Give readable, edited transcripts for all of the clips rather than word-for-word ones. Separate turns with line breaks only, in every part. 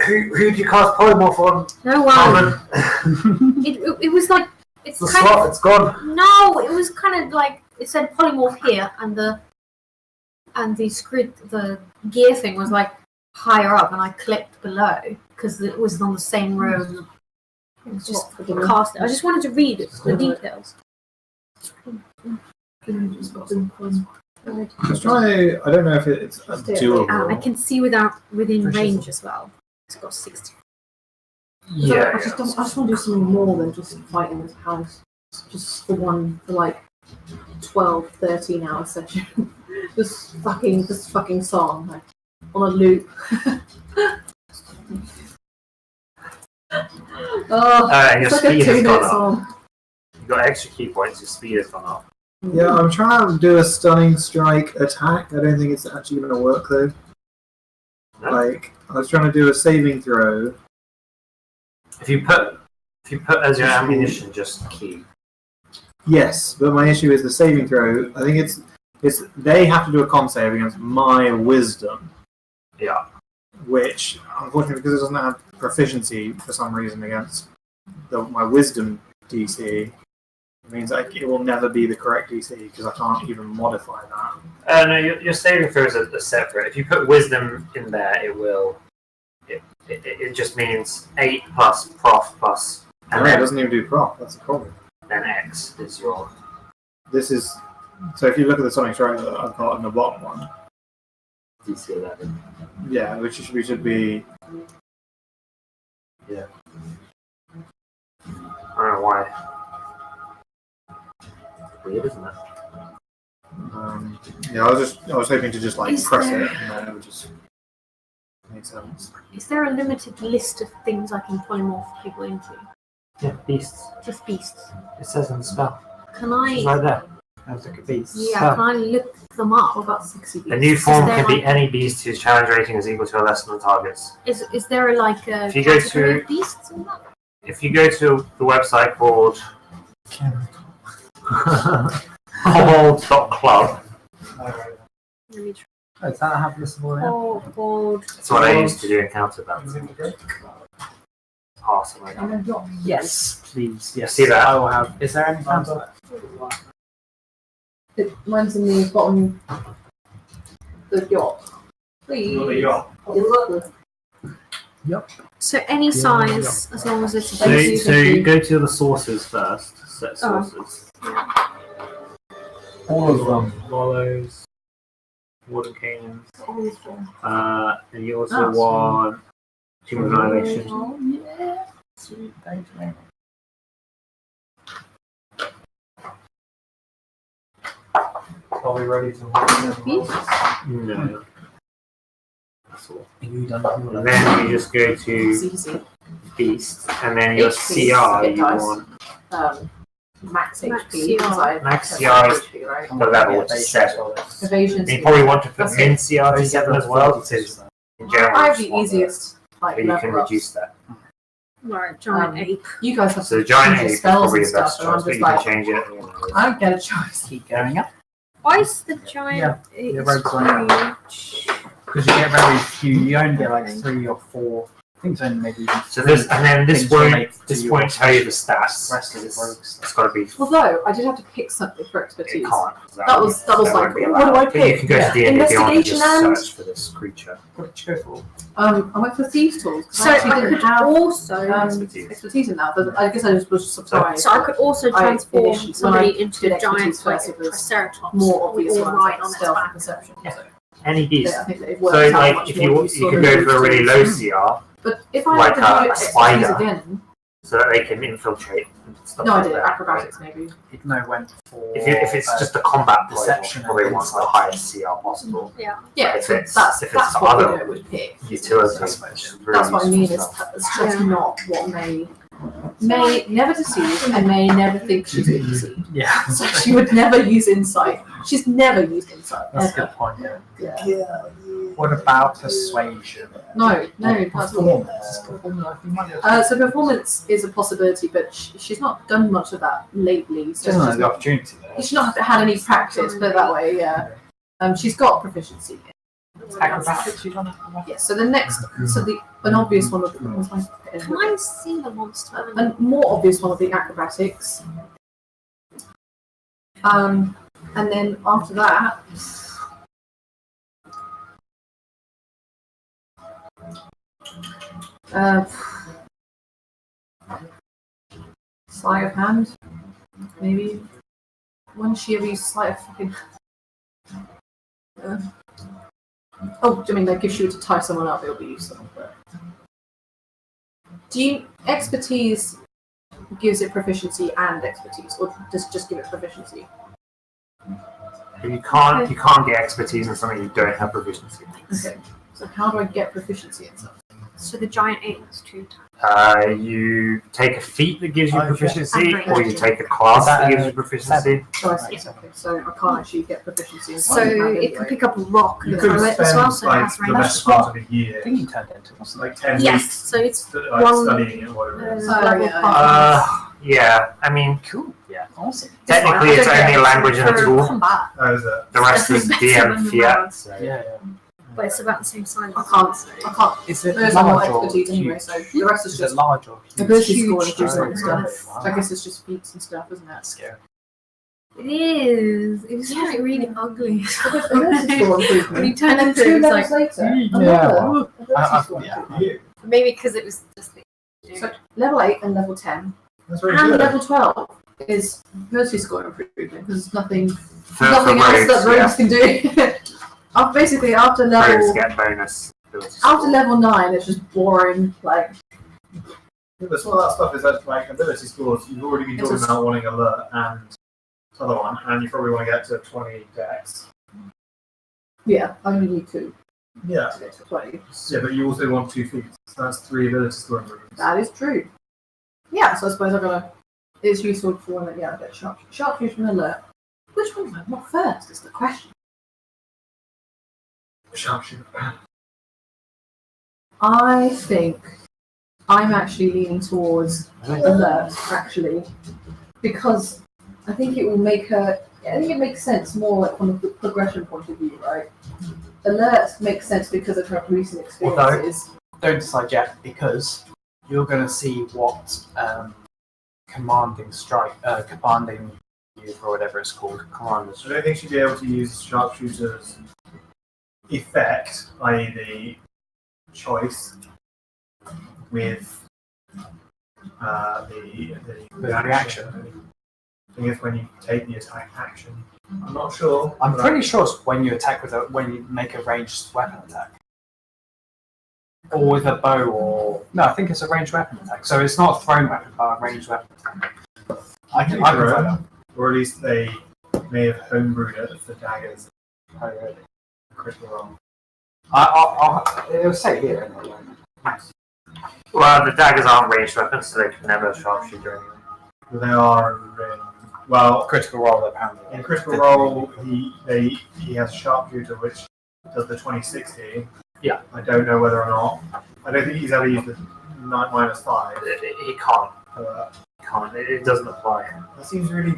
Who do you cast polymorph on?
No one.
Carmen?
It was like it's
The
kind
slot,
of,
it's gone.
no. It was kind of like it said polymorph here, and the gear thing was like higher up, and I clicked below because it was on the same row. It was just cast it. I just wanted to read the details.
Just try. I don't know if it's doable.
I can see within range as well. It's got 60.
Yeah. I just want to do something more than just fighting this house. Just for like 12, 13 hour session. this fucking song, like on a loop.
And your
it's like a
speed has
2-minute
gone up.
song.
You've got extra key points, your speed has gone up.
Yeah, I'm trying to do a stunning strike attack. I don't think it's actually going to work though.
No?
Like, I was trying to do a saving throw.
If you put as your ammunition just key.
Yes, but my issue is the saving throw. I think it's they have to do a con save against my wisdom.
Yeah.
Which, unfortunately, because it doesn't have proficiency for some reason against my wisdom DC, it means it will never be the correct DC because I can't even modify that.
No, your saving throws are separate. If you put wisdom in there, it will. It just means 8 plus prof plus.
And it doesn't even do proc. That's the problem.
Then X is your.
This is so. If you look at the sonic strike that I've got in the bottom one,
DC 11.
yeah, which should be.
Yeah. I don't know why. Weird, isn't it?
Yeah, I was hoping to just press it, and then it would just make sense.
Is there a limited list of things I can polymorph people into?
Yeah, beasts.
Just beasts.
It says in the spell.
Can I?
It's right there.
Sounds like a beast.
Yeah, can I look them up?
About 60 beats.
A new form
there
can be
like-
any beast whose challenge rating is equal to or less than the target's.
Is there like a
If you go
category
to-
of beasts in that?
If you go to the website called Kobold.club,
Let me try.
Oh, does that have listable now?
Board.
that's what I used to do in counterbalance. Awesome. Like that.
Yes, please. Yes.
See that?
I will have. Is there any counter?
Mine's in the bottom. The yacht. Please.
Yep.
So any size, as long as it's
So you go to the sources first. Set
Oh.
sources.
All of them.
Wallows, Warden Canyons. And you also
Oh,
want Human Annihilation.
Oh, yeah. Sweet. Thanks, man. Are we ready to
Beast?
No. That's all.
Are you done?
And then you just go to
It's easy.
Beast, and then your
HP,
CR
it
you
does.
want
Max
Max
HP.
CR.
because I
Max
have
CR is
HP, right?
the level, which is 7.
Evasion.
And you probably want to put
That's
min
it.
CR to 7 as well, because in general
I have
you
the
want
easiest
but you
level
can
ups.
reduce that.
Right, giant ape.
You guys have
So the
to
giant
change
ape is
spells
probably
and
the
stuff,
best
and I'm
choice, but
just
you can
like,
change it.
I don't get a choice.
Keep going up.
Why is the giant ape
you're very
huge?
Because you get very few. You only get like 3 or 4. I think it's only maybe.
So this, and then this
things
won't
relate to
this
your
won't tell you the stats.
rest of the rogues.
It's got to be.
Although I did have to pick something for
It
expertise.
can't.
That was like,
won't
what
be
do
allowed.
I
But you
pick?
can go
Yeah.
to the end if you want to just
Investigation and-
search for this creature.
What did you go for?
I went for thieves tools.
So
I actually
I
didn't
could
have
also,
expertise in that, but I guess I just was surprised.
so I could also
I
transform
initially-
somebody
when I
into
did
a giant
expertise
like
first, it was
triceratops.
more
We
obvious
all
when I
ride
was
on its
stealth and
back.
perception.
Yeah.
So
Any beast.
I think that it
So
works out
like
much
if
more
you
useful
could
than
go for a really
tools.
low CR,
But if I
like
had to do
a
expertise
spider.
again,
so that they can infiltrate. And stuff
no, I
like
did
that.
acrobatics maybe.
It no went for.
If it's just a combat
Deception
deception, probably
and
want the
stuff.
highest CR possible.
Yeah.
Yeah,
If
so
it's-
that's
if it's
what
other
I would pick.
Utility.
That's
That's what I mean. It's just
Yeah.
not what may never deceive and may never think she's been deceived.
Yeah.
So she would never use insight. She's never used insight.
That's a
Ever.
good point. Yeah.
Yeah.
What about persuasion?
No, that's all.
Performance.
So performance is a possibility, but she's not done much of that lately. So
Doesn't have the opportunity there.
she's not had any practice, put it that way. Yeah. She's got proficiency.
Acrobatics, you done acrobatics?
Yes. So the next, so the an obvious one of the
Can I see the monster?
a more obvious one of the acrobatics. And then after that, sleight of hand, maybe. When she ever used sleight of fucking. Oh, I mean, like if she were to tie someone up, it would be useful. But do you expertise gives it proficiency and expertise, or does it just give it proficiency?
You can't get expertise in something you don't have proficiency in.
Okay. So how do I get proficiency in something?
So the giant ape has 2 times.
You take a feat that gives you proficiency,
And
or you take a class that gives you proficiency.
Oh, I see. Okay. So I can't actually get proficiency in
So
sleight of hand
it can
anyway.
pick up a rock and
You
throw
could
it as well, so it
spend
has
the
range.
best part of a year,
I think you turned into something.
like 10
Yes,
weeks,
so it's
like
one-
studying it or whatever it is.
level
yeah.
part.
Yeah, I mean,
Cool.
Yeah.
Awesome.
technically
It's
it's
fine. I
only a
don't
language
get
and a
it
tool.
for combat,
That was it.
The rest is
Definitely better
DM
than the
fiat.
world.
So.
Yeah.
but it's about the same size.
I can't.
Is it
There's no more
large or
expertise anyway,
huge?
so the rest is
Is
just
it large or huge?
ability
Huge.
score and improvement and
Oh,
stuff.
wow.
I guess it's just feats and stuff, isn't it?
Scary.
It is. It was like really ugly.
Ability score
When
improvement.
you turn
And then
into it,
2
it's
levels
like
later,
Yeah.
another ability score
Yeah.
improvement.
maybe because it was just the
So level 8 and level 10.
That's really
And
good.
level 12 is ability score improvement because there's nothing
For
else that
rogues,
rogues can do. Basically, after
rogues
level
get bonus. ability
after
score.
level 9, it's just boring. Like
Yeah, but some of that stuff is that, like ability scores. You've already been
It's
talking
a-
about wanting alert and this other one, and you probably want to get to 20 dex.
yeah, I only need 2
Yeah.
to get to 20.
Yeah, but you also want 2 feats. So that's 3 ability score improvements.
That is true. Yeah, so I suppose I'm gonna. It's useful for when I get sharpshooter and alert. Which one do I want first? Is the question.
Sharpshooter.
I think I'm actually leaning towards alert, actually, because I think it will make her. I think it makes sense more like from the progression point of view, right? Alert makes sense because of her recent experiences.
Don't decide yet because you're going to see what commanding maneuver or whatever it's called.
Commanders.
I don't think she'd be able to use sharpshooter's effect, i.e. the choice, with the
reaction.
I think it's when you take the attack action. I'm not sure.
I'm
but
pretty sure it's when you attack when you make a ranged weapon attack. Or with a bow or... No, I think it's a ranged weapon attack. So it's not a thrown weapon, but a ranged weapon attack. I can find out.
Or at least they may have homebrewed it for daggers.
Oh, really?
Critical roll.
It'll say here, isn't it?
Well, the daggers aren't ranged weapons, so they can never sharpshooter anyway.
But they are in, well,
Critical roll, apparently.
in critical roll, he has sharpshooter, which does the 2060.
Yeah.
I don't know whether or not. I don't think he's ever used the -5.
He can't.
For that.
It doesn't apply.
That seems really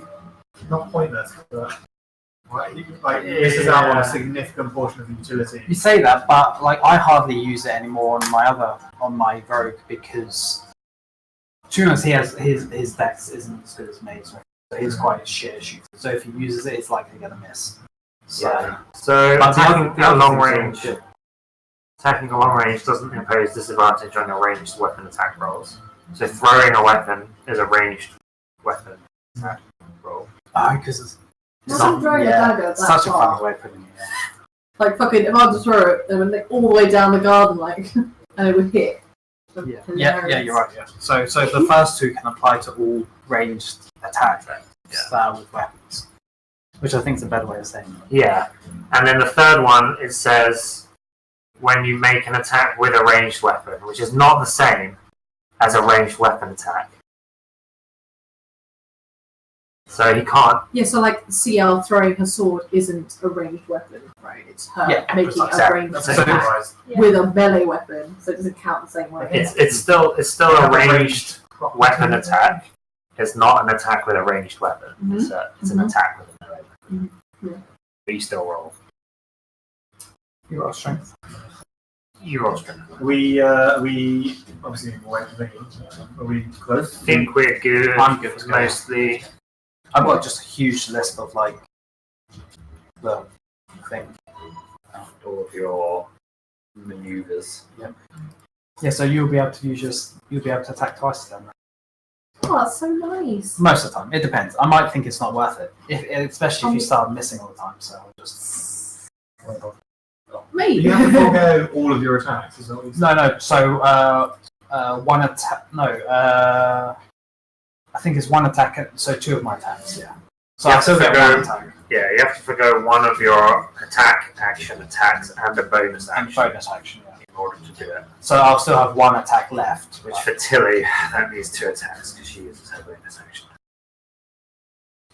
not pointless. But he misses out on a significant portion of the utility.
You say that, but like I hardly use it anymore on my rogue because to be honest, he has his dex isn't as good as me, so he's quite a shit shooter. So if he uses it, it's likely going to miss. So
So
But the
attacking
other
at long
things are
range,
good.
attacking at long range doesn't impose disadvantage on your ranged weapon attack rolls. So throwing a weapon is a ranged weapon attack roll.
because it's
Imagine throwing a dagger that
such a
far.
fun way of putting it.
Like fucking, if I had to throw it, it would like all the way down the garden, like, and it would hit.
Yeah, you're right. Yeah. So the first two can apply to all ranged attack style with weapons, which I think is a better way of saying it.
Yeah, and then the third one it says when you make an attack with a ranged weapon, which is not the same as a ranged weapon attack. So he can't.
Yeah, so like Ciel throwing her sword isn't a ranged weapon, right? It's her making a
exactly.
ranged
So
attack with a melee weapon, so it doesn't count the same way.
It's still a ranged weapon attack. It's not an attack with a ranged weapon. It's an attack with a melee weapon.
Yeah.
But you still roll.
You roll strength.
You roll strength.
We obviously wait for me. Are we
I
close?
think we're good.
I'm good to go.
Mostly.
I've got just a huge list of like the thing.
All of your maneuvers.
Yeah, so you'll be able to attack twice then.
Oh, that's so nice.
Most of the time, it depends. I might think it's not worth it, especially if you start missing all the time. So I'll just
Me.
You have to forego all of your attacks. Is that what you said?
no. So one attack. No, I think it's one attack. So two of my attacks. Yeah. So
You
I
have
still
to
get
forgo-
one attack
Yeah, you have to forgo one of your action attacks and a bonus
and
action
bonus action. Yeah.
in order to do it.
So I'll still have one attack left.
Which for Tili, that means 2 attacks because she uses her bonus action.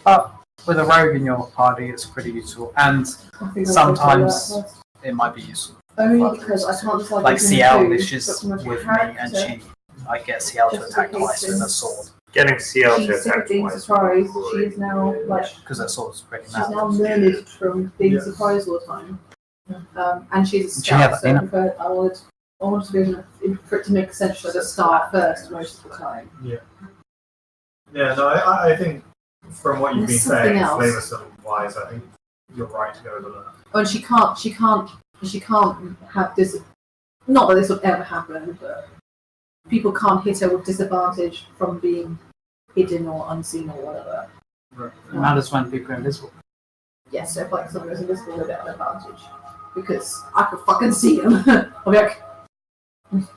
But with a rogue in your party, it's pretty useful, and
I think I'll
sometimes
go for that.
it might be useful.
Only because I can't decide
Like
between
Ciel,
two,
which is
but from a
with me,
character,
and I get Ciel to
just
attack
in case
twice with a
there's-
sword
Getting Ciel to
She's sick
attack
of being
twice.
surprised. She is now like
because her sword's pretty
she's
mad.
now learned from being
Yeah.
surprised all the time. And she's a
She never
scout, so I
been.
prefer I wanted to be for it to make sense for her to start first most of the time.
Yeah, no, I think from what you've been
There's something
saying,
else.
flavoursome wise, I think you're right to go with that.
Oh, and she can't have this. Not that this would ever happen, but people can't hit her with disadvantage from being hidden or unseen or whatever.
It matters when people are invisible.
Yes, so if like someone goes invisible, they get an advantage because I could fucking see them. I'll be like,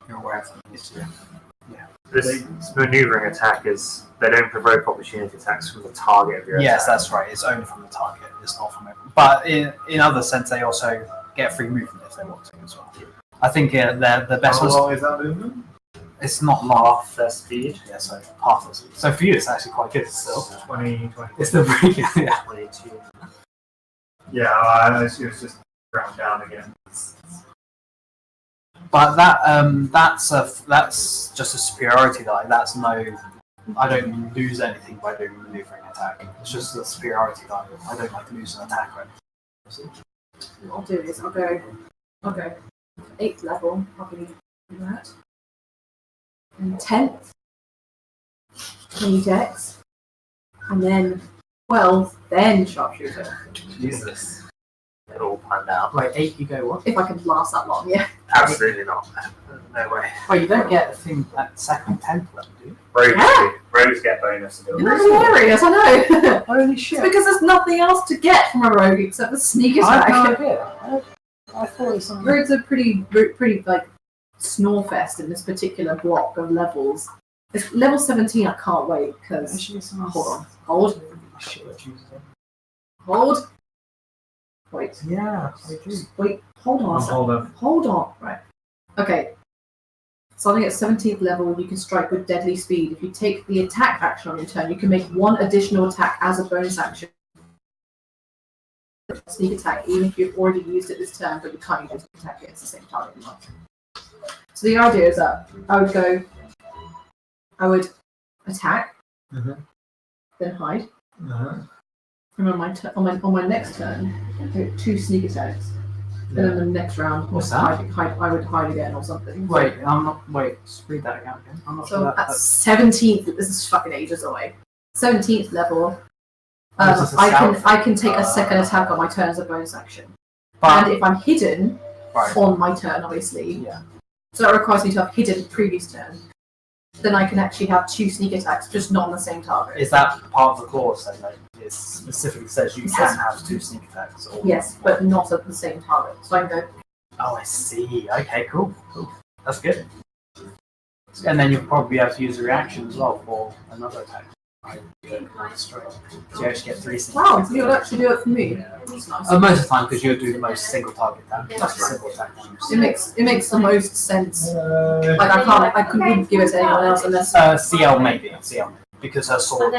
You're aware of this.
This maneuvering attack is they don't provoke opportunity attacks from the target of your
Yes,
attack.
that's right. It's only from the target. It's not from everyone. But in other sense, they also get free movement if they want to as well. I think the best
How
was
long is that movement?
it's not long.
Half their speed.
Yeah, so half the speed. So for you, it's actually quite good still.
20.
It's still pretty good. Yeah.
22.
Yeah, I assume it's just ground down again.
But that's just a superiority die. That's no. I don't lose anything by doing a maneuvering attack. It's just a superiority die. I don't like lose an attack. Right?
what I'll do is I'll go 8th level, probably do that. And 10th, 20 dex, and then 12th, then sharpshooter.
Jesus. It all planned out.
Wait, 8 you go what?
If I can last that long, yeah.
Absolutely not. No way.
Well, you don't get a thing at second 10th level, do you?
Rogues,
Yeah.
rogues get bonus abilities.
That's hilarious, I know.
Holy
It's
shit!
because there's nothing else to get from a rogue except the sneak
I had no
attack.
idea. I thought it was something.
Rogues are pretty like snorefest in this particular block of levels. It's level 17. I can't wait because hold on, hold. Wait,
Yeah, I do.
wait, hold on. a sec.
Hold on.
Hold on. Right. Okay. Starting at 17th level, you can strike with deadly speed. If you take the attack action on your turn, you can make one additional attack as a bonus action. Sneak attack, even if you've already used it this turn, but you can't use the attack against the same target you want. So the idea is that I would attack, then hide, and on my next turn, I do 2 sneak attacks. Then in the next round,
What's
I
that?
would hide again or something.
Wait, I'm not. Wait, just read that again. I'm not sure
So
that.
at 17th, this is fucking ages away. 17th level,
This is a
I can take a second attack on my turn as a bonus action.
But,
And if I'm hidden
right.
on my turn, obviously,
Yeah.
so that requires me to have hidden previous turn, then I can actually have 2 sneak attacks, just not on the same target.
Is that part of the clause then? Like, it specifically says you
It
can
says-
have 2 sneak attacks. Or,
Yes, but not at the same target. So I can go,
Oh, I see. Okay, cool. That's good. And then you'll probably be able to use a reaction as well for another attack. Right? Straight. So you actually get 3 sneak
wow,
attacks.
you would actually do it for me. That's nice.
Most of the time, because you'll do the most single target damage. That's a single attack damage.
It makes the most sense. Like I couldn't give it to anyone else unless.
CL maybe. CL. Because her sword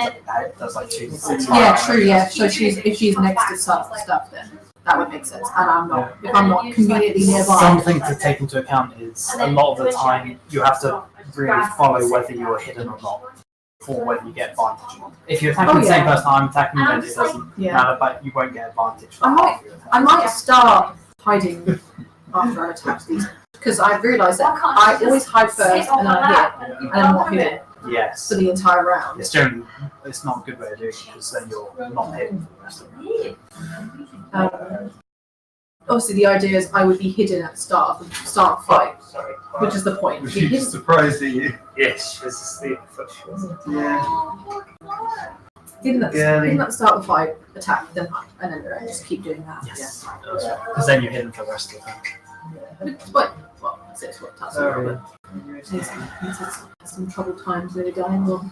does like 2
Yeah, true. Yeah. So if she's next to some stuff, then that would make sense. And I'm not. If I'm not conveniently nearby.
Something to take into account is a lot of the time you have to really follow whether you are hidden or not for whether you get advantage. If you're attacking
Oh,
the same
yeah.
person I'm attacking, then it doesn't
Yeah.
matter, but you won't get advantage. For
I might start hiding after I've attacked these. Because I realised that I always hide first and I hit, and I'm not hit
Yes.
for the entire round.
It's generally, it's not a good way of doing it because then you're not hitting for the rest of the round.
Obviously, the idea is I would be hidden at the start of the fight,
Sorry.
which is the point.
Was
Be
she
hidden-
surprised at you?
Yes, she was asleep. I thought she was.
Yeah.
hidden at the start of the fight, attack, then hide, and then just keep doing that.
Yes. Because then you're hidden for the rest of the time.
Well, that's it. What that's
Sorry.
He's had some troubled times nearly dying. Well,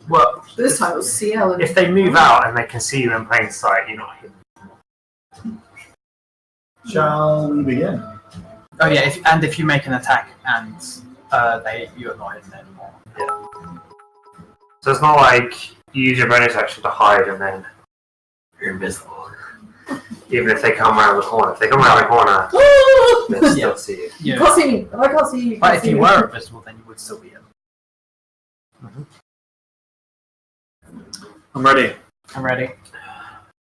Well,
this time it was Ciel. And
if they move out and they can see you in plain sight, you're not hidden.
Shall we begin?
Oh yeah, if you make an attack and you're not hidden anymore.
So it's not like you use your bonus action to hide and then you're invisible. Even if they come around the corner. If they come around the corner, they'll still see you.
you can't see me. If I can't see you.
But if you were invisible, then you would still be in.
I'm ready.
I'm ready.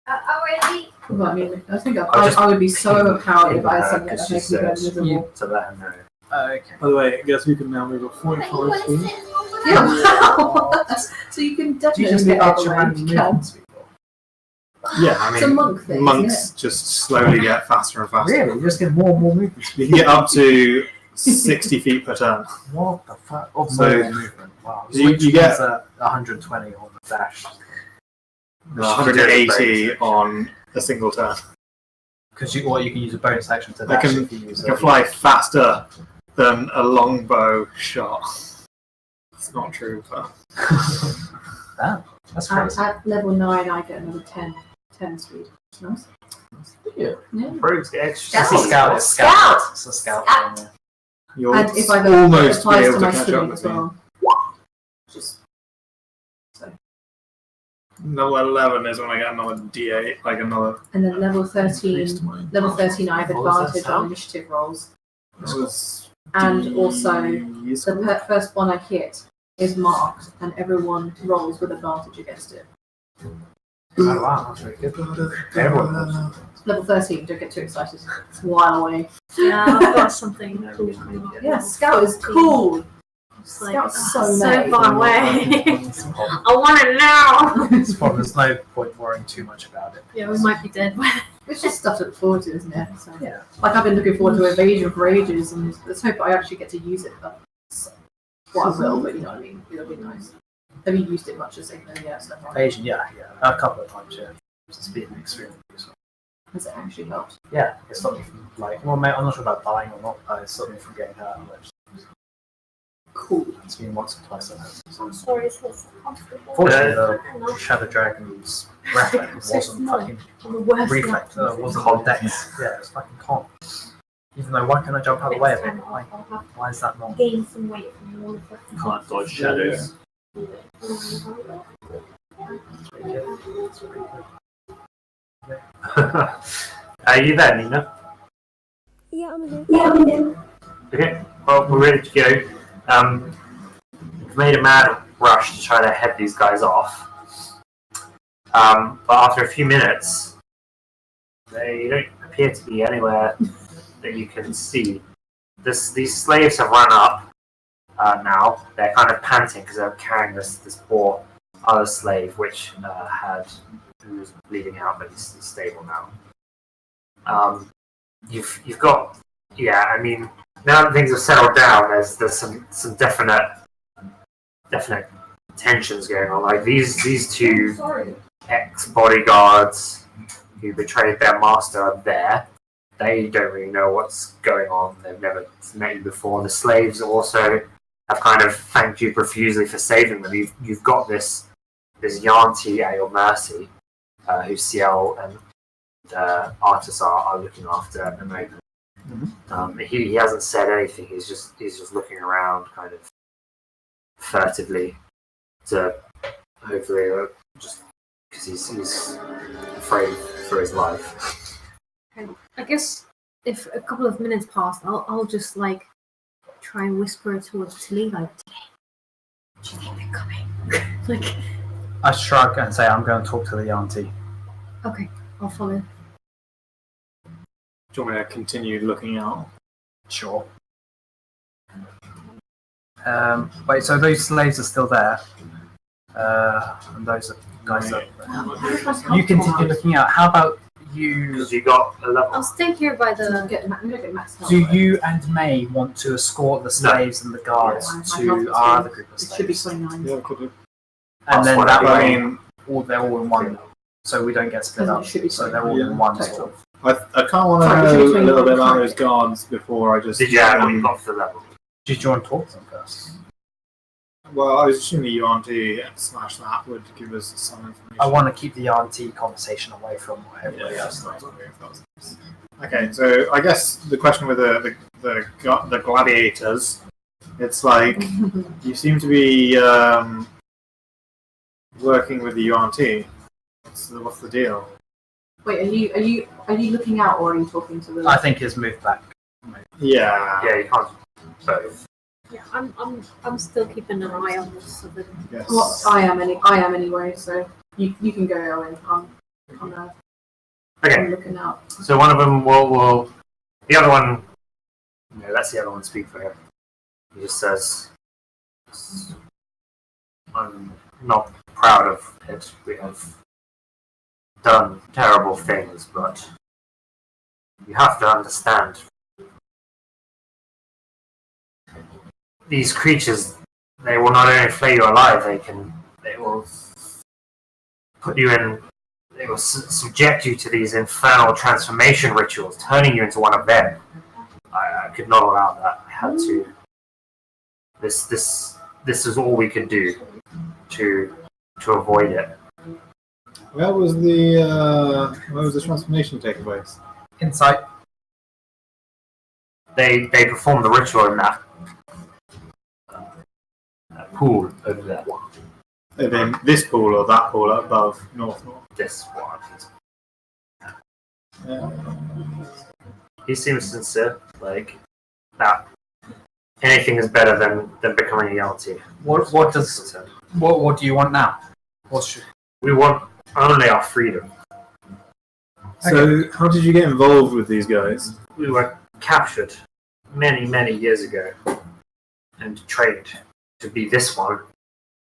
Already?
Well, I mean, I think
I'll just
I would be so overpowered if I had something
because
that
she
makes me go
said
invisible.
to let him know.
Okay.
By the way, guess who can now move at 45 feet?
Yeah, wow. So you can definitely get out of the way. You can.
Yeah, I
It's a
mean,
monk thing.
monks just slowly get faster and faster.
Really? You just get more and more movement speed.
You can get up to 60 feet per turn.
What the fuck? Oh,
So,
more movement. Wow.
you
Which
get-
means, 120 on the dash.
180 on a single turn.
Because you can use a bonus action to
I
dash
can-
if you use
You can fly faster than a longbow shot. It's not true, but
Damn, that's
At,
crazy.
at level 9, I get another 10 speed. It's nice.
Yeah.
Yeah.
Rogues get extra.
It's a scout. It's
Scout!
It's a scout.
Scout.
thing,
you'll
And if I
almost be
applies
able
to
to
my
catch up
swimming
with
as
me.
well. Just
Level 11 is when I get another D8, like another.
and then level 13.
increase to mine.
Level 13, I have
What was that
advantage
sound?
on initiative rolls,
That was
and also
D's.
the first one I hit is marked, and everyone rolls with advantage against it.
yeah. Oh wow, that's very good. Everyone
Level 13, don't get too excited. It's a while away.
Yeah, I've got something cool coming up.
Yeah, Scout is cool.
It's like,
Scout's
so
so mad.
far away. I want it now.
It's probably there's no point worrying too much about it.
Yeah, we might be dead.
It's just stuff to look forward to, isn't it? So,
Yeah.
like I've been looking forward to Evasion for ages, and let's hope I actually get to use it. But well, I will, but you know what I mean. It'll be nice. Have you used it much as Signal yet? So far?
Asian, yeah, a couple of times, yeah. It's been extremely useful.
Has it actually helped?
Yeah, it's stopped me from well, mate, I'm not sure about dying or not. It's stopped me from getting hurt.
Cool.
It's been once or twice.
I'm sorry, it's not comfortable.
Fortunately, the Shadow Dragon's reflex wasn't fucking
I'm the worst.
reflex. Wasn't on dex. Yeah, it's fucking con. Even though, why can't I jump out of the way of it? Why is that not?
Gain some weight from all of the
Can't dodge shadows.
Are you there, Nina?
Yeah, I'm here.
Okay, well, we're ready to go. We've made a mad rush to try to head these guys off. But after a few minutes, they don't appear to be anywhere that you can see. These slaves have run up now. They're kind of panting because they're carrying this poor other slave, which who was bleeding out, but he's stable now. You've got, yeah. I mean, now that things have settled down, there's some definite tensions going on. Like these two ex-bodyguards who betrayed their master are there. They don't really know what's going on. They've never met you before. The slaves also have kind of thanked you profusely for saving them. You've got this Yanti at your mercy, who Ciel and Artis are looking after at the moment. He hasn't said anything. He's just looking around, kind of furtively, to hopefully just because he's afraid for his life.
I guess if a couple of minutes pass, I'll just like try and whisper towards Tili, like, Tili, do you think they're coming? Like,
I shrug and say, I'm going to talk to the auntie.
okay, I'll follow.
Do you want me to continue looking out?
Sure. Wait, so those slaves are still there, and those are guys that you continue looking out. How about you?
Because you got a level.
I'll stay here by the.
Get max health.
Do you and May want to escort the slaves and the guards to our other group of
It should be
slaves?
29.
Yeah, could do.
And then
That's
that
what I
way,
mean,
they're all in one, so we don't get split
Then it
up.
should be
So they're all in
Yeah.
one
Total.
sort of.
I kind of want to
Sorry,
know
should we
a
change
little bit
the
about
card?
those guards before I just.
Did you add what you got for the level?
Did you want to talk to them first?
Well, I was assuming you aren't slash that would give us some information.
I want to keep the R&T conversation away from everybody
Yeah,
else.
that's what I was. Okay, so I guess the question with the gladiators, it's like you seem to be working with the UNT. What's the deal?
Wait, are you looking out or are you talking to the?
I think he's moved back.
Yeah.
Yeah, you can't both.
Yeah, I'm still keeping an eye on this. So that
Yes.
Well, I am anyway. So you can go, Owynn. I'm
Okay,
looking out.
so one of them will the other one. No, let's the other one speak for him. He just says, "I'm not proud of it. We have done terrible things, but you have to understand." These creatures, they will not only flay you alive, they will put you in, they will subject you to these infernal transformation rituals, turning you into one of them. I could not allow that. I had to. This is all we could do to avoid it.
Where was the transformation taking place?
Insight.
They perform the ritual in that pool over there.
And then this pool or that pool above north.
This one. He seems sincere. Like that. Anything is better than becoming a Yalti.
What do you want now?
We want only our freedom.
So, how did you get involved with these guys?
We were captured many years ago and trained to be this one.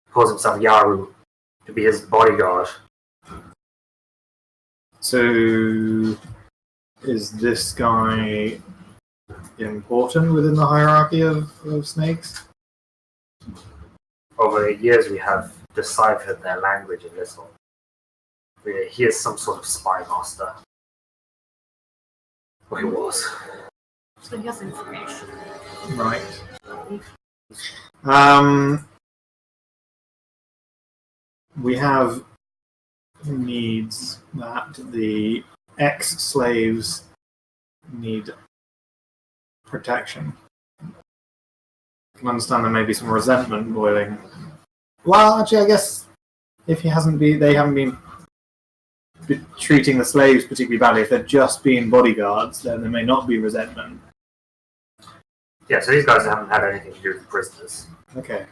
He calls himself Yaru, to be his bodyguard.
So, is this guy important within the hierarchy of snakes?
Over the years, we have deciphered their language a little. He is some sort of spy master. Or he was.
so he has information.
Right. We have needs that the ex-slaves need protection. I can understand there may be some resentment boiling. Well, actually, I guess if they haven't been treating the slaves particularly badly, if they're just being bodyguards, then there may not be resentment.
Yeah, so these guys haven't had anything to do with the prisoners.
Okay.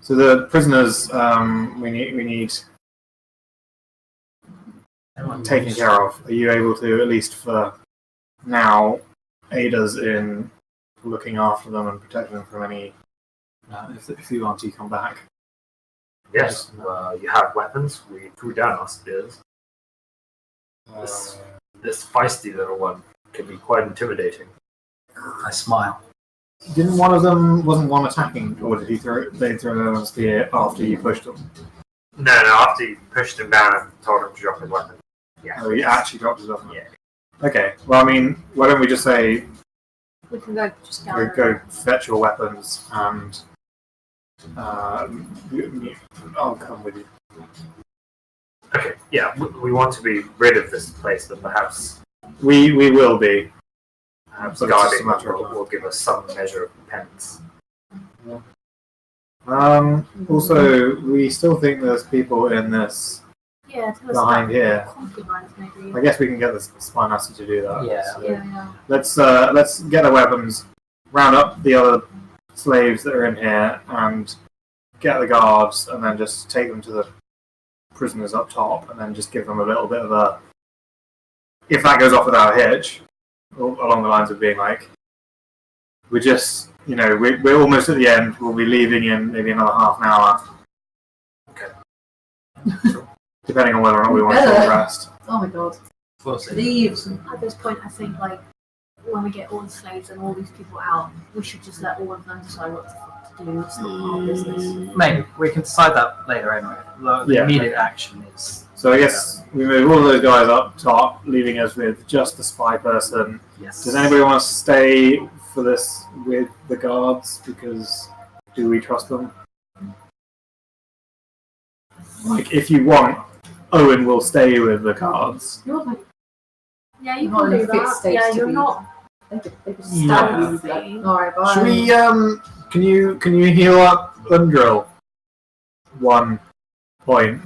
So the prisoners, we need taken care of. Are you able to, at least for now, aid us in looking after them and protecting them from any if the UNT come back?
Yes, you have weapons. We threw down our spears. This feisty little one can be quite intimidating.
I smile.
Wasn't one attacking, or did they throw their own spear after you pushed them?
No, after you pushed him down and told him to drop his weapon. Yeah.
Oh, he actually dropped his weapon?
Yeah.
Okay, well, I mean, why don't we just say,
We can go just
go,
down.
go fetch your weapons and I'll come with you.
Okay, yeah, we want to be rid of this place, but perhaps
We will be.
But
But it's just
guarding
a matter of
will give us some measure of penance.
Also, we still think there's people in this
Yeah, tell us
behind
about
here.
concubines, maybe.
I guess we can get the spy master to do that.
Yeah.
So
Yeah.
let's get the weapons, round up the other slaves that are in here, and get the guards, and then just take them to the prisoners up top, and then just give them a little bit of a. If that goes off without a hitch, along the lines of being like, we're just, we're almost at the end. We'll be leaving in maybe another half an hour.
Okay.
Depending on whether or not we want a short rest.
Oh my god.
Leave.
Leaves.
At this point, I think like when we get all the slaves and all these people out, we should just let all of them decide what the fuck to do. It's not our business.
Maybe we can decide that later anyway. The
Yeah.
immediate action is.
So I guess we move all of those guys up top, leaving us with just the spy person.
Yes.
Does anybody want to stay for this with the guards? Because do we trust them? Like, if you want, Owynn will stay with the guards.
You're like,
Yeah, you
Not
can
in
do
a fit
that.
state
Yeah,
to
you're
be-
not.
they could
Yeah.
stab you. Alright, bye.
Should we? Can you heal up Undrill? 1 point.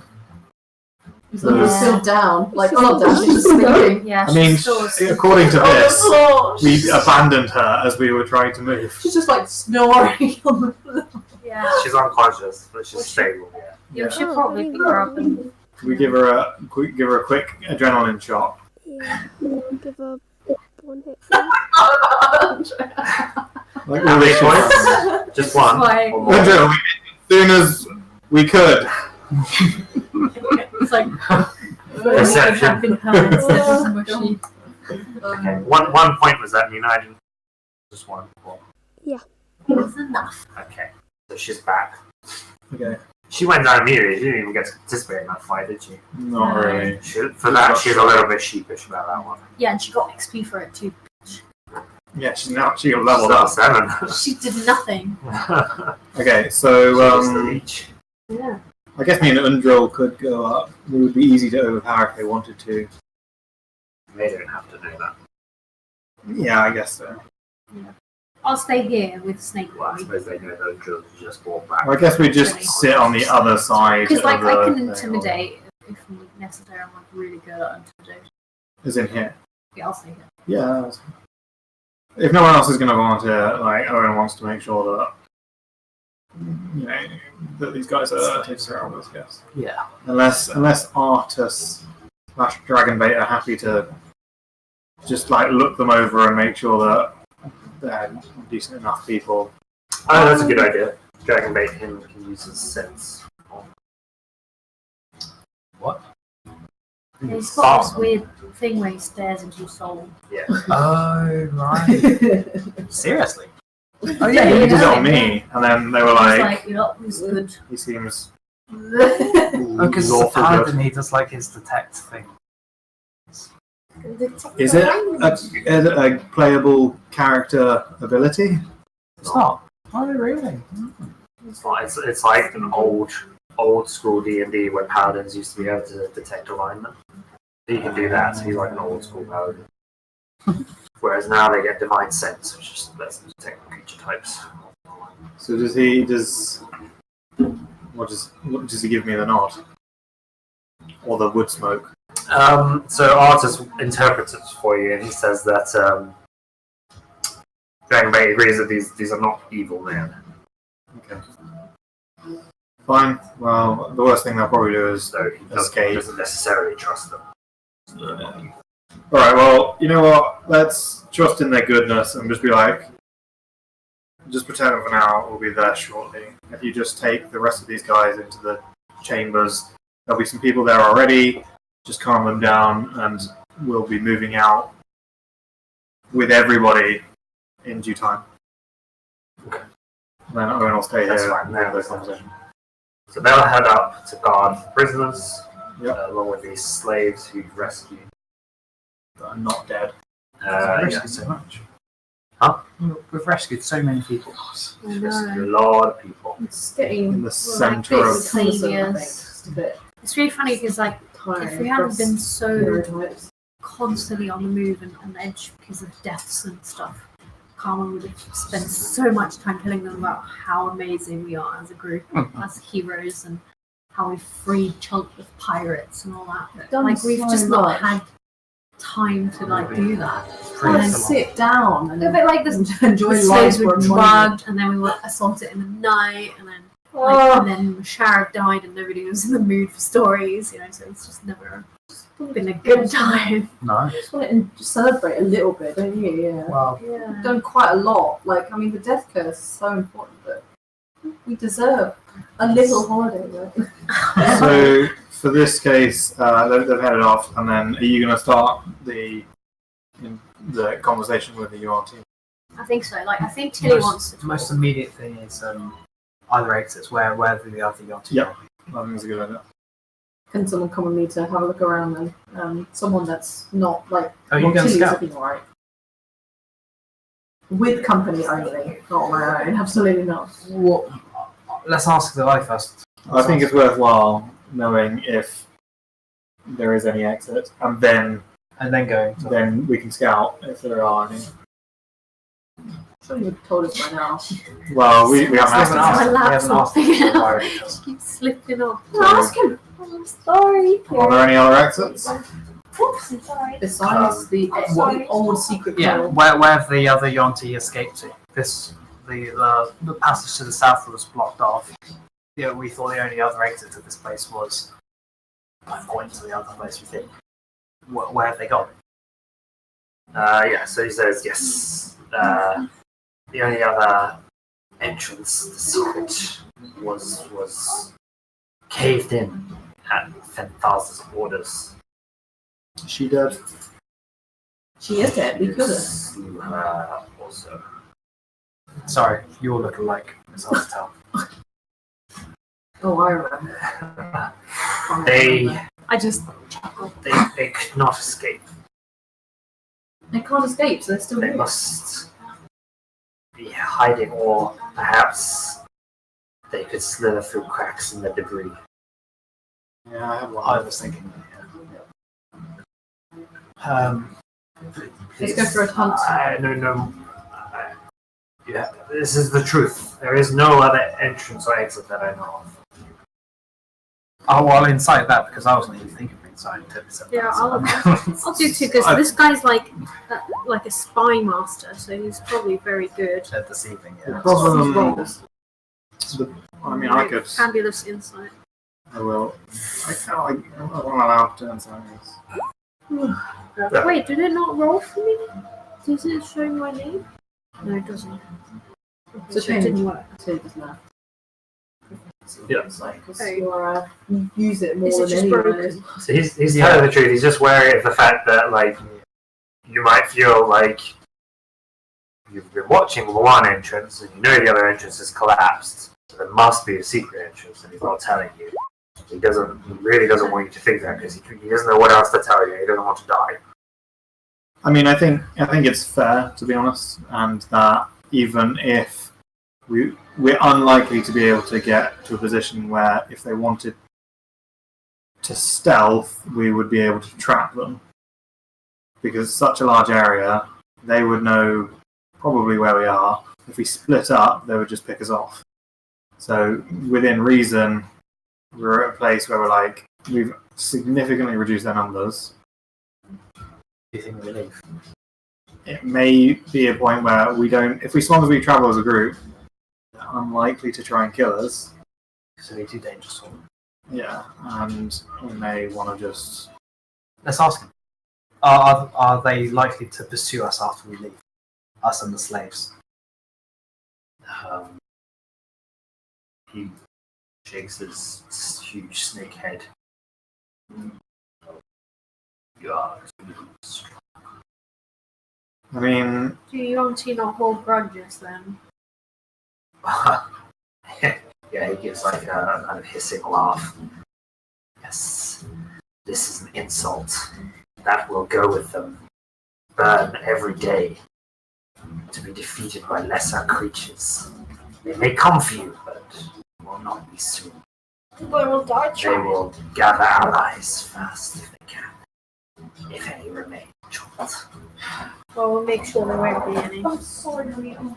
He's still down. Like,
She's
not down, she's just sleeping.
Yeah,
I mean,
she's still asleep.
according to this,
Oh,
we abandoned her as we were trying to move.
she's just like snoring on the floor.
Yeah.
She's unconscious, but she's stable.
You should probably pick her up and
We give her a quick adrenaline shot.
Yeah. Give her 1 hit.
Like
How
all
many
this
points? Just one.
Why?
Or more?
Undrill, as soon as we could.
it's like
Perception.
have been hurt instead of mushy.
Okay. One point was that united. Just one. Cool.
It was enough.
Okay. So she's back.
Okay.
She went down immediately. She didn't even get to participate in that fight, did she?
Not really.
For that, she's a little bit sheepish about that one.
Yeah, and she got XP for it too.
Yeah, she got leveled
She's
up.
level
She did nothing.
7.
Okay, so
She's the leech.
Yeah.
I guess me and Undrill could go up. It would be easy to overpower if they wanted to.
They don't have to do that.
Yeah, I guess so.
I'll stay here with Snake
Well, I
Boy.
suppose they know those drills just walk back.
I guess we just sit on the other side.
Because like
of
I
the
can
thing,
intimidate if necessary. I'm like really good at intimidation.
As in here.
Yeah, I'll stay here.
Yeah. that's- If no one else is going to volunteer, like Owynn wants to make sure that that these guys are taken care of, I guess.
Yeah.
Unless Artus / Dragonbait are happy to just like look them over and make sure that they're decent enough people.
Oh, that's a good idea. Dragonbait can use his sense.
What?
He's got this weird thing where he stares into your soul.
Yeah.
Oh right. Seriously? Oh
Yeah,
yeah.
he did it on me, and then they were
He's
like,
like, yep, he's good.
he seems
Oh, because
lawful
Paladin,
good.
he does like his detect thing.
Is it a playable character ability?
It's not. Oh really?
It's not. It's like an old school D&D where paladins used to be able to detect alignment. So you can do that. So he's like an old school paladin. Whereas now they get divine sense, which just lets them detect creature types.
So what does he give me the nod? Or the wood smoke?
So Artus interprets it for you, and he says that Dragonbait agrees that these are not evil men.
Okay. Fine. Well, the worst thing they'll probably do is
So he
escape.
doesn't necessarily trust them.
Alright, well, you know what? Let's trust in their goodness and just be like, just pretend for now we'll be there shortly. If you just take the rest of these guys into the chambers, there'll be some people there already. Just calm them down, and we'll be moving out with everybody in due time.
Okay.
And then Owynn will stay
That's
here
fine,
and
yeah,
have the
that's
conversation.
So they'll head up to guard the prisoners,
Yep.
along with these slaves who rescued.
But I'm not dead.
We've
Yeah,
rescued so much.
Huh?
We've rescued so many people.
I
rescued a
know.
lot of people.
It's getting
In the center
like
of.
this.
cumbersome, I think. Just a bit
It's really funny because like
tiring.
if we hadn't been so
neurotypes.
constantly on the move and on edge because of deaths and stuff, Carmen would have spent so much time telling them about how amazing we are as a group, as heroes, and how we've freed chunk of pirates and all that.
Done
Like we've
so
just not
much.
had time to like do that.
And then
And
sit down and
a bit like this.
enjoy
The slaves
life
were
for a moment.
drugged, and then we were assaulted in the night, and then like, and then Sharif died, and nobody was in the mood for stories. So it's just never It's been a good time.
No.
I just want to celebrate a little bit, don't you? Yeah.
Well,
Yeah.
We've done quite a lot. Like, I mean, the death curse is so important, but we deserve a little holiday, right?
So for this case, they've headed off, and then are you going to start the conversation with the UR team?
I think so. Like, I think Tilly wants to.
the most immediate thing is either exits. Where the other yacht?
Yep. I think it's a good idea.
Can someone come with me to have a look around then? Someone that's not like.
Oh, you're going to
Tilly's
scout?
looking alright. With company only, not on my own. Absolutely not.
What? Let's ask the guy first.
I think it's worthwhile knowing if there is any exit, and then
going.
then we can scout if there are any.
Sure, you've told us by now.
Well, we haven't asked
We
them.
haven't
My
asked
laptop.
the pirate.
Just keeps slipping off.
Ask him.
I'm sorry.
Are there any other exits?
Oops, I'm sorry.
Besides the
sorry.
old secret
Yeah,
tunnel.
where the other Yonti escaped to. The passage to the south was blocked off. Yeah, we thought the only other exit to this place was by point to the other place. We think. Where have they gone?
Yeah, so he says yes. The only other entrance, the secret, was caved in at Fenthal's orders.
Is she dead?
She is dead. We killed her.
Slew her also.
Sorry, you all look alike. It's hard to tell.
Oh, I remember.
They
I just.
they could not escape.
They can't escape, so they're still
They
here.
must be hiding, or perhaps they could slither through cracks in the debris.
Yeah, I have one.
I was thinking.
Let's go for a hunt.
No. Yeah, this is the truth. There is no other entrance or exit that I know of.
Oh, I'll incite that because I wasn't even thinking of inciting it.
Yeah, I'll do too because this guy's like a spy master, so he's probably very good.
At deceiving,
The
yeah.
problem, I mean, I could.
Fabulous insight.
I will. I'm not allowed to turn sideways.
Wait, did it not roll for me? Does it show my name? No, it doesn't.
It's a
So it
shame.
didn't work.
Two just left.
Yeah.
Because
Oh.
you use it more
Is it
than
just
anyone.
broken?
So he's telling the truth. He's just wary of the fact that like you might feel like you've been watching one entrance and you know the other entrance has collapsed. So there must be a secret entrance, and he's not telling you. He really doesn't want you to think that because he doesn't know what else to tell you. He doesn't want to die.
I mean, I think it's fair, to be honest, and that even if we're unlikely to be able to get to a position where if they wanted to stealth, we would be able to trap them. Because it's such a large area, they would know probably where we are. If we split up, they would just pick us off. So within reason, we're at a place where we're like, we've significantly reduced their numbers.
Do you think we leave?
It may be a point where we don't, if we as long as we travel as a group, they're unlikely to try and kill us.
So they're too dangerous for them.
Yeah, and we may want to just.
Let's ask them. Are they likely to pursue us after we leave? Us and the slaves.
He shakes his huge snake head. You are strong.
I mean,
Do you auntie not hold grudges then?
Yeah, he gives like a kind of hissing laugh. Yes, this is an insult. That will go with them. Burn every day to be defeated by lesser creatures. They may come for you, but will not be soon.
They will die
They will gather allies first if they can. If any remain.
Well, we'll make sure there won't be any.
I'm sorry, Liam.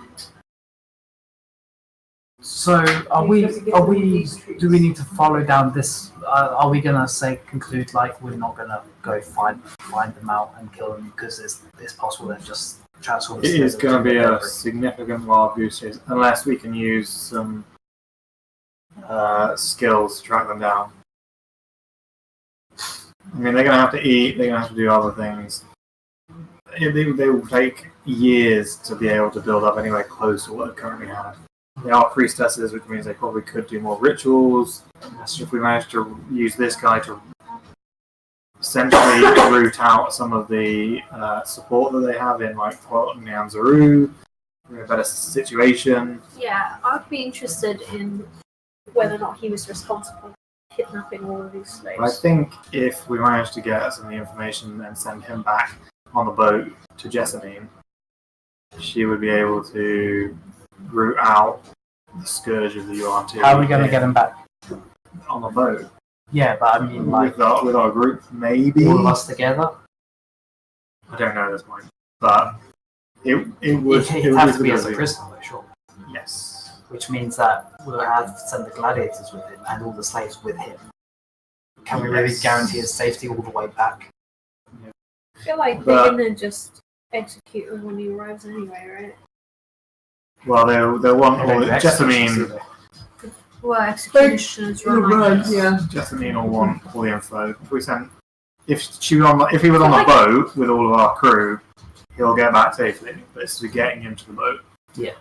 So are we? Do we need to follow down this? Are we gonna conclude like we're not gonna go find them out and kill them because it's possible they're just transform?
it is going to be a significant wild goose chase unless we can use some skills to track them down. I mean, they're going to have to eat. They're going to have to do other things. They will take years to be able to build up anywhere close to what they currently have. They are priestesses, which means they probably could do more rituals. If we manage to use this guy to essentially root out some of the support that they have in like Nyanzaru, we're in a better situation.
Yeah, I'd be interested in whether or not he was responsible for kidnapping all of these slaves.
I think if we manage to get some of the information and send him back on the boat to Jessamine, she would be able to root out the scourge of the URT.
How are we going to get him back?
On the boat.
Yeah, but I mean, like,
with our group, maybe.
all of us together?
I don't know at this point. But it would
He'd have to be as a prisoner, though, sure.
Yes.
Which means that we'll have to send the gladiators with him and all the slaves with him. Can we really guarantee his safety all the way back?
I feel like they're going to just execute him when he arrives anyway, right?
Well, they'll want all
Maybe
Jessamine.
Well, executioners run.
Yeah.
Jessamine will want all the info. If he was on the boat with all of our crew, he'll get back safely. But it's getting him to the boat.
Yeah.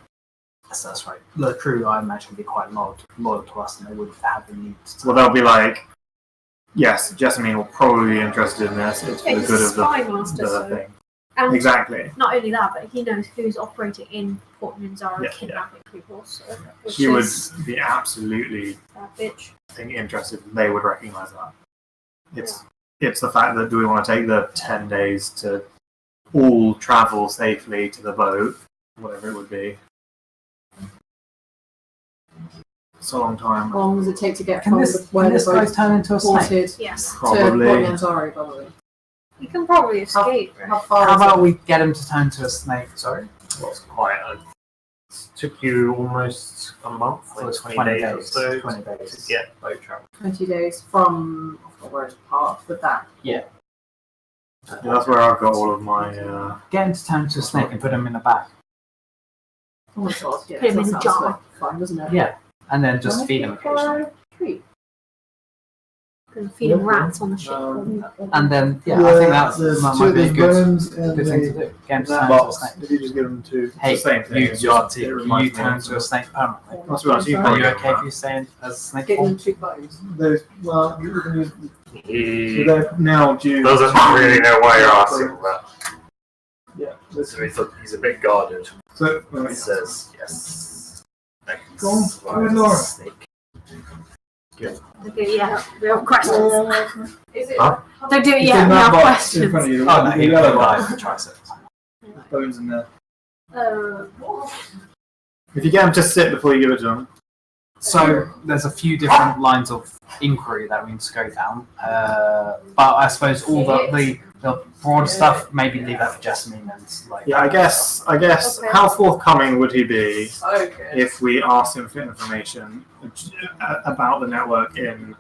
That's right. The crew, I imagine, would be quite loyal to us, and they wouldn't have the need to.
Well, they'll be like, yes, Jessamine will probably be interested in this. It's for the
He's
good
a
of
spy master,
the
so.
thing.
And
Exactly.
not only that, but he knows who's operating in Port Nyanzaru
Yeah,
kidnapping people. So, which
She would
is
be absolutely
that bitch.
interested. They would recognise that. It's the fact that do we want to take the 10 days to all travel safely to the boat, whatever it would be. It's a long time.
How long does it take to get
Can
from
this
where the
guy
boat
turn into a snake?
ported to
Yes,
Port
Probably.
Nyanzaru, probably?
you can probably escape.
How
Right?
far
How
is
about
it?
we get him to turn to a snake? Sorry?
It's quite took you almost a month, like 20 days or so
20
to
days.
get boat travel.
20 days from I forgot where it's parked with that.
Yeah, that's where I've got all of my.
Get him to turn to a snake and put him in a bag.
Oh my god, yeah,
Put him
that
in a
sounds
jar.
like fun, doesn't it?
Yeah. And then just
Why
feed him
not
occasionally.
for a treat?
And feed him rats on the ship.
And then, yeah, I think that's might be a good
bones and
thing to do. Get him to turn into a
box.
snake.
If you just give them to
Hey,
the same thing.
you,
It's
Yard,
just-
can
it
you
reminds me
turn
of
into a snake permanently?
That's what I was
Are
probably
you
doing
okay
that.
if you stay as a snake
Give
form?
them 2 bones.
those. Well, you can use. So
He
they're now due.
doesn't really know why you're asking that.
Yeah. Let's,
So he's a bit guarded.
so
He says yes. Thanks.
Go on, go ahead, Laura.
Snake.
Okay, yeah, we have questions.
Is it?
Huh?
Don't do it
it's
yet,
in
we
that
have
box
questions.
in front of you.
Oh, no,
the
he
yellow
died
box.
for triceps.
Bones in there.
If you get them to sit before you give it to them,
So there's a few different lines of inquiry that we need to go down. But I suppose all the broad stuff, maybe leave that for Jessamine and like.
yeah, I guess.
Okay.
How forthcoming would he be
Okay.
if we asked him for information about the network in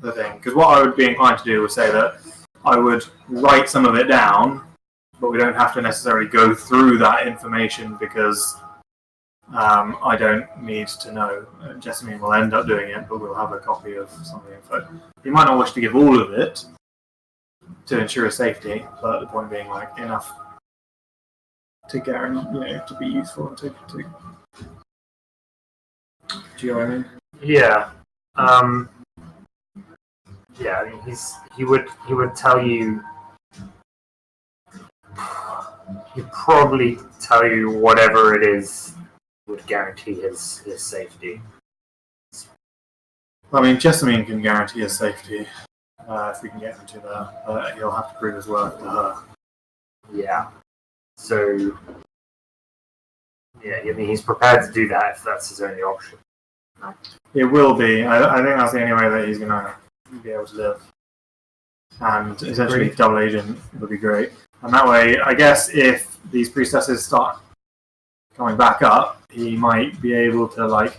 the thing? Because what I would be inclined to do was say that I would write some of it down, but we don't have to necessarily go through that information because I don't need to know. Jessamine will end up doing it, but we'll have a copy of some of the info. He might not wish to give all of it to ensure his safety, but the point being, like, enough to guarantee, to be useful and to. Do you know what I mean?
Yeah. Yeah. I mean, he would tell you. He'd probably tell you whatever it is would guarantee his safety.
I mean, Jessamine can guarantee his safety if we can get him to there, but he'll have to prove his worth to her.
Yeah. So. Yeah, I mean, he's prepared to do that if that's his only option.
It will be. I think that's the only way that he's going to be able to live. And essentially, double agent would be great. And that way, I guess if these priestesses start coming back up, he might be able to, like,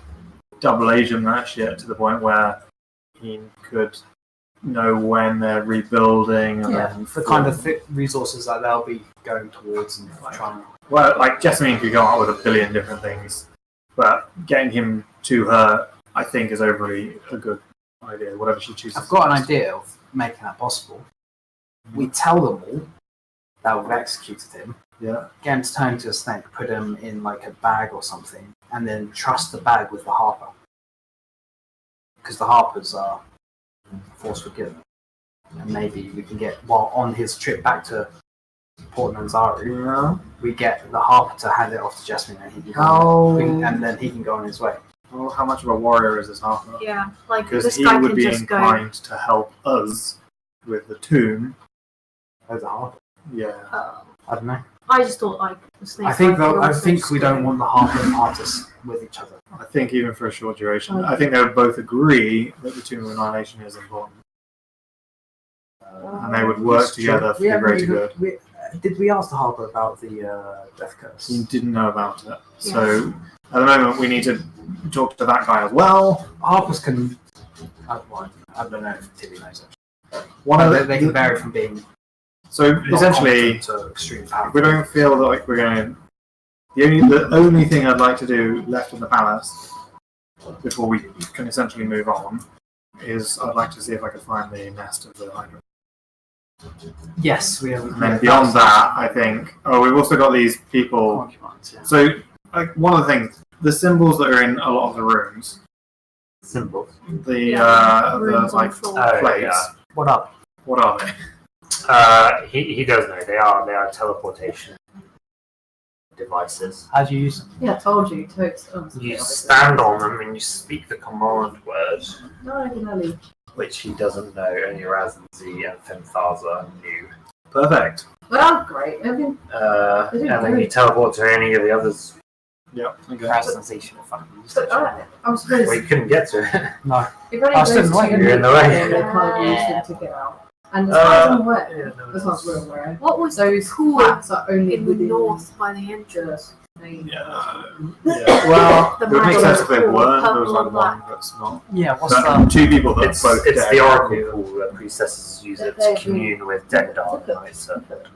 double agent that shit to the point where he could know when they're rebuilding and then
The kind of resources that they'll be going towards and trying.
Well, like, Jessamine could go out with a billion different things, but getting him to her, I think, is overly a good idea, whatever she chooses.
I've got an idea of making that possible. We tell them all that we've executed him.
Yeah.
Get him to turn into a snake, put him in like a bag or something, and then trust the bag with the harper. Because the harpers are force forgiven. And maybe we can get, while on his trip back to Port Nanzaru, we get the harper to hand it off to Jasmine, and he can and then he can go on his way.
Well, how much of a warrior is this Harper?
Yeah, like
Because
this
he
guy
would
can
be
just go.
inclined to help us with the tomb.
Oh, the harper?
Yeah.
I don't know.
I just thought like the snake.
I think
guy could
I
also
think
just
we
go.
don't want the harper and artist with each other.
I think even for a short duration, I think they would both agree that the Tomb of Annihilation is important. And they would work together for the greater good.
Did we ask the harper about the death curse?
You didn't know about it. So at the moment, we need to talk to that guy as well.
Harpers can. I don't know if Tili knows it.
One of
They can vary from being
so
not
essentially,
competent to extreme power.
we don't feel like we're going to. The only thing I'd like to do left in the palace before we can essentially move on is I'd like to see if I could find the nest of the Hydra.
Yes, we have.
And then beyond that, I think. Oh, we've also got these people.
Concubines, yeah.
So, like one of the things, the symbols that are in a lot of the rooms,
Symbols.
the
Runes on
like
the floor.
Oh,
plates.
yeah.
What up?
What are they?
He does know. They are teleportation devices.
How do you use them?
Yeah, I told you. Totes.
You stand on them and you speak the command word,
Diagonally.
which he doesn't know. Only Razan Z and Femthaza knew.
Perfect.
Well, great. Everything.
And then you teleport to any of the others.
Yep. Okay.
Rationalization of fucking
But I was supposed.
Well, you couldn't get to it.
No.
If only
I was
those
in the way.
two
You're in the
meet,
way.
then they can't use them to get out. And as far as I'm aware, as far as we're aware,
What was
those
cool
flats are only
in the
within
north by the entrance?
Yeah. Well,
The
it would make
magic
sense if they
pool,
weren't. There was
purple
like
and
one
black.
that's not.
Yeah, what's
But
the
two people that
It's
are both
the
dead.
oracle pool that priestesses use it to commune with Dendar and Night Serpent.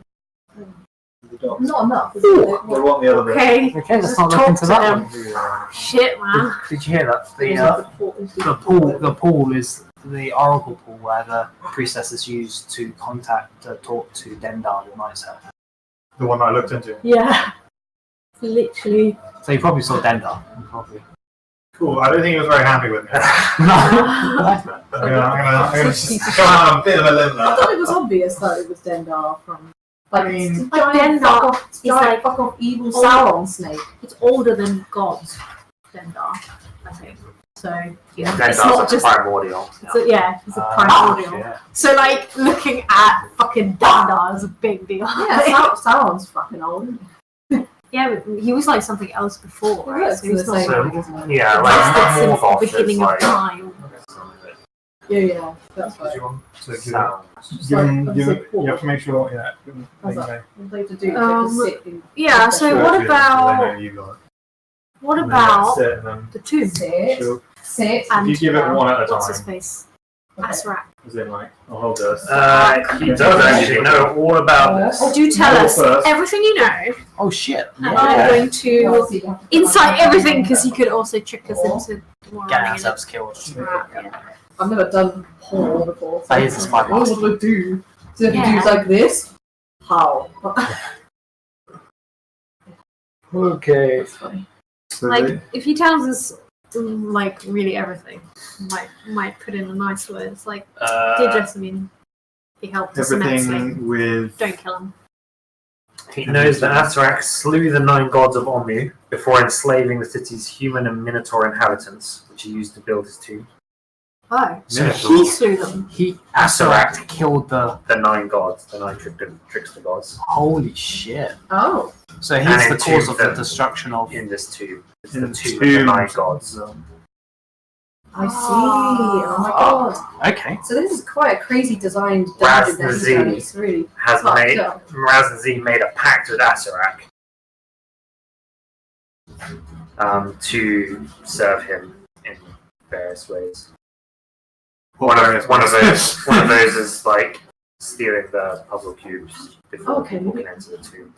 The dogs.
Not enough.
They want the other bit.
Okay,
Okay, let's
just
not look
talk
into
to
that
them.
one.
Shit, man.
Did you hear that? The pool is the oracle pool where the priestesses use to talk to Dendar the Night Serpent.
The one that I looked into.
Yeah. Literally.
So you probably saw Dendar. Probably.
Cool. I don't think he was very happy with me.
No.
I'm gonna come out on a bit of a limb
I
there.
thought it was obvious that it was Dendar from. Like,
I mean,
it's
like
giant
Dendar
fuck off,
is
giant
like
fuck off evil
old-
Sauron snake.
It's older than gods, Dendar, I think. So, yeah. It's
Dendar's
not
a
just.
primordial.
So, yeah, it's a
Oh,
primordial.
shit.
So, like, looking at fucking Dendar is a big deal.
Yeah, Sauron's fucking old. Isn't he?
Yeah, but he was like something else before, right?
Yeah,
So he's
it's
not
the
like
same, isn't it?
Yeah,
existed since
like
the beginning of
like
time.
Yeah, that's right.
sound.
You have to make sure. Yeah.
How's that? What do they to do?
Um,
They just sit in
Yeah, so what about
You got it.
what
And then
about
sit and then
the tomb?
sit,
Sure.
sit.
And
If you give it one at a
what's his
time,
face?
Okay.
Asrak.
as in like, I'll hold this.
He does actually know all about this.
Do tell
Go
us
first.
everything you know,
Oh shit.
and I'm going to
Obviously, you have to
insight everything because he could also trick us into more
Getting
running in
ourselves killed.
a trap. Yeah.
I've never done porn before. So
That is a spy
what
master.
would I do? So if you
Yeah.
do like this, how?
Okay.
That's funny.
So
Like if he tells us like really everything, might put in a nice word. It's like, dear Jessamine, he helped us immensely.
everything with
Don't kill him.
He knows that Asarak slew the 9 gods of Omu before enslaving the city's human and minotaur inhabitants, which he used to build his tomb.
Oh, so
Minotaur.
he slew them.
Asarak killed the.
The 9 gods, the 9 trickster gods,
Holy shit.
Oh,
So
And
he's the
it
cause
took
of the
them
destruction of.
in this tomb. It's
in
the
the
tomb of the 9 gods.
I see. Oh my god.
Okay.
So this is quite a crazy designed dungeon that he's
Raznazee
done. It's really
Has
fucked
made
up.
Razan made a pact with Asarak to serve him in various ways. One of those is like stealing the puzzle cubes before
Okay,
people
maybe-
can enter the tomb.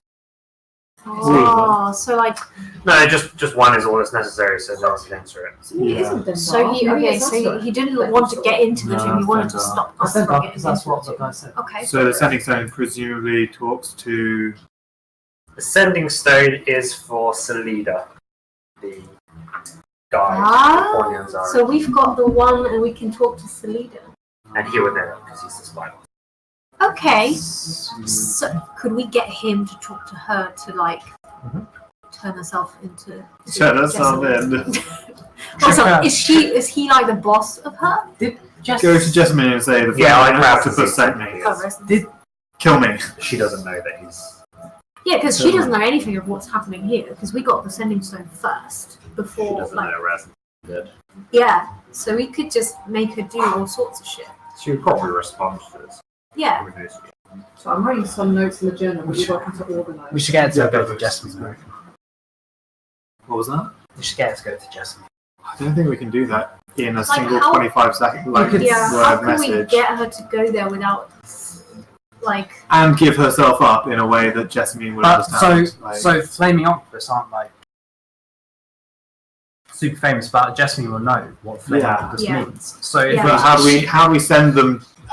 Oh, so like,
No, just one is all that's necessary, so no one can enter it.
So he isn't Denver.
so he
Maybe
okay,
it's
so
us,
he didn't want to get into the
No,
tomb. He wanted to
that's
stop
I
us
said
from
that
getting
because that's
into
what
the
the
tomb.
guy said.
Okay.
So the Sending Stone presumably talks to.
The Sending Stone is for Salida, the guy.
Ah, so we've got the one, and we can talk to Salida.
And he would know it because he's the spy.
Okay. So could we get him to talk to her to like turn herself into?
Shut us up
Jessamine?
then.
Also, is he like the boss of her?
Just
Go to Jessamine and say the
Yeah, I
friend
know.
Octopus sent me.
Oh, rest in peace.
Kill me.
She doesn't know that he's.
Yeah, because she doesn't know anything of what's happening here. Because we got the Sending Stone first
She
before,
doesn't
like,
know Raz did.
yeah. So we could just make her do all sorts of shit.
She would probably respond to this.
Yeah.
Who knows?
So I'm writing some notes in the journal, but you're welcome to organise.
we should get her to
Yeah,
go
go
to Jessamine.
What was that?
We should get her to go to Jessamine.
I don't think we can do that in a
Like
single
how-
25-second
Yeah. How
word
can we
message.
get her to go there without, like,
And give herself up in a way that Jessamine would understand.
So Flaming Octopus aren't like super famous, but Jessamine will know what Flaming
Yeah.
Octopus
Yeah.
means. So if
Yeah.
But
we
how do we send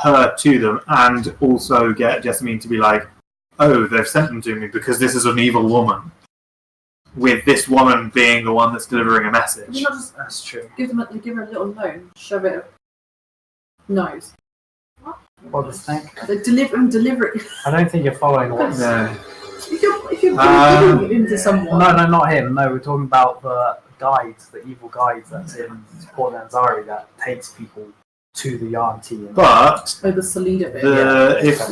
her to them and also get Jessamine to be like, oh, they've sent them to me because this is an evil woman. With this woman being the one that's delivering a message.
Can you not just
that's true.
give her a little loan, shove it nose.
What the snake?
Deliver it.
I don't think you're following what.
No.
If you're giving it into someone.
No, not him. No, we're talking about the guide, the evil guide that's in Port Lanzari that takes people to the yarn tea.
But
Oh, the Salida bit.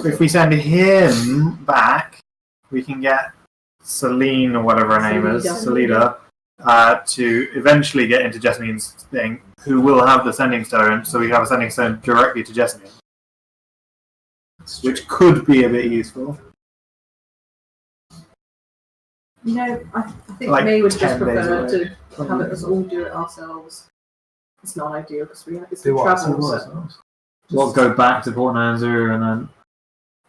if we send him back, we can get Celine or whatever her name is, Salida, to eventually get into Jessamine's thing, who will have the Sending Stone, so we have a Sending Stone directly to Jessamine. Which could be a bit useful.
You know, I think
Like
May would just
10 days
prefer
away.
to have it us all do it ourselves. It's not ideal because it's
Do
the
what?
travel. So
We'll go back to Port Nanzu and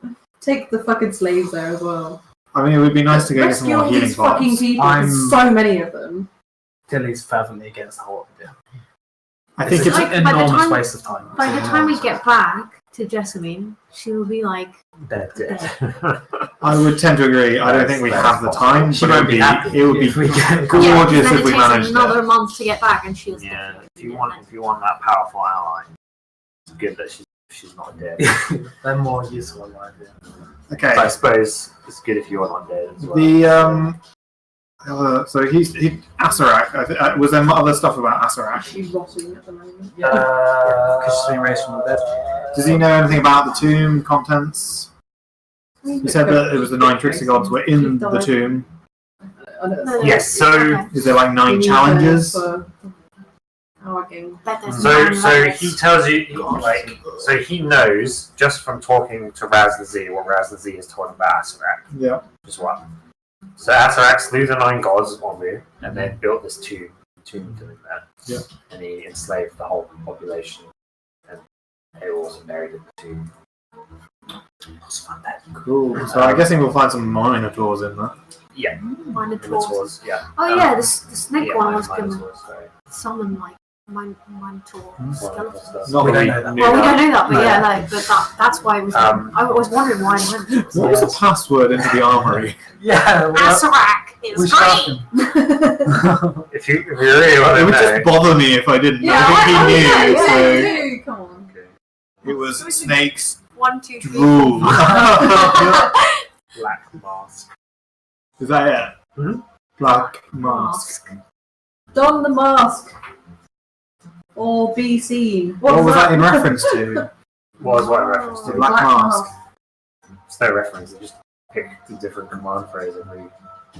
then.
take the fucking slaves there as well.
I mean, it would be nice to get some
Rescue
more
all
healing
these fucking
pots.
people. There's so many of them.
Tilly's fervently against the whole idea.
I think it's
Like,
an
by the
enormous
time-
waste of time.
by the time we get back to Jessamine, she will be like,
Dead.
I would tend to agree. I don't think we have the time,
She
but
won't be happy
it would be
if we get
gorgeous
yeah, then
if
it
we
takes
managed
another
it.
month to get back, and she'll.
Yeah, if you want that powerful ally, it's good that she's not dead.
They're more useful in my idea.
Okay.
But I suppose it's good if you're not dead as well.
The so he's Asarak. Was there other stuff about Asarak?
She's rotting at the moment.
Because she's been raised from the dead.
Does he know anything about the tomb contents? He said that it was the 9 trickster gods were in the tomb.
Yes, so
Okay.
Is there like 9 challenges?
Our game.
But there's
So
nine levels.
he tells you so he knows just from talking to Raz the Z what Raz the Z has told him about Asarak
Yeah.
as well. So Asarak slew the 9 gods on you and then built this tomb to him there.
Yeah.
And he enslaved the whole population and they were also buried in the tomb.
Cool. So I'm guessing we'll find some Minotaurs in that.
Yeah.
Minotaurs.
Minotaurs, yeah.
Oh yeah, the snake
Yeah,
one was gonna
Minotaurs, sorry.
summon like Minotaur skeletons.
Not
We
that
don't
we
know that.
knew
Well, we
that.
don't know that, but
No.
yeah, like, but that's why it was. I was wondering why it went.
What was the password into the armory?
Yeah,
Asarak
we
is
should ask
great.
him.
If you really want
It
to
would
know,
just bother me if I didn't.
Yeah,
I think he knew.
yeah,
So
you do. Come on.
it was snakes
1, 2, 3.
drool.
Black Mask.
Is that it?
Hmm?
Black mask.
Don the mask. Or be seen.
What was that in reference to?
What a reference
The
to?
Black Mask.
It's no reference, they just pick a different command phrase every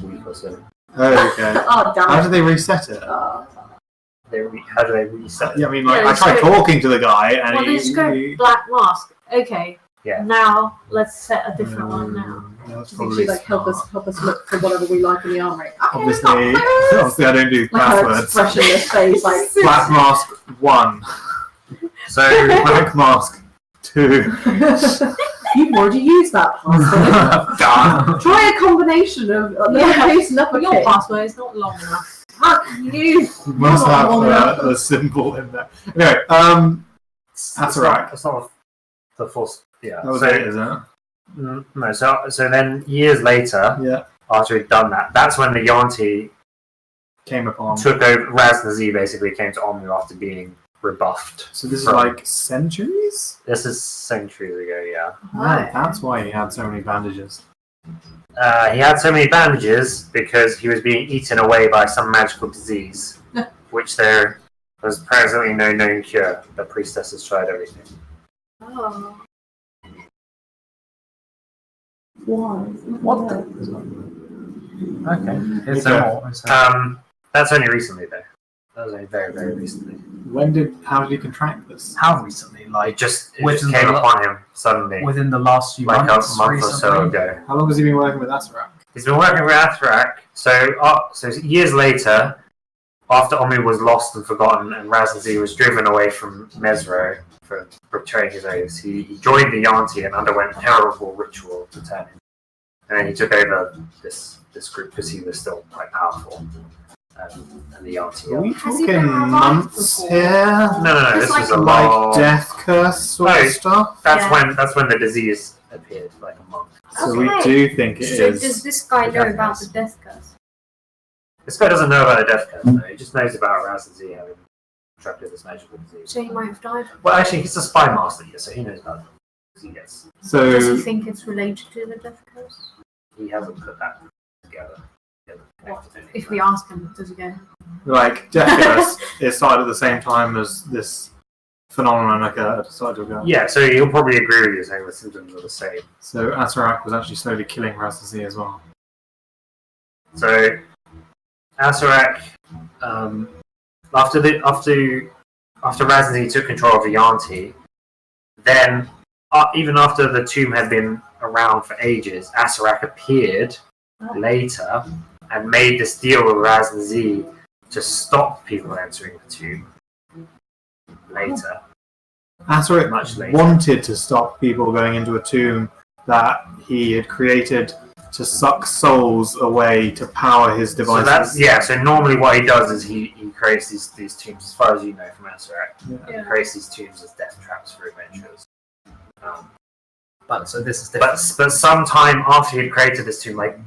week or so.
Oh, okay.
Oh, damn
How
it.
did they reset it?
How do they reset it?
Yeah, I mean, like,
Yeah,
I tried
so-
talking to the guy, and
Well, they just go
he
black mask. Okay.
Yeah.
Now let's set a different one now.
Yeah, that's
I think
probably
she'd like help us look for whatever we like in the armory. Okay,
obviously,
it's
obviously, I don't do
like her
passwords.
expressionless face, like
Black mask 1.
So,
Black mask 2.
You've already used that password. Try a combination of lowercase and
But your
uppercase.
password is not long enough.
Fuck you.
You must have the symbol in there. Anyway, Asarak.
It's not the full. Yeah.
That was
so,
it, isn't it?
No. So then years later,
Yeah.
after he'd done that, that's when the Yanti
Came upon.
took over. Raz Nazi basically came to Omnu after being rebuffed.
So this is
from-
like centuries?
This is centuries ago. Yeah.
Oh, that's why he had so many bandages.
He had so many bandages because he was being eaten away by some magical disease, which there was presently no known cure. The priestesses tried everything.
Oh.
What the? Okay. Here's
Okay.
some more. Here's some-
That's only recently though. That was only very, very recently.
How did he contract this?
How recently?
It
Like
just
Within
came
the-
upon him suddenly,
within the last few
like a
months?
month or
recently?
so ago.
How long has he been working with Asarak?
He's been working with Athrak, so years later, after Omu was lost and forgotten and Razanzi was driven away from Mesro for betraying his oaths, he joined the Yanti and underwent a terrible ritual to turn him. And then he took over this group because he was still quite powerful. And the Yanti.
Are we
Has he
talking
been alive
months
before?
here?
No,
It's
this
like
was a
Like
long...
death curse sort
No,
of stuff?
That's when the disease appeared, like a month.
So we
Okay.
do think it
So
is.
does this guy
the
know
death
about
curse.
the death curse?
This guy doesn't know about the death curse, though. He just knows about Razanzi having contracted this magical disease.
So he might have died.
Well, actually, he's a spy master here, so he knows about it. Because he gets...
So
Does he think it's related to the death curse?
He hasn't put that together. He hasn't connected anything.
If we ask him, does he go?
like death curse is started at the same time as this phenomenon occurred.
Yeah, so he'll probably agree with you saying the symptoms are the same.
So Asarak was actually slowly killing Razanzi as well.
So, Asarak, after Razanzi took control of the Yanti, then, even after the tomb had been around for ages, Asarak appeared later and made this deal with Razanzi to stop people entering the tomb. Later.
Asarak
Much later.
wanted to stop people going into a tomb that he had created to suck souls away to power his devices.
So normally what he does is he creates these tombs, as far as you know from Asarak.
Yeah.
He creates these tombs as death traps for adventurers.
But so this is different.
But sometime after he had created this tomb, like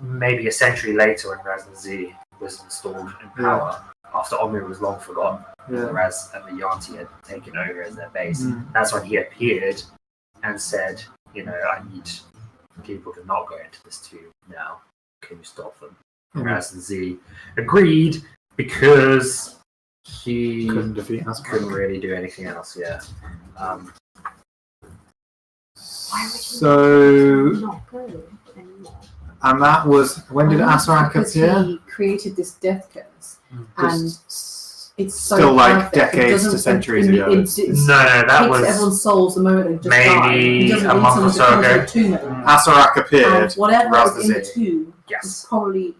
maybe a century later when Razanzi was installed in power, after Omu was long forgotten,
Yeah.
Raz and the Yanti had taken over as their base,
Mm.
that's when he appeared and said, I need people to not go into this tomb now. Can you stop them?
Mhm.
Razanzi agreed because he
Couldn't defeat Asarak.
couldn't really do anything else, yeah.
So,
Not go anymore.
and that was, when did Asarak
Because
appear?
he created this death curse, and it's so
Still like
perfect, it
decades to
doesn't-
centuries
it-
ago.
it-
It's-
it's-
No, that
takes
was
everyone's souls the moment they just die.
maybe
He doesn't
a
need
month or
someone to
so
come to
ago.
the tomb with him.
Asarak appeared.
And whatever is in the
Razanzi.
tomb is
Yes.
probably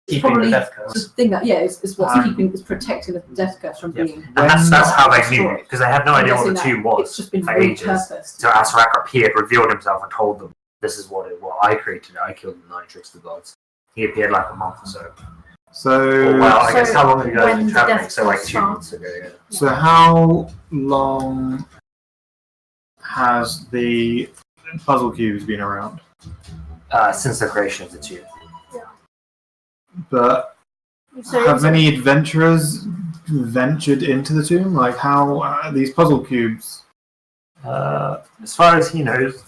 Keeping the death curse.
the thing that is what's
Um,
is protecting the death curse from
Yep.
being.
And that's how they knew
destroyed.
it, because they had no
I'm
idea what the
guessing
tomb
that
was
It's just been
for ages.
repurposed.
So Asarak appeared, revealed himself, and told them, "This is what I created. I killed the nine tricks of the gods." He appeared like a month or so.
So,
Well, I guess
So
how long have you guys
when
been
the
traveling?
death
So like
curse
2 months ago. Yeah.
so how long has the puzzle cubes been around?
Since the creation of the tomb.
But
So
have many adventurers ventured into the tomb? Like how these puzzle cubes?
As far as he knows,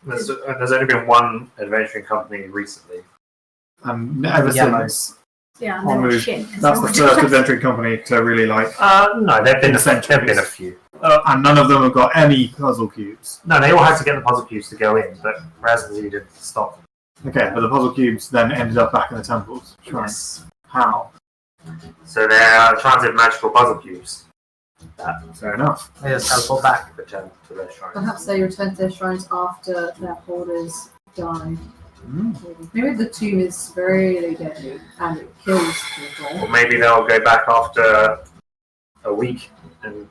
there's only been one adventuring company recently.
And ever
Yellow.
since,
yeah, and they were
almost-
shit.
that's the first adventuring company to really like.
No, there've been
Centuries.
a few.
And none of them have got any puzzle cubes.
No, they all had to get the puzzle cubes to go in, but Razanzi didn't stop them.
Okay, but the puzzle cubes then ended up back in the temples.
Yes.
How?
So they're transit magical puzzle cubes that
Fair enough.
They just teleport back.
return to their shrine.
Perhaps they return to their shrines after their hoarders die.
Mm.
Maybe the tomb is really deadly and it kills people.
Or maybe they'll go back after a week and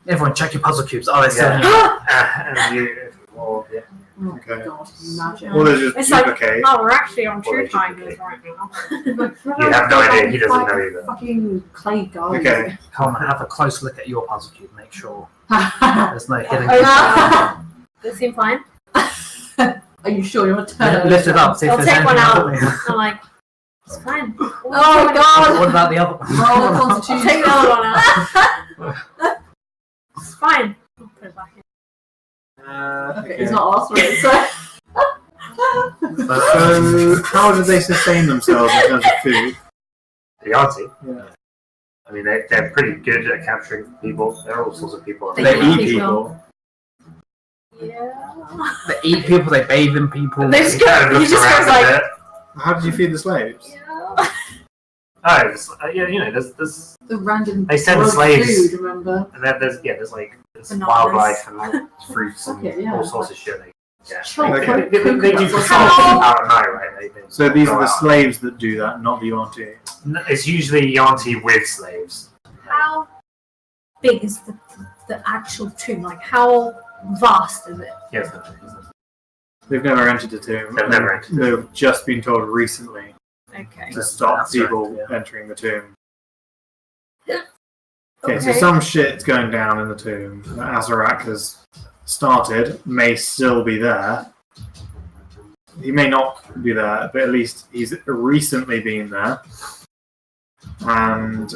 Everyone, check your puzzle cubes. Oh, it's
And you, well, yeah.
Oh
Okay.
God, imagine.
Or they just
It's like-
duplicate.
Oh, we're actually on
Or
true
they
timers
duplicate.
right now.
You have no idea. He doesn't know either.
Fucking clay guy.
Okay.
Come on, have a close look at your puzzle cube. Make sure
Are
there's no hidden.
Oh, Does it seem fine?
you sure you want to turn
Lift it up. See if
I'll
there's
take one
anything
out. I'm like, it's fine.
Oh God!
What about the other one?
Roll a
I'll
constitution.
take the other one out. It's fine. I'll put it back in.
Okay, it's not our three, so.
So, how do they sustain themselves in terms of food?
The auntie.
Yeah.
I mean, they're pretty good at capturing people. There are all sorts of people.
They
They
eat
eat
people.
people.
Yeah.
They eat people. They bathe in people.
They just
He kind of
go, he
looks
just
around
goes
a
like,
bit.
How did you feed the slaves?
yeah.
Oh, yeah, you know, there's
The random
They send
drug
slaves.
food, remember?
and then there's like there's
Bananas.
wildlife and like fruits and
Okay, yeah.
all sorts of shit. Yeah.
Chocolate.
They do
Coconuts.
patrol out at night, right? They
So these are
go
the
out.
slaves that do that, not the Yuan-Ti.
It's usually Yanti with slaves.
How big is the actual tomb? Like, how vast is it?
Yes,
They've never entered the tomb.
They've never entered the
They've just been told recently
Okay.
to stop
That's right,
people
yeah.
entering the tomb.
Yeah.
Okay, so some shit's going down in the tomb that Azarak has started, may still be there. He may not be there, but at least he's recently been there. And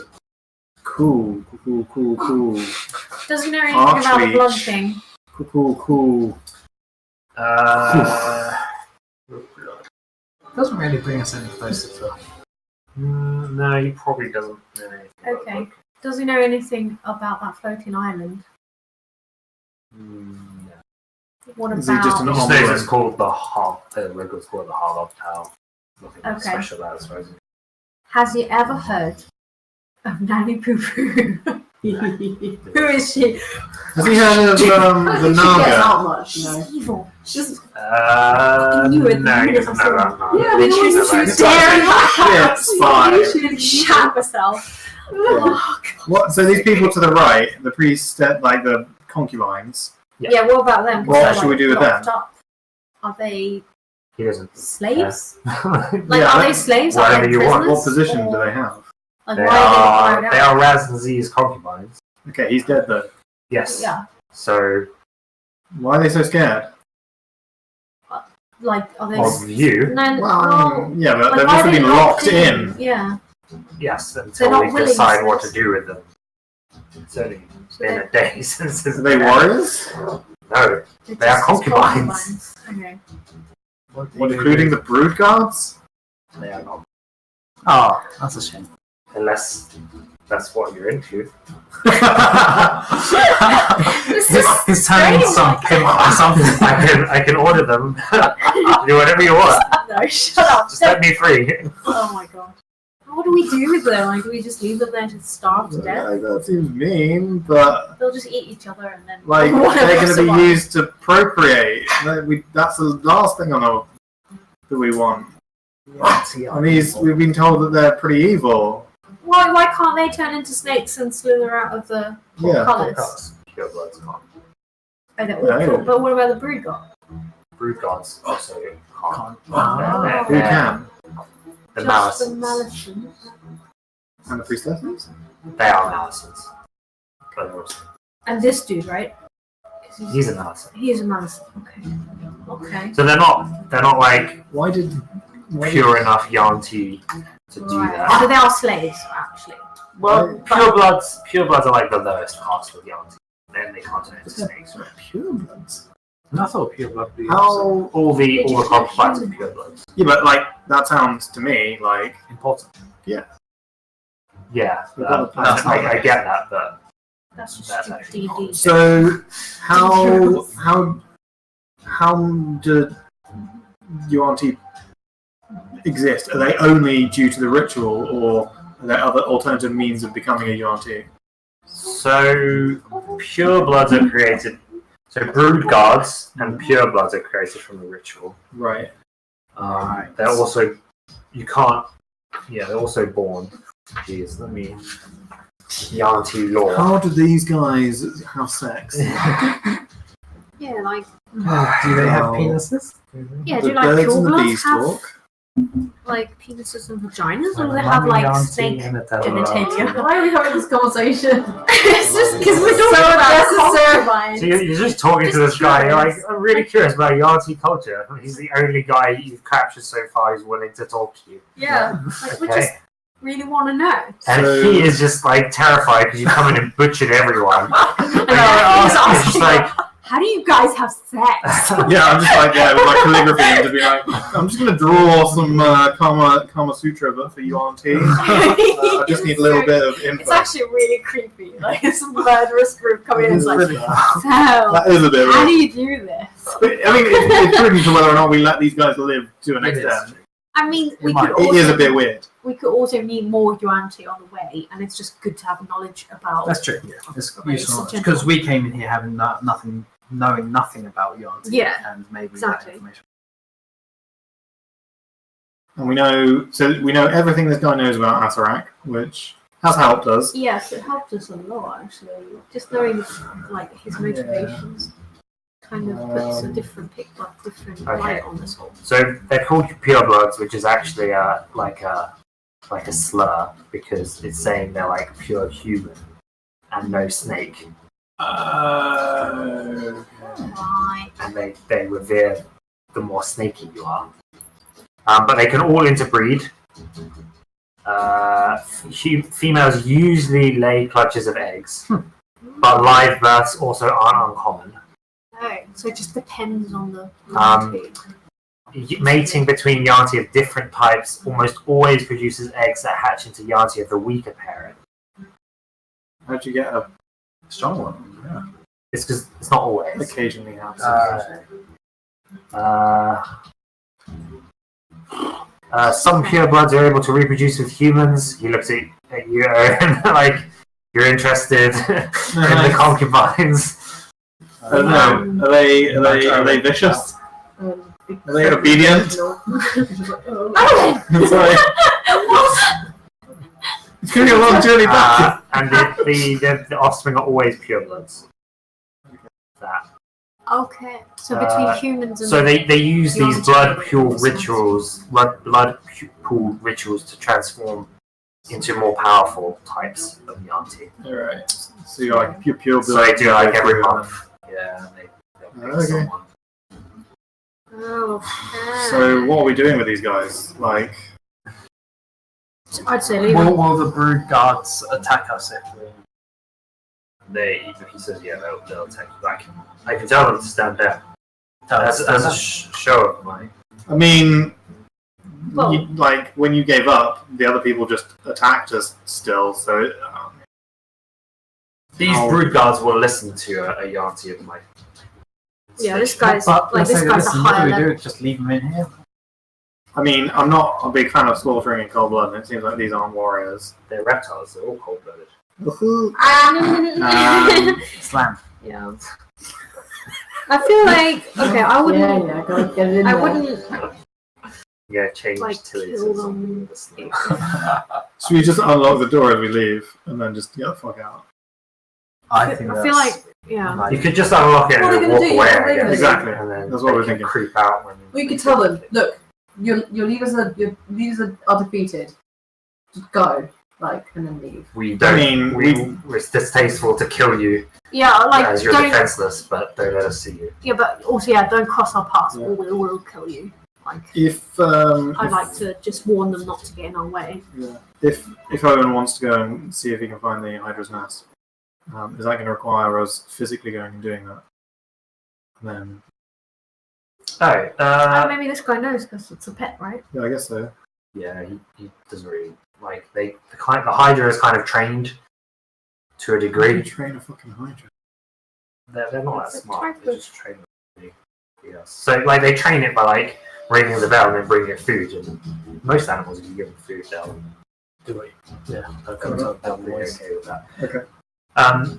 cool.
Does he know anything about the blood
Archreach.
thing?
Cool.
Doesn't really bring us any closer to.
No, he probably doesn't know anything about
Okay. Does he know anything about that floating island?
no.
What
Is he just an
about?
He just knows
omelette?
it's called the Harlem. The locals call it the Harlem Tower. Nothing
Okay.
special about it, as far as
Has he ever heard of Nanny Poo Poo? Who is she?
Has he heard of the
She gets
Naga?
out much, you know.
She's evil. She's You would
no, he
never
doesn't know about that.
Yeah,
When she was
Never
too
heard
daring.
of
Shit, spy.
She
Shat herself. Oh, God.
What? So these people to the right, the priests, like the concubines.
Yeah, what about them? 'Cause
What
they're,
should we do with
locked
them?
up. Are they
He doesn't.
slaves?
Yeah.
Like,
Yeah,
are
but
they slaves? Are
whatever
they
you want.
prisoners?
What position do
Or,
they have?
Like,
They
why
are
are
they are Raz and Z's concubines.
Okay, he's dead though.
Yes.
Yeah.
So
Why are they so scared?
Like, are they?
of you,
No,
Well, yeah, but
like,
they've
why
also
are they
been locked in.
Yeah.
yes,
They're
until
not
we
willing
decide what to
slaves.
do with them. It's only
So
been
they're-
a day since.
Are they warriors?
No.
they're
They are
just
concubines.
Okay.
Including the brood guards?
They are not.
Oh, that's a shame.
Unless that's what you're into.
He's turning some pimp or something.
I can order them. Do whatever you want.
No, shut up.
Just let me free.
Oh my god. What do we do with them? Like, do we just leave them there to starve to death?
Yeah, that seems mean, but
They'll just eat each other and then.
like
one of
they're
us
going to
survives.
be used to procreate. That's the last thing I know that we want. And we've been told that they're pretty evil.
Why can't they turn into snakes and slither out of the
Yeah.
colours?
Pure bloods can't.
Oh, they're all
Yeah.
cool. But what about the brood god?
Brood gods also can't.
Can't.
Oh.
Who can?
The
Just the
Malicens.
Malicens.
And the priestesses?
They are Malicens. But they're also-
And this dude, right? 'Cause
He's a Malicen.
He is a Malicen. Okay.
So they're not like
Why did
pure enough Yanti to do
Right.
that.
So they are slaves, actually.
Well, purebloods are like the lowest caste of Yanti. Then they can't turn into snakes. Right?
purebloods?
I thought pure blood would be
How?
All the
They just
concubines
have
are purebloods.
Yeah, but like that sounds to me like
important.
Yeah,
We've got the
I get that, but
That's just
That's
stupid
actually
D&D.
so. How do Yuan-Ti exist? Are they only due to the ritual, or are there other alternative means of becoming a Yuan-Ti?
so purebloods are created. So brood guards and purebloods are created from the ritual.
Right.
They're also you can't. Yeah, they're also born. Jeez, let me. Yanti lore.
How do these guys have sex?
Yeah, like
Do they have
Well,
penises?
yeah,
the
do like
birds and the
purebloods
bees
have
talk.
like penises and vaginas, or
Like
do they have
mummy,
like
auntie,
snake
and a
genitalia?
Why are we having this conversation?
It's just because we're talking
So
about
unnecessary.
concubines.
So you're just talking to this guy. You're like, I'm really curious about Yanti culture. He's the only guy you've captured so far who's willing to talk to you.
Yeah, like we
Okay.
just really want to know.
And
So-
he is just like terrified because you come in and butchered everyone.
And
He's
he's asking,
like,
how do you guys have sex?
Yeah, I'm just like, with my calligraphy, and just be like, I'm just gonna draw some Kama Sutra, but for you, Auntie. I just need a little bit of info.
It's actually really creepy. Like it's a murderous group coming in. It's like,
Really-
so
that is a bit
how
weird.
do you do this?
But, I mean, it's prudent to whether or not we let these guys live to an
it is.
extent.
I mean, we
might-
could
It is a
also
bit weird.
we could also meet more Yuanti on the way, and it's just good to have knowledge about.
That's true. Yeah, it's
Okay,
useful
it's
because we came in here having knowing nothing about Yanti.
Yeah,
and maybe
exactly.
that information.
And we know everything this guy knows about Asarak, which has helped us.
Yes, it helped us a lot actually. Just knowing like his motivations kind of puts a different light on this whole.
So they're called purebloods, which is actually like a slur because it's saying they're like pure human and no snake,
Right.
and they revere the more snaky you are. But they can all interbreed. Females usually lay clutches of eggs, but live births also aren't uncommon.
Oh, so it just depends on the
Um,
Yuanti.
Mating between Yanti of different types almost always produces eggs that hatch into Yanti of the weaker parent.
How'd you get a
Strong one. Yeah.
It's because it's not always.
occasionally happens?
Some purebloods are able to reproduce with humans. He looks at you and like you're interested in the concubines.
I don't know. Are they vicious? Are they obedient? Sorry. It's going to be a long journey back.
And the offspring are always purebloods. That.
Okay, so between humans and
So they use these
Yanti
blood pool
makes
rituals, to transform into more powerful types of Yanti.
Alright. So you're like pure
So they do like every
blood.
month. Yeah, they'll pick
Okay.
someone.
Oh,
So what are we doing with these guys? Like,
I'd say leave them.
Will the brood guards attack us if we?
He says, yeah, they'll attack you back. I can tell them to stand down. As a show of mine.
I mean,
Well-
like when you gave up, the other people just attacked us still. So
These brood guards will listen to a Yanti of mine.
Yeah, this guy's
But
like
let's
this
say,
guy's a
listen, what do
higher
we
level.
do? Just leave them in here.
I mean, I'm not a big fan of slaughtering in cold blood, and it seems like these aren't warriors.
They're reptiles. They're all cold-blooded.
Slam.
Yeah. I feel like I wouldn't.
Yeah, gotta get it in
I
there.
wouldn't
Yeah, change
like
Tili
kill
to
them.
something.
Should we just unlock the door as we leave, and then just get the fuck out?
I think
I feel like yeah.
You could just unlock it
What are
and
they
then
gonna
walk
do?
away.
What are they
I guess.
gonna do?
Exactly.
And then
That's what
they
we're
can
thinking.
creep out when.
We could tell them, look, your leaders are defeated. Just go, and then leave.
We don't.
I mean,
it's distasteful to kill you
Yeah, like
as you're
don't.
defenseless, but don't let us see you.
Yeah, but also don't cross our paths,
Yeah.
or we will kill you. Like
If
I'd like to just warn them not to get in our way.
if Owynn wants to go and see if he can find the Hydra's nest, is that going to require us physically going and doing that? And then,
Maybe this guy knows because it's a pet, right?
yeah, I guess so.
yeah, he doesn't really like the Hydra is kind of trained to a
How do you
degree.
train a fucking Hydra?
They're not that
It's a
smart.
type
They
of-
just train it. Yeah. So they train it by ringing the bell and then bringing it food. And most animals, if you give them food, they'll do it. Yeah, they'll be okay with that.
Okay.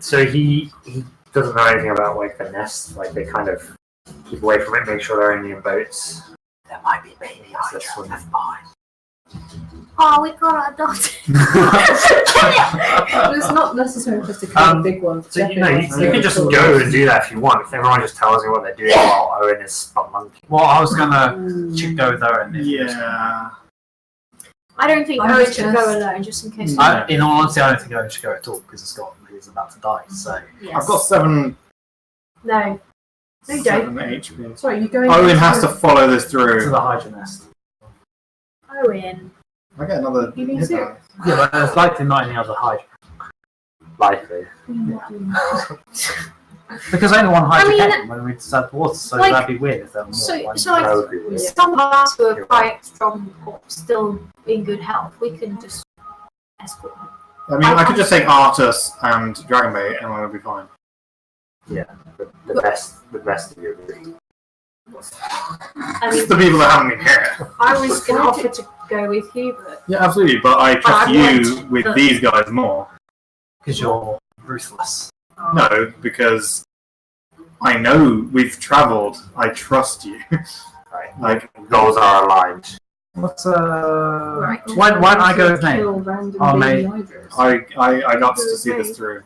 So he doesn't know anything about the nest. They kind of keep away from it, make sure they're only in boats. There might be baby Hydra left behind.
Oh, we got adopted.
But it's not not necessarily just to kill the big ones.
So you can just go and do that if you want. If everyone just tells you what they're doing while Owynn is a monkey.
Well, I was gonna go there and
Yeah.
I don't think
I
Owynn
was
should
just-
go alone, just in case.
In all honesty, I don't think Owen should go at all because he's about to die. So
Yes.
I've got 7
No. No, you don't.
HP.
Sorry, you're going.
Owynn has to follow this
to
through.
the Hydra nest.
Owynn.
I get another
You mean
hit
serious?
die.
Yeah, but there's likely not any other Hydra
Likely.
because only one Hydra
I mean,
came when we decided the water, so
like-
that'd be weird if there were more.
So
like,
That would be weird.
some of us who are quite strong or still in good health, we can just escort them.
I mean, I could just take Artus and Dragonbait and we'll be fine.
The best of you agree.
I mean,
It's the people that haven't been here.
I was going to offer to go with you, but
Yeah, absolutely, but I trust
I
you
want
with
the-
these guys more.
because you're ruthless.
No, because I know we've travelled. I trust you.
Right.
Like,
Goals are aligned.
What's
Right.
Why don't I go with name?
Kill random
Oh,
baby
mate.
hydras.
I got to see this through.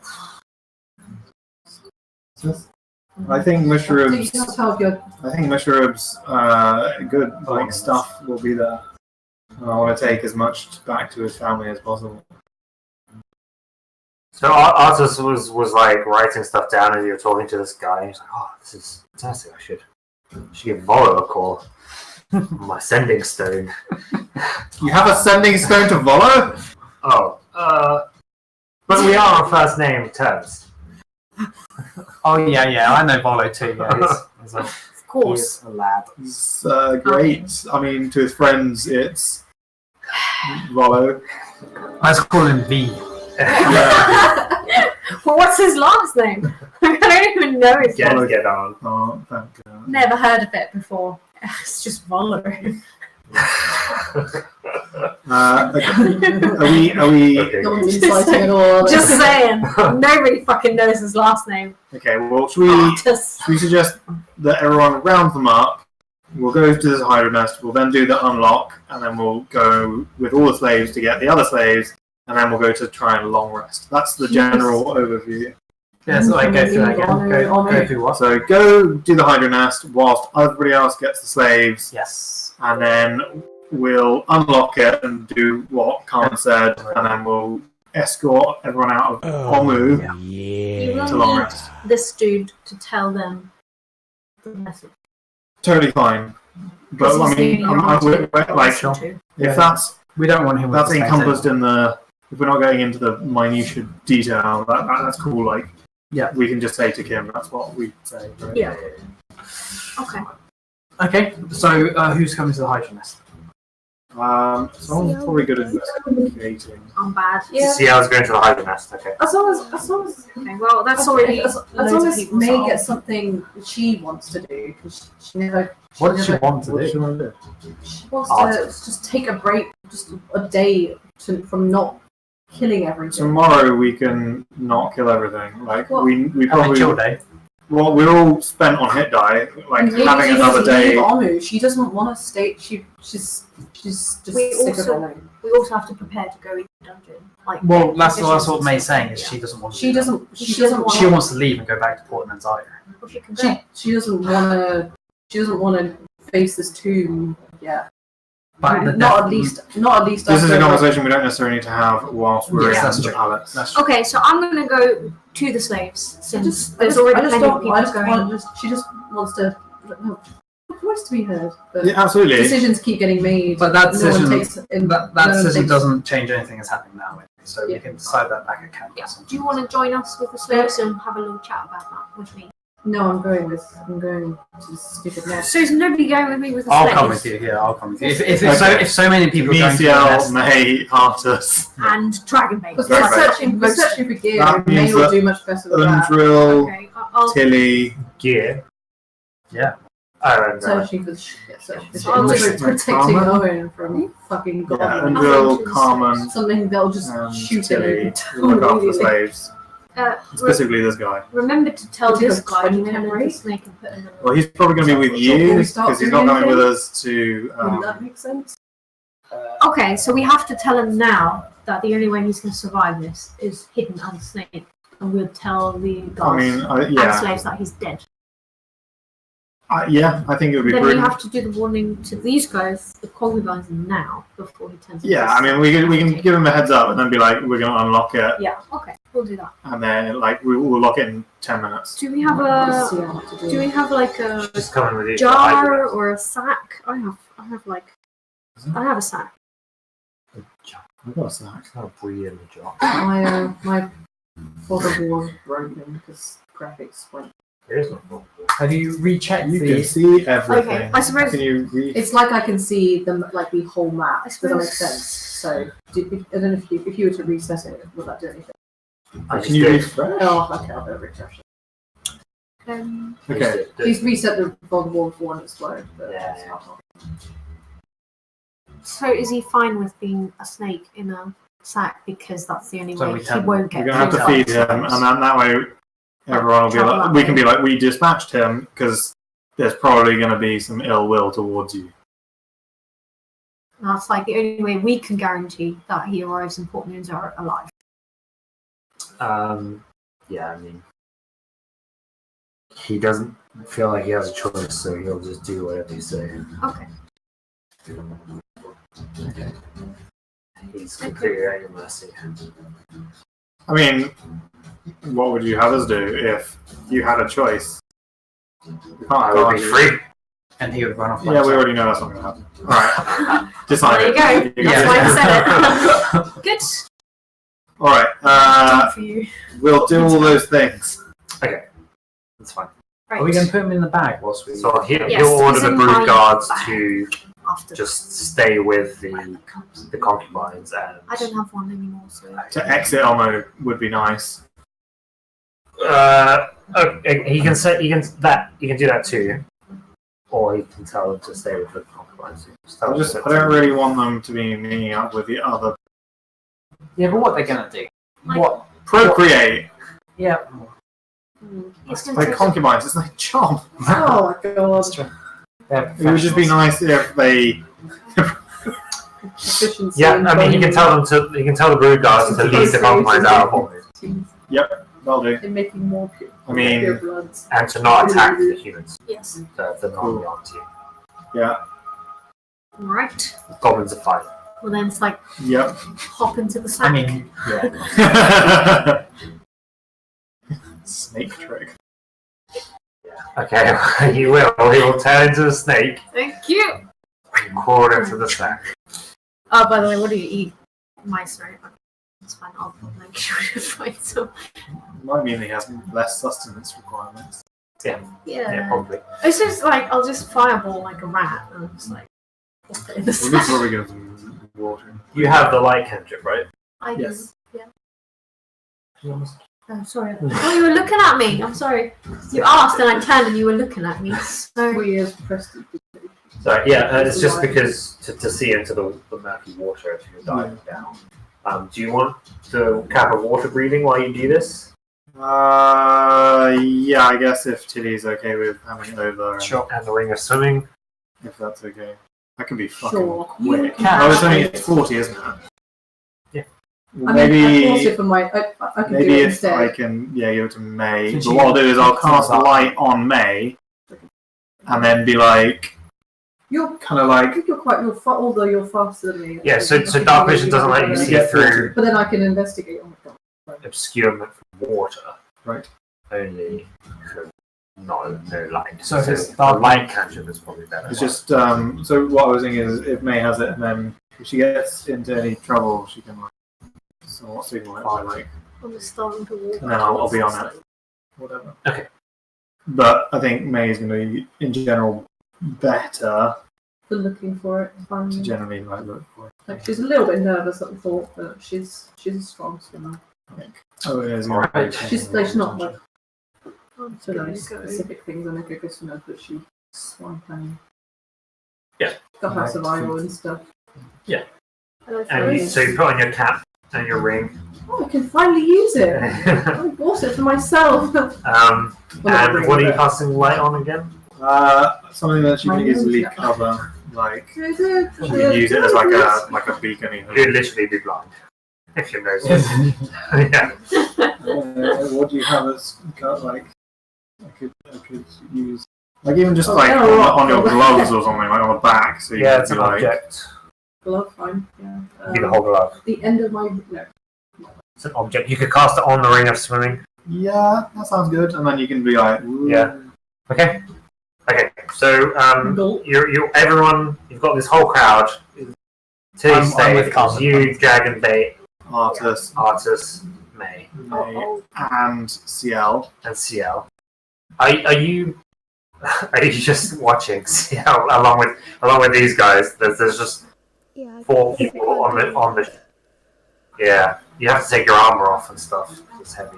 I think
You
Mushrooms.
can't tell if you're.
I think Mushrooms. Good like stuff will be there. And I want to take as much back to his family as possible.
So Artus was like writing stuff down as you were talking to this guy. He's like, "Oh, this is fantastic. I should give Volo a call. My sending stone."
You have a sending stone to Volo?
Oh, but we are on first name terms.
Oh yeah, I know Volo too. Yeah,
of course.
he's a lad.
It's great. I mean, to his friends, it's Volo.
Let's call him V.
Well, what's his last name? I don't even know his
Get
name.
on.
Oh, thank God.
Never heard of it before. It's just Volo.
Okay. Are we?
Okay.
No one's inciting at all.
Just saying. Nobody fucking knows his last name.
Okay. Well, should we
Octopus.
suggest that everyone round them up? We'll go to this Hydra nest. We'll then do the unlock, and then we'll go with all the slaves to get the other slaves, and then we'll go to try and long rest. That's the general overview.
Yeah, so I go through that again. Go
Okay.
through what?
So go do the Hydra nest whilst everybody else gets the slaves,
Yes.
and then we'll unlock it and do what Carmen said, and then we'll escort everyone out of Omu
You
to
will
long
need
rest.
this dude to tell them the message.
Totally fine. But I mean, like,
Sure.
if that's
We don't want him. with
that's
the same
encompassed
thing.
in the, if we're not going into the minutiae detail, that's cool. Like,
Yeah.
we can just say to Kim, that's what we say. Right?
Yeah. Okay.
Okay, so who's coming to the Hydra nest?
Someone's probably good at investigating.
I'm bad.
Yeah.
Ciel's going to the Hydra nest. Okay.
As long as
Okay, well, that's already.
as
loads
long
of
as
people
May
solved.
gets something she wants to do, because she never.
What does she
never-
want to
What does she
do?
want to do?
She wants
Artist.
to just take a break, just a day from not killing everything.
Tomorrow we can not kill everything. Like
Well,
we
Have a
probably
chill day.
well we're all spent on hit die. Like
Maybe
having
she
another
doesn't leave
day.
Omu. She doesn't want to stay. She's just
We
sick
also-
of Omu.
We also have to prepare to go into the dungeon. Like,
Well,
get
that's
provisions
what
and
May's
stuff.
saying is
Yeah.
she doesn't want. To
She
do that.
doesn't. She
She
doesn't
doesn't
want.
She wants to leave and go back to Port Manzaya.
Well, she can go.
She doesn't want to. She doesn't want to face this tomb. Yeah.
But the
Not
death-
at least. Not at least.
This is a
after-
conversation we don't necessarily need to have whilst we're
Yes,
in
that's
the
true.
palace.
That's true.
Okay, so I'm gonna go to the slaves since there's
I
already
just
plenty of
don't.
people
I just
going.
want. She just wants to. No, her voice to be heard. But
Yeah, absolutely.
decisions keep getting made.
But that
no one
decision-
takes.
That
no one
decision
takes-
doesn't change anything that's happening now, anyway, so we
Yeah.
can decide that back at camp.
Yeah. Do you want to join us with the slaves and have a little chat about that with me?
No, I'm going to this stupid nest.
So is nobody going with me with the
I'll
slaves?
come with you. Yeah, I'll come with you.
Okay.
If so many people are going to the
Ciel,
nest,
May, Artus,
And Dragonbait.
Because
Right,
we're
right.
searching for gear.
That
and May
means
will
that
do much better with that.
Undrill,
Okay, I'll
Tili.
Gear.
Yeah.
Oh, and
Searching for shit. Searching for shit.
I'll
Also
just-
protecting
Carmen?
Owen from fucking
Yeah,
goblins.
Undrill, Carmen,
Something they'll just
and
shoot him
Tili
and
will look after the
immediately.
slaves. Specifically this guy.
remember to tell
Would you
this
have
guy to
20
come in
minute
the snake and put him in
Well, he's probably going to be with
Shall
you
we start
because he's not
doing
coming with
anything?
us to.
Wouldn't that make sense?
Okay, so we have to tell him now that the only way he's going to survive this is hidden as a snake, and we'll tell the guards and slaves that he's dead.
Yeah, I think it would be
Then we
prudent.
have to do the warning to these guys, the concubines, now before he turns.
Yeah,
into
I mean, we can give him a heads up and then be like, we're going to unlock it,
Yeah. Okay, we'll do that.
and then like we'll lock it in 10 minutes.
Do we have
Let's see
a?
what to do.
Do we have like a
Just coming with you.
jar or a sack? I have like. I have a sack.
I've got a snack.
It's not breathe in the jar.
My bottle was broken because graphics went.
There is no problem.
Have you rechecked
You
the?
can see everything.
Okay, I suppose-
Can you read?
It's like I can see the whole map.
I
Does that make
suppose-
sense? So I don't know if you were to reset it, would that do anything?
I just
Can you
did.
refresh?
Oh, okay, I'll go refresh it.
Okay.
He's reset the wall for one explode. But
Yeah,
that's
yeah.
not-
So is he fine with being a snake in a sack because that's the only
So
way
we
he
tell-
won't
We're
get?
going to have to
through
feed him, and then that way everyone will be
Travel
like,
that
we can
way.
be like, we dispatched him because there's probably going to be some ill will towards you.
That's like the only way we can guarantee that he arrives and Port Moons are alive.
Yeah, I mean, he doesn't feel like he has a choice, so he'll just do whatever you say.
Okay.
He's completely at your mercy.
I mean, what would you have us do if you had a choice? You can't
I would be
argue.
free.
And he would run off. by
Yeah, we
himself.
already know that's not going to happen. Alright, decide
There you go. That's why I said it. Good.
Alright,
Done for you.
we'll do all those things.
Okay, that's fine.
Right.
Are we going to put him in the bag whilst we?
So
Yes,
he'll order
he's
the
in
brood
my
guards
bag.
to
After.
just stay with the concubines and
I don't have one anymore, so.
To exit Elmo would be nice.
he can say he can do that too, or he can tell them to stay with the concubines.
I don't really want them to be meeting up with the other.
Yeah, but what they're going to do?
Like-
What?
Procreate!
Yeah.
It's gonna
Like
take-
concubines, it's like job.
Oh my god.
They're
It would just be nice if they.
Efficiency
Yeah,
and
I mean he can
volume
tell them to. He can tell the brood guards to leave the concubines out of Port Moons
They'll do.
in making more
I mean-
pure bloods.
and to not attack the humans.
Yes.
They're not on to you.
Yeah.
Right.
Goblins are fine.
Well, then it's like
Yep.
hop into the sack.
I mean,
Yeah. Snake trick.
Okay, he will. He will turn into a snake
Thank you.
and crawl into the sack.
Oh, by the way, what do you eat? Mice, right? Okay. It's fine. I'll make sure to find some.
Might mean he has less sustenance requirements.
Yeah,
Yeah.
probably.
It's just like I'll just fireball like a rat and I'm just like pop it in the
Well, this is
sack.
where we get some water.
You have the light cantrip, right?
I do.
Yes.
Yeah. Oh, sorry. Oh, you were looking at me. I'm sorry. You asked and I turned and you were looking at me. So
4 years pressed.
Sorry, yeah, it's just because to see into the murky water if you're diving down. Do you want to cap a water breathing while you do this?
Yeah, I guess if Tili's okay with having it over, and
sure.
And the ring of swimming?
if that's okay. That can be fucking
Sure.
quick.
can.
Oh, it's only 40, isn't it?
Yeah.
Well,
I mean, I
maybe
forced it for my. I can
maybe
do it
if
instead.
I can, yeah, give it to May.
Can
But
she-
what I'll do is I'll
can
cast
that-
light on May, and then be like,
You're
kind of
I
like,
think although you're faster than me.
Yeah, so dark vision doesn't let you see
get
through
But then I can investigate. Oh my god.
obscurement from water.
right.
Only for no light.
So if it's
the
dark-
light cantrip is probably better.
It's just, so what I was thinking is if May has it, and then if she gets into any trouble, she can like, somewhat signal it by like,
I'm starting to walk.
and then I'll be on
towards
it. Whatever.
Okay.
But I think May is going to be, in general, better
For looking for it.
to generally like look for it.
Like she's a little bit nervous at the thought, but she's a strong swimmer.
I think. Oh, it is.
Alright.
She's not like
I'm
so
gonna
those
go.
specific things I make a good swimmer, but she's swan planning.
Yeah.
Got her
Right.
survival and stuff.
Hello,
And
friends.
so you put on your cap and your ring.
Oh, I can finally use it. I bought it for myself.
And what are you casting light on again?
Something that she
My
can easily
nose, yeah.
cover. Like,
Is it?
you can use it as like a beacon. Even.
You'd literally be blind if your nose was. Yeah.
What do you have that's got like? I could use like even just
Oh,
like
yeah,
on your gloves or something, like on the back. So you
Yeah,
could
it's
be
an
like,
object.
Glove, fine. Yeah.
Be the whole glove.
The end of my no.
It's an object. You could cast it on the ring of swimming.
yeah, that sounds good. And then you can be like, ooh.
Yeah. Okay. Okay. So
Gulp.
everyone. You've got this whole crowd. Till
I'm with
it's
Carmen.
you, Dragon Bait,
Artis,
Artis, May,
May, and Ciel.
and Ciel. Are you? Are you just watching Ciel along with these guys? There's just
Yeah. I
4
guess I
people
can't do
on the.
that.
Yeah, you have to take your armor off and stuff. It's heavy.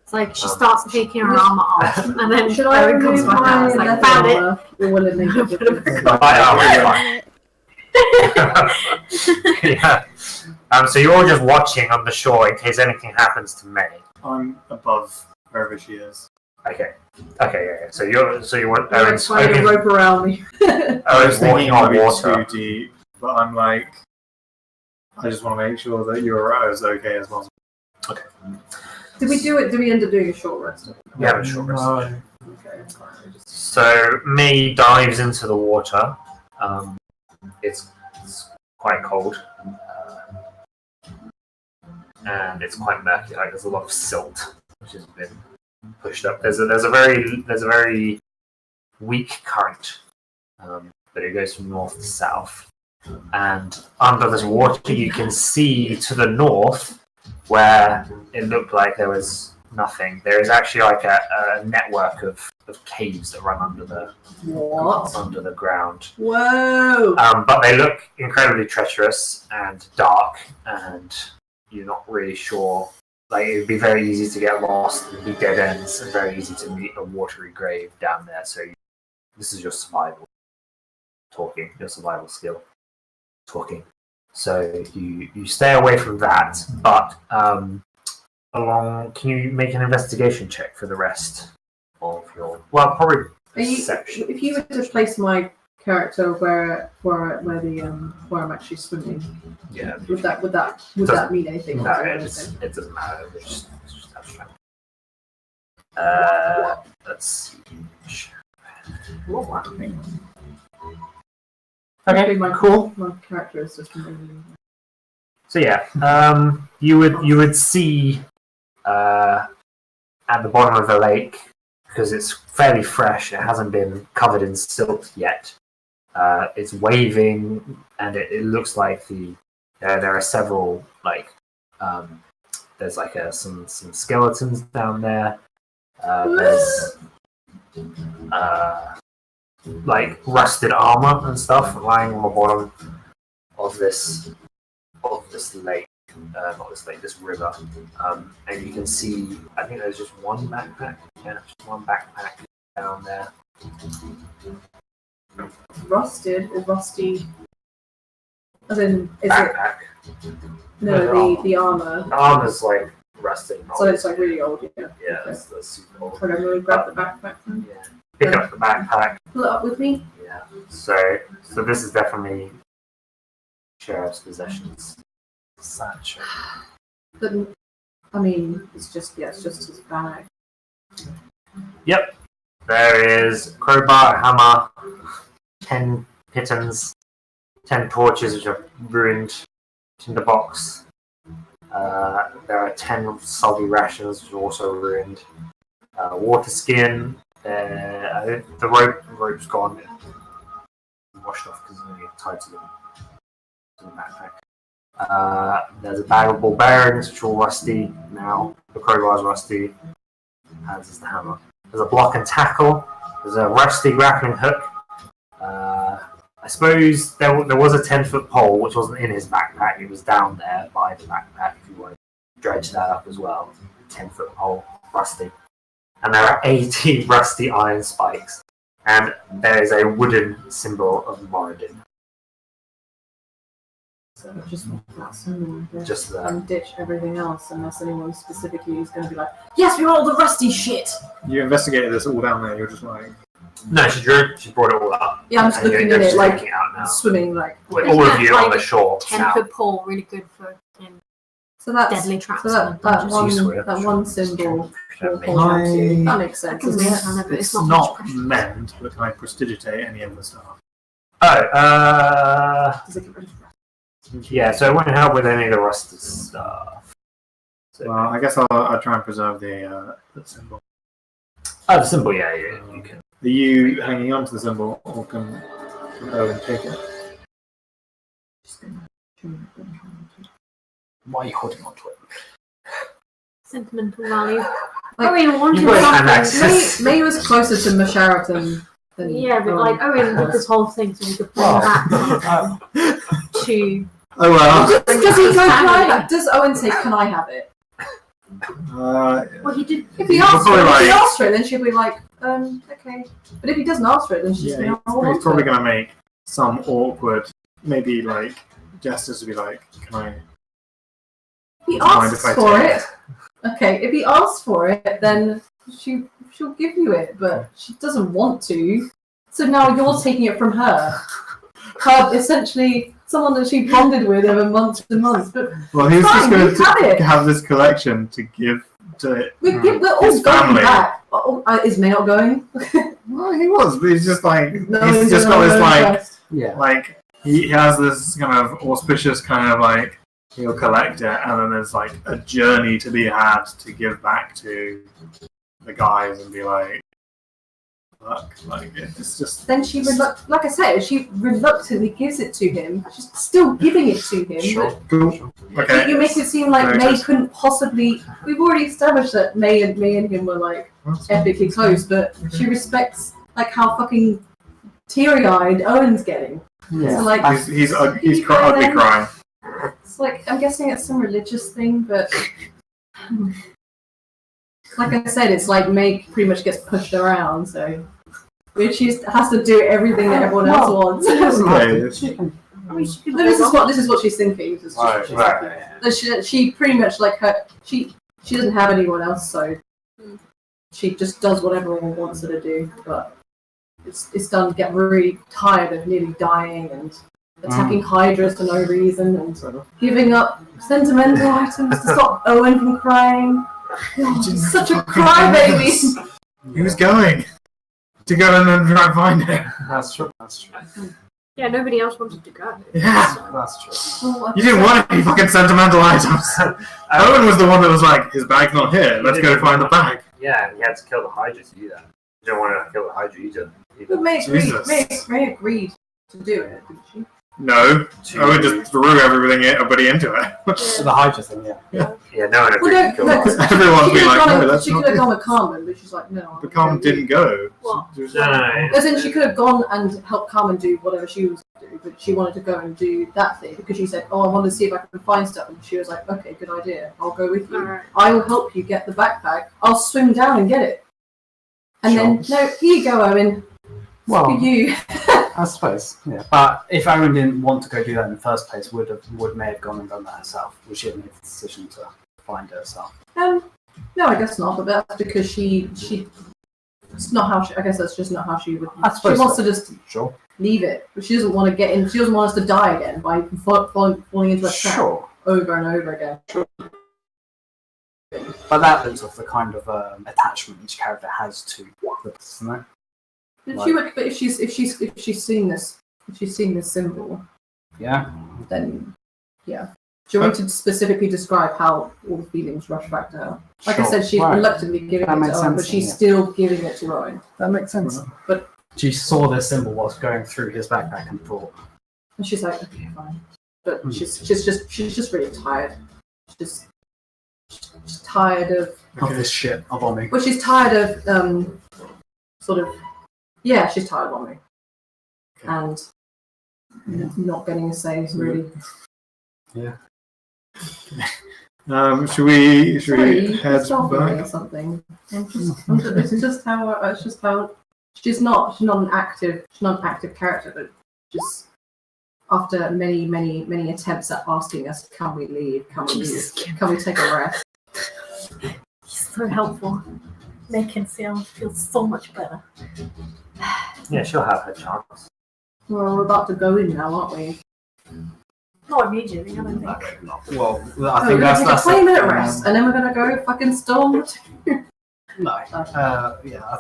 It's like she starts taking her armor off, and then
Should I
Owynn comes
remove
back out. It's
my
like, found it.
armor? Or will it make a difference?
My armor is fine. Yeah. So you're all just watching on the shore in case anything happens to May.
I'm above wherever she is.
Okay. Okay. Yeah. So you want
I'm
Owyn's
trying to rope around me.
I was thinking
walking
it
on
might be
water.
too deep, but I'm like, I just want to make sure that you're as okay as possible.
Did we do it? Did we end up doing a short rest?
You have a short rest.
Okay, fine.
So May dives into the water. It's quite cold, and it's quite murky. Like there's a lot of silt which has been pushed up. There's a very weak current, but it goes from north to south. And under this water, you can see to the north where it looked like there was nothing. There is actually like a network of caves that run under the ground.
Whoa!
But they look incredibly treacherous and dark, and you're not really sure. Like it would be very easy to get lost and be dead ends, and very easy to meet a watery grave down there. So this is your survival talking, your survival skill talking. So you stay away from that, but can you make an investigation check for the rest of your probably perception?
If you were to place my character where I'm actually swimming,
Yeah.
would that mean anything?
No, it doesn't matter. It's just abstract. Let's see. Okay, cool.
My character is just moving.
So yeah, you would see at the bottom of the lake, because it's fairly fresh. It hasn't been covered in silt yet. It's waving, and it looks like there are several there's like some skeletons down there. There's like rusted armor and stuff lying on the bottom of this lake. Not this lake, this river. And you can see, I think there's just one backpack. Yeah, just one backpack down there.
Rusted or rusty? As in, is
Backpack.
it? No, the armor.
The armor's like rusted.
So it's like really old, yeah.
Yeah, that's super old.
I'm gonna grab the backpack then.
Yeah. Pick up the backpack.
Pull it up with me.
Yeah. So this is definitely sheriff's possessions. Satchel.
But I mean, it's just his bag.
Yep. There is crowbar, hammer, 10 pitons, 10 torches which are ruined, tinderbox. There are 10 soggy rations which are also ruined. Water skin. The rope's gone. Washed off because it's only tied to the backpack. There's a bag of ball bearings which are all rusty now. The crowbar's rusty, as is the hammer. There's a block and tackle. There's a rusty grappling hook. I suppose there was a 10-foot pole which wasn't in his backpack. It was down there by the backpack if you want to dredge that up as well. 10-foot pole, rusty. And there are 80 rusty iron spikes. And there is a wooden symbol of Moradin.
So just that symbol, I guess.
Just that.
And ditch everything else unless anyone specifically is going to be like, yes, we want all the rusty shit.
You investigated this all down there. You're just like,
No, she brought it all up.
Yeah, I'm just
And
looking
you're
at it
just
like
taking it out
swimming like.
With all of you on the shore
10-foot pole, really good for
So that's
deadly traps.
so that,
and
that
dungeons.
one symbol.
Don't make-
That makes
I
sense.
can
doesn't
read
it?
it, I know, but
It's
it's not
not
much
meant, but can I prestidigitate any of the stuff?
Oh,
Does it get rid of
yeah, so it won't help with any of the rusted stuff. So,
Well, I guess I'll try and preserve the symbol.
the symbol, yeah, you can.
Are you hanging on to the symbol, or can Owynn take it?
Why are you holding on to it?
sentimental value.
Like,
Owynn wanted
You've got hand
something.
access.
May was closer to Musharraf than
Yeah, but like Owynn did this whole thing so we could bring back something to.
Oh well.
Does he go? Can I have? Does Owynn say, "Can I have it"?
Well, he did.
If he asks for
probably
it, if he
like-
asks for it, then she'll be like, okay. But if he doesn't ask for it, then she's
Yeah,
gonna hold on
he's
to
probably
it.
going to make some awkward, maybe like gestures to be like, "Can I?"
He
Mind if
asks
I
for
take
it. Okay, if he asks for it, then she'll give you it, but she doesn't want to. So now you're taking it from her. Her essentially someone that she bonded with over months and months. But
Well, he was
Fine, you
just
have
going
it.
to have this collection to give to.
we're all
His
going
family.
back. Is May not going?
Well, he was, but he's just like
No,
he's just got this like
Yeah.
like he has this kind of auspicious kind of like he'll collect it, and then there's like a journey to be had to give back to the guys and be like, look, like it's just.
Then she like I said, she reluctantly gives it to him. She's still giving it to him.
Sure. Cool.
But
Okay.
you make it seem like
Very
May
just-
couldn't possibly. We've already established that May and him were like epically close, but she respects like how fucking teary-eyed Owen's getting.
Yeah.
So like
He's ugly
Yeah, then-
crying.
it's like I'm guessing it's some religious thing, but like I said, it's like May pretty much gets pushed around, so she has to do everything that everyone else wants.
Okay.
I mean, she could
No, this is what she's thinking. This is just what she's
Right.
thinking. That she pretty much like her. She doesn't have anyone else, so she just does whatever everyone wants her to do. But it's done. Get really tired of nearly dying and attacking Hydras for no reason and giving up sentimental items to stop Owynn from crying. Oh, she's such a crybaby.
He was going to go and then try and find it.
That's true. That's true.
Yeah, nobody else wanted to go.
Yeah.
That's true.
Oh,
You didn't want any fucking sentimental items. Owen was the one that was like, his bag's not here, let's go find the bag.
Yeah, and he had to kill the Hydra to do that. You don't want to kill the Hydra either.
But May
Jesus.
agreed to do it, didn't she?
No, Owen just threw everybody into it.
The Hydra thing, yeah.
Yeah, no one agreed
Well,
to kill
no,
the Hydra.
Everyone's been like, no, that's
she
not
could have
good.
gone with Carmen, but she's like, no.
But Carmen didn't go.
What?
She was
No,
like,
no, no.
As in, she could have gone and helped Carmen do whatever she was to do, but she wanted to go and do that thing because she said, "Oh, I want to see if I can find stuff." And she was like, "Okay, good idea. I'll go with you.
Alright.
I will help you get the backpack. I'll swim down and get it." And then, no, here you go, Owen.
Well,
For you.
I suppose, yeah. But if Owynn didn't want to go do that in the first place, would May have gone and done that herself? Would she have made the decision to find it herself?
No, I guess not. But that's because she. It's not how she. I guess that's just not how she would.
I
She
suppose
wants
so.
to just
Sure.
leave it, but she doesn't want to get in. She doesn't want us to die again by falling into a trap
Sure.
over and over again.
But that is of the kind of attachment each character has to the isn't it?
But she would. But if she's seen this symbol,
Yeah.
then yeah. Do you want to specifically describe how all the feelings rush back to her? Like I
Sure.
said, she's
Right.
reluctantly giving
That
it to
makes
Owen, but
sense,
she's
yeah.
still giving it to Owen.
That makes sense.
But
She saw the symbol whilst going through his backpack and thought,
and she's like, okay, fine. But
Hmm.
she's just really tired. She's tired of.
of this shit of Omi.
Well, she's tired of sort of. Yeah, she's tired of Omi. And not getting a say, really.
Yeah.
should we
Sorry,
head
it's off me or
back?
something. It's just how she's not an active character, but just after many attempts at asking us, can we leave? Can we leave? Can we take a rest?
He's so helpful. Making Ciel feel so much better.
Yeah, she'll have her chance.
Well, we're about to go in now, aren't we?
Not immediately, I don't think.
Well, I
Oh,
think
we're
that's
gonna take a 20-minute
the-
rest, and then we're gonna go fucking storm.
No. Yeah.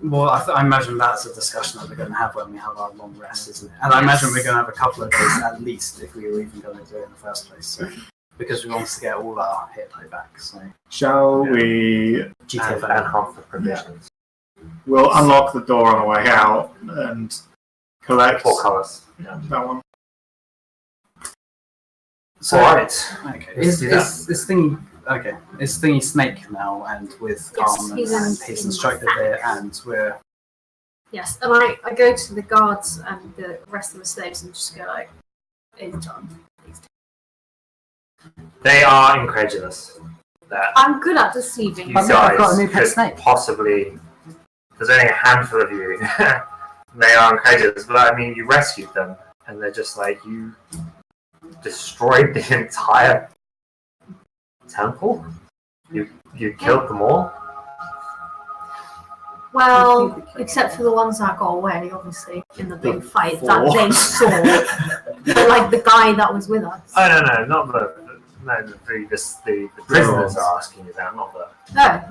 Well, I imagine that's a discussion that we're going to have when we have our long rest, isn't it? And I imagine we're going to have a couple of days at least if we were even going to do it in the first place. So, because we want to get all our hit play back. So
Shall we?
And
GTA
half the provisions.
We'll unlock the door on the way out and collect
4 colours.
that one.
So,
Alright.
okay.
Let's do that.
Is thing okay? Is thingy snake now, and with
Yes,
Carmen,
he's
and
in-
he's
in
instructed
my
there, and we're
Yes, and I go to the guards and the rest of the slaves and just go like, it's done. It's done.
They are incredulous that
I'm good at deceiving.
you
I've got a
guys
new pet
could
snake.
possibly. There's only a handful of you. They are incredulous, but I mean, you rescued them, and they're just like, you destroyed the entire temple. You killed them all.
Well, except for the ones that got away, obviously, in the big fight that
4.
they saw. But like the guy that was with us.
Oh no, not the prisoners are asking you that, not the.
No.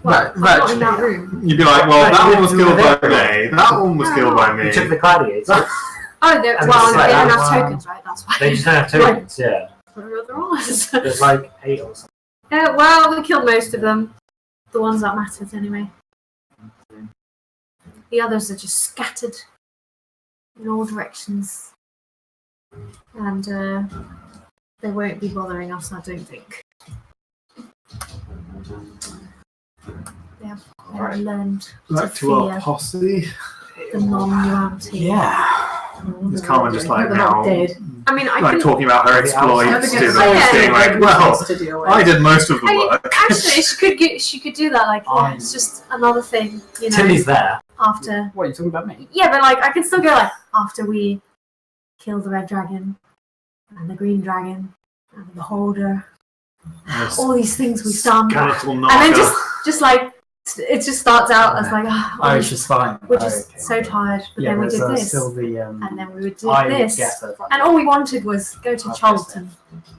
Well, I'm not in that
virtually.
room.
You'd be like, well,
No,
that
you
one was
were
killed by
there.
me. That one was killed by me.
You took the gladiators.
Oh,
And
well,
it's
they
like,
don't have
wow.
tokens, right? That's why.
They just don't have tokens. Yeah,
What are the others?
there's like 8 or something.
Yeah, well, we killed most of them. The ones that mattered, anyway. The others are just scattered in all directions. And they won't be bothering us, I don't think. They have learned
Back
to
to our
fear
posse.
the non-duality.
Yeah.
Is Carmen just like
They're
now,
not dead.
I mean, I
like
can...
talking about her exploits,
Never
to
gets
them, just being like, well,
to deal with.
I did most of the
I mean,
work.
actually, she could do that. Like, yeah, it's just another thing, you know.
Tili's there.
After,
What are you talking about me?
yeah, but like, I can still go like after we kill the red dragon and the green dragon and the beholder, all these things we've done,
Skeletal
and then
knocker.
just like it just starts out as like,
Oh, it's just fine.
we're just
Okay.
so tired, but
Yeah,
then we
there's,
did this,
still the
and then we did
I
this.
guess that
And all we wanted was go to
I've
Charlton,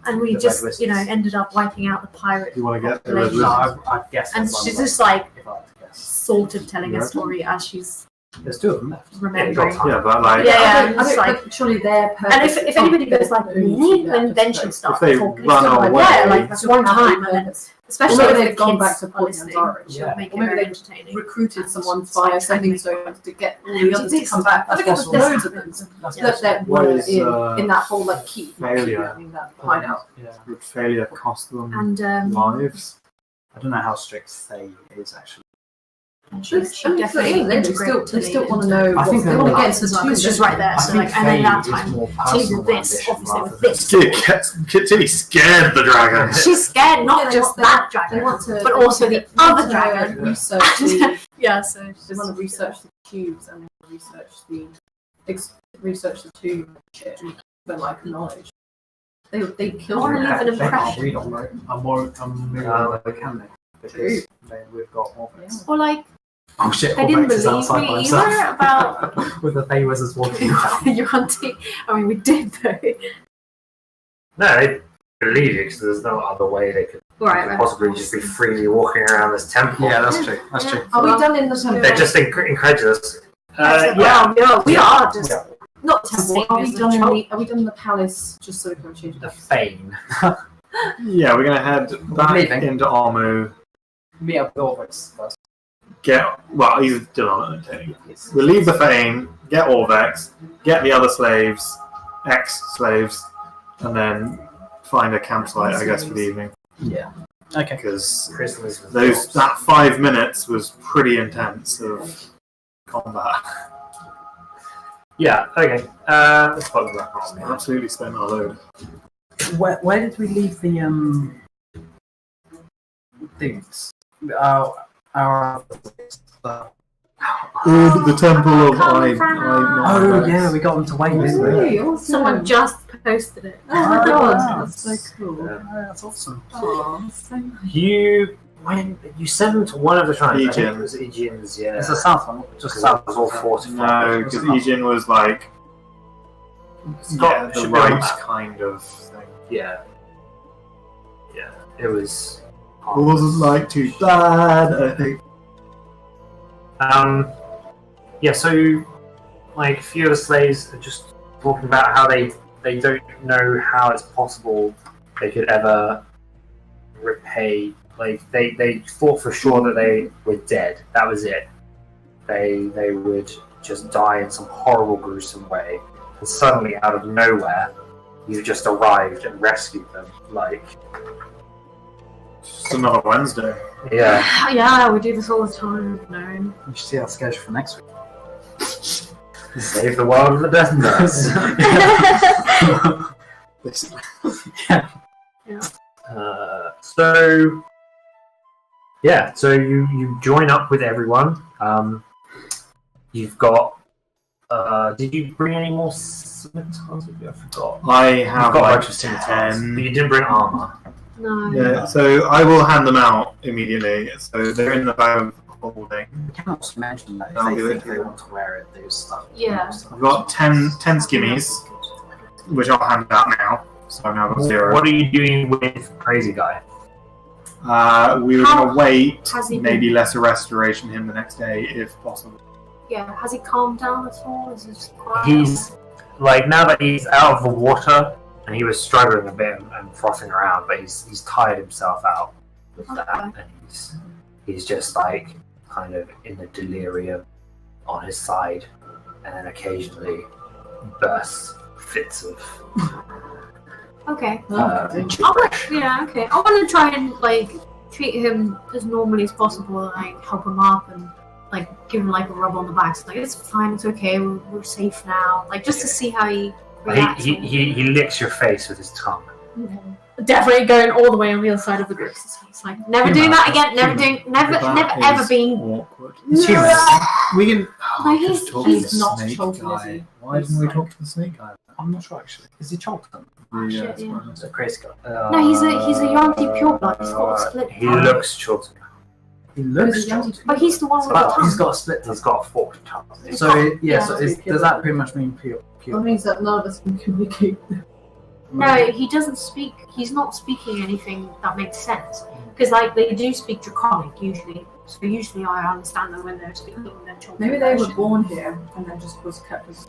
and we
The
just,
Red
you know,
Wizards.
ended up wiping out the pirate.
You want to get the
Like,
red
No,
wizard?
I guess.
And
that's
she's
one
just like
if I had to guess.
sort of telling
You
a
reckon?
story as she's
There's 2 of them left.
remembering.
Yeah, but like,
Yeah,
I don't,
it's like-
but surely their purpose.
And if anybody goes like, really, then she'll start
if they
talking.
run
Still like,
away,
yeah, like that's one time, and then especially
Or maybe
if
they've
the
gone
kids
back to
are
Port
listening,
Anzara.
she'll
Yeah.
make it
Or maybe
very
they
entertaining.
recruited someone
Just
via
like
sending
technical.
stones to get all the others to come back. I think
That's
it was
possible.
loads of them
That's
that
What
were
is,
in that whole like keep.
failure?
That hideout.
Yeah.
Would failure cost them
And
lives?
I don't know how strict Faye is actually.
she definitely
they still
integrated
want to know.
I think
they want to get
as
to
well,
the
'cause she's right there.
I
So
think
like, and then
Faye
that
is
time,
more
Tilly
personal
did this,
ambition
obviously
rather
with
than-
this.
Tilly scared the dragon.
She's scared not
Yeah, they
just
want-
that
They
dragon,
want to,
but also the
they want
other
to
dragon.
research the.
Yeah, so
They want to research the cubes and research the tomb shit for like knowledge. They killed
I wanna
her.
leave an
They can't
impression.
read on it. Can they? Because we've got more of it.
Or like,
Oh shit!
they didn't
Corvex is
believe
outside by
me
himself.
either about
with the Fae Wizards walking around.
your hunting. I mean, we did though.
No, they believe you because there's no other way they could
Right.
possibly just be freely walking around this temple.
Yeah, that's true. That's true.
Are we done in the temple?
They're just incredulous.
Yeah,
Yeah.
we are just
Yeah.
not
temple. Are we done in the? Are we done in the palace? Just so we can change
The
it.
Fane.
Yeah, we're gonna head back
leaving.
into Armu.
Meet up with Orvex first.
He's still on it. I think. We leave the Fane, get Orvex, get the other slaves, ex-slaves, and then find a campsite, I guess, for the evening.
Yeah. Okay.
Because
Prisoners with dogs.
that 5 minutes was pretty intense of combat.
Yeah, okay. Let's put the wrap on.
Absolutely spent our load.
Where did we leave the dudes? Our
The temple of
Oh yeah, we got them to wait, didn't we?
Really awesome.
someone just posted it.
Oh my god,
Wow.
that's so cool.
Yeah.
That's awesome.
Oh, so
You when you sent them to one of the tribes, I think
Aegean.
it was Aegeans, yeah.
It's the south one, just
Because
south.
that was all fortified.
No, because Aegean was like the
should be on
right
that.
kind of thing.
Yeah. Yeah. It was.
It wasn't like too bad, I think.
Yeah, so like a few of the slaves are just talking about how they don't know how it's possible they could ever repay. Like they thought for sure that they were dead. That was it. They would just die in some horrible, gruesome way, and suddenly out of nowhere, you just arrived and rescued them. Like,
Just another Wednesday.
yeah.
Yeah, we do this all the time. No.
You should see our schedule for next week.
Save the world from the death nurse. So yeah, so you join up with everyone. You've got. Did you bring any more scimitars with you? I forgot.
I have
You've got
like
a bunch of scimitars,
10.
but you didn't bring armor.
No.
Yeah, so I will hand them out immediately. So they're in the bag of holding.
You can also mention that if
I'll
they
do
think
it.
they want to wear it, those stuff.
Yeah.
I've got 10 skimmies, which I'll hand out now. So I've now got 0.
What are you doing with Crazy Guy?
We were
How
going to wait,
has he
maybe
been?
lesser restoration him the next day if possible.
Yeah. Has he calmed down at all? Is he just quiet?
He's like, now that he's out of the water and he was struggling a bit and frothing around, but he's tired himself out with that,
Okay.
and he's just like kind of in the delirium on his side, and then occasionally bursts fits of
Okay.
gibberish.
Yeah. Okay. I want to try and like treat him as normally as possible, like help him up and like give him like a rub on the back. So, like, it's fine, it's okay, we're safe now. Like just to see how he reacts.
He licks your face with his tongue.
Definitely going all the way on the other side of the group. It's like never doing that again. Never ever being.
Awkward.
It's human.
We can.
No,
we
he's-
could talk
he's
to the
not
snake
choking, is
guy.
he?
Why didn't we talk to the snake guy?
I'm not sure actually. Is he choked them?
Oh, shit,
that's
yeah.
fine.
It's a crazy guy.
No, he's a Yanti pureblood. He's got a split.
He looks chilled.
He looks
Who's a young
choked.
But he's the one with the
But
tongue.
he's got a split.
He's got a forked tongue.
So
Yeah.
does that pretty much mean pure?
That means that none of us can communicate.
No, he doesn't speak. He's not speaking anything that makes sense. Because like they do speak Draconic usually. So usually I understand them when they're speaking their children.
Maybe they were born here and then just was kept as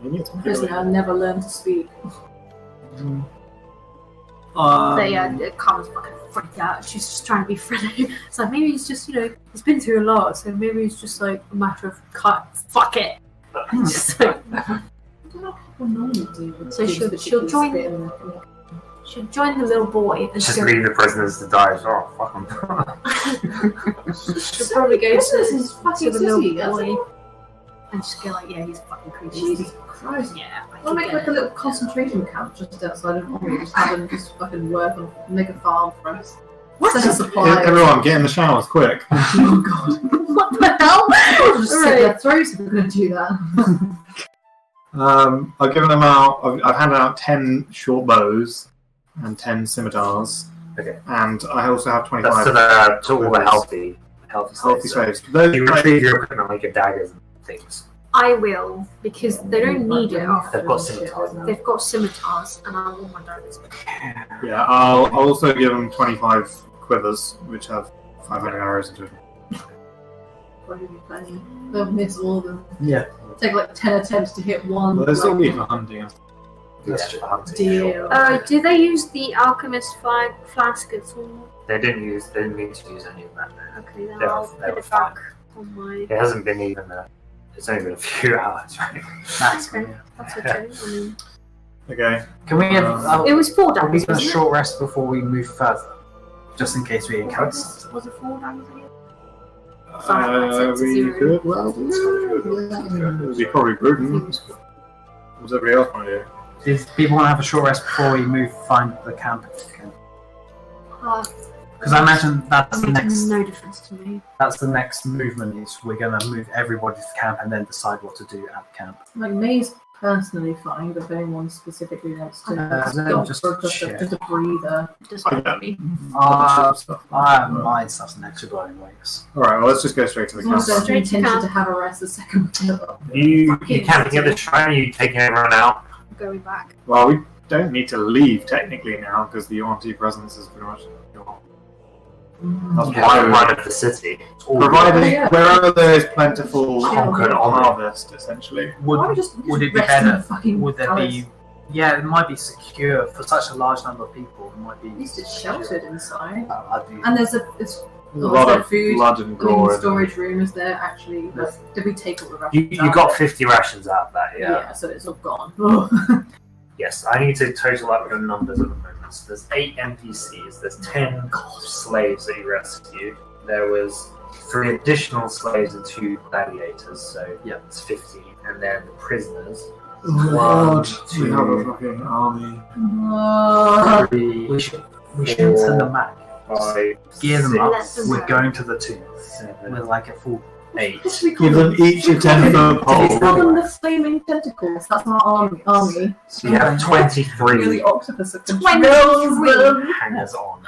Maybe it's
a prisoner and never learned to speak.
So yeah, Carmen's fucking freaked out. She's just trying to be friendly. It's like maybe he's just, he's been through a lot, so maybe it's just like a matter of fuck it. Just like, So she'll join- she'll join the little boy and
Just
she'll,
leave the prisoners to die. Oh, fuck them.
she'll probably go
This
to
is fucking
the little
sissy.
boy and just go like, yeah, he's fucking creepy.
Jesus Christ.
Yeah, I
I'll
can
make
get
like a
it.
little concentration camp just outside of Omri. Just have them just fucking work on, make a farm for us. Send a supply.
Everyone, get in the showers quick.
Oh god.
What the hell?
I'll just slit
Right.
their throats if we're going to do that.
I've given them out. I've handed out 10 short bows and 10 scimitars.
Okay.
And I also have 25
That's to all the healthy
healthy
slaves.
slaves. Those
You retrieve your equipment like your daggers and things.
I will, because they don't need it.
They've got scimitars now.
They've got scimitars, and I want my daggers.
Yeah, I'll also give them 25 quivers, which have 500 arrows into them.
Probably be plenty. They'll miss all of them.
Yeah.
Take like 10 attempts to hit one.
Well, there's
like,
still be for hunting.
That's just hunting.
deal.
Do they use the alchemist flask at all?
They didn't need to use any of that.
Okay, then
They
I'll
were
put it
fine.
back on my.
It hasn't been even it's only been a few hours, right?
That's
Okay, that's okay. I mean,
Okay.
Can we have?
it was 4
Are we
daggers,
going a
wasn't it?
short rest before we move further, just in case we encounter something?
Was it 4 daggers again?
We could, well, it would be probably prudent. What's everybody else want to do?
If people want to have a short rest before we find the camp, because I imagine that's the
It makes
next.
no difference to me.
That's the next movement. Is we're going to move everybody to camp and then decide what to do at the camp.
Like May's personally fine, but if anyone specifically wants to
let me just check.
just a breather.
Just like me.
Mine stuff's next to blowing wings.
Alright, well, let's just go straight to the
Also,
castle.
the intention to have a rest the second winter.
You camping at the shrine, you taking everyone out?
Going back.
Well, we don't need to leave technically now because the Yuan-Ti presence is pretty much gone. That's
You
why
have
we
one of the city. It's all
providing
Yeah.
wherever there is plentiful
Conquered
harvest, essentially.
Why don't we just
Would it be
rest in
better?
the fucking
Would there
palace?
be? Yeah, it might be secure for such a large number of people. It might be.
At least it's sheltered inside.
I'd be.
And there's
There's a lot of
food
blood and
in
gore.
the
in
storage room. Is there actually? Did we take all the
You,
rations?
you
out?
got 50 rations out of that, yeah.
So it's all gone.
Yes, I need to total up your numbers at the moment. So there's 8 NPCs, there's 10 slaves that you rescued. There was 3 additional slaves and 2 gladiators, so yeah, it's 15. And then the prisoners.
Oh my
One,
god, we have a
two,
fucking army.
3,
We shouldn't send them back.
5,
Gear them up.
Let them
We're
go.
going to the tomb
7,
with like a full.
8.
Give them each a 10-foot
We
pole.
call them the flaming tentacles. That's our army.
So you have 23
Really, octopus of
23.
hangers on.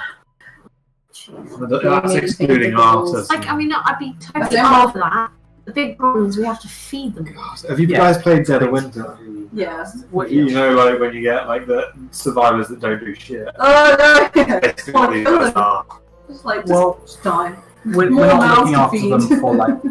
That's excluding arters.
Like, I mean, I'd be totally
They're
up for that. The big problem is we have to feed them.
Have you guys played Dead of Winter?
Yes.
You know, like when you get like the survivors that don't do shit.
Oh no!
Basically,
Oh my God.
bizarre.
Just like
Well,
just die.
We're
More
not
mouths
looking
to
after them
feed.
for like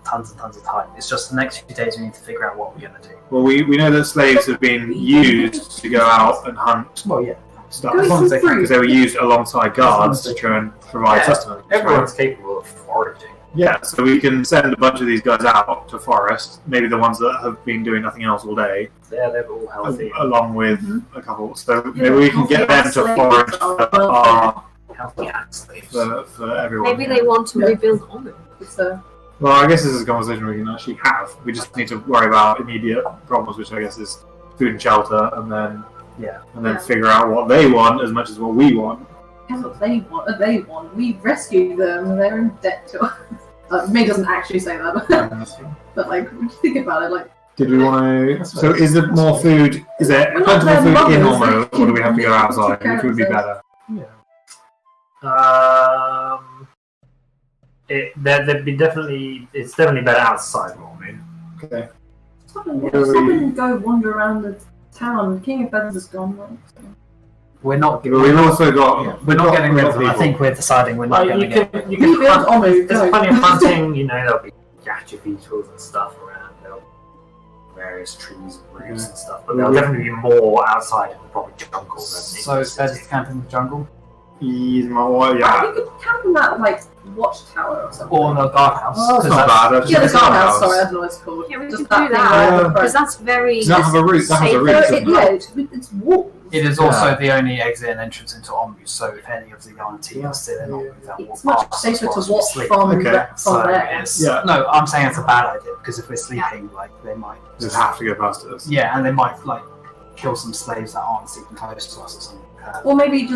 tons and tons of time. It's just the next few days we need to figure out what we're going to do.
Well, we know that slaves have been used to go out and hunt
Well, yeah.
stuff
Go eat some fruit.
because they were used alongside guards to try and provide
Yeah,
sustenance.
Everyone's capable of foraging.
Yeah, so we can send a bunch of these guys out to forest, maybe the ones that have been doing nothing else all day,
Yeah, they're all healthy.
along with
Mm-hmm.
a couple. So maybe we can get them to forest
Healthy and slaves.
for everyone.
Maybe they want to
Yeah.
rebuild Owynn.
Well, I guess this is a conversation we can actually have. We just need to worry about immediate problems, which I guess is food and shelter, and then
Yeah.
figure out what they want as much as what we want.
That's what they want. We rescued them. They're in debt to us. May doesn't actually say that, but like, think about it. Like,
Did we want to? So, is there more food? Is there
We're not
plentiful
their
food in
mothers.
Ormo, or do we have to go outside,
Take care
which would be
of
better?
There'd be definitely. It's definitely better outside. I mean,
Okay.
stop and go wander around the town. King of Feathers is gone. Right? So.
We're not.
But we've also got.
We're not getting rid of them. I
people.
think we're deciding we're not
you
going to get.
can
Rebuild
hunt.
Omu,
There's
go.
plenty of hunting. You know, there'll be gacha beetles and stuff around. There'll be various trees and roots and stuff. But there'll definitely be more outside in the proper jungle. Than
So it's better to camp in the jungle
He's more, yeah.
You could camp in that like watchtower or something.
or the guardhouse.
Oh, that's not bad. That's
Yeah, the
just a
guardhouse.
guardhouse.
Sorry, that's what it's called.
Yeah, we
Just
could
that
do
thing
that
right in the
because
front.
that's very.
Does that have a roof? That has a
safe.
roof. doesn't it?
Yeah, it's walls.
It is also the only exit and entrance into Ombu, so if any of the Yuan-Ti are still in Ombu, they'll
It's
walk
much
past
safer
us whilst
to
we
watch
sleep.
from,
Okay.
So
there.
it's,
Yeah.
no, I'm saying it's a bad idea because if we're sleeping, like they might
Just have to go past us.
yeah, and they might like kill some slaves that aren't sleeping close to us or something.
Or maybe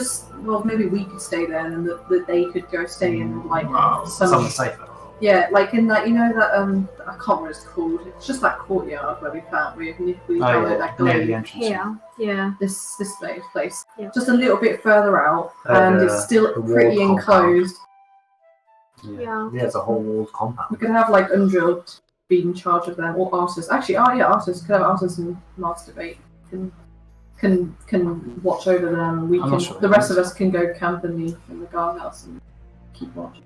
maybe we could stay there and that they could go stay in like
Something safer.
yeah, like in that, you know that I can't remember what it's called. It's just that courtyard where we found we followed that
near
glade.
the entrance.
Yeah.
This place.
Yeah.
Just a little bit further out, and it's still
the
pretty
wall
enclosed.
Yeah.
Yeah, it's a whole walled
We
compound.
could have like Undrilled be in charge of them, or Artis. Actually, Artis could have Artis and Masturbate can watch over them. And we
I'm
can.
not sure.
The rest of us can go camp in the guardhouse and keep watch.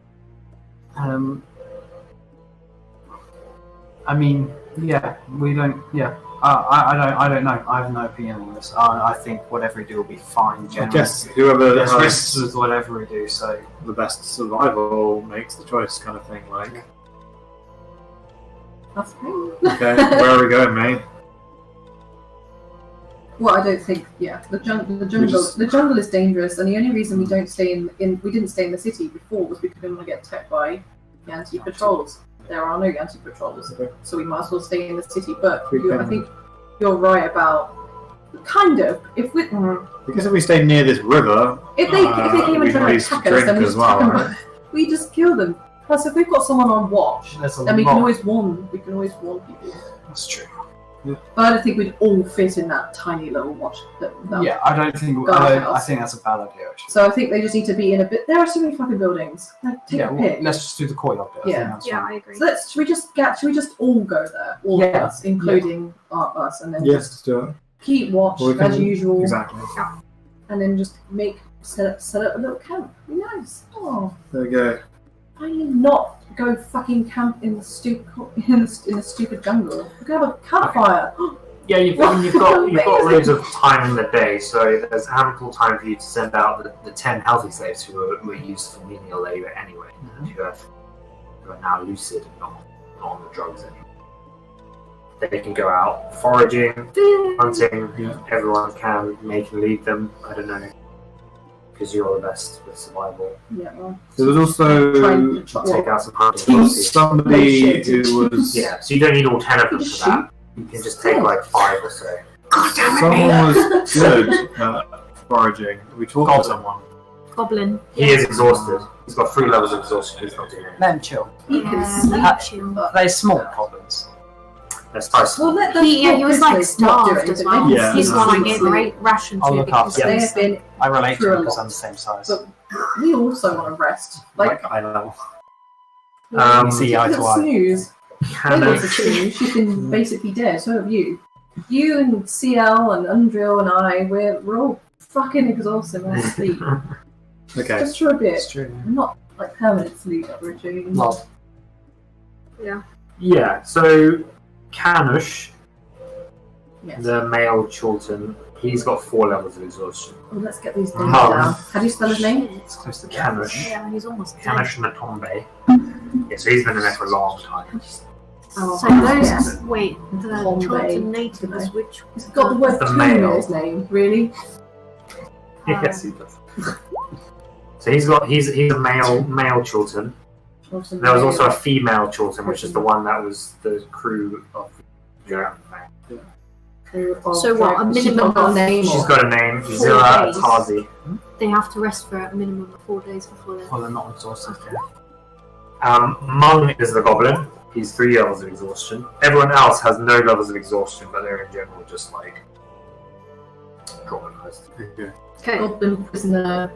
I mean, yeah, we don't. Yeah, I don't know. I have no opinion on this. I think whatever we do will be fine.
I
Generally,
guess whoever
there's
has
risks with whatever we do. So
the best survival makes the choice, kind of thing. Like,
That's fine.
okay, where are we going, mate?
Well, I don't think. Yeah, the jungle is dangerous, and the only reason we don't stay we didn't stay in the city before was because we didn't want to get attacked by Yanti patrols. There are no Yanti patrols,
Okay.
so we might as well stay in the city. But
We can-
I think you're right about kind of if
Because if we stay near this river,
if they came
we
and
can
tried
at
to
least
attack us,
drink
then we
as
just
well,
attack them.
right?
We just kill them. Plus, if we've got someone on watch,
there's a
then we can
lot.
always warn. We can always warn people.
That's true.
But I don't think we'd all fit in that tiny little watch.
Yeah, I don't think. I think that's a bad idea. Actually.
So I think they just need to be in a bit. There are so many fucking buildings. Like, take a pick.
Let's just do the courtyard bit. I think that's
Yeah,
fine.
I agree.
So should we just all go there? All of
Yeah.
us, including us, and then
Yes,
just
let's do it.
keep watch
We can-
as usual.
Exactly.
And then just set up a little camp. Be nice. Oh,
There we go.
finally not go fucking camp in the stupid jungle. We could have a campfire.
Yeah, you've got loads of time in the day, so there's ample time for you to send out the 10 healthy slaves who were used for menial labour anyway, who are now lucid and not on the drugs anymore. They can go out foraging, hunting.
Yeah.
Everyone can make and lead them. I don't know, because you're the best with survival.
Yeah, well,
There was also
Take out some hunting.
somebody who was.
Yeah, so you don't need all 10 of them for that. You can just take like 5 or so.
Someone was good at foraging. We talked to someone.
Goblin.
He is exhausted. He's got 3 levels of exhaustion. He's not doing it.
Let him chill.
Yeah,
They're small goblins.
That's nice.
Well, let them
he was like starved as well.
Yeah.
He's one I
Yeah.
gave great ration
I'll
to
look
because
after
They
him.
have been.
I relate to
Through a
them because
lot.
I'm the same size.
But we also want to rest. Like,
I know.
See eye to eye.
snooze.
Can
Maybe it's a snooze. She's been basically dead. So have you. You and Ciel and Undrill and I, we're all fucking exhausted and asleep.
Okay.
Just for a bit.
It's true.
Not like permanent sleep that we're doing.
Well,
Yeah, so Canush,
Yes.
the male Chilton, he's got 4 levels of exhaustion.
Well, let's get these names
Oh.
down. How do you spell his name?
it's close to
Canush.
Yeah, he's almost dead.
Canush Matombe. Yeah, so he's been in there for a long time.
Oh,
So those,
yes.
wait, the
Bombay,
Chilton native is which?
He's got the word
The
tomb
male.
in his name. Really?
Yes, he does. So he's a male Chilton. There was also a female Chilton, which is the one that was the crew of the Dragon.
So what, a minimum
She's not got a
of-
name.
She's
or-
got a name,
4
Zilla
days.
Tazi.
They have to rest for a minimum of 4 days before they.
well, they're not exhausted.
Mung is the goblin. He's 3 levels of exhaustion. Everyone else has no levels of exhaustion, but they're in general just like traumatized.
Okay.
Goblin prisoner,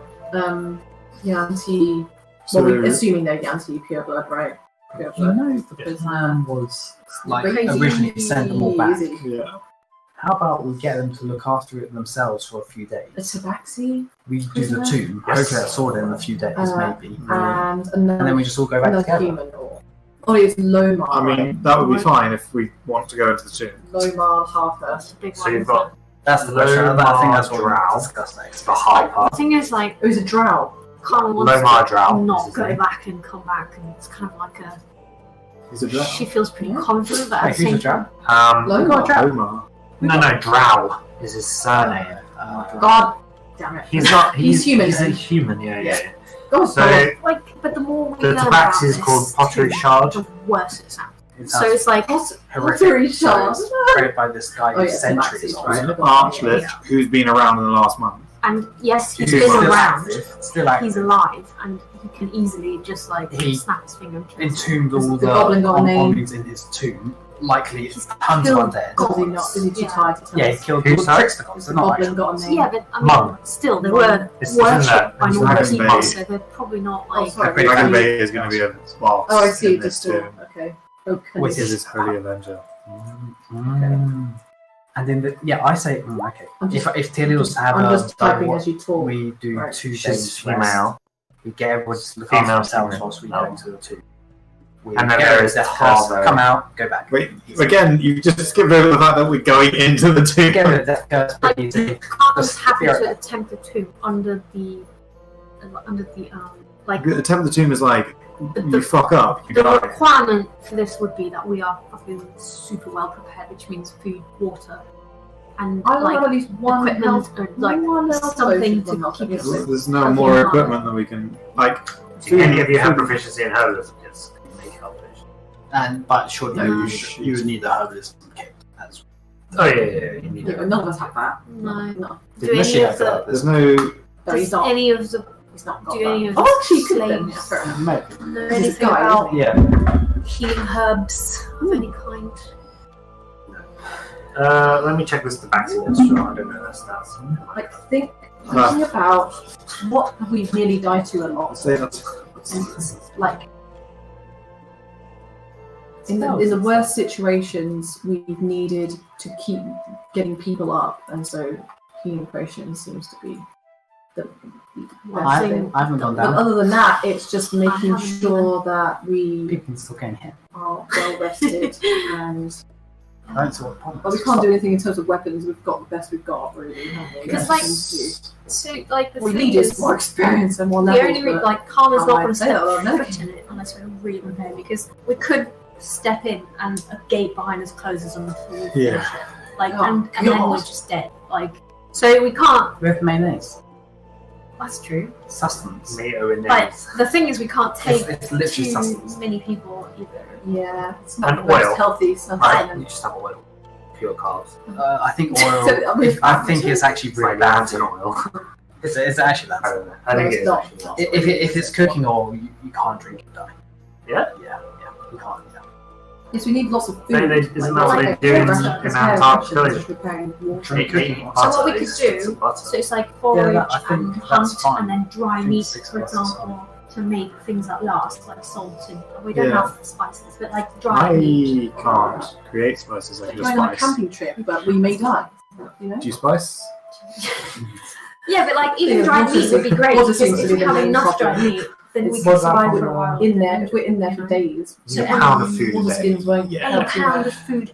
Yanti.
So
Well, we're assuming they're Yanti pure blood, right? Pure
You
blood.
know, the plan was like
Crazy.
originally to send them all back.
Easy.
yeah.
How about we get them to look after it themselves for a few
The
days?
Tabaxi
We do the
prisoner?
2.
Yes.
Hopefully, that's sorted in a few days, maybe.
and
And then
another,
we just all go back
another
together.
human or it's Lomar.
I mean, that would be fine if we want to go into the tomb.
Lomar Harper.
That's a big
So
one.
you've got
That's the question. I think that's what we're
Drow.
going to discuss next.
the Harper,
The thing is, like,
Oh, he's a drow.
Carmen wants
Lomar
to
Drow. is
not
his
go
name.
back and come back, and it's kind of like a.
He's a drow.
She feels pretty
Yeah.
confident, but at
Wait,
the
who's
same
a drow?
time,
Lomar drow.
Omar.
No, Drow is his surname.
God damn it.
He's not.
He's human,
He's a
then.
human. Yeah.
God,
So
like, but the more we
the
learn about
tabaxi is
this,
called pottery shard.
the worse it sounds.
It
So
sounds
it's like,
horrific.
Pottery
So
shard.
it's created by this guy
Oh,
who's
yeah,
centuries
Tabaxis,
old.
right.
An archlet who's been around in the last month.
and yes, he's
Who's
been
still
around.
active, still active.
He's alive, and he can easily just like
He
snap his finger and kill someone.
Entombed all
The
the
goblin got a name.
goblins in his tomb. Likely
He's
tons of
killed
undead.
Does he not? Is he too
Yeah.
tired to tell
Yeah, he
us?
killed
Who,
all the
sorry?
trickster gods.
Has
They're
the
not
goblin
actually
got a
gods.
name?
Yeah, but I mean,
Mum.
still, they were
It's in
worshipped
that.
by
It's
normal
Dragon
people,
Bay.
so they're probably not
Oh,
like.
sorry.
Dragon Bay is going to be a boss.
Oh, I see.
in this
Just
tomb.
okay. Okay.
Which
This is Holy Avenger.
And then, I say, okay.
I'm just-
If Tili was to have
I'm
a
just typing as you talk.
we do
Right.
2
She's
days
female.
rest. We get everyone to look
Female,
after themselves
female.
whilst we go into the 2. We
And then
get
there
rid
is
of
the
death curse,
Harvo.
come out, go back.
Wait, again, you just skipped over the fact that we're going into the tomb.
Get rid of death curse, but
Like,
you do-
Carmen's happy
Spirit.
to attempt the tomb under the like
The attempt of the tomb is like,
the,
you fuck up, you
the
die.
requirement for this would be that we are fucking super well prepared, which means food, water, and
I will have
like
at least one
equipment
health,
or like
one health
something
potion, one
to
health
keep us.
potion.
There's no
Something
more
like
equipment that we can, like,
Do any of you have proficiency in herbalism? Yes. Make herbalism.
But sure, no,
No.
you would need the herbalist kit. That's
Oh yeah. You need
Yeah, but
it.
none of us have that.
No.
No.
Do
unless
any
you
of
have the
the
there's
herbalist.
no.
No, he's
does
not.
any of the
He's not got
do any
that.
of the
Oh, actually, he could then.
slaves
Fair enough.
Maybe.
know
He's a
anything
guy,
about
Yeah.
healing herbs of any kind?
Let me check this tabaxi list. I don't know this now.
Like, thinking about what we've nearly died to a lot.
Say that.
Like, in the worst situations, we've needed to keep getting people up, and so healing potion seems to be the
I
best thing.
haven't gone
But
down.
other than that, it's just making
haven't
sure that we
People can still get hit.
are well rested and.
I don't see what the problem
Well, we
is.
can't do anything in terms of weapons. We've got the best we've got, really. Haven't we?
Because,
That's
so, like, the
what we
thing
need is more experience and more
the
levels.
only
but
like, Karma's not
I'd
going to
say
step
that, I don't know.
foot in it unless we're really prepared, because we could step in and a gate behind us closes on the floor.
Yeah.
Like,
Oh,
and then
God.
we're just dead. Like, so we can't.
We have mayonnaise.
That's true.
Sustenance.
Tomato and
But
nails.
the thing is, we can't take
It's literally
too
sustenance.
many people either.
yeah, it's not
And
the most
oil.
healthy stuff.
Right? You just have oil. Pure carbs.
I think oil.
So, I mean,
I think it's actually
It's
really
like
bad.
lantern oil.
It's actually
I
bad.
don't know. I think
No,
it
it's
is
not.
actually.
If it's cooking oil, you can't drink it, die.
Yeah?
Yeah, you can't. Yeah.
Yes, we need lots of food.
Isn't that
what
they
like
do in
rations,
Antarctica?
just preparing water.
Drink cooking oil.
So what we could do-
Butter.
So it's like forage
I think
and
that's
hunt
fine.
and then dry
I think
meat,
6
for
bucks is
example, to make things that last, like salt and we don't
Yeah.
have spices, but like dry meat.
I can't create spices. I can just
Going on a
spice.
camping trip, but we may die. You know?
Do you spice?
Yeah, but like even
Yeah,
dried
water
meat would be
seems-
great
water
because
seems to
if
be
we
the
have
main
enough dried
problem.
meat, then we
It's
can
what
survive
I'm
for a while.
In there, if we're in there for days,
It's a
So
pound of food a
water
day.
skins won't
Yeah.
And a
help too
pound
much.
of food.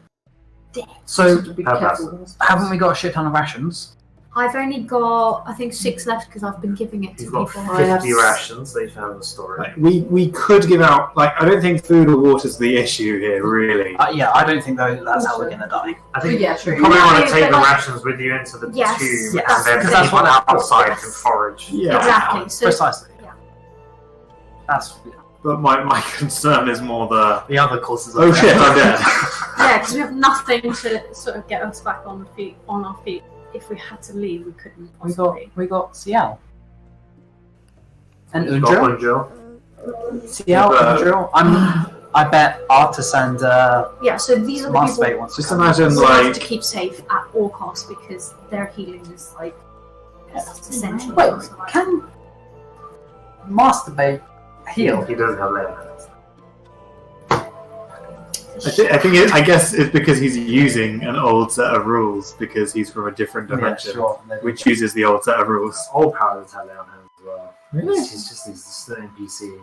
So
To be
How about-
careful.
haven't we got a shit ton of rations?
I've only got I think 6 left because I've been giving it to
You've got
people.
I have
50 rations that you found in the storage.
Like, we could give out. Like, I don't think food or water's the issue here, really.
Yeah, I don't think that's how we're gonna die.
I think
Yeah,
you
true.
probably want
No,
to take
but
the
like-
rations with you into the
Yes,
tube,
yes,
and then
because
that's
anyone
what-
outside
yes.
can forage.
Yeah.
Exactly. So
Precisely.
yeah.
That's
But my concern is more the.
the other causes.
Oh shit! I'm dead.
yeah, because we have nothing to sort of get us back on our feet. If we had to leave, we couldn't possibly.
We got Ciel. And
You've got
Undril.
one, Jill.
Ciel,
Yeah, but-
Undril. I bet Artis and
Yeah, so these are the
Master
people
Bait wants to
Just
come.
imagine,
we have to
like,
keep safe at all costs because their healing is like essential.
Wait,
for survival.
can Master Bait heal?
He doesn't have lemons.
I guess it's because he's using an old set of rules because he's from a different
Yeah,
dimension,
sure.
which uses the old set of rules.
All powers have their own hands as well.
Really?
It's just this NPC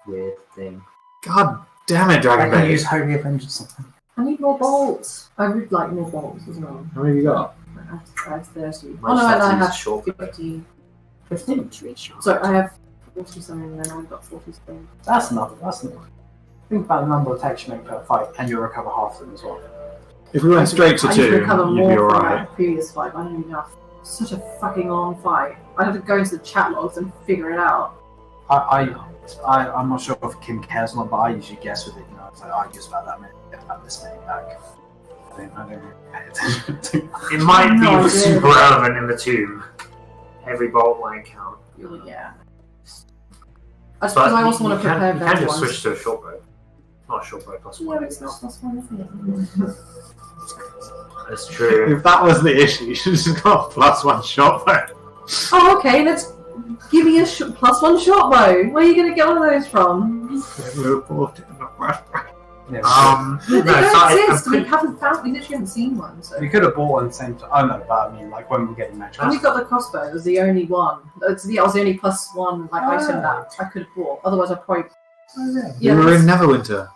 weird thing.
God damn it,
I
Dragon
can
Bait!
use Holy Avenge or something.
I need more bolts. I would like more bolts as well.
How many have you got?
I have 30.
My
Oh no, and I
statue is
have
short.
50.
15.
So I have 40 something and then I've got 40 something.
That's enough. That's enough. Think about the number of attacks you make per fight, and you'll recover half of them as well.
If we went straight to
I need to
2,
recover
you'd be
more from
alright.
that previous fight. I don't even know. Such a fucking long fight. I'd have to go into the chat logs and figure it out.
I'm not sure if Kim cares or not, but I usually guess with it. You know, it's like, I use about that many, get about this many back. I don't really pay attention to.
It might
No
be
idea.
super relevant in the tomb. Every bolt might count.
Yeah. I suppose I also want to prepare
you
better
can just
ones.
switch to a short bow. Not a short bow plus
Yeah,
one.
but it's not plus one, is it?
That's true.
If that was the issue, you should have just got a +1 shot bow.
Oh, okay, let's give me a +1 short bow. Where are you going to get one of those from?
Yeah,
They
no,
don't
so
exist.
I'm
We
pretty-
haven't found. We literally haven't seen one. So.
we could have bought one at the same time. Oh no, but I mean, like when we're getting matched.
And we got the crossbow. It was the only one. It was the only +1 item
Oh.
that I could have bought. Otherwise, I probably
We were in Neverwinter.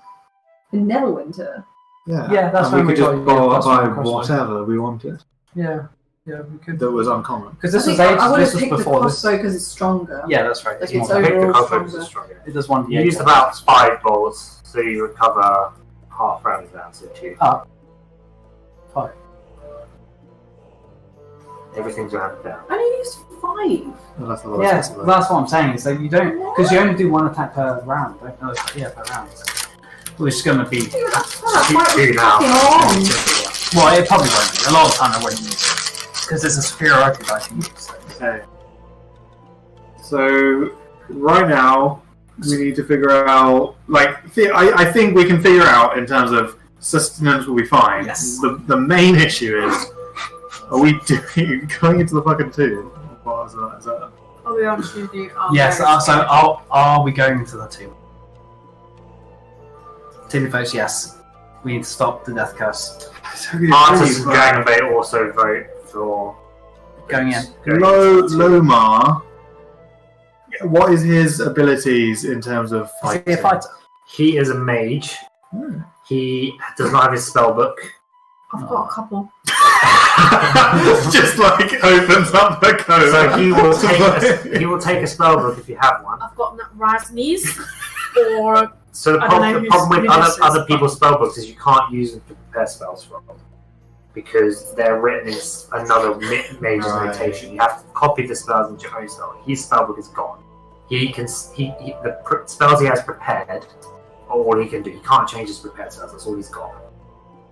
in Neverwinter.
Yeah.
Yeah, that's
and
when
we
we
could
got
just
you
buy
+1 crossbow.
whatever we wanted
Yeah, we could.
that was uncommon.
Because this was
I
ages.
would
This
have
was
picked the
before this.
crossbow because it's stronger.
Yeah, that's right.
Like,
It's
it's
more-
Pick the
overall
cover
stronger.
because it's stronger.
It does one
You
d8.
used about 5 bolts, so you recover half round down to 2.
Fine.
Everything's your hand down.
I only used 5.
And I thought
Yeah,
that's what
that's what I'm saying. Is that you don't, because you only do one attack per round. Don't know? Yeah, per round. Which is going to be.
That
Two
fight was
now.
fucking long.
Well, it probably won't be. A lot of the time I won't use it because there's a superiority that I can use. So.
Okay. So right now we need to figure out. Like, I think we can figure out in terms of sustenance will be fine.
Yes.
The main issue is, are we going into the fucking tomb? What is that? Is that?
I'll be honest with you.
Yes. Are we going into the tomb? Tili votes yes. We need to stop the death curse.
Artis and Gangbei also vote for
Going in.
Lomar. What is his abilities in terms of
Is he
fighting?
a fighter?
He is a mage. He does not have his spell book.
I've got a couple.
Just like opens up the code.
So he will take a spell book if you have one.
I've got Razni's or
So the
I don't know
problem with
who's this
other
is,
people's spell books is you can't use them to prepare spells from because they're written in another mage's
Right.
notation. You have to copy the spells into your own spell. His spell book is gone. The spells he has prepared are all he can do. He can't change his prepared spells. That's all he's got.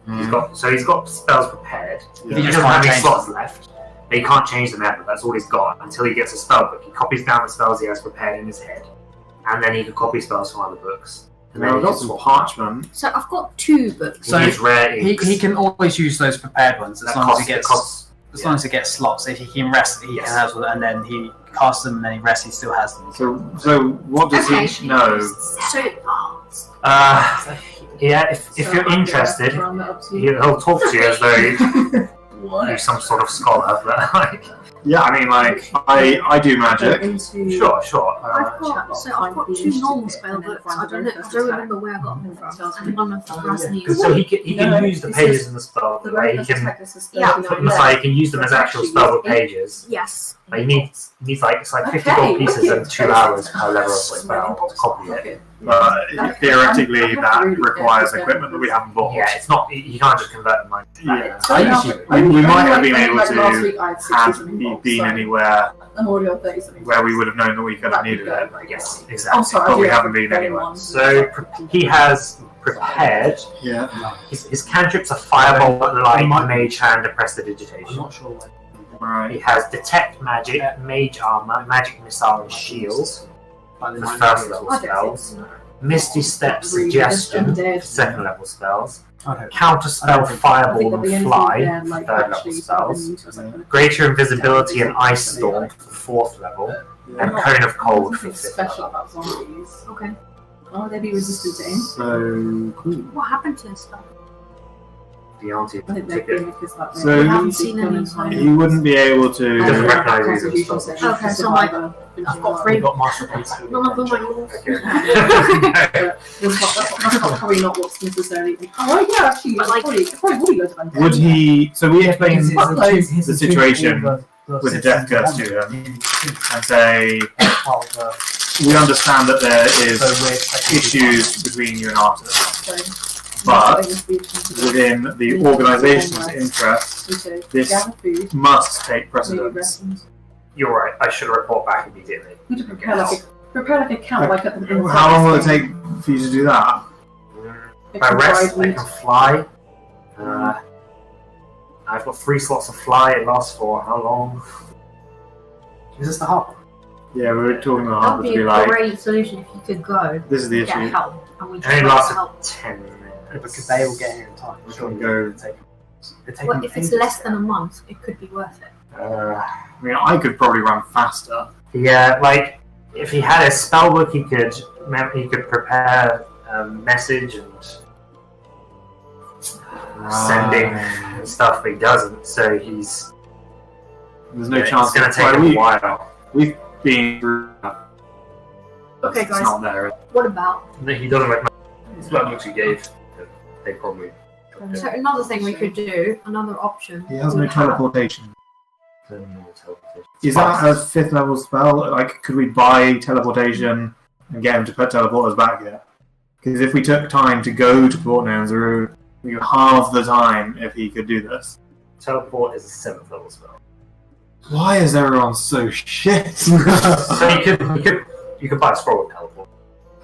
He's got spells prepared.
Yeah.
He
just
doesn't
can't
have any
change
slots left. But he can't change them ever. That's all he's got until he gets a spell book. He copies down the spells he has prepared in his head, and then he can copy spells from other books. And then
Well,
he
I've
can
got some
swap.
parchment.
so I've got 2 books.
So
He's rare
He
inks.
can always use those prepared ones as
That
long
costs-
as he
it
gets
costs-
as long as he gets slots. If he can rest, he
Yes.
can have them, and then he casts them, and then he rests. He still has them.
So what does
Okay.
he know?
So
Yeah, if you're interested,
Round that up to you.
he'll talk to you as though you're some sort of scholar. But like,
Yeah, I mean, like I do magic.
sure.
I've got 2 normal spell books. I don't remember where I got them from. And one of Razni's.
So he can use the pages in the spell.
The
Where he
rate
can
prospectus is
Yeah.
39
he can use them as actual spellbook pages.
Yes.
But he needs like it's like 50
Okay,
gold pieces
okay.
and 2 hours per level of spell to copy it.
Okay.
Theoretically, that
really
requires
good.
equipment that we haven't bought.
Yeah, it's not. You can't just convert them like that.
Yeah. We might have been able
Last
to
week I had 60
had
something
he
bolts,
been
so
anywhere
I'm already on 30 something.
where we would have known that we could have needed it.
Yes,
I'm
exactly.
sorry,
But
I
we
do
haven't
have
been
very
anywhere.
one.
So he has prepared.
Yeah.
His cantrips are Fireball, Light, Mage Hand, and Prestidigitation.
I'm not sure. What
He
Right.
has Detect Magic, Mage Armor, Magic Missile, and Shield for first level
I don't
spells. Misty Step Suggestion, second level spells.
Okay.
Counter Spell Fireball and Fly, third level spells. Greater Invisibility and Ice Storm for fourth level. And Cone of Cold for
Nothing
fifth
special
level.
about zombies.
Okay.
Oh, they'd be resistant to aim.
So cool.
What happened to this stuff?
The auntie
I think they're
took it.
good because like
So
they
haven't seen any signs.
He wouldn't be able to.
He doesn't recognise these as
Constitution
spells.
saving
Okay,
for
so like,
survivor.
I've got
We
3.
got Marshall Peter.
None of them are yours.
That's probably not what's necessarily. Oh yeah, actually,
But, like-
it probably would go to advantage.
Would he? So we explain
His
the situation with the death curse to him and say we understand that there is issues between you and Arthur,
So,
but
we
within the organisation's interest,
need to
this
gather food,
must take
maybe
precedence.
rations.
You're right, I should report back immediately.
We need to prepare like a count, like at the.
How long will it take for you to do that?
If I rest, I can fly. I've got 3 slots of fly, it lasts for how long?
Is this the hub?
Yeah, we were talking about
That
Harvard
would
to
be
be
a
like,
great solution if you could go
this is the
get
issue.
help. And we
It
just
only
wait
lasts
for help.
10 minutes.
Because they will get here in time.
We're going to go.
Well, if it's less than a month, it could be worth it.
I mean, I could probably run faster.
Yeah, like if he had a spellbook, he could prepare a message and sending and stuff, but he doesn't. So he's
There's no chance.
It's going to take
Like,
him a while.
We've been through.
Okay,
It's
guys.
not there.
What about?
No, he doesn't recognize the spellbooks he gave. They probably.
So another thing we could do, another option.
He has no
would have-
teleportation. Is that a 5th level spell? Like, could we buy teleportation and get him to put teleporters back yet? Because if we took time to go to Port Nanzaru, we would halve the time if he could do this.
Teleport is a 7th level spell.
Why is everyone so shit?
So you could buy a scroll with teleport.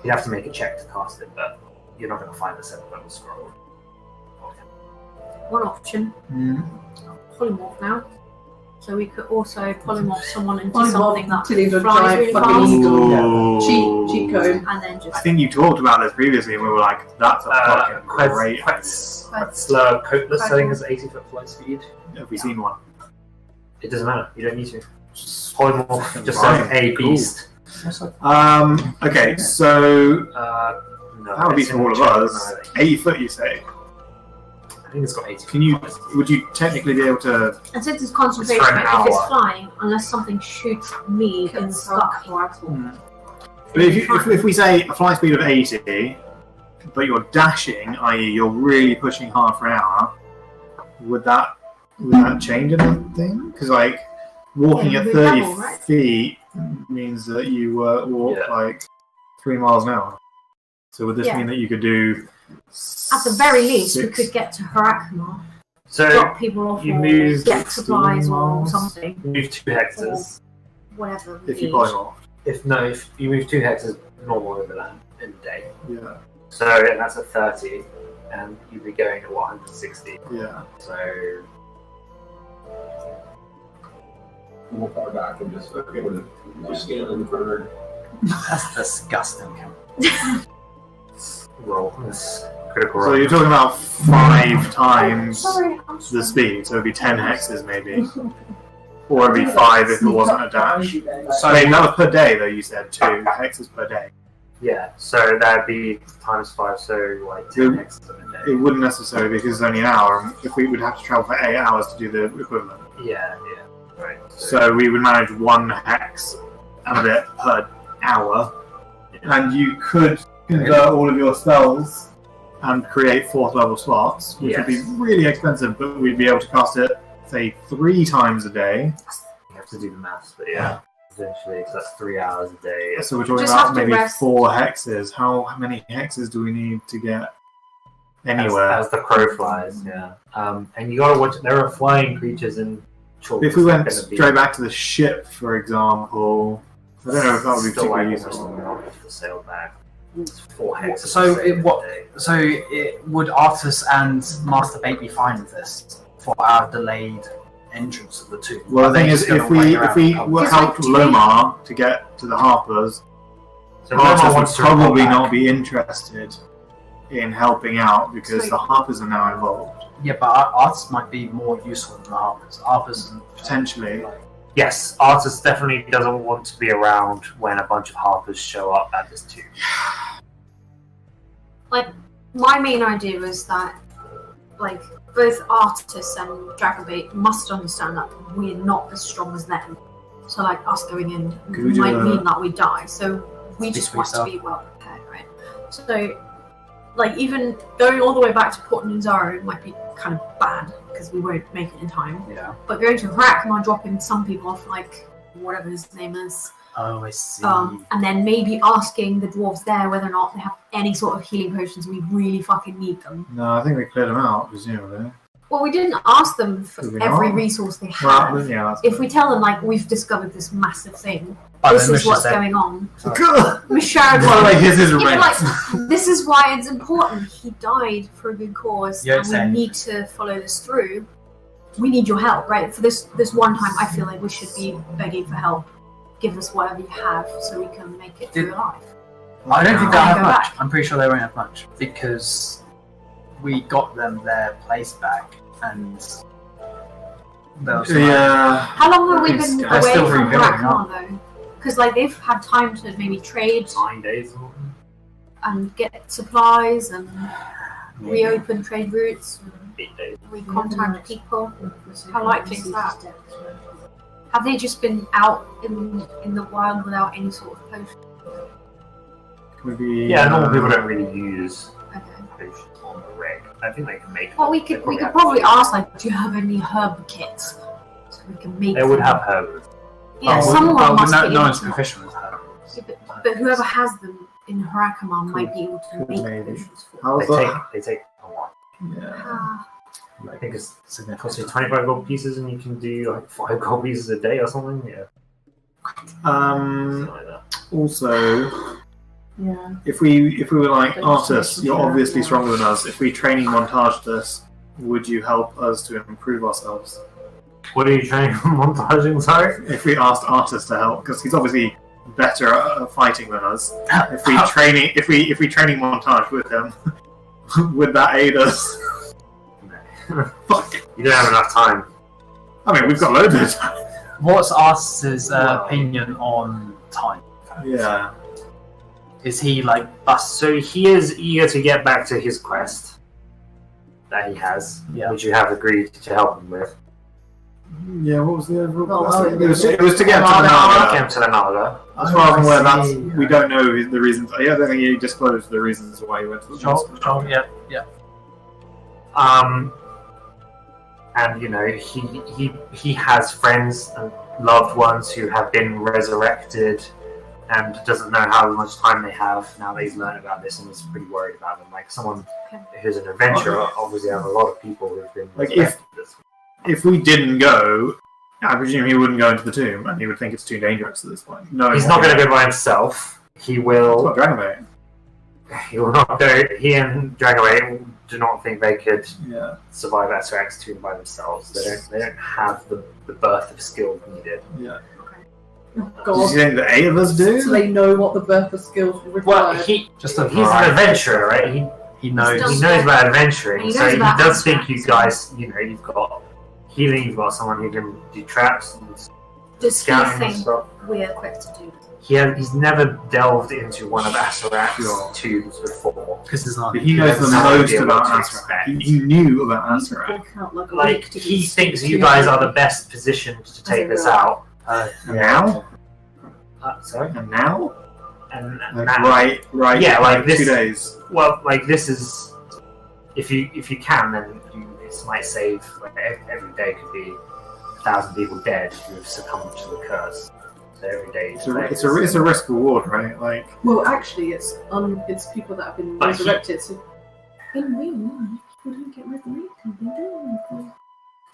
You'd have to make a check to cast it, but you're not going to find the 7th level scroll.
One option, polymorph now. So we could also polymorph someone into something that
Tili would
flies
drive
really
fucking
fast.
eagle.
Ooh.
Cheat code.
Actually,
and then
I
just
think you talked about this previously, and we were like, "That's a fucking great."
Quetzler Coatless, I think, is 80-foot flight speed.
Have we seen one?
It doesn't matter. You don't need to. Polymorph just
Right,
says a
cool.
beast.
Okay, so
No,
that would be
it's
for all of
in the
us.
chat.
80 foot, you say?
I think it's got 80.
Can you? Would you technically be able to?
and since it's concentration,
It's for an
if it's
hour.
flying, unless something shoots me in the sky.
But if we say a flight speed of 80, but you're dashing, i.e., you're really pushing hard for an hour, would that change anything? Because like walking
Yeah,
at
we're
30
double, right?
feet means that you walk
Yeah.
like 3 miles an hour. So would this
Yeah.
mean that you could do?
At the very least, we
6?
could get to Harakma,
So
drop people off,
you
or
move
get supplies or
miles.
something,
you move 2 hexes.
whatever we
If you
need.
polymorph.
If you move 2 hexes normal overland in a day.
Yeah.
So and that's at 30, and you'd be going at 160.
Yeah.
So
We'll far back and just okay with the scale in the bird.
That's disgusting.
roll this critical
So
roll.
you're talking about 5 times
Sorry, I'm
the
sorry.
speed, so it'd be 10 hexes maybe. Or it'd be 5 if it wasn't a dash.
So
Wait, that was per day though, you said 2 hexes per day.
Yeah, so that'd be times 5, so like 10
Yeah.
hexes in a
It
day.
wouldn't necessarily because it's only an hour, and if we would have to travel for 8 hours to do the equivalent.
Yeah, right.
So we would manage 1 hex and a bit per hour. And you could convert all of your spells and create 4th level slots, which would be
Yes.
really expensive, but we'd be able to cast it, say, 3 times a day.
You have to do the maths, but yeah, essentially, so that's 3 hours a day.
So we're talking
Just
about
have to
maybe
rest.
4 hexes. How many hexes do we need to get anywhere?
As the crow flies, yeah. And you gotta watch. There are flying creatures in chalk.
If we went
It's gonna be
straight back to the ship, for example, I don't know if that would be
still like
particularly
almost
useful.
enough to sail back. It's 4 hexes.
So
to
it-
sail
what-
a day.
So would Artus and Master Bait be fine with this for our delayed entrance of the two?
Well,
Are
the
they
thing is,
just gonna
if we
wait around and come?
Because,
helped
like, do they-
Lomar to get to the Harpers,
So Lomar
Artus would
wants to
probably
roll back.
not be interested in helping out because
So-
the Harpers are now involved.
Yeah, but Artus might be more useful than the Harpers. Harpers
Potentially.
Yes, Artus definitely doesn't want to be around when a bunch of harpers show up at this tube.
My main idea is that, like, both Artis and Dragobait must understand that we're not as strong as them. So, like, us going in
Could we do
might
a-
mean that we die. So, we
Speak
just
for
want to
yourself.
be well prepared, right? So, like, even going all the way back to Port Nunzaro might be kind of bad because we won't make it in time.
Yeah.
But going to Harakma, dropping some people off, like, whatever his name is,
Oh, I see.
and then maybe asking the dwarves there whether or not they have any sort of healing potions. We really fucking need them.
No, I think we cleared them out, presumably.
Well, we didn't ask them for
Did we
every
not?
resource they have.
Well, yeah, that's
If we tell them, like, we've discovered this massive thing,
Oh,
this
then
is
Mish
what's
said-
going on.
By
Mishard
the way, his is a
yeah,
ring.
like, this is why it's important. He died for a good cause,
You don't
and
say
we need to follow this through. We need your help, right? For this one time, I feel like we should be begging for help. Give us whatever you have so we can make it through life.
I don't think they'll
I'll
have
go
much.
back.
I'm pretty sure they won't have much because we got them their place back and there was
Yeah.
How long have we been
They're
away
still
from
rebuilding,
Harakma, though? Because, like, they've had time to maybe trade
9 days or something.
and get supplies and reopen trade routes and
8 days.
recontact people. How likely is that? Have they just been out in the wild without any sort of potion?
Maybe,
Yeah, normal people don't really use
Okay.
potions on the rig. I think they can make
Well, we
They
could
have
probably
to.
ask, like, do you have any herb kits so we can make?
They would
them?
have herbs.
Yeah,
Oh,
someone
well,
must
no,
be
no
able
one's
to.
proficient with that.
Yeah, but whoever has them in Harakama might be able to make
Maybe.
potions for.
How's
They
that?
take a lot.
Yeah.
Ah,
I think it's
Significant.
costs you 25 gold pieces and you can do like 5 gold pieces a day or something. Yeah, something like that.
Also,
Yeah.
if we were like,
But
Artus,
it's
you're
not-
obviously
yeah.
stronger than us. If we training montage this, would you help us to improve ourselves?
What are you trying montaging? Sorry.
If we asked Artus to help, because he's obviously better at fighting than us. If we training montage with him, would that aid us? Fuck.
You don't have enough time.
I mean, we've got loads of time.
What's Arthur's opinion on time?
Yeah.
Is he like bust?
So he is eager to get back to his quest that he has, which you have agreed to help him with.
Yeah, what was the overall?
Oh,
it was to get to the
Get him to the Naga.
As far as I'm aware, that's we don't know the reasons. I don't think he disclosed the reasons why he went to the hospital.
Yeah.
And you know, he has friends and loved ones who have been resurrected, and doesn't know how much time they have now that he's learned about this, and is pretty worried about them. Like someone who's an adventurer, obviously have a lot of people who've been
Like
resurrected.
if we didn't go, I presume he wouldn't go into the tomb, and he would think it's too dangerous at this point. No,
He's not going to go by himself. He
It's
will.
not Dragonbait.
He will not go. He and Dragaway do not think they could
Yeah.
survive SRX 2 by themselves. They don't have the birth of skill needed.
Yeah.
Oh,
Do
God.
you think the 8 of us do?
So they know what the birth of skills require.
Well, he's
Just a
an adventurer, right?
He knows.
He knows about adventuring,
He
so
knows
he
about
does think
SRX.
you guys, you know, you've got healing, you've got someone who can do traps and
Does he
scouting and
think
stuff.
we're equipped to do that?
He's never delved into one of Asarak's
Sure.
tombs before.
Because there's not.
But he knows the
That's
most
idea
about
what to
Asarak.
expect.
He knew about
You need to
Asarak.
walk out like a
Like,
week to
he
do
thinks you
two
guys are
things.
the best positioned to take
in
this
real
out.
And now?
Sorry?
And now?
And
Like,
now.
right.
Yeah, like this-
2 days.
Well, like this is, if you can, then this might save. Like, every day could be 1,000 people dead who have succumbed to the curse. So every day,
It's a risk reward, right? Like,
Well, actually, it's people that have been
But he-
resurrected. So in real life, people don't get resurrected. They don't.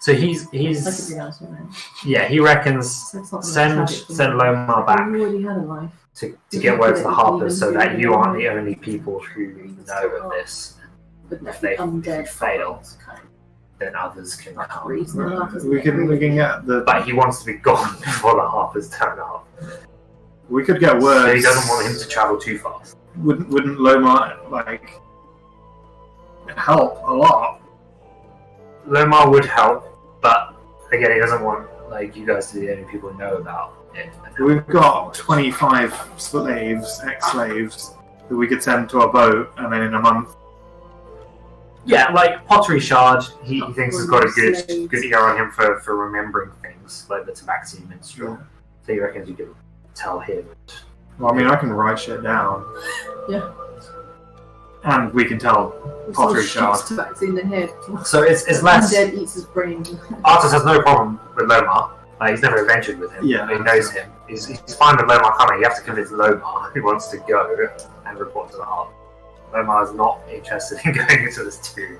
So he's
That could be nice, wouldn't it?
yeah. He reckons
So it's not the
send
most tragic thing.
Lomar
Like,
back
You already had a life.
to get word to the Harpers, so that you aren't the only people who know of this.
But
If they
undead
fail.
gods, kind of
Then others can come.
reason enough, isn't
we
it?
can get the.
But he wants to be gone before the Harpers turn up.
We could get words.
So he doesn't want him to travel too fast.
Wouldn't Lomar like help a lot?
Lomar would help, but again, he doesn't want like you guys to be the only people who know about it.
We've got 25 slaves, ex-slaves, that we could send to a boat, and then in a month.
Yeah, like Pottery Shard, he thinks has got a good
Slaves.
ear on him for remembering things, like the Tabaxi minstrel. So he reckons you could tell him.
Well, I mean, I can write shit down.
Yeah.
And we can tell Pottery Shard.
Shoots back in the head.
So it's less.
Undead eats his brain.
Artus has no problem with Lomar. Like, he's never adventured with him.
Yeah.
He knows him. He's fine with Lomar coming. You have to convince Lomar who wants to go and report to the Harp. Lomar is not interested in going into this tomb.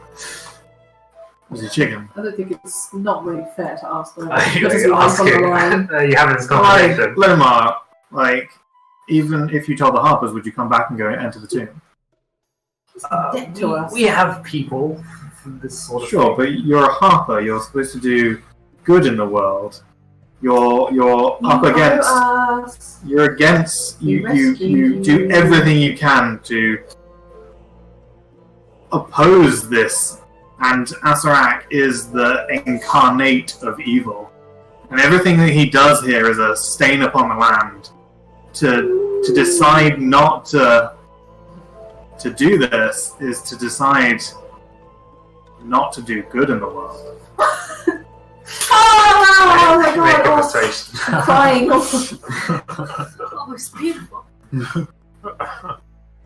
Was he chicken?
I don't think it's not really fair to ask them.
You
Because his life's on the line.
you having this
Like,
conversation.
Lomar, like, even if you told the Harpers, would you come back and go enter the tomb?
Dead to us.
We have people for this sort of
Sure,
thing.
but you're a Harper. You're supposed to do good in the world. You're up against.
Us.
You're against.
We
You
rescued
do
you.
everything you can to oppose this, and Asarak is the incarnate of evil, and everything that he does here is a stain upon the land. To decide not to do this is to decide not to do good in the world.
Oh my
Make a
god!
persuasion.
I'm crying.
Oh, it's beautiful.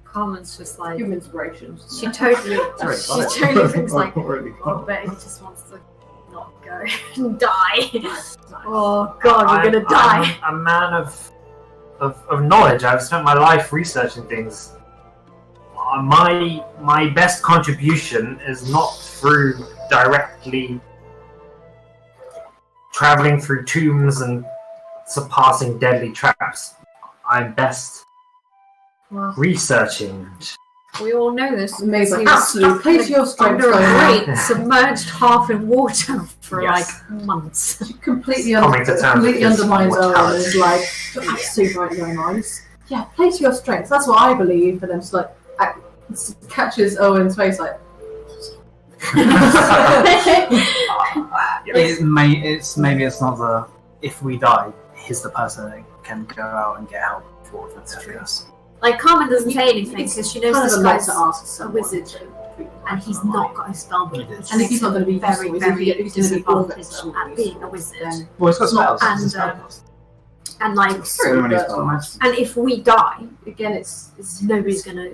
Carmen's just like
Human inspiration.
she totally thinks like,
Already
oh, I bet he just wants to not go and die. Oh god, we're gonna die.
I'm a man of knowledge. I've spent my life researching things. My best contribution is not through directly traveling through tombs and surpassing deadly traps. I'm best
Well,
researching and
We all know this.
Amazing.
He was
Absolutely.
stuck
Play to your strengths,
under a
Owynn.
grate, submerged half in water for
Yes.
like months.
She completely,
Coming to terms
completely
with his
undermines Owynn and
mortality.
is like, you're absolutely right, you're nice. Yeah, play to your strengths. That's what I believe. And then just like catches Owen's face like.
Maybe it's not the if we die, he's the person that can go out and get help for the serious.
Like Carmen doesn't say anything because she knows
Kind of
this
a lot
guy's
to ask
a
someone.
wizard and he's not got a spell book.
It is.
And if he's not going to be
very,
useful,
very
if he's going to be all of it,
disadvantaged at being a wizard.
then
Well, he's got spells.
And,
it's a spell cost.
And like,
So many
but-
spells.
and if we die,
again, it's
nobody's gonna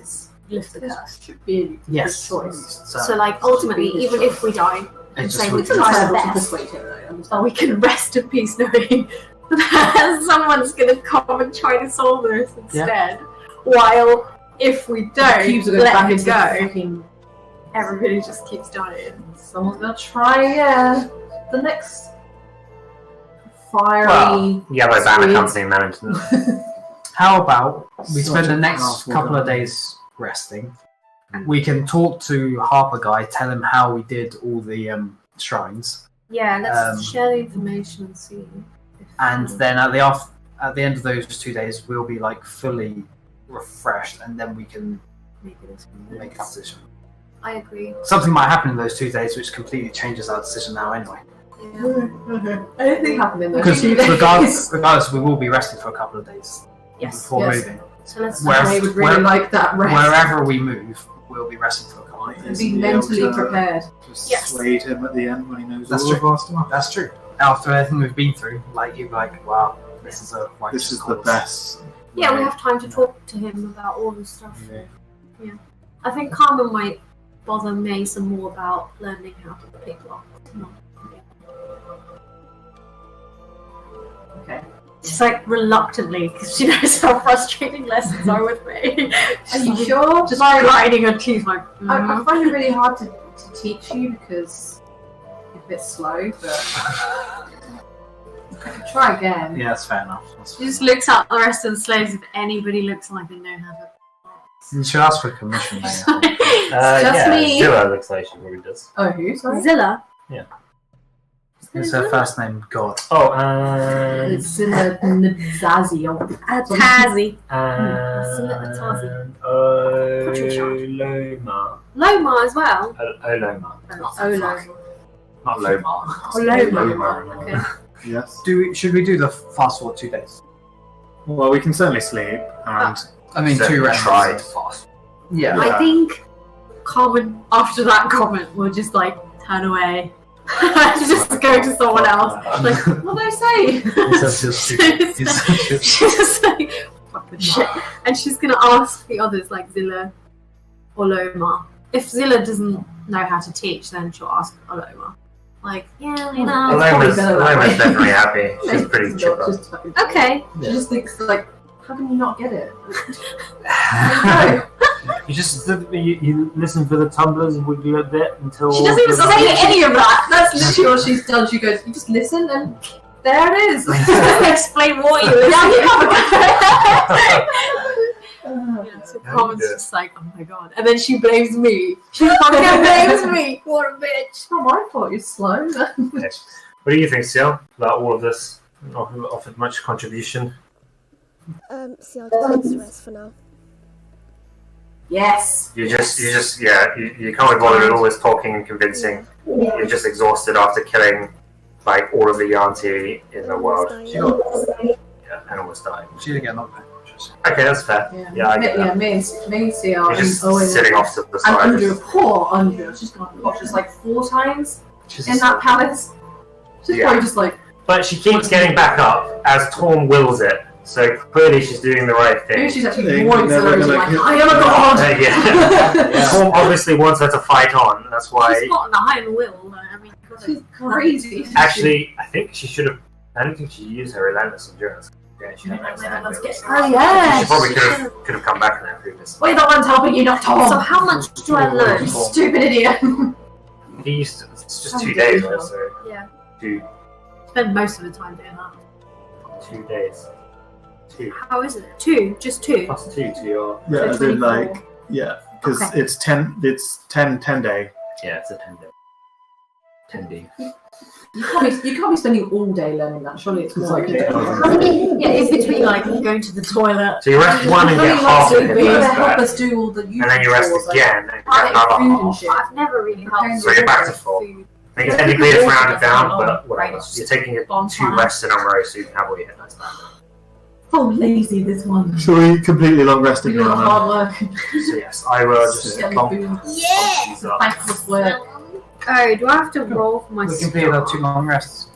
lift the curse.
should be a
Yes.
choice.
So like, ultimately, even if we die,
It's
say
just
we
we
try our
to
best,
persuade him, though.
but we can rest in peace knowing that someone's gonna come and try to solve this instead. While if we don't
Cubes are going
let
back
him
into the
go,
fucking.
everybody just keeps dying.
Someone's going to try again. The next fiery.
Well, Yellow Banner
squid.
accompanying them into the
How about we
Such
spend the
a
next
powerful
couple of
guy.
days resting? We can talk to Harper guy, tell him how we did all the shrines,
Yeah, let's
Um,
share the information and see.
and then at the end of those 2 days, we'll be like fully refreshed, and then we can
Maybe this
make a decision.
I agree.
Something might happen in those 2 days, which completely changes our decision now anyway.
Yeah.
Anything happened in those
Because
2 days.
regardless, we will be resting for a couple of days
Yes.
before
Yes.
moving.
So let's.
Where-
They would really like that rest.
Wherever we move, we'll be resting for a couple of
And
days.
be
Be able
mentally
to-
prepared.
Just
Yes.
swayed him at the end when he knows
That's
all
true.
of our stuff.
That's true. After everything we've been through, like you're like, wow, this is a righteous
This is the
cause.
best.
Yeah, we
way.
have time to talk to him about all this stuff.
Yeah.
I think Carmen might bother Mason more about learning how to pick locks.
Okay.
Just like reluctantly, because she knows how frustrating lessons are with me.
Are you sure?
Just grinding her teeth like.
I find it really hard to teach you because you're a bit slow, but I could try again.
Yeah, that's fair enough. That's
She just looks at the rest of the slaves if anybody looks like they know how to.
You should ask for commission. Mate.
Just me.
Zilla looks like she really does.
Oh, who? Sorry.
Zilla.
It's her first name, God.
Oh,
It's in the Nzazi or
Tazi.
Oloma.
Loma as well.
Oloma.
Oloma.
Not Loma.
Oloma. Okay.
Yes.
Should we do the fast forward 2 days?
Well, we can certainly sleep, and
I mean,
So
2 rounds.
tried fast.
Yeah.
I think Carmen, after that comment, will just like turn away. Just go to someone else. Like, what did I say? She's just like, fucking shit. And she's gonna ask the others, like Zilla or Loma. If Zilla doesn't know how to teach, then she'll ask Oloma. Like, yeah, you know.
Oloma's
better that way.
definitely happy. She's pretty
Just
chipper.
fucking-
Okay.
She just thinks like, how can you not get it?
You just you listen for the tumblers and wiggle a bit until.
She doesn't even say any of that.
That's literally what she's done. She goes, you just listen and there it is.
Explain what you listen. Yeah, so Carmen's just like, oh my god. And then she blames me. She fucking blames me. What a bitch.
It's not my fault you're slow.
What do you think, Ciel, about all of this? Not offered much contribution.
Ciel just needs to rest for now.
Yes.
You can't be bothered with all this talking and convincing.
Yeah.
You're just exhausted after killing like all of the Yanti in the world. And almost died.
She didn't get knocked back.
Okay, that's fair. Yeah, I get that.
me and Ciel
You're
and
just
Owynn
sitting off to the
and
side.
Andrew, poor Andrew. She's gone just like 4 times
She's
in that palace. She's
Yeah.
probably just like,
But she keeps getting back up as Torm wills it. So clearly she's doing the right
maybe
thing.
she's actually
They're
more
never
exhilarated,
gonna
like,
kill-
I am a god!
Yeah. Torm obviously wants her to fight on. That's why.
She's got an iron will. I mean,
She's crazy.
Actually, I think she should have. I don't think she used her relentless endurance. Yeah, she didn't
Let's
have
get
Oh yeah!
She probably could have come back in that previous.
We're the ones helping you, not Tom!
So how much do I learn?
You stupid idiot!
He used to, it's just 2 days, right? So
Yeah.
2
Spend most of the time doing that.
2 days. 2
How is it? 2? Just 2?
plus 2 to your.
Yeah, as in, like, Yeah, because
Okay.
it's 10 day.
Yeah, it's a 10-day. 10D.
You can't be spending all day learning that. Surely it's more like
Yeah.
Yeah, it's between like going to the toilet.
So you rest one and get half of it.
help us do all the
And then you rest
chores, like
again and get
getting
another
food and
half.
shit.
I've never really helped.
So you're back to full.
Food.
I think technically it's rounded down, but whatever.
Right.
You're taking your
Long
2
time.
rests in a row so you can have all your hit dice back.
Oh, lazy this one.
So we completely long rested
You're doing
now.
hard work.
So yes, I will just
Get
plonk
the food.
these up.
Thankless work.
Oh, do I have to roll for my
We completed our 2 long rests.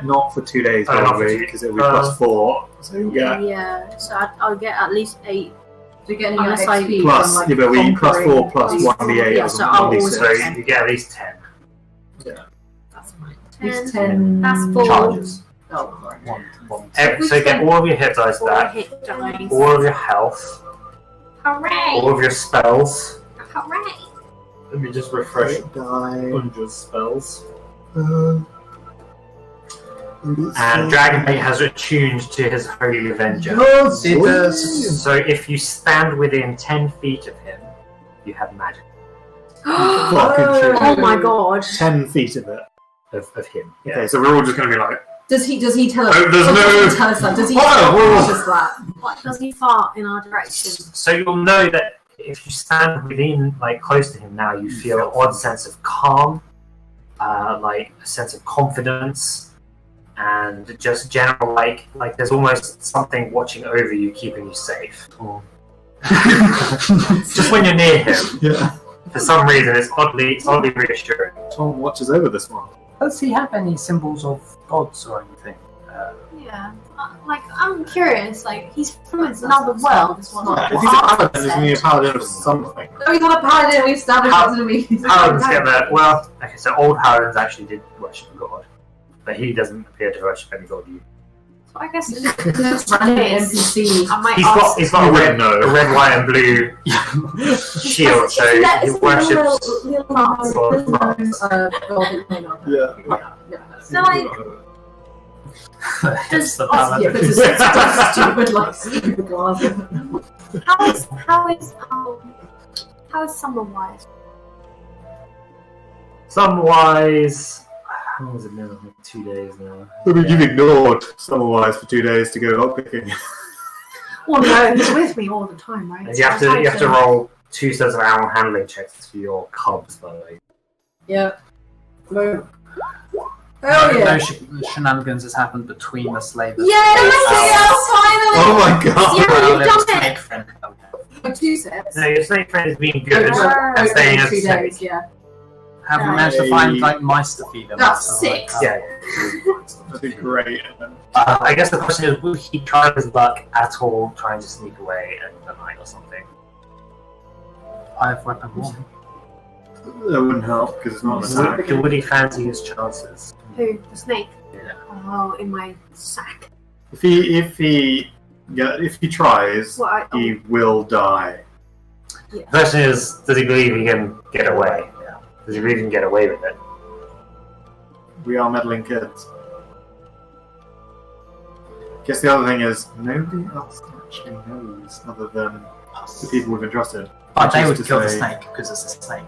Not for 2 days,
Oh, not for
probably,
2.
because it'll be plus 4. So
Yeah.
yeah.
So I'll get at least 8.
Do you get any
Unless I-
XP
Plus,
from, like,
yeah, but we plus 4
conquering
plus
these
1d8
Yeah,
or
so I'll always-
So
1d6.
you get at least 10
That's fine.
These
10.
10
That's 4.
charges.
Oh, right.
So you get all of your hit dice
Four
back,
hit dice.
all of your health,
Hooray!
all of your spells.
Hooray!
Let me just refresh
Die.
Undra's spells.
And Dragonbait has attuned to his Holy Avenger.
It does.
So if you stand within 10 feet of him, you have magic
Fucking shit.
Oh my god.
10 feet of it.
of him.
Okay, so we're all just going to be like,
Does he tell us?
Oh, there's
does
no-
he tell us that? Does he
Oh,
tell us that?
What, does he fart in our direction?
So you'll know that if you stand within, like close to him now, you feel an odd sense of calm, like a sense of confidence, and just general like there's almost something watching over you, keeping you safe. Just when you're near him,
yeah.
for some reason, it's oddly reassuring.
Tom watches over this one.
Does he have any symbols of gods or anything?
Yeah. Like, I'm curious. Like, he's from another world. This one.
If he's a paladin, isn't he a paladin of something?
No, he's not a paladin. We established
How-
that to me.
Paladins get that. Well, okay, so old paladins actually did worship God, but he doesn't appear to worship any god.
So I guess in
Just random NPC.
I might
He's
ask.
got
You
a red,
wouldn't know.
a red, white, and blue shield, so he worships.
Yeah.
So, like,
It's the
Yeah,
paladin.
but it's stupid, like stupid glasses.
how is summer wise?
Samwise. How long has it been? 2 days now.
I mean, you've ignored Summerwise for 2 days to go lockpicking.
Well, no, he's with me all the time, right?
And you have to roll 2 sets of animal handling checks for your cubs, by the way.
Yeah. No.
No
Oh yeah.
shenanigans has happened between the slaves.
Yes! Finally!
Oh my god!
Yeah, you've done it.
Snake friend. Okay.
2 sets.
No, your snake friend has been good
Oh,
and staying
Over
as
2
a snake.
days, yeah.
Have we
Nice.
managed to find like mice to feed them?
That's
or something
6.
like that?
Yeah.
That'd be great.
I guess the question is, will he try his luck at all, trying to sneak away at the night or something?
I have weapon 1.
That wouldn't help because it's not an attack.
Would he fancy his chances?
Who? The snake?
Yeah.
Oh, in my sack.
If he tries,
Well,
he will die.
The question is, does he believe he can get away? Does he believe he can get away with it?
We are meddling kids. Guess the other thing is, nobody else actually knows other than the people we've entrusted.
But
Which
they
is
would
to
kill the
say-
snake because it's a snake.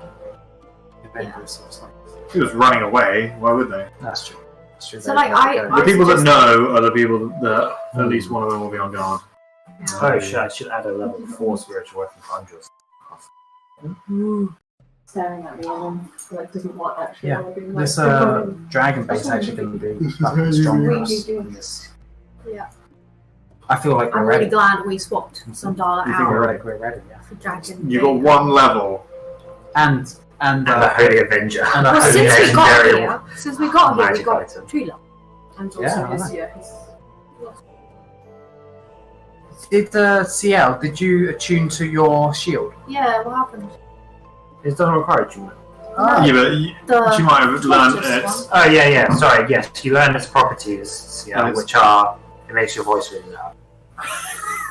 If he was running away, why would they?
That's true. That's true.
So, like,
The people that know are the people that at least one of them will be on guard.
Oh shit, I should add a level 4 spiritual weapon for Andros.
Staring at me and like doesn't want actually.
Yeah,
want to be like,
This dragon base actually going to be fucking strong for us. in this.
Yeah.
I feel like we're
I'm
ready.
really glad we swapped Sundala
You think
out
We're ready. Yeah.
for Dragon.
You got one level.
And
And the Holy Avenger.
and a
Well,
holy
since we got
legendary
here, we got
magic
got
item.
tree love.
And also
Yeah,
his,
I know.
his
Did Ciel, did you attune to your shield?
Yeah, what happened?
It doesn't require achievement.
Ah.
Yeah, but she might have learned
tortoise
it.
one.
Oh yeah, sorry, yes. You learn its properties, yeah,
Nice.
which are, it makes your voice really loud.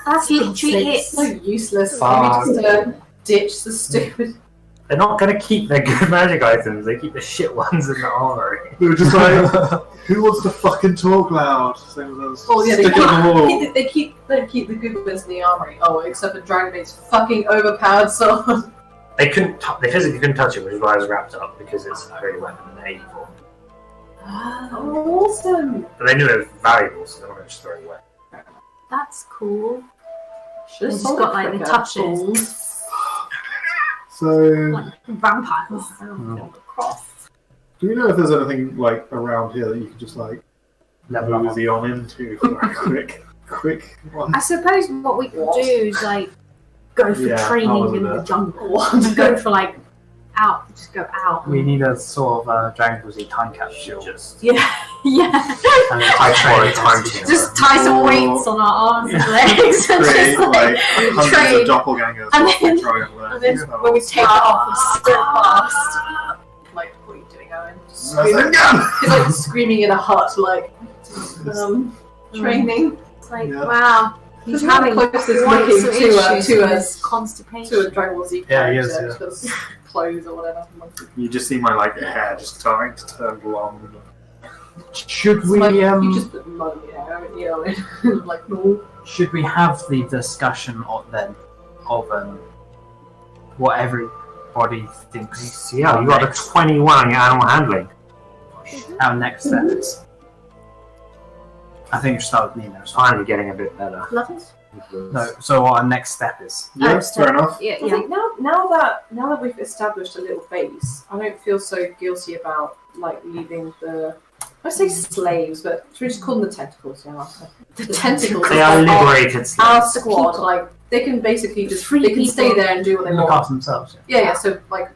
That's literally
It's so
it.
useless.
Fuck.
Maybe just ditch the stupid.
They're not going to keep their good magic items. They keep the shit ones in the armory.
We were just like, who wants to fucking talk loud? Same as us.
Oh yeah,
Stick it on the wall.
they keep the good bits in the armory. Oh, except for Dragonbait's fucking overpowered sword.
They physically couldn't touch it, which is why it was wrapped up, because it's a holy weapon and they're evil.
Oh, awesome!
But they knew it was valuable, so they weren't going to just throw it away.
That's cool.
Should've
It's
sold
got
it
like the
quicker.
touches.
So,
Like vampires. Cross.
do you know if there's anything like around here that you could just like
Level up.
mosey on into for a quick one?
I suppose what we could do is like go for
Yeah, I
training
was
in
with
the
that.
jungle. And go for like just go out.
We need a sort of Dragon Ball Z time capsule.
Just
Yeah.
And then
I
training
time
test.
Just tie some weights on our arms and legs and
Create
just
like hundreds
train.
of doppelgangers
And
just
then-
throwing up there.
And then when we take it off, we're so fast.
Like, what are you doing, Owen?
That's a gun!
He's like screaming in a hut, like training
It's like,
Yeah.
wow. He's
He's having
having
closest
quite
looking
some
to
issues
to
with
us.
constipation.
to a Dragon Ball Z
Yeah, he
character.
is, yeah.
Just got his clothes or whatever.
You just see my like hair just starting to turn blonde.
Should
It's
we
like, you just put mud in your hair, haven't you? Like normal.
should we have the discussion of what everybody thinks
yeah, you got a 21 on your animal handling.
our next step is? I think we should start with Nina.
It's finally getting a bit better.
Love it.
No, so what our next step is?
Yeah, fair enough.
Yeah,
I think now that we've established a little base, I don't feel so guilty about like leaving the. I say slaves, but should we just call them the tentacles? Yeah, the tentacles.
They are liberated
Our
slaves.
squad, like they can basically just
Free
they can stay
people.
there and do what they
Look
want.
after themselves.
Yeah. So like,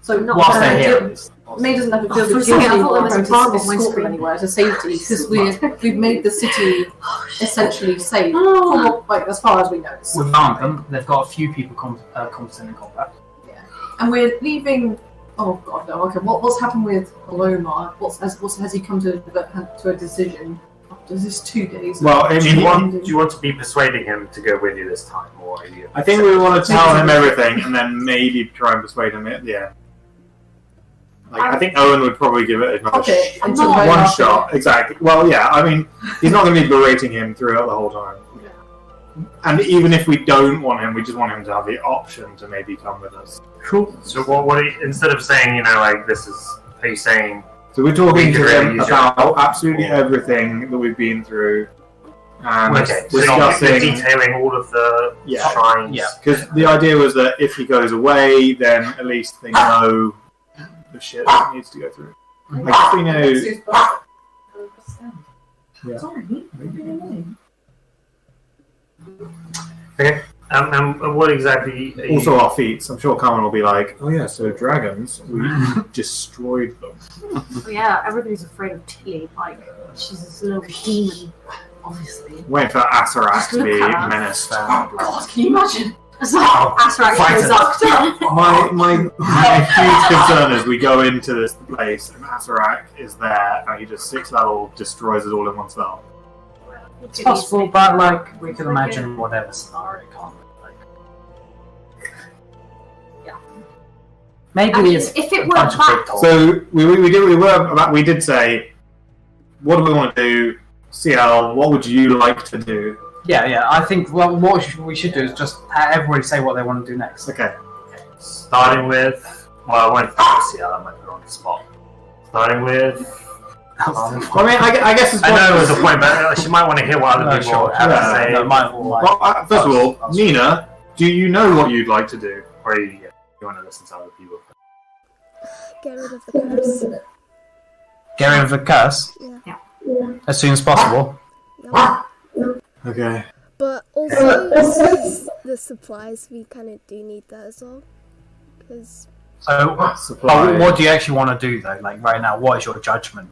so
Not
Whilst they're
bad.
here, at least.
May doesn't have to
Oh,
feel
for
the
a second, I
guilty
thought there was a
or
bomb on my
escort them
screen.
anywhere to safety because we've made the city essentially safe,
Oh.
like as far as we know.
We've armed them. They've got a few people competent in combat.
And we're leaving. Oh god, no. Okay, what's happened with Paloma? Has he come to a decision after this 2 days?
Well, I
Do you
mean,
want to be persuading him to go with you this time, or are you?
I think we want to tell him everything and then maybe try and persuade him at the end. Like, I think Owynn would probably give it another
Okay,
I'm
until
not-
very
one
after.
shot. Exactly. Well, yeah, I mean, he's not going to be berating him throughout the whole time. And even if we don't want him, we just want him to have the option to maybe come with us.
Cool. So what are you, instead of saying, like, this is, are you saying,
So we're talking
We
to
could really
him
use your
about
help.
absolutely everything that we've been through. And
okay, so you're
discussing...
detailing all of the
Yeah.
shrines?
Yeah.
Because the idea was that if he goes away, then at least they know the shit that he needs to go through. Like, if we know... Yeah.
Sorry.
Okay. And what exactly are you...
Also our feats. I'm sure Carmen will be like, oh yeah, so dragons, we destroyed them.
Oh, yeah, everybody's afraid of Tili. Like, she's this little demon, obviously.
Wait for Asarak to be
Look at her.
menaced.
God, can you imagine?
It's like, Asarak
fight
goes
it.
up.
My huge concern is we go into this place and Asarak is there and he just 6th level destroys it all in one spell.
It's possible, but like we can imagine whatever scenario, can't we? Like,
Yeah.
Maybe
I mean,
it's
if it
a
were
bunch of
that-
big talk.
So we did say, what do we want to do? Ciel, what would you like to do?
Yeah. I think what we should do is just have everybody say what they want to do next.
Okay.
Starting with... Well, I won't see how I might put her on the spot. Starting with...
I mean, I guess it's
I know there's a point, but she might want to hear what other people have to
Yeah.
say.
No, mine will like.
Well, first of all, Nina, do you know what you'd like to do?
Or you want to listen to other people.
Get rid of the curse.
Get rid of the curse
Yeah.
as soon as possible.
Yeah.
Okay.
But also, the supplies, we kind of do need that as well. Because,
So,
Supply.
what do you actually want to do though? Like right now, what is your judgment?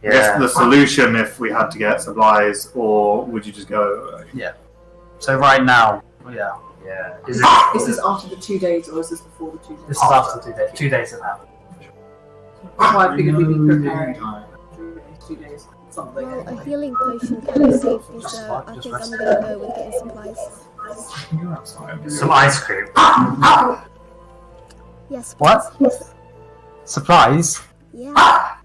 I guess the solution if we had to get supplies, or would you just go?
So right now, yeah,
Yeah.
Is this after the 2 days or is this before the 2 days?
this is after 2 days. 2 days have happened.
Why I figured we'd be preparing 2 days. Something.
well, a healing potion kind of saved me, so I think I'm gonna go with getting supplies.
Some ice cream.
Yes.
What?
please.
Supplies?
Yeah.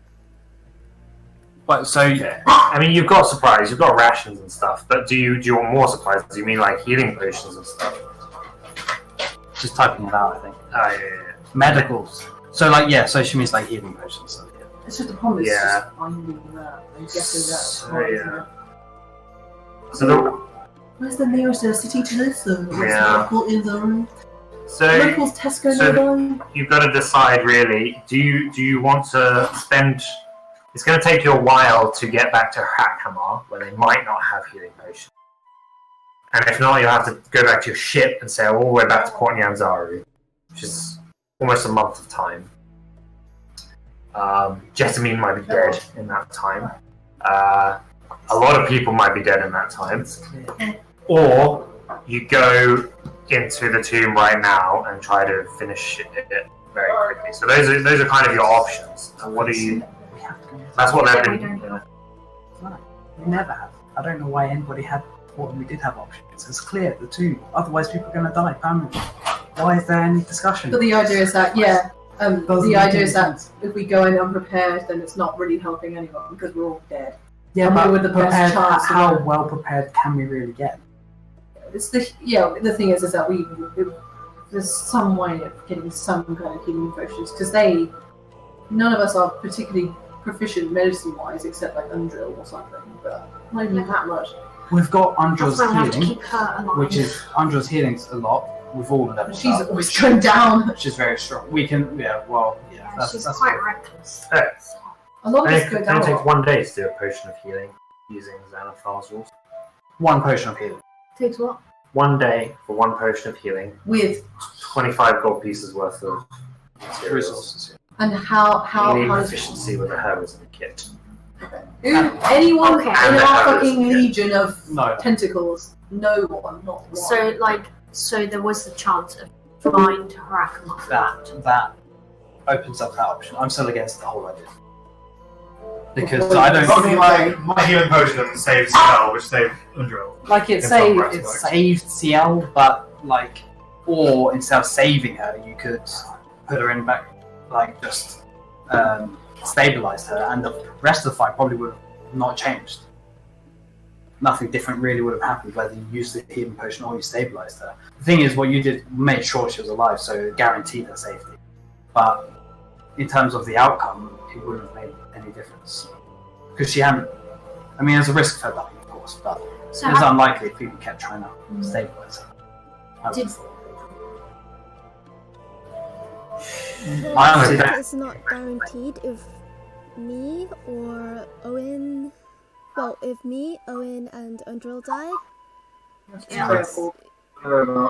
What? So
I mean, you've got supplies, you've got rations and stuff, but do you want more supplies? Do you mean like healing potions and stuff?
just typing it out, I think.
Oh, yeah.
Medicals. So like so she means like healing potions. So, yeah.
It's just a problem. It's
Yeah.
just finding that and getting that.
So, yeah. So the
Where's the nearest city to this? Where's
Yeah.
the local in the
so
locals Tesco
so
nearby?
you've got to decide really. Do you want to spend? It's going to take you a while to get back to Hakhamar, where they might not have healing potions. And if not, you'll have to go back to your ship and sail all the way back to Port Nyanzaru, which is almost a month of time. Jessamine might be dead in that time. A lot of people might be dead in that time. Or you go into the tomb right now and try to finish it very quickly. So those are kind of your options. And what do you? That's what they've been.
We never have. I don't know why anybody had thought we did have options. It's clear, the tomb. Otherwise people are going to die permanently. Why is there any discussion?
But the idea is that
Doesn't
the idea
make
is that
sense.
if we go in unprepared, then it's not really helping anyone because we're all dead.
Yeah,
And
but
we're the best
prepared,
chance to
how
win.
well prepared can we really get?
It's the thing is that there's some way of getting some kind of healing potions because none of us are particularly proficient medicine wise except like Undrill or something, but not even that much.
We've got
That's
Undra's
why I have to
healing,
keep her alive.
which is Undra's healing's a lot. We've all leveled
She's
up,
always going down.
which is very strong. We can,
She's quite reckless.
A lot of
And
us
it
go
only
down.
takes 1 day to do a potion of healing using Xanathar's rules.
one potion of healing.
Takes what?
1 day for 1 potion of healing,
With
25 gold pieces worth of materials.
Resources.
and how
You need
does
proficiency with the herbs in the kit.
anyone
Okay.
in
And the
our
herbs,
fucking
yeah.
legion of
No.
tentacles? No one, not one.
So there was the chance of flying to Harakama.
That opens up that option. I'm still against the whole idea. Because I don't
Something like my healing potion saved Ciel, which saved Undrill.
like it
In some
saved
aspects.
Ciel, but like, or instead of saving her, you could put her in back, like just stabilize her, and the rest of the fight probably would have not changed. Nothing different really would have happened whether you used the healing potion or you stabilized her. The thing is, what you did made sure she was alive, so it guaranteed her safety. But in terms of the outcome, it wouldn't have made any difference because she hadn't. I mean, there's a risk for her dying, of course, but
So
it was
how-
unlikely if people kept trying to stabilize her. I would
Did-
have thought. I honestly don't.
It's not guaranteed if me or Owynn. Well, if me, Owynn, and Undrill die,
Yeah.
So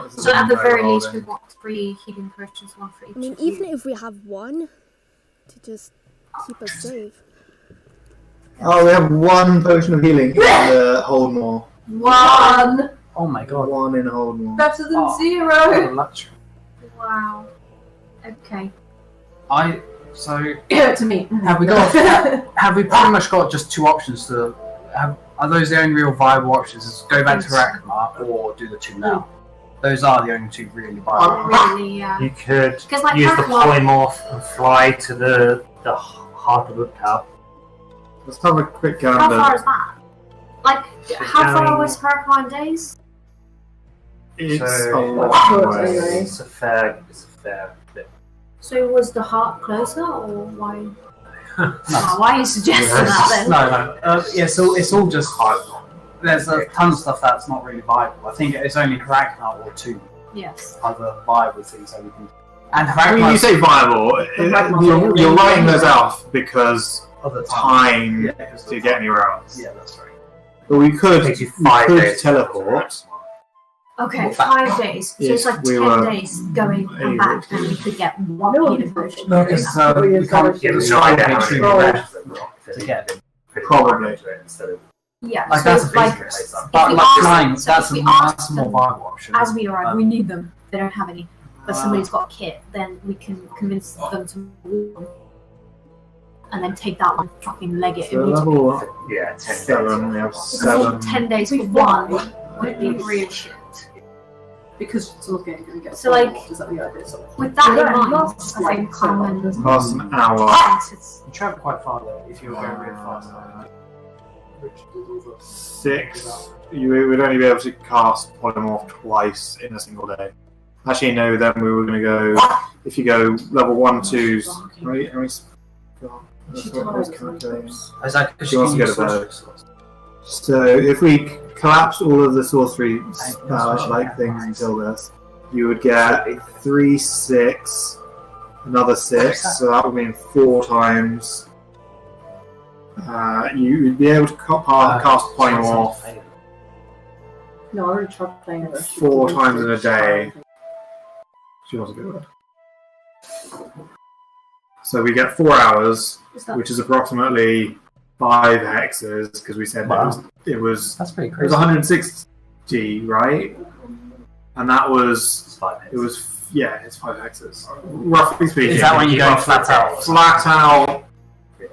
So at the very least, we want 3 healing potions, 1 for each.
I mean,
of you.
even if we have one to just keep us safe.
Oh, we have 1 potion of healing in the Holdmore.
One
Oh my god.
1 in Holdmore.
better than
Oh.
zero.
What a luxury.
Wow. Okay.
So
Give it to me.
have we got? Have we pretty much got just 2 options to? Are those the only real viable options? Is go back to Rakma or do the 2 now? Those are the only 2 really viable.
Really, yeah.
You could
Because like
use the
Harakama,
polymorph and fly to the heart of the tower.
Let's have a quick
how
gander.
far is that? Like, how far
going-
was Harakama in days?
It's
So-
a long
Short
way.
anyway.
It's a fair bit.
So was the heart closer, or why?
No.
Why are you suggesting that then?
No. Yeah. So it's all just there's a ton of stuff that's not really viable. I think it's only Rakma or 2
Yes.
other viable things that we can. And
I mean, you
Rakma's
say viable. You're writing those out because
other
time
Yeah, because
to
of
get
time.
anywhere else.
Yeah, that's right.
But we could,
Takes you 5 days.
teleport.
Okay, 5 days. So it's
If
like
we
10
were
days going and
able
back,
to.
and we could get 1
No,
healing potion.
No, because we can't
Yeah,
get the
there's no idea how
strong
many
extreme
rest they've got.
to get.
Probably.
Instead of
Yeah,
Like
so
that's a
it's like
business.
if
But
we
like
ask
flying,
them- so
that's
if we
a
ask
much more
them
viable option.
as we arrive,
Um,
we need them. They don't have any. But somebody's got kit, then we can convince them to move, and then take that one, fucking leg it
So
immediately.
level
10 days.
7, we have
Because
7.
10 days for one would be real shit.
Because it's looking going to get
So, like,
is that the idea? So,
with that
Yeah,
in mind,
lots,
I think
like,
Carmen
Past an hour.
thinks it's
You travel quite far though if you're going really fast.
6. You would only be able to cast Polymorph twice in a single day. Actually, no. Then we were going to go. If you go level 1, 2s. How many?
She
I was
tells
calculating.
us.
Is that because
She wants to go to bed. So if we collapse all of the sorcery like things until this, you would get 3, 6, another 6. So that would mean 4 times. You would be able to cast Polymorph
No, I already tried playing her.
4 times in a day. She wants to go to bed. So we get 4 hours,
is that
which is approximately 5 hexes, because we said it was
That's pretty
it was
crazy.
160, right? And that was
It's 5
it was it's 5 hexes, roughly speaking.
Is that when you go flat out?
Flat out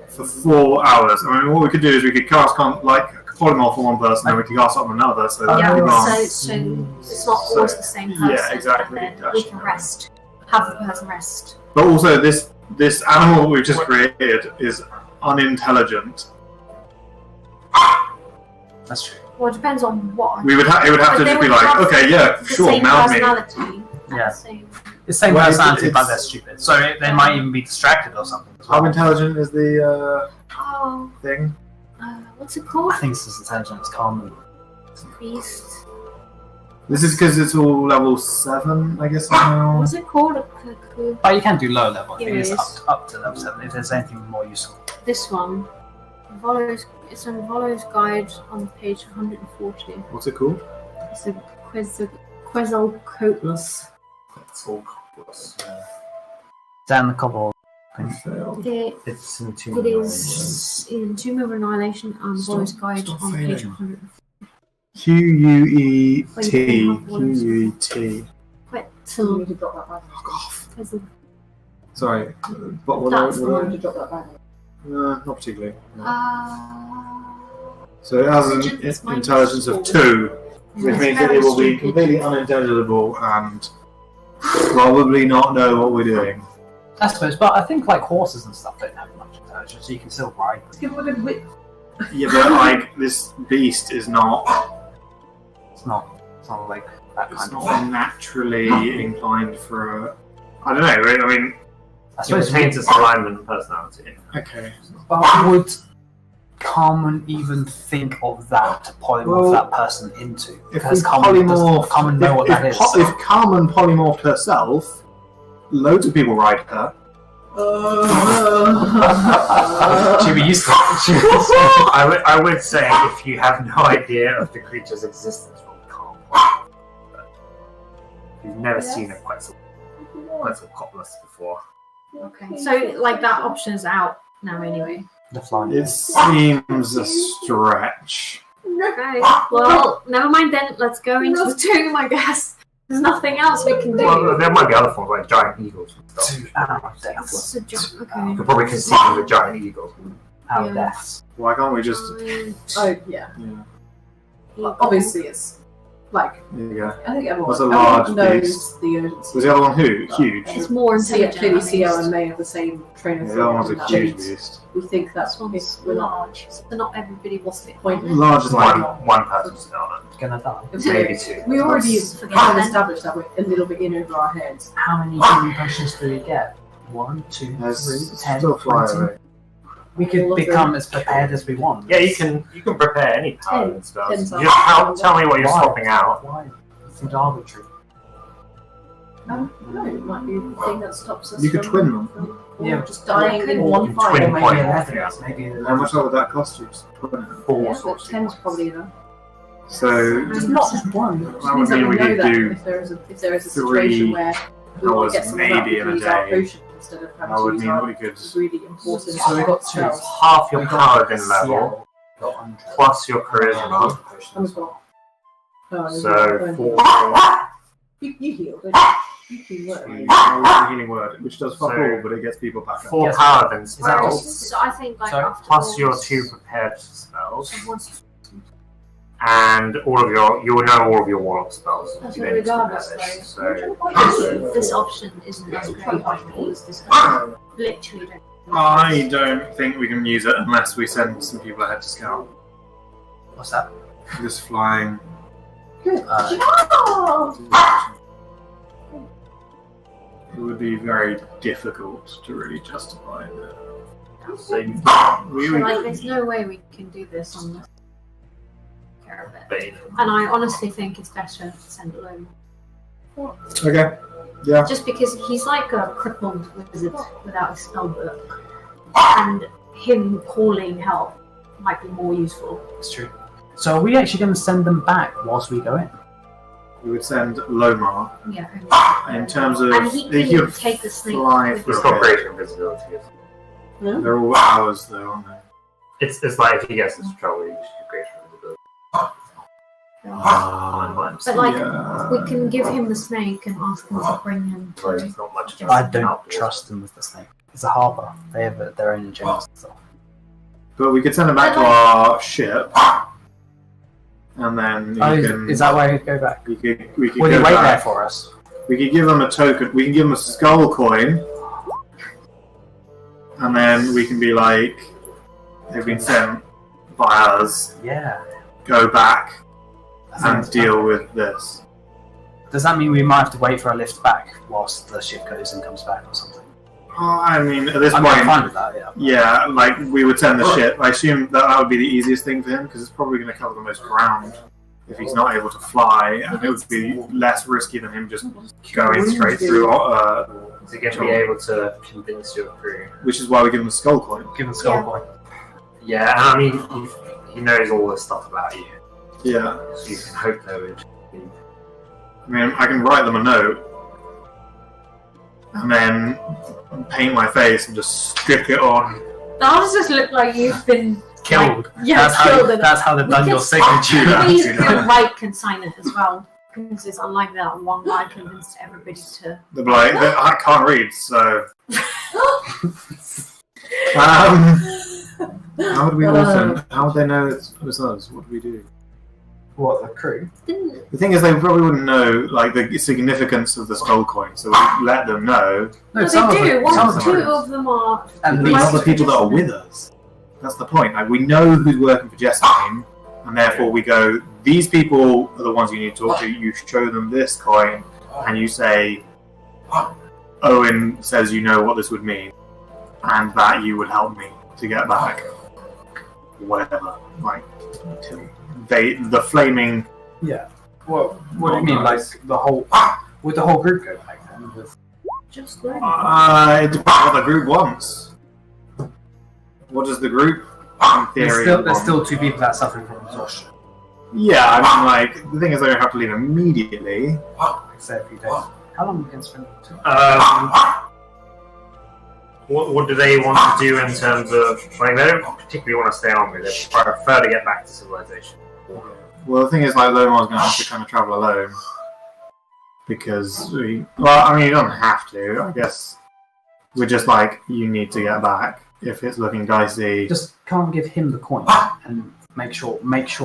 for 4 hours. I mean, what we could do is we could cast Polymorph on one person, and we could cast on another. So that
yeah,
would be
so it's not always the same person.
Yeah, exactly.
And then we can rest. Have the person rest.
But also, this animal that we've just created is unintelligent.
That's true.
Well, it depends on what.
It would have to
But they
just be
would
like,
have
okay, yeah,
the
sure,
same
mount me.
personality.
Yeah.
Same.
It's the same
Well,
personality, but
it's-
they're stupid. So they might even be distracted or something. As well.
How intelligent is the
Oh,
thing?
what's it called?
I think it's as intelligent as Carmen.
Beast.
This is because it's all level 7, I guess, now.
What's it called?
But you can do lower level. I think
Here
it's
it is.
up to level 7 if there's anything more useful.
This one. It's on Volo's guide on page 140.
What's it called?
It's a Quetzalcoatlus.
Down the cobble.
It's in
It is in Tomb of Annihilation and Volo's guide
stop
on page
failing.
100.
Queuet.
Quetzal.
You need to drop that back.
Fuck off.
Quetzal.
Sorry. But what
That's
You
what
need to drop that back.
not particularly. No.
Uh,
So it has an
Intelligence minus
intelligence of
4.
2, which
It's
means that
very
it will be
stupid.
completely unintelligible and probably not know what we're doing.
I suppose, but I think like horses and stuff don't have much intelligence, so you can still ride.
Let's give them a good whip.
Yeah, but like this beast is not.
It's not like that
It's
kind of
not naturally inclined for. I don't know. Right? I mean,
I
It
suppose
retains its alignment and personality.
okay.
But would Carmen even think of that to polymorph
Well,
that person into?
If
Because
we
Carmen doesn't
polymorph,
Carmen know what that is.
if Carmen polymorphed herself, loads of people ride her.
She'd be used to it.
I would say if you have no idea of the creature's existence, you can't. But you've never seen a Quetzalcoatlus before.
Okay, so like that option's out now anyway.
The flying.
It seems a stretch.
Okay, well, never mind then. Let's go into the tomb, I guess. There's nothing else we can do.
Well, there might be other forms like giant eagles and stuff.
2 hour deaths.
What's the job?
You
Okay.
could probably conceive of a giant eagle.
Hour
Yeah.
deaths.
Why can't we just?
Oh, yeah.
Yeah,
Obviously, it's like,
there you go.
I think everyone,
What's a large
knows
beast?
the urgency.
Was the other one huge?
It's more intelligent.
Clearly,
at
CO
least.
and May have the same train of
Yeah, the other one's a
thought.
huge beast.
We think that's
This one's
if we're not.
large, so not everybody wants it.
Point.
Large is like
One person's down
Gonna die.
maybe 2.
We already
Forget
have
that.
established that we're a little bit in over our heads.
How many healing potions do we get? 1, 2, 3,
There's
10,
still fly
20.
away.
We could
All of
become
them.
as prepared as we want.
Yeah, you can prepare any paladin
10
spells.
times.
You just tell me what you're
Why?
swapping out.
Why? It's arbitrary.
No, it might be the thing that stops us.
You could
from-
twin them.
Yeah.
just dying in
Or
one
you
fight.
twin
Or maybe
point.
11.
Yeah.
Maybe
How much would that cost you?
Four
Yeah, but
sorts.
10's probably enough.
So
Just not just one. It
That
just means
would
that
mean
we
we
know
could
that
do
if there is a
3
situation where we want
hours
to get someone
maybe
up, we
in
can
a
use our
day.
potion instead of having
that
to
would
use
mean
our
we could.
really important
So we got
spells.
Half your
We got
paladin
Ciel,
level
got 100.
plus your charisma.
And we've got. Oh, there's
So
no-
4.
You heal, don't you? You heal work.
Healing word, which does fuck
So-
all, but it gets people back up.
4
Yes.
paladin spells
So I think like
Sorry?
after
plus
all
your
this-
2 prepared spells.
everyone's-
and you'll know all of your warlock spells.
That's
You don't need to
regardless,
remember this, so
This option isn't as great as this guy. Literally don't.
I don't think we can use it unless we send some people ahead to scout.
What's that?
Just flying. It would be very difficult to really justify it.
so
Like, there's no way we can do this on this care of it. And I honestly think it's better to send it alone.
Okay. Yeah.
Just because he's like a crippled wizard without a spell book. And him calling help might be more useful.
It's true. So are we actually going to send them back whilst we go in?
We would send Lomar.
Yeah.
In terms of
And he
if you
can take the snake.
fly
with
for
it's
a
got
bit.
greater invisibility.
They're all hours though, aren't they?
It's like if he gets into trouble, you should get greater invisibility.
But like,
Yeah.
we can give him the snake and ask him to bring him to.
There's not much.
I don't
outdoors.
trust them with the snake. It's a harbour. They have their own agendas and stuff.
But we could send them back to our ship, and then you can.
Is that why we go back?
We could
Will
go
they wait there
back.
for us?
We could give them a token. We can give them a skull coin, and then we can be like, they've been sent by us.
Yeah.
Go back and
Sounds
deal with this.
Does that mean we might have to wait for a lift back whilst the ship goes and comes back or something?
I mean, at this
I'm
point,
fine with that, yeah.
yeah, like we would send the ship. I assume that would be the easiest thing for him because it's probably going to cover the most ground if he's not able to fly, and it would be less risky than him just going straight through.
To get be able to convince your crew.
Which is why we give him a skull coin.
Give them the skull coin.
Yeah, and I mean, he knows all this stuff about you,
Yeah,
so you can hope they would.
I mean, I can write them a note and then paint my face and just stick it on.
That does just look like you've been
Killed.
Like, yeah, killed.
That's how they've done
We
your
can-
signature.
Maybe you can write consign it as well. Because it's unlike that one guy convinced everybody to.
They'll be like, I can't read, so. How would we all send? How would they know it was us? What do we do?
What, the crew?
The thing is, they probably wouldn't know like the significance of the skull coin, so we let them know.
No,
some
they
of
do.
them-
One
some
or
of them
two
are.
of them are.
At
But
least.
not the people that are with us. That's the point. Like we know who's working for Jessamine, and therefore we go. These people are the ones you need to talk to. You show them this coin, and you say, "Owynn says you know what this would mean, and that you would help me to get back." Whatever. Like the flaming.
Yeah. Well, what do you mean? Like the whole? Would the whole group go back then?
Just great.
It depends what the group wants. What does the group, in theory,
There's
want?
still two people that are suffering from exhaustion.
Yeah, I mean, like the thing is, they don't have to leave immediately.
Except if you don't. How long are we going to spend?
What do they want to do in terms of? Like, they don't particularly want to stay on with it. They prefer to get back to civilization.
Well, the thing is, like Lomar's going to have to kind of travel alone because well, I mean, you don't have to. I guess we're just like, you need to get back if it's looking dicey.
Just can't give him the coin and make sure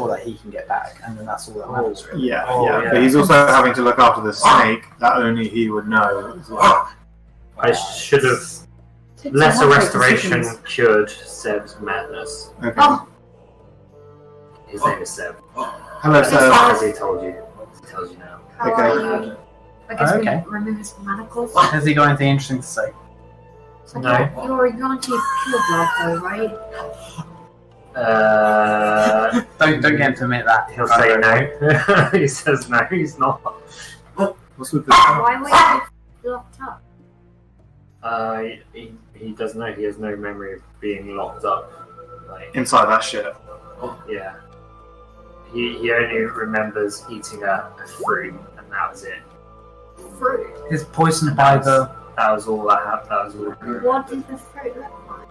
that he can get back, and then that's all that matters. Really.
Yeah,
Oh,
yeah,
yeah.
but he's also having to look after the snake that only he would know as well.
I should have. Lesser restoration cured Seb's madness.
Okay.
Oh.
His name is Seb.
Hello, sir.
As he told you. He tells you now.
How
Okay.
are you? I guess
Okay.
we remove his manacles.
Has he got anything interesting to say?
So
No.
You're going to keep pure blood though, right?
Don't get him to admit that.
He'll say no. He says no, he's not.
What's with this?
Why were you locked up?
He doesn't know. He has no memory of being locked up. Like,
Inside that shit.
yeah. He only remembers eating a fruit, and that was it.
Fruit.
He's poisoned by the.
That was all that happened. That was all. he remembered.
What did the fruit look like?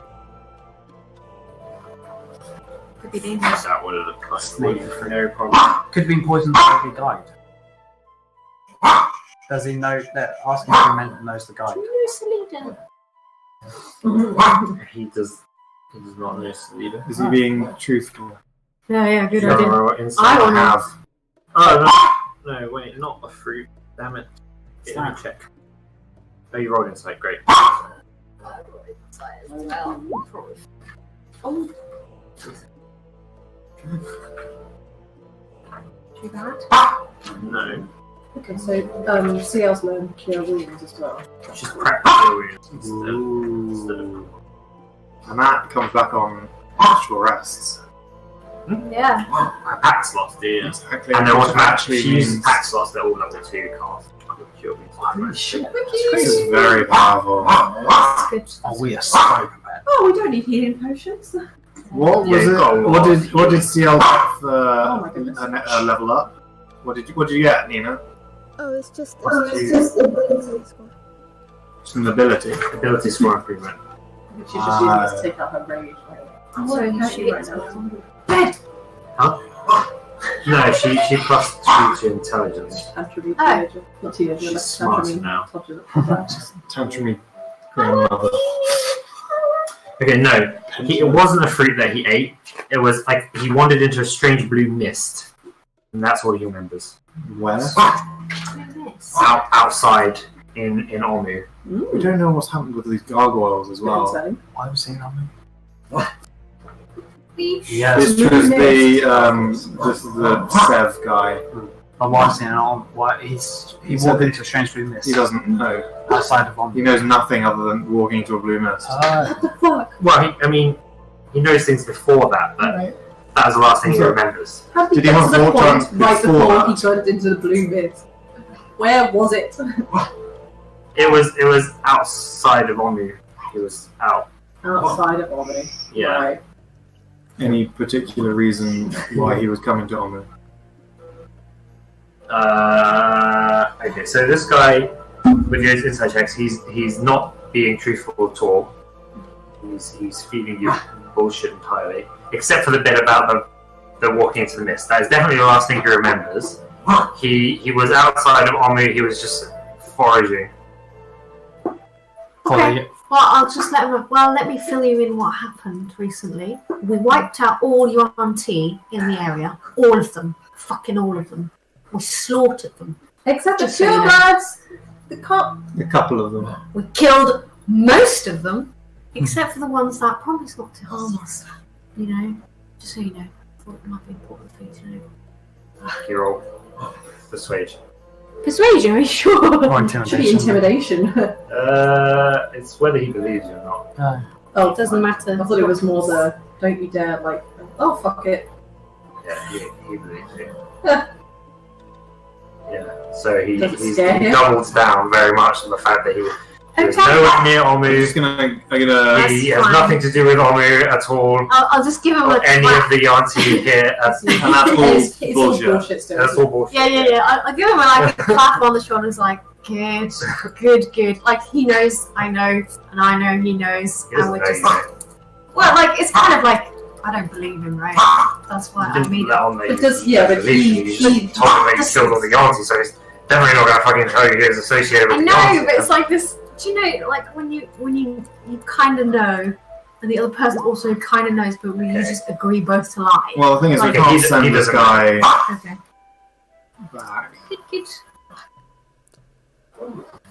Could be dangerous.
That would have looked like
Snake fruit.
no problem.
Could have been poisoned by the guide. Does he know that? Ask him if he knows the guide.
Lucidum.
He does not know Salida.
Is he being truthful?
Yeah, good
You're
idea.
roll insight.
I wanna-
have.
Oh, no, wait, not a fruit. Damn it.
Let me check. Oh, you rolled insight. Great.
Too bad.
No.
Okay, so Ciel's learned cure wounds as well.
She's practically instead of
Ooh. And that comes back on actual rests.
Yeah.
her pack slots.
Yeah.
Exactly.
And they're
which
automatic.
actually
She uses
means
pack slots. They're all level 2 cast.
Holy shit.
this is very powerful.
That's good.
Oh, we are so prepared.
Oh, we don't need healing potions.
What
Yeah,
was
you got a
it?
lot.
What did Ciel get for
Oh my goodness.
a level up? What did you get, Nina?
Oh, it's just
It's an ability.
Ability score improvement.
She's just using this to take out her rage. Right?
So
How
she
she
gets
right now?
No, she plus 2 to intelligence.
Tantrum
Oh.
teenager. Not teenager,
She's
like
smarter
tantrum
now.
toddler.
Tantrumy grandmother.
Okay, no, it wasn't a fruit that he ate. It was like he wandered into a strange blue mist, and that's all he remembers.
Where?
Outside in Omu.
We don't know what's happened with these gargoyles as well.
Why was he on me?
Yeah,
It's because the Sev guy.
But why is he on? Why he walked into a strange blue mist
He doesn't know.
outside of on.
He knows nothing other than walking into a blue mist.
What the fuck?
well, he knows things before that, but that was the last thing he remembers.
How
Did
did
he
he get
have
to the
water
point
on
right
before
before
that?
he turned into the blue mist? Where was it?
It was outside of Omu. It was out.
Outside of Albany.
Yeah.
Right.
Any particular reason why he was coming to Omu?
Okay, so this guy, with his insight checks, he's not being truthful at all. He's feeding you bullshit entirely, except for the bit about the walking into the mist. That is definitely the last thing he remembers. He was outside of Omu. He was just foraging.
Okay. Well, I'll just let me fill you in what happened recently. We wiped out all your auntie in the area. All of them. Fucking all of them. We slaughtered them.
Except the
Just so you know.
purebreds. The cop.
A couple of them.
We killed most of them, except for the ones that promised not to harm us. You know? Just so you know. I thought it might be important for you to know.
You're all persuasion.
Persuasion, are you sure?
Or
Should be
intimidation.
intimidation.
It's whether he believes you or not.
Oh,
It doesn't matter.
I thought it was more the don't you dare, like, oh, fuck it.
Yeah, he believes you. Yeah, so he
scare him?
doubles down very much on the fact that he was
Okay.
nowhere near
I'm
Omu.
just gonna.
He has
fine.
nothing to do with Omu at all.
I'll just give him
Or
a
any of the auntie here.
And that's all
It's all
bullshit.
bullshit still.
That's all bullshit.
Yeah. I'll give him a clap on the shoulder. It's like, good. Like, he knows, I know, and I know he knows.
He doesn't
And we're
know
just
you know.
well, like, it's kind of like, I don't believe him, right? That's why
You
I
didn't
mean
put that on there.
Because,
You
yeah,
don't
but
believe
he-
you. You just told him that he killed all the aunties, so he's definitely not going to fucking tell you he was associated with
I
the
know,
aunties.
but it's like this. Do you know, like when you kind of know, and the other person also kind of knows, but you just agree both to lie.
Well, the thing is, we
Like-
can't
He
send this
doesn't
guy
Okay.
back.
Good.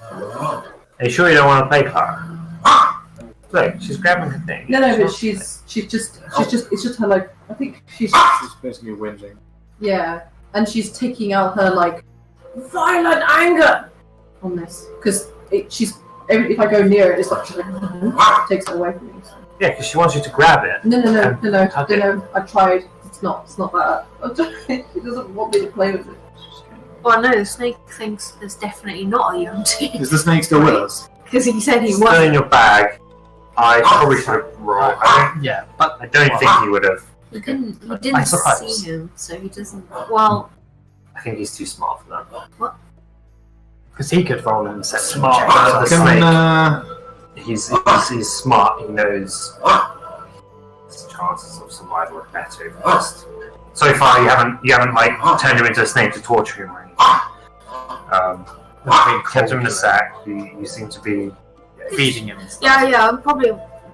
Are you sure you don't want to play Clara? Look, she's grabbing her thing.
No, but she's just, it's just her, like, I think she's,
He's basically whinging.
yeah, and she's taking out her, like, violent anger on this. Because if I go near it, it's like, she's like, takes it away from me. So.
Yeah, because she wants you to grab it.
No, I tried. It's not that. She doesn't want me to play with it.
Well, no, the snake thinks there's definitely not a Yonti.
Is the snake still with us?
Because he said he
It's still
was.
in your bag. I probably should have rolled.
Yeah, but
I don't think he would have.
He didn't
I suppose.
see him, so he doesn't. Well,
I think he's too smart for that.
because he could roll and set
Smart.
check.
The snake. He's smart. He knows his chances of survival are better. If just so far, you haven't like turned him into a snake to torture him or anything. Kept him in a sack. You seem to be
feeding him. And stuff.
yeah, I'm probably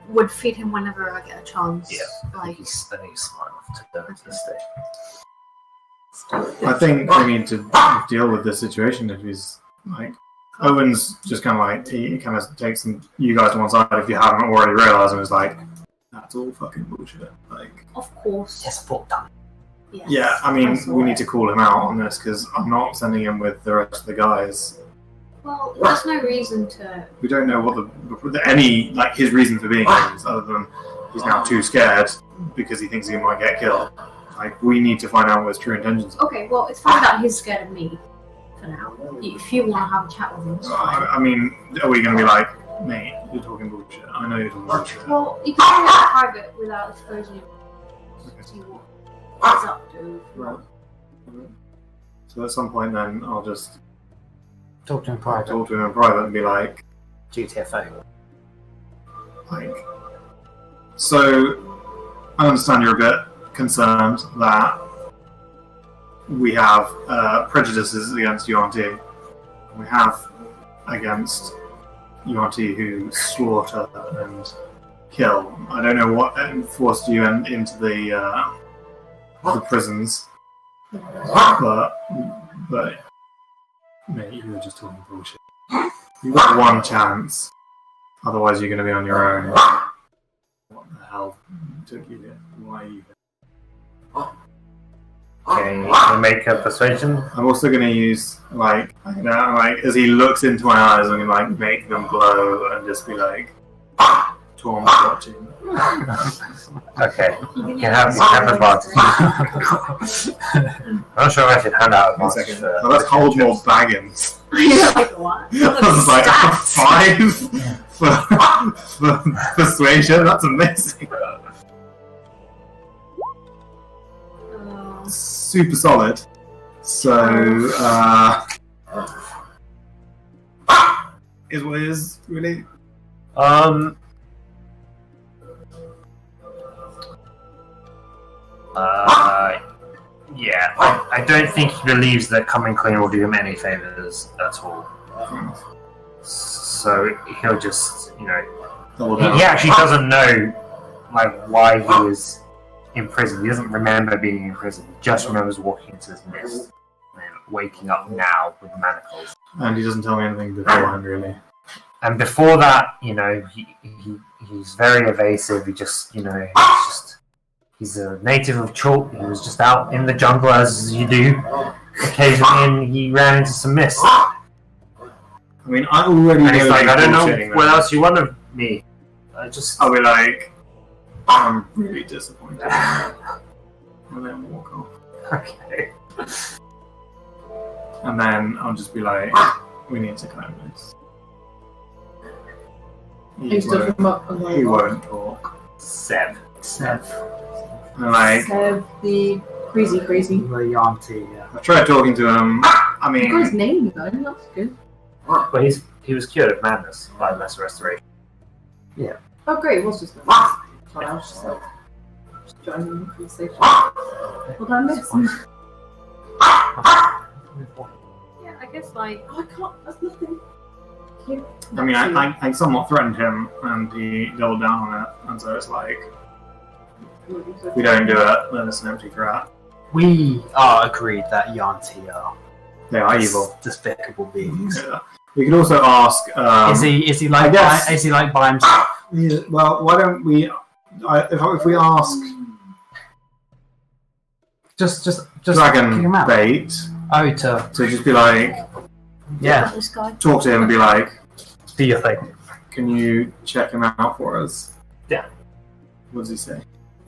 would feed him whenever I get a chance.
Yeah. I
Like,
think he's smart enough to stay.
I think we need to deal with this situation if he's like. Owyn's just kind of like, he kind of takes you guys to one side if you haven't already realised, and is like, that's all fucking bullshit. Like,
of course.
Yes, fuck done.
Yes.
yeah, I mean,
That's
we
all
need
right.
to call him out on this because I'm not sending him with the rest of the guys.
Well, there's no reason to.
We don't know what any like his reason for being here is, other than he's now too scared because he thinks he might get killed. Like, we need to find out what his true intentions are.
Okay, well, it's fine that he's scared of me for now. If you want to have a chat with him, it's fine.
I mean, are we going to be like, mate, you're talking bullshit? I know you're talking bullshit.
Well, you can do it in private without exposing him. See what he's up to.
Right. So at some point then, I'll just
Talk to him private.
talk to him in private and be like,
GTFO.
so I understand you're a bit concerned that we have prejudices against UNT. We have against UNT who slaughter and kill. I don't know what forced you into the prisons, but mate, you were just talking bullshit. You've got one chance, otherwise you're going to be on your own. What the hell took you here? Why are you here?
Can you make a persuasion?
I'm also going to use, as he looks into my eyes, I'm going to, make them glow and just be like, Torm's watching.
Okay. You can have advantage. I'm not sure if I should hand out
One
advantage
second.
for...
Oh, that's hold more baggins.
You're like, what?
I was like, 5 for persuasion? That's amazing. Super solid. So, is what it is, really?
Yeah, I don't think he believes that coming clean will do him any favors at all. So he'll just,
Double down.
he actually doesn't know why he was in prison. He doesn't remember being in prison. He just remembers walking into this mist and waking up now with manacles.
And he doesn't tell me anything beforehand, really.
And before that, he's very evasive. He just, he's a native of Chalk. He was just out in the jungle as you do occasionally, and he ran into some mist.
I mean, I already
And he's
know
like,
he's
I don't know
bullshitting
what
them.
else you want of me.
I'll be like, I'm really disappointed. And then walk off.
Okay.
And then I'll just be like, we need to climb this.
He's done him up and
He
like,
won't talk.
Seb.
And like,
Seb, the crazy.
The Yanti, yeah.
I tried talking to him. I
You got his
mean,
name though, that's good.
But he was cured of madness by lesser restoration.
Oh great, it was just that. Sorry, I was just like, joining in the conversation. What did I miss?
Yeah, I guess
Oh, I can't, that's nothing.
I mean, I somewhat threatened him, and he doubled down on it. And so it's like, if we don't do it, then it's an empty threat.
We are agreed that Yanti are
They are evil.
despicable beings.
Yeah. We could also ask.
Is he like
I guess-
by himself?
Yeah, well, why don't we? If we ask
Just
Dragon
kick him out.
Bait
To
to just be like,
yeah.
this guy.
talk to him and be like,
Do your thing.
can you check him out for us?
Yeah.
What does he say?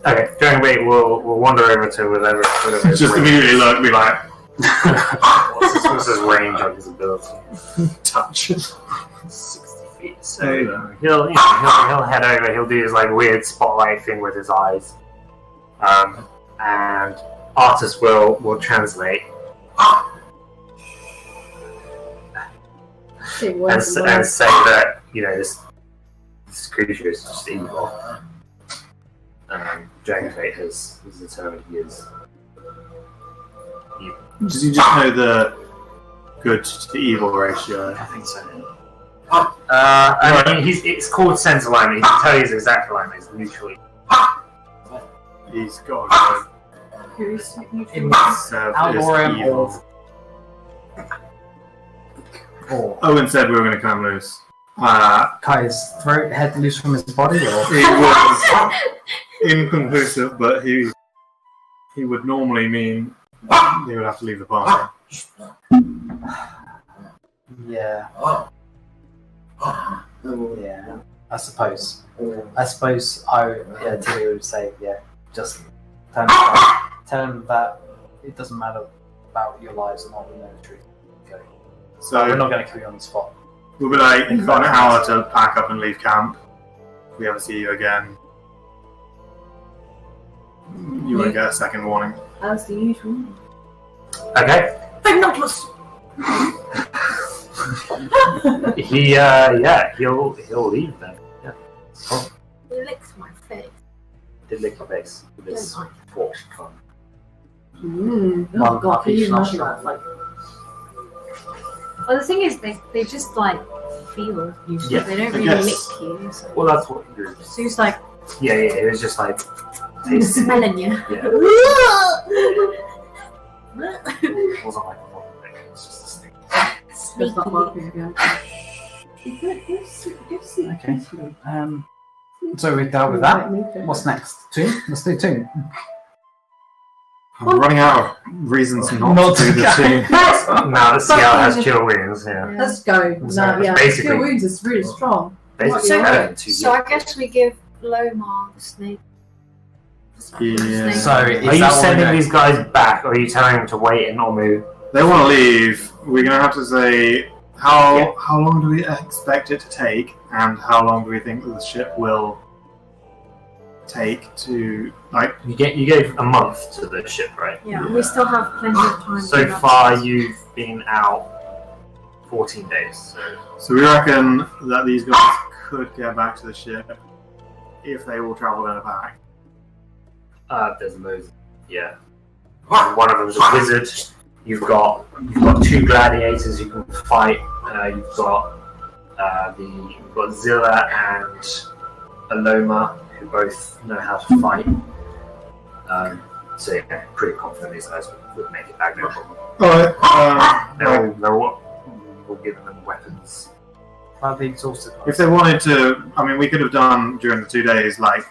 Okay, during wait, we'll wander over to whatever his
Just
range.
immediately look, be like,
what's his range on his ability?
touch.
60 feet. So he'll head over. He'll do his weird spotlight thing with his eyes, and Artis will translate and say that this creature is just evil. Dragon Fate has determined he is evil.
Does he just know the good to evil ratio?
I think so.
I mean, it's called sense alignment. He can tell you his exact alignment. It's mutually.
He's got to
Who's
In
go.
Outlaw or
Owynn said we were going to come loose.
Kai's throat head loose from his body, or
It was inconclusive, but he would normally mean he would have to leave the party.
yeah. Yeah, I suppose. Tili would say, just tell him that it doesn't matter about your lives and all, we know the truth. Okay.
So
We're not going to kill you on the spot.
we'll be like, you've got an hour to pack up and leave camp. If we ever see you again, you won't get a second warning.
As the usual.
Okay.
Binoculars!
He'll leave then. Yeah. Oh,
He licks my face.
did lick your face with this
Don't
fork. Come
Oh god, can you imagine that? Like,
Well, the thing is, they just like feel you.
Yeah,
They don't
I
really
guess.
lick you. So.
Well, that's what he did.
So he's like
Yeah, it was just like tasting.
smelling you.
Yeah. It wasn't like a modern thing. It was just this thing.
just not barking again.
Okay. So we're done with that. What's next? 2? Let's do 2.
I'm running out of reasons not to do the two.
Now that Ciel has cure wounds, yeah.
Let's go.
So
No, yeah.
basically-
Cure wounds is really strong.
Basically,
So-
better than 2
So I guess we give Lomar the snake.
Yeah.
So
Are
is
you
that what
sending
we're
these guys back, or are you telling them to wait and not move?
They want to leave. We're going to have to say how long do we expect it to take, and how long do we think that the ship will take to
You gave a month to the ship, right?
Yeah, and we still have plenty of time.
So
to
far, you've been out 14 days.
So we reckon that these guys could get back to the ship if they all travel in a pack.
There's loads. Yeah. One of them's a wizard. You've got 2 gladiators you can fight. You've got Zilla and Aloma, who both know how to fight. So yeah, pretty confident these guys would make it back, no problem.
Alright.
We'll give them weapons.
About the exhausted one?
If they wanted to, I mean, we could have done during the 2 days, like,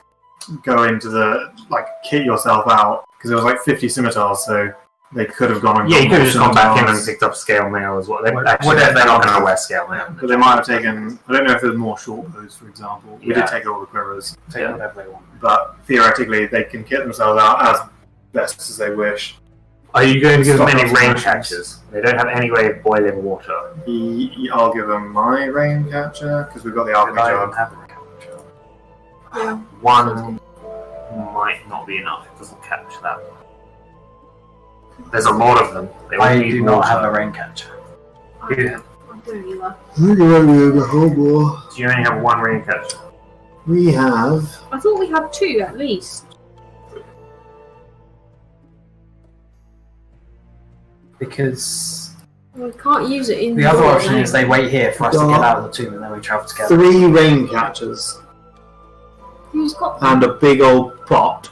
go into the, like, kit yourself out, because there was like 50 scimitars, so they could have gone and
Yeah, you could have just gone back in and
scimitars.
picked up scale mail as well. They're
Whatever
not going to wear scale mail.
But they might have taken, I don't know if there's more short bows, for example. We
Yeah.
did take all the quivers,
Take
Yeah.
whatever they want.
but theoretically they can kit themselves out as best as they wish.
Are you going to give them
Stop
any
us
rain
from
catchers? They don't have any way of boiling water.
I'll give them my rain catcher, because we've got the alchemy
I don't
jug.
have the capture.
Yeah.
One might not be enough. It doesn't catch that. There's a lot of them. They all
I
need
do
water.
not have a rain catcher.
I don't either.
Do you only have one rain catcher?
We have.
I thought we had 2 at least.
Because
We can't use it in
the other option is they wait here for us to
Got-
get out of the tomb and then we travel together.
3 rain catchers
Who's got
and a big old pot.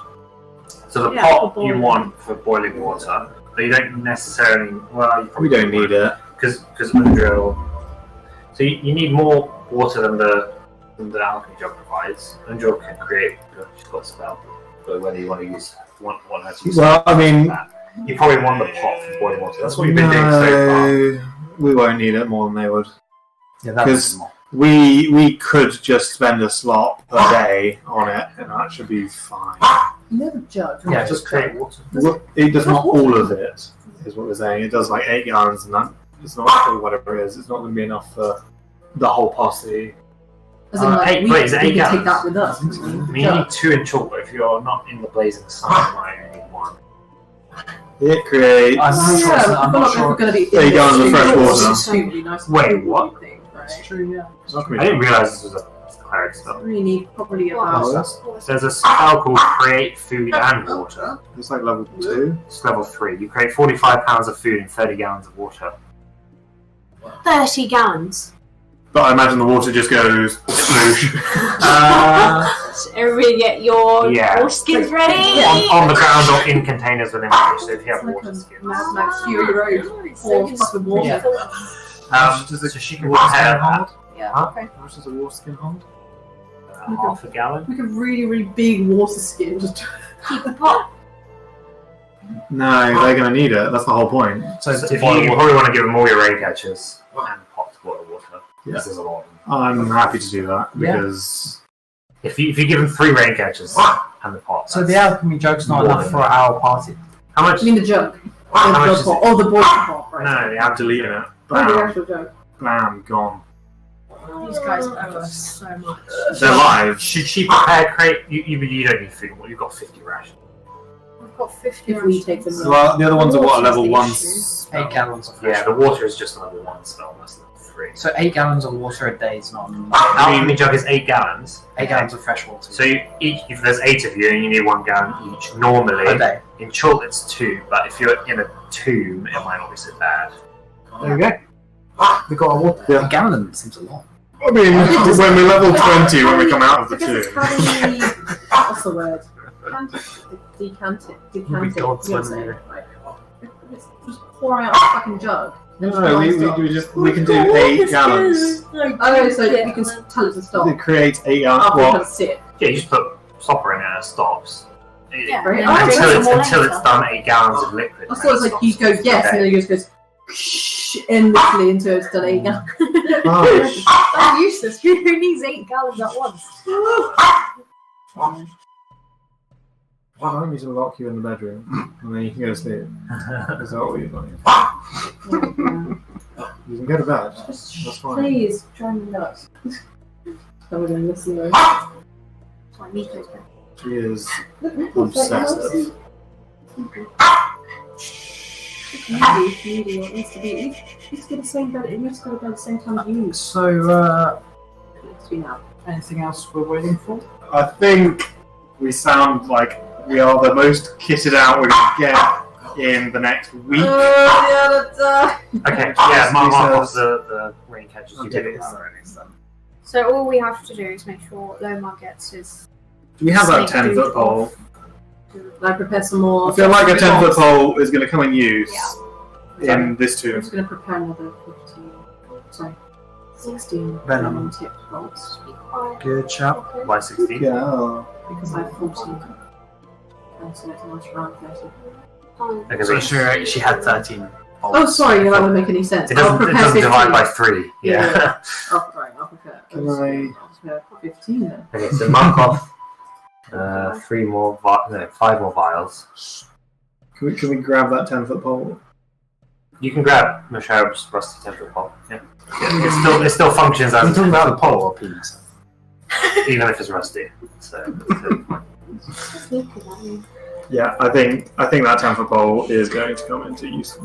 So the
Yeah,
pot
for
you
boiling.
want for boiling water, but you don't necessarily. Well, you
We don't need it.
because Undrill. So you need more water than the alchemy jug provides. Undrill can create. She's got a spell, but whether you want to use want her to use
Well, I mean,
that, you probably want the pot for boiling water. That's what you've been doing so far.
no, we won't need it more than they would.
Yeah, that's
'Cause-
more.
We could just spend a slot per day on it, and that should be fine.
You know the jug?
Yeah, just create water.
It does not all of it, is what we're saying. It does like 8 gallons, and that it's not actually whatever it is. It's not going to be enough for the whole posse.
As in, like,
8
we
plates, 8
can take
gallons.
that with us.
I mean, you need 2 in chalk, but if you're not in the blazing sun, you might only need 1.
It creates.
I'm not sure. I'm not sure.
Going to be
There you go, the fresh water.
Wait, what?
Right?
true, yeah.
I didn't realise this was a cleric spell.
We need probably
Oh,
about.
that's-
There's a spell called Create Food and Water.
It's like level 2.
It's level 3. You create 45 pounds of food and 30 gallons of water.
30 gallons.
But I imagine the water just goes sploosh.
So everybody get your
Yeah.
water skins ready.
On the ground or in containers within range. So if you have
It's like
water
a
skins.
Mad Max Fury Road or fucking water.
Yeah.
Does
So she can
water
water
skin
hold.
Yeah.
Huh?
Okay.
How much does a water skin hold?
Half a gallon.
Like a really, really big water skin. Just
Keep the pot.
No, they're going to need it. That's the whole point.
So
So
to
if
boil
you
water.
probably want to give them all your rain catchers and pot to boil water.
Yeah.
This is a lot of them.
I'm happy to do that
Yeah.
because
If you give them 3 rain catchers and the pot.
So the
that's-
alchemy jug's not
More
enough
than
for our party.
how much?
I mean the jug.
How
Or
much
the
is
pot.
it?
Or the boiling pot, right?
No, the
I'm deleting it.
Oh, the
Bam,
actual jug.
blam, gone.
These guys owe us so much.
They're live.
Should she prepare crate? You don't need food. You've got 50 rations.
We've got 50
If we take them.
Well, the other ones are what, level
Water's the
1?
8 gallons of fresh
Yeah, the water is just level 1 spell, that's level 3.
So 8 gallons of water a day is not enough.
Alchemy jug is 8 gallons.
8 gallons of fresh water.
So if there's 8 of you and you need 1 gallon each, normally
a day.
in Chult it's 2, but if you're in a tomb, it might not be so bad.
There we go. We got our water.
Yeah.
A gallon seems a lot.
I mean, when we're level 20, when we come out of the
I guess it's
tomb.
having the what's the word? Decant it.
We
Decant it.
got
You know what I'm
some
saying?
here.
Like, just pour out a fucking jug.
No, we can do 8 gallons.
Oh, so you can tell it to stop.
It creates 8 gallons.
After it
What?
has sit.
Yeah, you just put stopper in it and it stops.
Yeah.
Right.
and
Oh,
then
Until
some
it's,
more
until
later.
it's done 8 gallons of liquid.
I thought it was like you go yes, and then it just goes endlessly until it's done 8 gallons.
Oh,
That's useless. Who needs 8 gallons at once?
why don't we just lock you in the bedroom and then you can go to sleep? Is that what you're doing? You can go to bed. That's fine.
Please, try me nuts. I would listen though.
Sorry, Miko's back.
She is obsessive.
Needy, what needs to be. It needs to go to the same bed. It needs to go to bed at the same time as you.
So,
It needs to be now.
anything else we're waiting for?
I think we sound like we are the most kitted out we're going to get in the next week.
Okay, yeah, mark off
says-
the rain catchers. You
Okay,
did it.
alright.
So all we have to do is make sure Lomar gets his.
Do we have that
snake
10-foot
food
pole?
off.
Can I prepare some more?
I feel like a 10-foot pole is going to come in use
Yeah.
in this
I'm
tomb.
just going to prepare another 15. Sorry. 16
Venom.
tip bolts.
Be quiet.
Good job.
Okay.
By 16.
Yeah.
Because I have 14. And so it's a nice round 30.
Fine.
Because
So she had 13.
Oh, sorry, that wouldn't make any sense.
it doesn't,
prepare 15.
divide by 3. Yeah.
I'll prepare.
Can
I'll prepare 15 then.
Okay, so mark off 5 more vials.
Can we grab that 10-foot pole?
You can grab Michelle's rusty 10-foot pole. Yeah. It still functions
Are we
as
talking about the pole or peas?
even if it's rusty. So
Yeah, I think that 10-foot pole is going to come into use.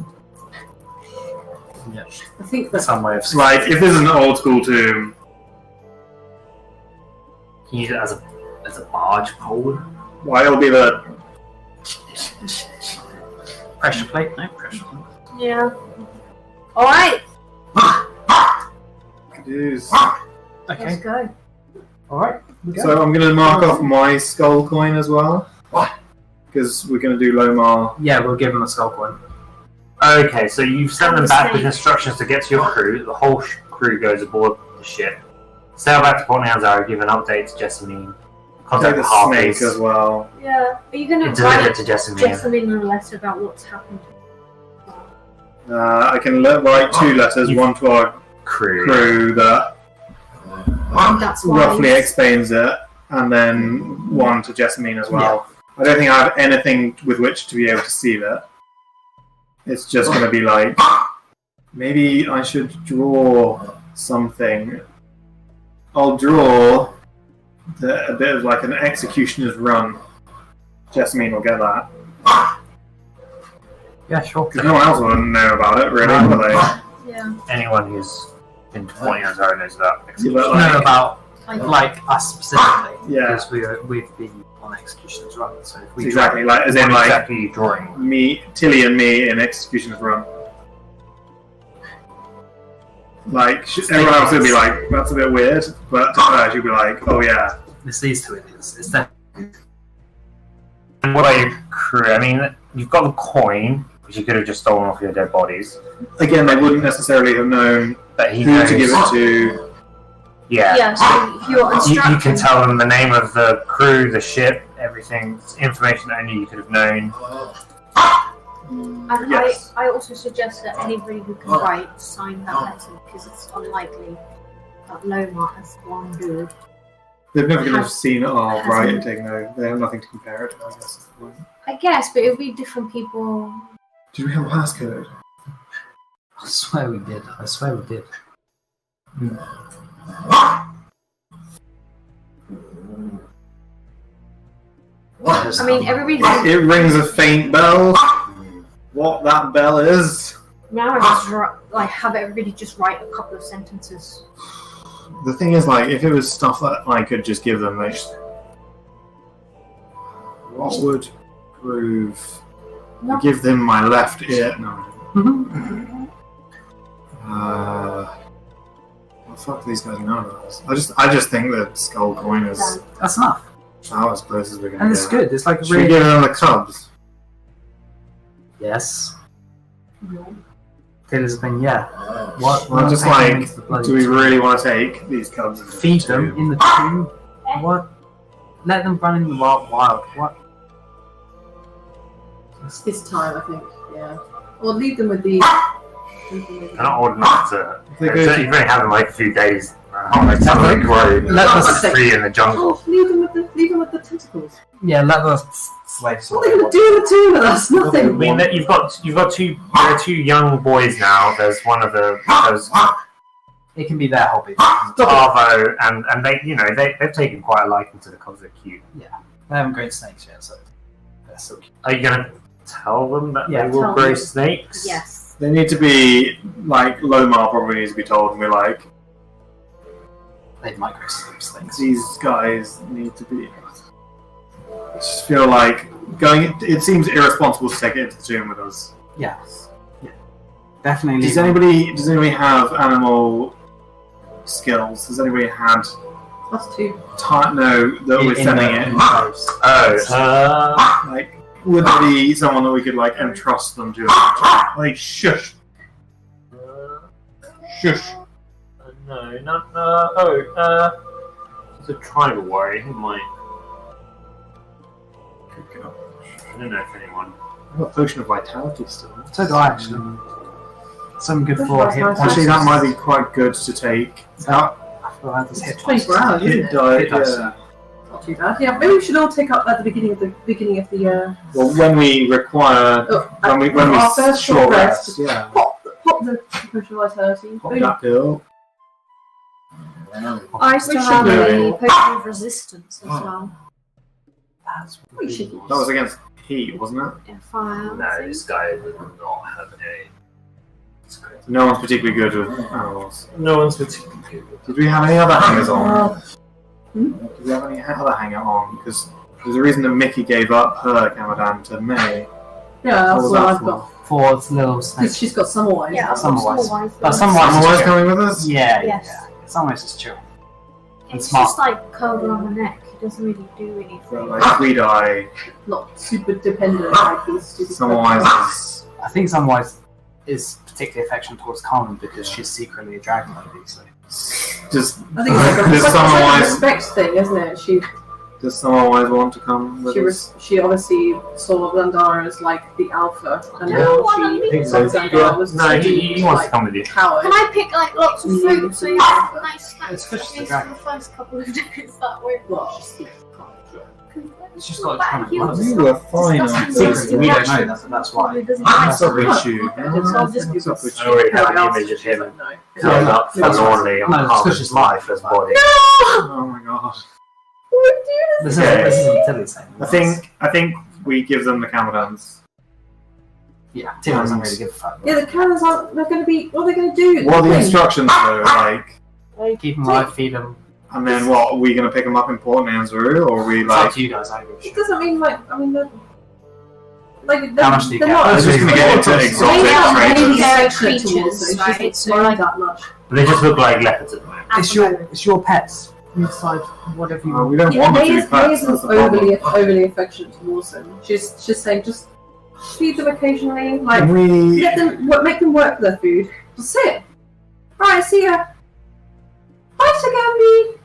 Yeah.
I think that's
Some way of
Like, if this is an old school tomb,
you use it as a barge pole.
why it'll be the
pressure plate. No pressure plate.
Yeah. Alright,
is.
let's
Okay.
go.
All right. We go.
So I'm going to mark off my skull coin as well. Because we're going to do Lomar.
Yeah, we'll give him a skull coin.
Okay, so you've sent them
And the
back with
snake.
instructions to get to your crew. The whole crew goes aboard the ship. Sail back to Port Nyanzara, give an update to Jessamine.
Take
Contact
the
the
snake
Harpies.
as well.
Yeah. Are you going to
Deliver it
write
to Jessamine.
Jessamine a letter about what's happened?
I can write 2 letters, one to our crew that
That's why.
roughly explains it, and then one to Jessamine as well. I don't think I have anything with which to be able to see it. It's just going to be like, maybe I should draw something. I'll draw a bit of like an executioner's run. Jessamine will get that.
Yeah, sure.
Because no one else will know about it, really, will they?
Yeah.
Anyone who's been to Port Nyanzara knows that.
Yeah, but
No,
like,
about
Like,
like us specifically.
Yeah.
Because we've been on execution as well. So if we
exactly, like as in
What
like
exactly are you drawing?
me, Tili, and me in executioner's run. Like everyone else would be like, "That's a bit weird," but to her, she'd be like, "Oh yeah."
It's these two idiots. It's that.
And what about your crew? I mean, you've got the coin, which you could have just stolen off your dead bodies.
Again, they wouldn't necessarily have known
But he
who
knows.
to give it to.
Yeah.
Yeah, so if you're
You
instructing...
can tell them the name of the crew, the ship, everything. It's information that only you could have known.
And
Yes.
I also suggest that anybody who can write sign that letter because it's unlikely that Loma as one dude.
They've never going to have
Has-
seen our
hasn't-
writing taken over. They have nothing to compare it to, I guess. Is the point.
I guess, but it would be different people.
Do we have a passcode?
I swear we did. I swear we did.
I mean, everybody.
It rings a faint bell. What that bell is?
Now I just like have everybody just write a couple of sentences.
The thing is, like, if it was stuff that I could just give them, like, what would prove?
No.
I give them my left ear. No. What the fuck do these guys know about this? I just think that skull coin is
That's enough.
about as close as we're gonna
And
get.
it's good. It's like
Should we
really.
give them the cubs?
Yes. Okay, there's a thing. Yeah. What?
Well, just
taking them
like,
into the bloody
do we
tomb?
really want to take these cubs and
Feed them in the tomb? What? Let them run in the wild. What?
It's this time, I think. Yeah. Or leave them with the.
They're not old enough to.
They go
You've
to-
only had them like a few days. Like, some of them grow.
Let us
Free in the jungle.
Oh, leave them with the tentacles.
Yeah, let the slaves.
What are they going to do in the tomb with us?
I
Nothing.
mean, that you've got two. There are two young boys now. There's one of those
It can be their hobby.
Arvo, and they've taken quite a liking to the cubs. They're cute.
They haven't grown snakes yet, so they're so cute.
Are you gonna tell them that
Yeah,
they will
tell
grow
them.
snakes?
Yes.
They need to be, like, Lomar probably needs to be told, and we're like,
They might grow some snakes.
these guys need to be. I just feel like it seems irresponsible to take it into the tomb with us.
Yeah. Definitely.
Does anybody have animal skills? Has anybody had
Us two.
no that we're sending it? Like, would there be someone that we could like entrust them to? Like, shush, shush.
It's a tribal warrior. Who might? I don't know if anyone.
I've got a potion of vitality still.
So do I actually. Some good for hit points.
Actually, that might be quite good to take.
I feel like this hit points.
24 hours, isn't
Hit
it?
die,
Hit dice.
yeah.
Not too bad. Yeah, maybe we should all take up at the beginning of the.
Well, when we require, when we
our first
short
rest.
rest, yeah.
Pop the potion of vitality.
Pop that pill.
I still
should
have
do
a
it.
potion of resistance as well.
We should.
That was against heat, wasn't it?
In fire.
No, this guy would not have a.
No one's particularly good with animals.
No one's particularly good.
Did we have any other hangers on?
Hmm?
Did we have any other hanger on? Because there's a reason that Mickey gave up her Kamadan to May.
Yeah,
What
that's
was
what
that
I've
for?
got.
For its little
Because
snakes.
she's got some wine.
Yeah,
Samwise. But
some
Samwise
Someone
is chill.
coming with us?
Yeah,
Yes.
yeah. Samwise is chill.
It's
smart.
just like curled around the neck. It doesn't really do anything.
But like, if we die,
Not super dependent like these stupid.
Samwise is.
I think Samwise is particularly affectionate towards Carmen because she's secretly a dragon lady. So.
Just
I think it's like
does
a
Samwise
respect thing, isn't it?
want to come with us?
She obviously saw Zandara as like the alpha, and
Yeah.
now
I
she
think
so.
Zandara was
No, he wants to
like
come with you.
coward.
Can I pick like lots of fruit so you have nice
It's
snacks
just
for
a dragon.
the first couple of days that way?
Well,
It's just got kind of
You
blood.
were fine.
Secretly, we don't know that's why.
What's up with you?
It's all just
What's up with
I
you?
already have an image of him curled up forlornly on
No, it's 'cause
Carmen's
she's alive.
lifeless body.
Oh my god.
This
Okay.
isn't Tili's thing.
I think we give them the Kamadans.
Yeah, Tilly doesn't really give a fuck.
Yeah, the cannons aren't. They're going to be. What are they going to do?
What are the
Thing.
instructions though? Like,
Keep them alive, feed them.
and then what? Are we gonna pick them up in Port Nanzaru, or are we
It's up
like?
to you guys. I give a
It
shit.
doesn't mean like. I mean, like
How much do you
they're
get?
not.
I was just going to get into
They
exotic
are
traits.
really
They're
affectionate towards
creatures,
them. It's
right?
just
So,
worry
like-
that much.
They just look like leopards at the moment.
It's your pets. You decide whatever you
We don't
Yeah,
want to
May
do
isn't
pets. That's the
overly affectionate towards them. She's saying just feed them occasionally, like
Can we?
make them work for their food. Just sit. Right, see ya. Bye, Sagami.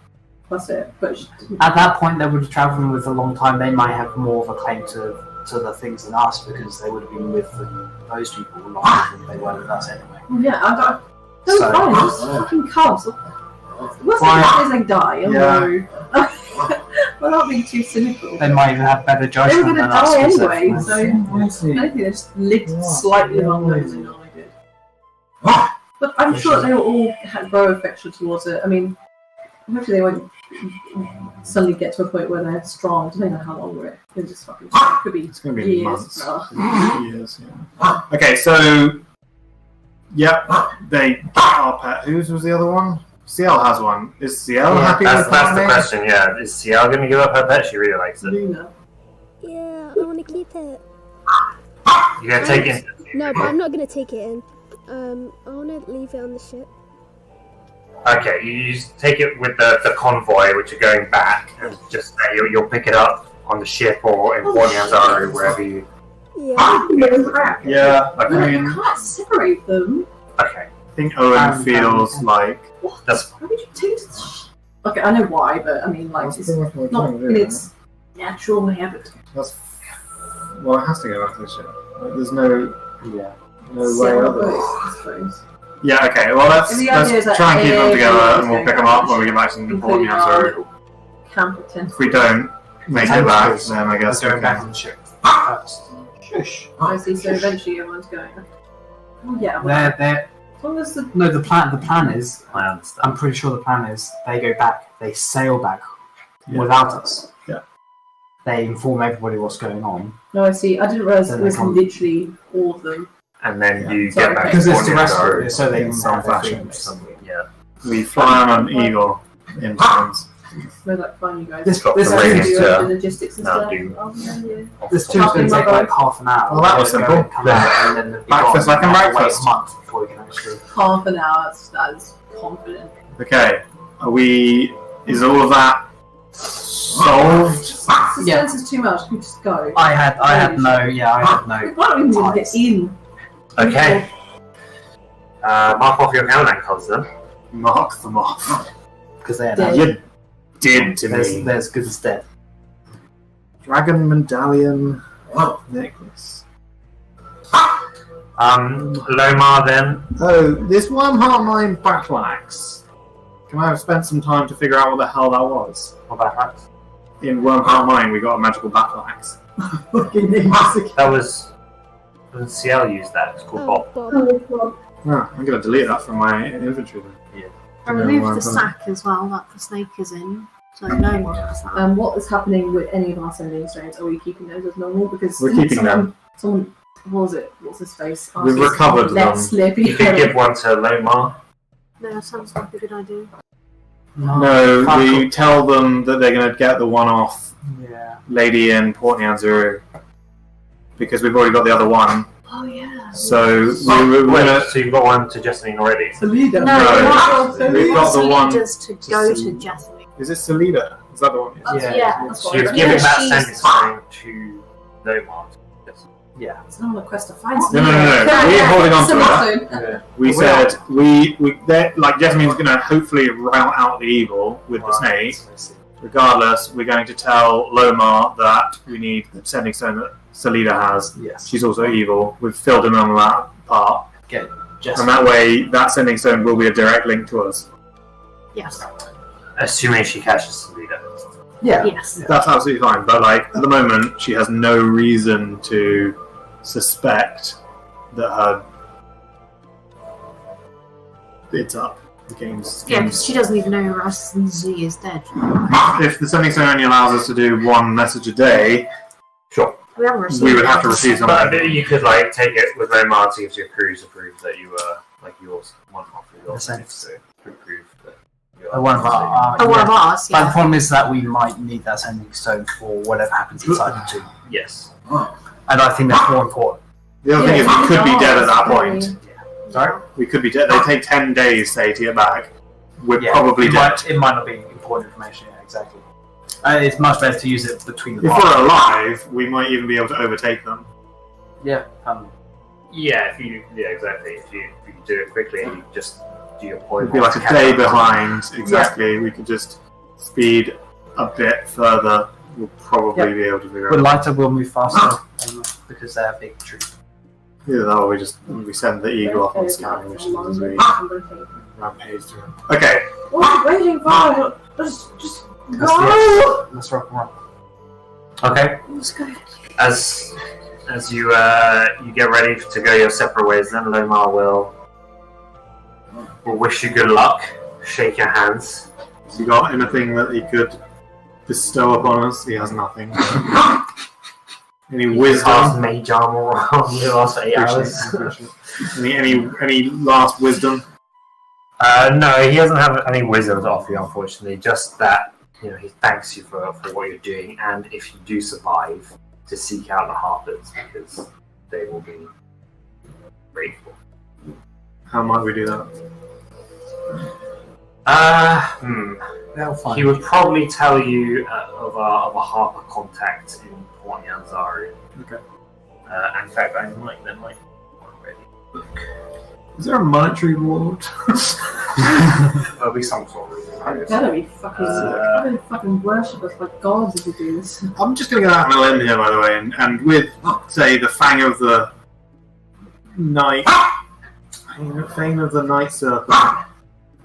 That's it. But
At that point, they would have traveled with a long time. They might have more of a claim to the things than us because they would have been with those people longer than they were with us anyway.
yeah, I don't. They're
So-
fine. Just fucking cubs. What's the
Fine.
worst is they die? Oh
Yeah.
no. We're not being too cynical.
They might even have better
They were
judgment
going to
than us.
die
because
anyway,
they're-
so I think they just lived slightly longer than I did. But I'm sure they will all grow affection towards it. I mean, hopefully they won't suddenly get to a point where they're strong. Depending on how long we're in this fucking could be
It's going to be
years.
months.
Oh.
Years. Yeah. Okay, so yep, they get our pet. Whose was the other one? Ciel has one. Is Ciel happy
That's
with
the
that?
question. Yeah, is Ciel going to give up her pet? She really likes it.
Luna.
Yeah, I want to keep it.
You're going to take it.
No, but I'm not gonna take it in. I want to leave it on the ship.
Okay, you just take it with the convoy, which are going back, and just say you'll pick it up on the ship or in Port Nyanzaru, wherever you.
Yeah.
Yeah, I
No, you
mean,
can't separate them.
Okay,
I think Owynn feels like
that's
Why would you take this? Okay, I know why, but I mean, like, it's not in its natural habit.
That's well, it has to go back to the ship. Like, there's no
Yeah.
way otherwise.
I suppose.
Yeah, okay. Well,
And the idea is
let's
that
try and keep them together,
everyone
and we'll
is
pick them up when we get back to the Port
including
Nyanzaru.
Camp attendant.
If we don't make it back, then I guess
Going
we
back
can.
on the ship first. Shush.
I see, so eventually everyone's going. Oh, yeah, well,
They're
as long as the.
no. The plan is.
I understand.
I'm pretty sure the plan is they go back. They sail back
Yeah.
without us.
Yeah.
They inform everybody what's going on.
No, I see. I didn't realise
Then
it
they
was
come.
literally all of them.
And then
Yeah.
you
Sorry,
get back
Because
to
it's
Port
the rest of
Nyanzaru
it, so they
in
can
some
have their
fashion.
freedoms.
Yeah.
We fly on an eagle in turns.
No, that's fine, you guys.
This
got
this
the
thing
rings
is-
to-
The logistics and
now
stuff.
do.
Oh, yeah.
This tour's going to take like half an hour.
Well, that was
Go
simple.
and come out, and then they'll be
Breakfast
gone.
like a
We have to wait
breakfast.
a month before we can actually.
Half an hour, that's confident.
Okay, are we? Is all of that solved?
Suspense
Yeah.
is too much, we just go.
I had no.
Why don't we even get in?
Okay. Mark off your countdown cards then.
Mark them off.
Because they had
Yeah.
You did to me.
there's good as dead.
Dragon medallion necklace.
Lomar then.
Oh, this Wormheart Mine battle axe. Can I have spent some time to figure out what the hell that was?
What about that?
In Wormheart Mine, we got a magical battle axe.
That was. When Ciel used that, it's called
Oh,
Bob.
Bob.
Oh, I'm going to delete that from my inventory then.
I removed the sack as well that the snake is in, so no more of that.
What is happening with any of our sending stones? Are we keeping those as normal? Because
We're keeping them.
Someone, what was it? What's his face? Asked
We've
us,
recovered
Let's slip
You could give one to Lomar.
No, that sounds like a good idea.
No,
Fuck
we tell them that they're going to get the one-off
Yeah.
lady in Port Nyanzaru because we've already got the other one.
Oh yeah.
So we're
Wait,
going
so you've got one to Jessamine already?
The leader.
No,
No, we've got the one.
leaders to go to Jessamine.
Is it Salida? Is that the one?
Yeah. that's
So
what
you're
I
giving
read.
that
She's-
sending stone to Lomar.
Yeah.
It's not on a quest to find
No. We're holding on to it.
it.
We said we like Jasmine's going to hopefully rout out the evil with the snake. Regardless, we're going to tell Lomar that we need the sending stone that Salida has.
Yes.
She's also evil. We've filled in on that part,
Get
and that way, that sending stone will be a direct link to us.
Yes.
Assuming she catches the leader.
Yeah.
Yes.
That's absolutely fine. But like at the moment, she has no reason to suspect that her it's up. The game's.
Yeah, because she doesn't even know Rasmussen Z is dead.
If the sending stone only allows us to do one message a day,
Sure.
We haven't received
we would have to
it.
receive
But
something.
you could like take it with Lomar to give your crew to prove that you were like yours one half of yours.
The same.
So to prove that you
One of our.
Oh, one of ours,
But the
yeah.
problem is that we might need that sending stone for whatever happens inside the tomb.
Yes.
And I think that's more important.
The other thing is we could be dead at that
Sorry.
point. Sorry? We could be dead. They take 10 days, say, to get back. We're probably
it
dead.
It might not be important information, yeah, exactly. It's much better to use it between the
If
parties.
we're alive, we might even be able to overtake them.
Yeah.
Yeah, exactly. If you do it quickly and you just do your point.
It'd be like a day behind, exactly. We could just speed a bit further. We'll probably be able to figure
With
out.
lighter, we'll move faster because they're big trees.
Either that or we send the eagle off on scanning missions as we rampage through. Okay,
What are you waiting for? Just
Let's
go!
rock and roll.
Okay.
Let's go.
As you get ready to go your separate ways, then Lomar will wish you good luck, shake your hands.
has he got anything that he could bestow upon us? He has nothing. Any
Cast
wisdom?
mage armor on you last 8 hours.
Appreciate it. Any last wisdom?
No, he doesn't have any wisdom to offer you, unfortunately. Just that he thanks you for what you're doing, and if you do survive, to seek out the Harpers because they will be grateful.
How might we do that?
They'll find
He would probably tell you of a Harper contact in Port Nyanzaru.
Okay.
In fact, there might already.
Is there a monetary reward?
There'll be some sort of
You better be fucking worship us like gods if you do this.
I'm just going to go out on a limb here, by the way, and with, say, the Fang of the Night... Fang of the Night Serpent.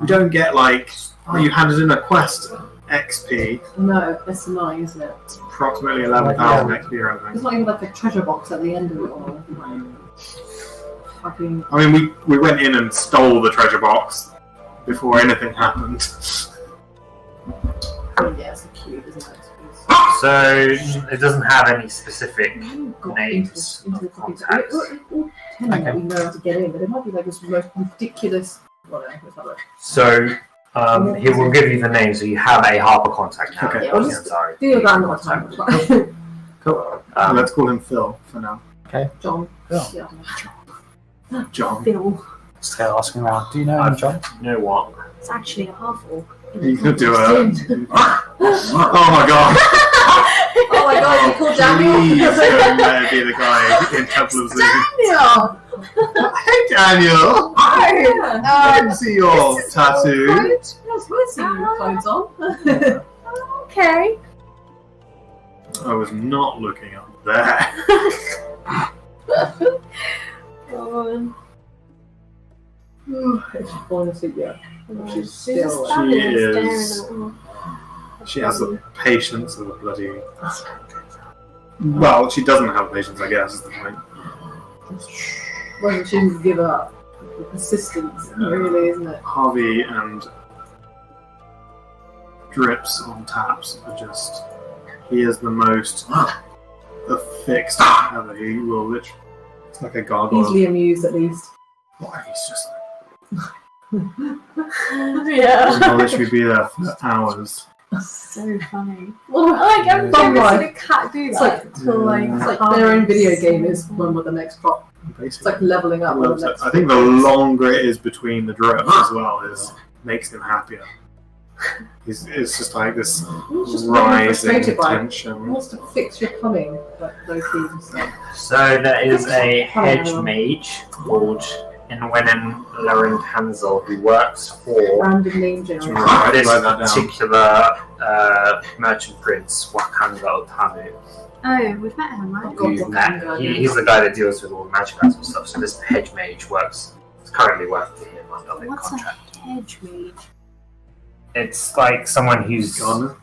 You don't get, you handed in a quest XP.
No, that's annoying, isn't it?
It's approximately 11,000 XP or
It's
anything.
not even like a treasure box at the end of it all. Fucking.
I mean, we went in and stole the treasure box before anything happened.
Yeah, it's cute, isn't it?
So it doesn't have any specific
Got
names
into the
of
fucking.
contacts.
We're all telling that we know how to get in, but it might be like this most ridiculous. Well, let's have a look.
So he will give you the name, so you have a Harper contact now.
Okay.
Yeah, we'll just
Sorry.
do that another time.
Cool.
Um,
Let's call him Phil for now.
John.
Phil.
Yeah.
John.
Phil.
Still asking around. Do you know him, John?
You know what?
It's actually a half orc.
You could do it. Oh my god!
Oh my god, you called Daniel?
Please don't let it be the guy in Temple of Zoom.
Daniel!
Hey Daniel! I didn't see your tattoo.
Yes, we're seeing your clothes on.
Okay.
I was not looking up there.
It's falling asleep, yeah. She's
She's
still.
just standing
She
there
is.
staring at her.
She has the patience of a bloody. Well, she doesn't have patience, I guess, is the point.
Well, she didn't give up. The persistence, really, isn't it?
Harvey and Drips on taps are just. He is the most affixed ever. He will literally. It's like a gargoyle.
Easily amused, at least.
Why, he's just
Yeah.
I'll literally be there for hours.
So funny.
Well,
Like, I've
Fun
never
life.
seen a cat do
It's
that.
like,
till, like,
it's like their own video game is when with the next drop. It's
Basically.
like leveling up. with the next
I think the longer it is between the drips as well makes him happier. It's just like this
He's just
rising
frustrated by it. He
tension.
wants to fix your plumbing, like those things.
So there is a hedge mage called Inwenin Laren Hansel who works for
Random name generator.
this
Write that down.
particular merchant prince, Wakanda Otanu.
Oh, we've met him, right?
God,
He's,
Wakanda, yeah.
he's the guy that deals with all the magic items and stuff. So this hedge mage is currently working for him under the
What's
contract.
a hedge mage?
It's like someone who's
Gone.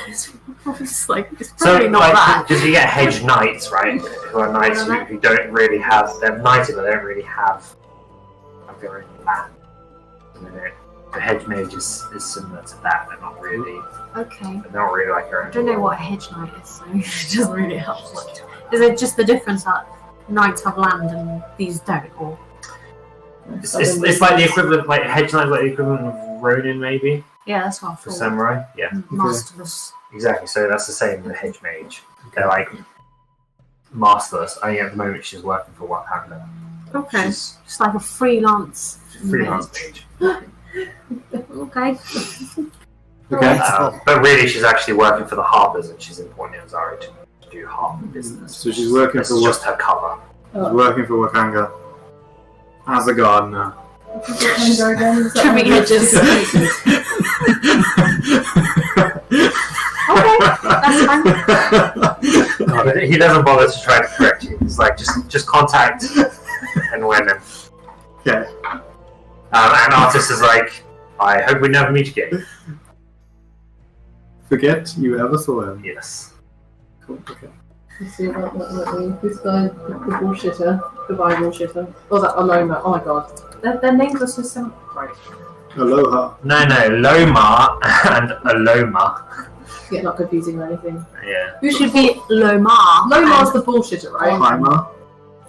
It's probably not
like,
that.
because you get hedge knights, right? Who are knights who don't really have. They're knighted, but they don't really have their own land. The hedge mage is similar to that. They're not really.
Okay.
They're not really like your own.
I don't know what a hedge knight is, so it doesn't really help much. Is it just the difference that knights have land and these don't, or?
It's like the equivalent, like hedge knight, like the equivalent of Ronin, maybe
Yeah, that's what I
for
thought.
samurai. Yeah,
Masterless.
exactly. So that's the same with the hedge mage. They're like masterless. I think at the moment she's working for Wakanda.
Okay.
She's
It's like a freelance.
freelance page.
Okay.
Okay.
But really, she's actually working for the Harbours, and she's in Port Nyanzari to do harbour business.
So she's working
This
for
is just her cover.
She's working for Wakanga as a gardener.
Trimming edges. Okay, that's fine.
No, but he doesn't bother to try to correct you. He's like, just contact and win him.
Okay.
And Artist is like, I hope we never meet again.
Forget you ever saw him.
Yes.
Cool. Okay.
Let's see about this guy, the bullshitter, the Bible bullshitter. Or was that Aloma? Oh my god. Their names are so simple. Right.
Aloha.
No, Loma and Aloma.
Yeah, not confusing or anything.
Yeah.
Who should be Lomar?
Lomar's the bullshitter, right?
Primer.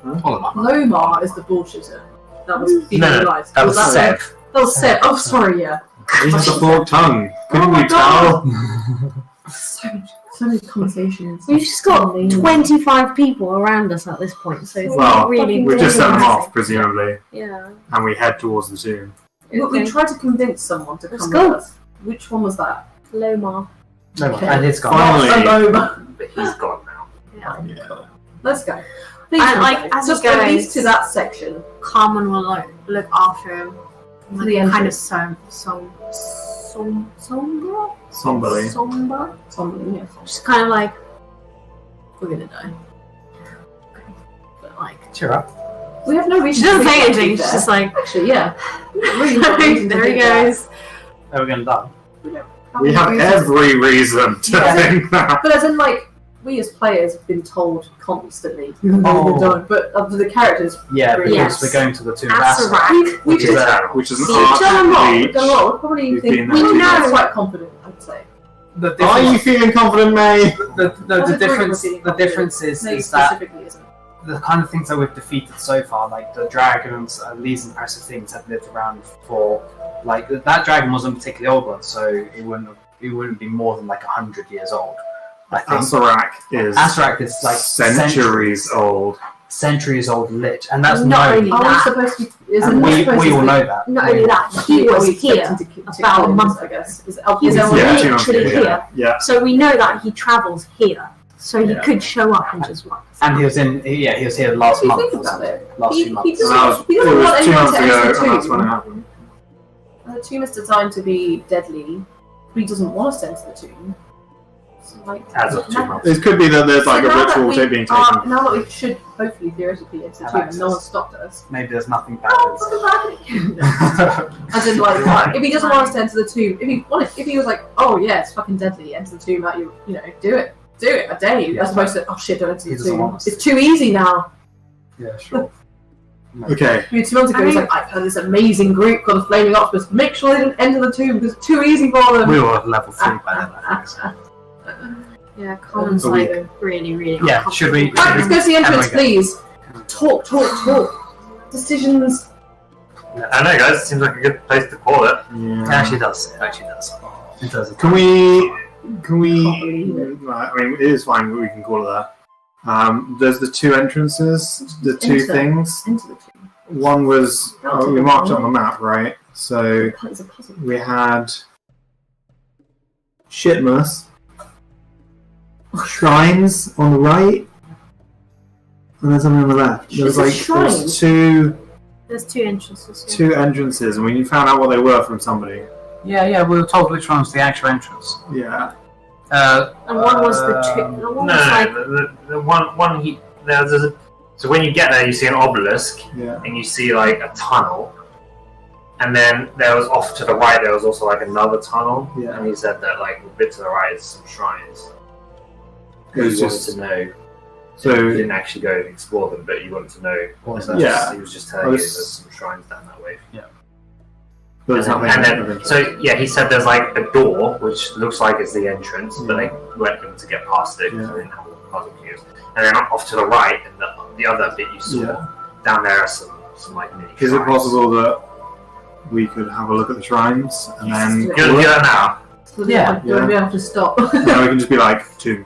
Lomar is the bullshitter. That was
No,
lies.
that was Seb.
That was Seb. Oh, sorry, yeah.
He's got a forked tongue. Couldn't
my
you tell?
So many conversations.
We've just got 25 people around us at this point, so it's
Well,
not really.
We've just sent them off, presumably,
Yeah.
and we head towards the tomb.
We tried to convince someone to
Let's
come
go.
with us. Which one was that?
Lomar.
Okay.
And it's gone.
Finally.
Aloma.
But he's gone now.
Yeah.
Let's go. Please,
And, like,
guys.
as
just
he
at
goes-
least to that section.
Carmen will look after him.
To the
kind of
entrance.
somber.
Somberly.
Somber.
Something, yeah.
Just kind of like we're gonna die. But like
Cheer up.
We have no reason
she doesn't
to
say
think
anything.
that,
She's just like
actually, yeah. Really no reason to
there he
think that.
goes.
Are we going to die?
We have every reason to
Yeah.
think that.
But as in, like, we as players have been told constantly.
Oh.
Don't, but of the characters,
Yeah, because
Yes.
we're going to the tomb of
Asarak.
Asarak.
we
Which is
just
Which is an
See,
art
done a lot. We've
beach.
done a lot. We're probably
You've
think
been
we
there.
know quite confident, I'd say.
The
Are you
difference,
feeling confident, May?
the difference is
Maybe
that
specifically isn't.
the kind of things that we've defeated so far, like the dragons and these impressive things, have lived around for, like, that dragon wasn't particularly old one, so it wouldn't be more than like 100 years old. I think
Asarak is
Asarak is like
centuries old.
centuries old lit, and that's
Not
known.
only
Are we
that.
supposed to be... Is
And
it
we
supposed
all
to be-
know that.
Not only that, he
Are
was
we
here
expecting to
about a
kill
month
him, I
ago.
guess. Is it,
He was
Yeah, 2 months
literally
ago.
here.
Yeah.
So we know that he travels here. So he
Yeah.
could show up and just walk.
And he was here last
If you
month.
think
or
about
something.
it,
Last
he-
few
he
months.
doesn't-
It was
he doesn't want
2
anyone
months
to
ago,
enter the
and that's when it
tomb.
happened.
And the tomb is designed to be deadly, but he doesn't want us to enter the tomb. So, like,
As of 2
now-
months.
It could be that there's like
so
a
now that
ritual
we
being
are-
taken.
Now that we should hopefully theoretically enter the
Have
tomb and no
access.
one stopped us.
Maybe there's nothing bad.
Oh, what's happening? As in, like, if he doesn't want us to enter the tomb, if he was like, oh yeah, it's fucking deadly, enter the tomb, you know, do it, I dare you.
Yeah.
As opposed to, oh shit, don't enter
He
the
doesn't
tomb.
want us to.
It's too easy now.
Yeah, sure.
Okay.
I mean, 2 months ago, he's like, I've had this amazing group called the Flaming Octopus. Make sure they didn't enter the tomb because it's too easy for them.
We were at level 3 by then, I think. So.
Yeah, Colin's
A
like
week.
really
Yeah, should we-
Right, let's go to the entrance,
Okay.
please. Talk. Decisions.
I know, guys. It seems like a good place to call it.
It
Yeah.
actually does. It actually does. It does.
Can we?
believe it.
Right, I mean, it is fine. We can call it that. There's the 2 entrances, the 2
Enter.
things.
Into the tomb.
One was we marked it on the map, right? So
It's a puzzle.
we had Shitmas, shrines on the right, and there's something on the left.
It's a shrine?
There's two
There's 2 entrances. Yeah.
2 entrances, and we found out what they were from somebody.
Yeah, we were told which one was the actual entrance.
Yeah.
And one was the one was like
The one there's a, so when you get there, you see an obelisk,
Yeah.
and you see like a tunnel, and then there was off to the right. There was also like another tunnel,
Yeah.
and he said that like a bit to the right is some shrines.
It was
He wanted
just
to know.
so.
He didn't actually go and explore them, but he wanted to know.
What was
So
that?
Yeah.
he was just telling
I
you
was-
there's some shrines down that way.
There's
And
nothing
then,
of interest.
so yeah, he said there's like a door which looks like it's the entrance, but they weren't able to get past it because
Yeah.
they didn't have all the puzzle cubes. And then off to the right, and the other bit you saw
Yeah.
down there are some like mini.
Is it
shrines.
possible that we could have a look at the shrines and then
You're gonna do that now.
So
Yeah.
we have to stop.
no, we can just be like 2.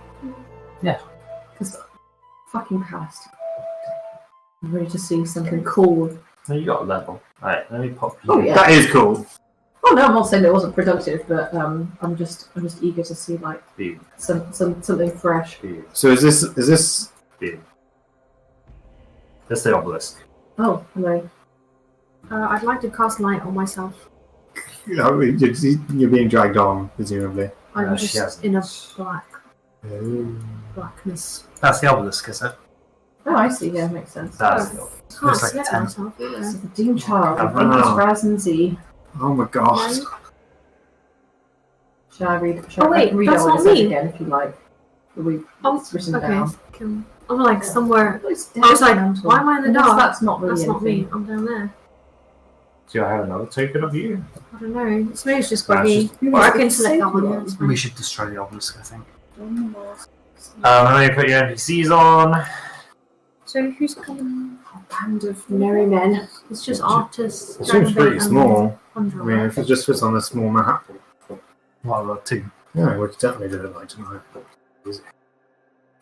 Because fucking past. I'm ready to see something cool.
No, you got a level. Alright, let me pop you.
Oh yeah.
That is cool.
Oh no, I'm not saying it wasn't productive, but I'm just eager to see like
Speed.
something fresh.
Speed.
So is this?
Speed. That's the obelisk.
Oh, hello.
I'd like to cast light on myself.
You're being dragged on, presumably.
I'm
she
just
hasn't.
in a blackness.
That's the obelisk, is it?
Oh, I see. Yeah, makes sense.
That's the obelisk.
Can't
Looks like
select
10.
myself either.
So the Dean Child,
Oh,
English
wow.
Raz Z.
Oh my god.
Shall I read?
Oh, wait,
I can read
that's
out what
not
it says
me.
again if you like. It's written
Okay.
down.
I'm like somewhere.
It's
I was like,
detrimental.
why am I in the
Unless
dark?
That's not really
That's not me.
anything.
I'm down there.
Do I have another token of you?
I don't know. It's maybe it's just
Nah,
buggy.
it's
Or I can select that one. Yeah, it's fine.
We should destroy the obelisk, I think.
Let me put your NPCs on.
So who's coming?
A band of merry men.
It's just artists.
It seems pretty small. I mean,
Conjurer.
if it just fits on this small map,
Well, 2.
yeah, we could definitely do it like tonight.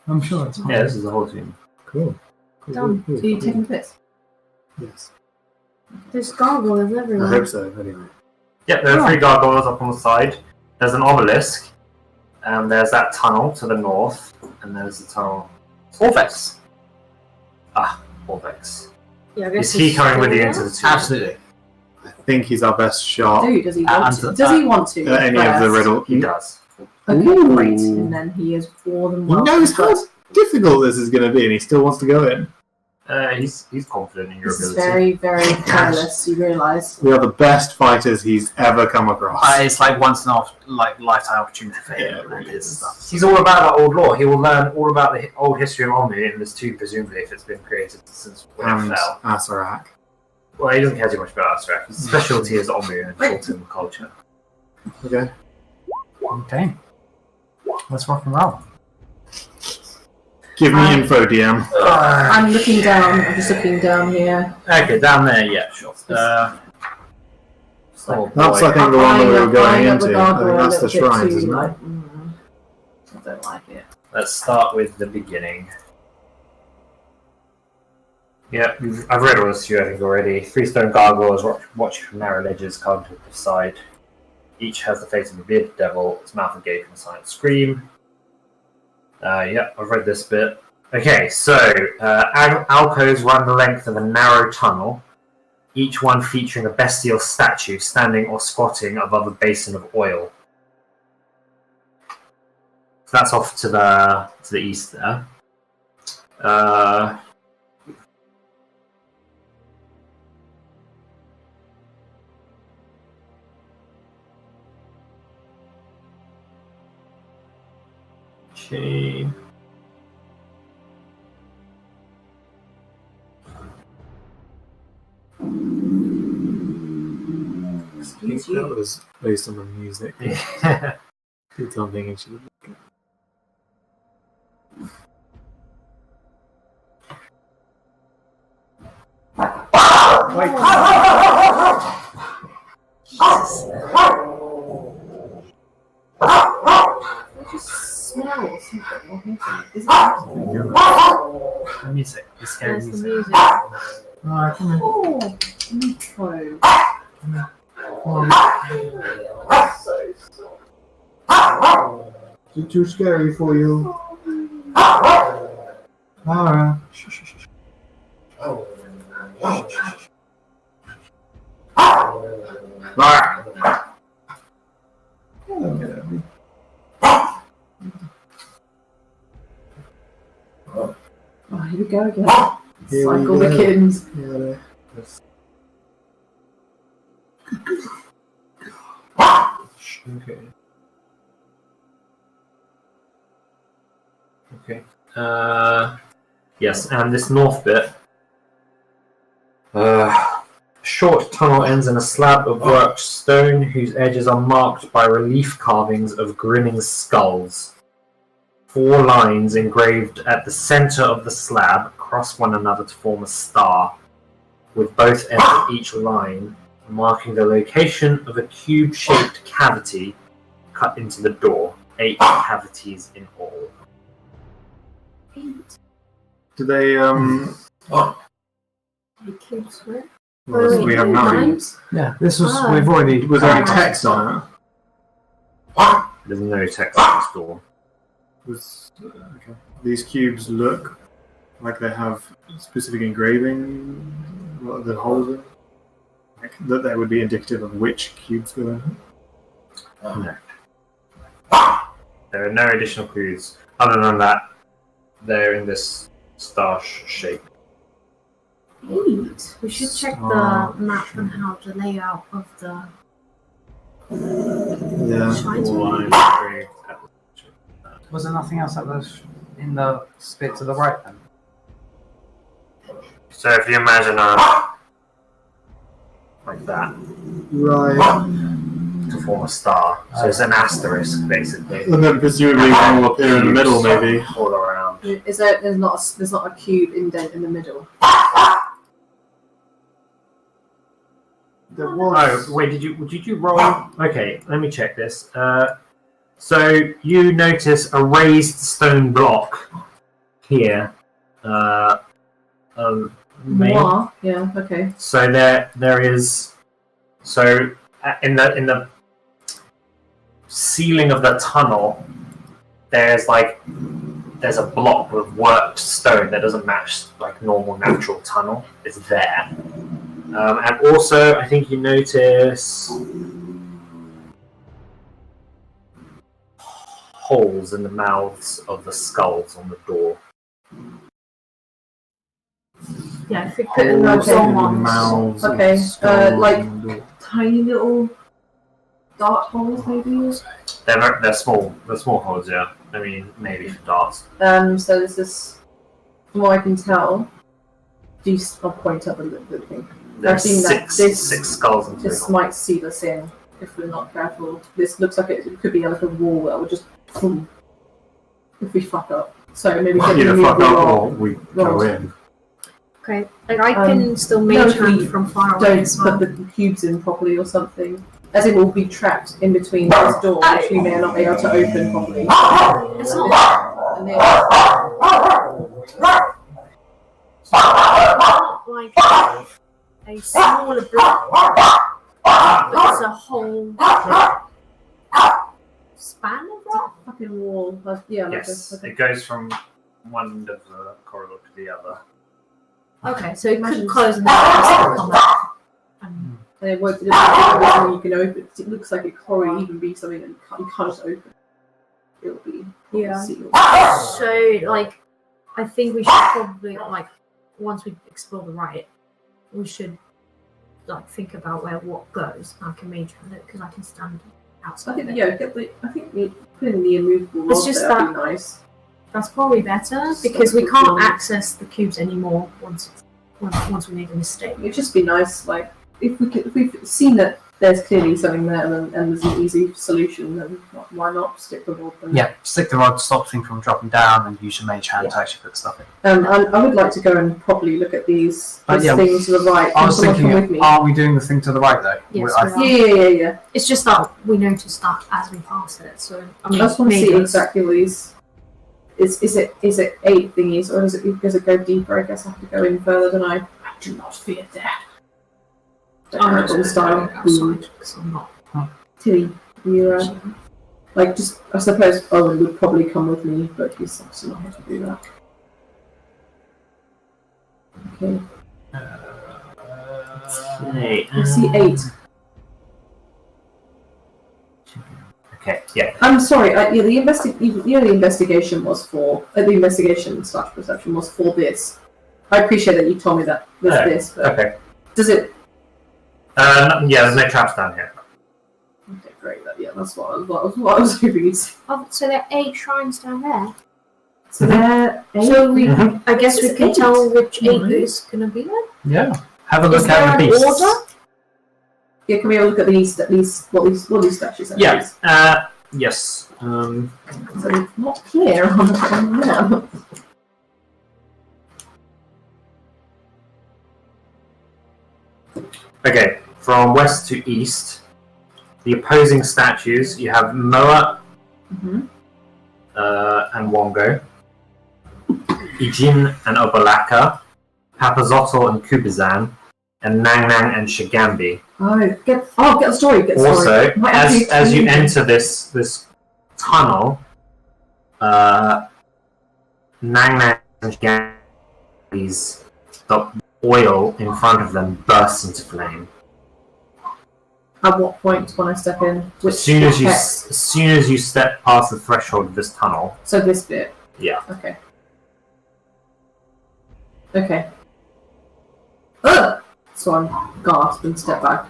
I'm sure it's fine.
Yeah, this is the whole team.
Cool.
Done.
Are you taking this?
Yes.
There's gargoyles
I
everywhere.
hope so, anyway.
Yeah, there are 3 gargoyles up on the side. There's an obelisk. And there's that tunnel to the north. And there's the tunnel. Orvex. Orvex.
Yeah, I
Is
guess
he
it's
coming with you
still
into
there.
the tomb?
Absolutely.
I think he's our best shot
Dude, does he want
And-
to? Does he want to?
at any of the
first?
riddle.
He does.
Okay,
Ooh.
great. And then he is more than
He
welcome.
knows how difficult this is going to be, and he still wants to go in.
He's confident in your
This is
ability.
very, very perilous, you realise.
We are the best fighters he's ever come across.
It's like once in a lifetime opportunity for him.
Yeah, it really
and
is.
stuff.
He's all about that old lore. He will learn all about the old history of Omni in this tomb, presumably, if it's been created since when it
And
fell.
Asarak.
Well, he doesn't care too much about Astrak. His specialty is Omni and Fulton culture.
Okay.
Okay. Let's rock and roll.
Give me info, DM.
I'm looking down, I'm just looking down here.
Okay, down there, yeah, sure.
It's like-
Oh,
That's,
boy.
I think, the one that we were going
Eyeing up the
into. I
gargoyle
think
a
that's the
little bit
shrines,
too,
isn't it?
like, I don't like it.
Let's start with the beginning. Yeah, I've read all this to you, I think, already. 3 stone gargoyles watch from narrow ledges carved to the side. Each has the face of a bearded devil, its mouth agape and a silent scream. Yeah, I've read this bit. Okay, so alcoves run the length of a narrow tunnel, each one featuring a bestial statue standing or squatting above a basin of oil. So that's off to the east there. Okay.
I think that was based on the music.
Yeah.
It's something it should
I just smell something. Is it
The music. The scary
There's the
music.
music.
Alright, come on.
Oh, intro.
Is it too scary for you?
Alright.
Oh, here we go again.
Here we
Cycle
go.
the kittens.
Yeah,
Okay. Okay. Yes, and this north bit. Short tunnel ends in a slab of worked stone whose edges are marked by relief carvings of grinning skulls. 4 lines engraved at the center of the slab cross one another to form a star, with both ends of each line marking the location of a cube-shaped cavity cut into the door. 8 cavities in all.
Do they?
The cubes were.
Well, we have none.
Yeah, this was.
Ah.
We've already.
Was there any text on it?
There's no text on this door.
Okay. These cubes look like they have specific engraving. What are the holes in? Like, that they would be indicative of which cubes go in.
No. There are no additional clues. Other than that, they're in this star shape.
Neat. We should check the map and how the layout of the
Yeah.
shrines
All
will be.
lines agree.
Was there nothing else that was in the bit to the right then?
So if you imagine like that
Right.
to form a star, so it's an asterisk basically.
And then presumably one will appear in the middle, maybe.
All around.
Is there? There's not a cube indent in the middle.
There was.
Oh wait, did you roll? Okay, let me check this. So you notice a raised stone block here. Main.
Moi? Yeah. Okay.
So there is. So in the ceiling of the tunnel, there's a block of worked stone that doesn't match like normal natural tunnel. It's there, and also I think you notice holes in the mouths of the skulls on the door.
Yeah, if we put in
Holes
those
in
on
the
ones.
mouths of
Okay,
skulls
like-
on the door.
Tiny little dart holes, maybe.
They're small. They're small holes, yeah. I mean, maybe for darts.
So this is, from what I can tell. I'll point up a little bit.
There's
think that
six skulls and three
This
holes.
might seal us in if we're not careful. This looks like it could be like a wall that will just boom if we fuck up. So maybe we can
Either
remove
fuck
the
up
roll.
or we go in.
Okay, like I can still
no,
mage hand
we
from far away
Don't
as well.
put the cubes in properly or something. As it will be trapped in between this door, which we may not be able to open properly.
It's not
And then,
like a smaller block, but it's a whole span of rock.
fucking wall. Yeah,
Yes,
like
it goes from one end of the corridor to the other.
Okay, so it could
Imagine-
close and then come back. And
and it won't be something you can open. It looks like it could probably even be something that you can't just open. It'll be
Yeah.
sealed.
so, like, I think we should probably, like, once we explore the right, we should, like, think about where what goes. I can mage hand it because I can stand outside.
I think
of it.
I think putting the immovable
It's
rod
just
there would
that-
be nice.
That's probably better because we can't access the cubes anymore once we make a mistake.
It'd just be nice, like if we've seen that there's clearly something there and there's an easy solution, then why not stick the rod there?
Yeah, stick the rod, stop things from dropping down, and use your mage hand to actually put stuff in.
I would like to go and properly look at these
Yeah,
things to the right.
I was
Can someone come with
thinking,
me?
are we doing the thing to the right though?
Yes,
I-
we are.
Yeah.
It's just that we noticed that as we passed it. So I
I
mean,
just want to see
maybe-
exactly what these. Is it 8 thingies or does it go deeper? I guess I have to go in further than I do not fear death.
I'm
Dragon style.
outside because I'm not.
Tili, you like just I suppose Owynn would probably come with me, but he's obviously not going to do that. Okay. I see 8.
Okay, yeah.
I'm sorry. The investigation was for the investigation / perception was for this. I appreciate that you told me that there's
Oh,
this, but
Okay.
does it?
Yeah, there's no traps down here.
Okay, great. That's what I was hoping you'd say.
Oh, so there are 8 shrines down there.
So there.
So we,
Mhm.
I guess we
It's
can
8.
tell which 8
Nice.
is gonna be there.
Yeah. Have a
Is
look
there
at the
an
beasts.
order?
Yeah, can we have a look at these what these statues are?
Yeah.
please?
Yes.
So it's not clear on the map.
Okay, from west to east, the opposing statues, you have Moa
Mhm.
and Wongo. Ijin and Obalaka, Papazotl and Kubizan, and Nang Nang and Shigambi.
Get the story. Get the
Also,
story.
as you enter this tunnel, Nang Nang and Shigambi's the oil in front of them bursts into flame.
At what point when I step in?
As soon as you step past the threshold of this tunnel.
So this bit.
Yeah.
Okay. Okay. Ugh! So I'm gasped and step back.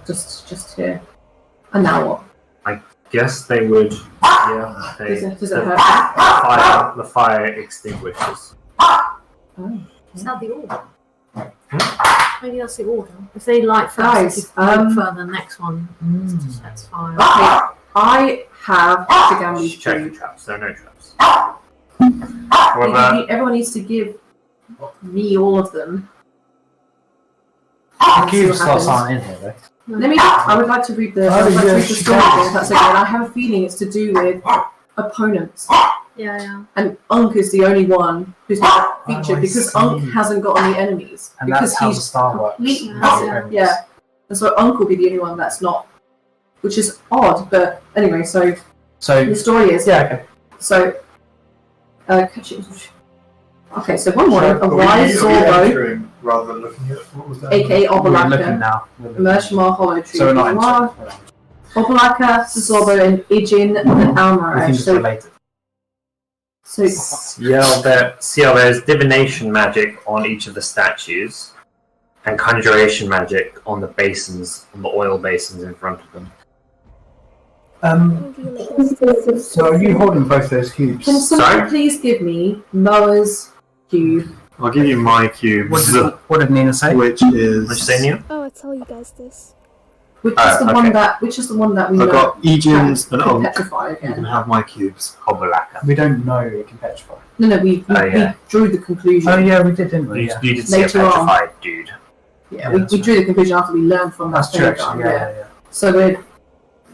Just here. And now what?
I guess they would. Yeah.
Does it hurt?
The fire extinguishes.
Oh.
Is that the order? Maybe that's the order. If they light first,
Guys,
if you light further, the next one. That's fine.
Okay. I have Shigambi's
Check the
food.
traps. There are no traps. However,
Everyone needs to give me all of them.
The cube slots aren't in here, though.
I would like to read the story, if that's okay. And I have a feeling it's to do with opponents.
Yeah.
And Unk is the only one who's not featured because
see.
Unk hasn't got any enemies.
And
because
that's how the star works.
completely
passive.
Yeah. And so Unk will be the only one that's not, which is odd. But anyway, so the story is
okay.
so. Okay, so one morning, a wise Zorbo,
rather than looking at what was that?
aka
We're looking
Obalaka,
now.
emerged from our hollow tree.
So we're not into it.
Obalaka, Zorbo, and Ijin and
We can
Almaraj.
just relate it.
So
Ciel, there's divination magic on each of the statues, and conjuration magic on the basins, on the oil basins in front of them.
So are you holding both those cubes?
can someone
Sorry?
please give me Noah's cube?
I'll give you my cubes,
What did Nina say?
which
Which
is.
say Neil?
Oh, I'll tell you guys this.
Which is the
okay.
one that we
I've
know
got Ejin's and
can
Unk.
petrify
You can
again?
have my cubes.
Obalaka.
We don't know it can petrify.
No, we
yeah.
drew the conclusion.
Oh yeah, we did, didn't we?
You,
Yeah.
you did see a
Later on.
petrified dude.
Yeah,
Yeah,
we drew the conclusion after we learned from
That's
that
true,
paradigm,
actually. Yeah.
So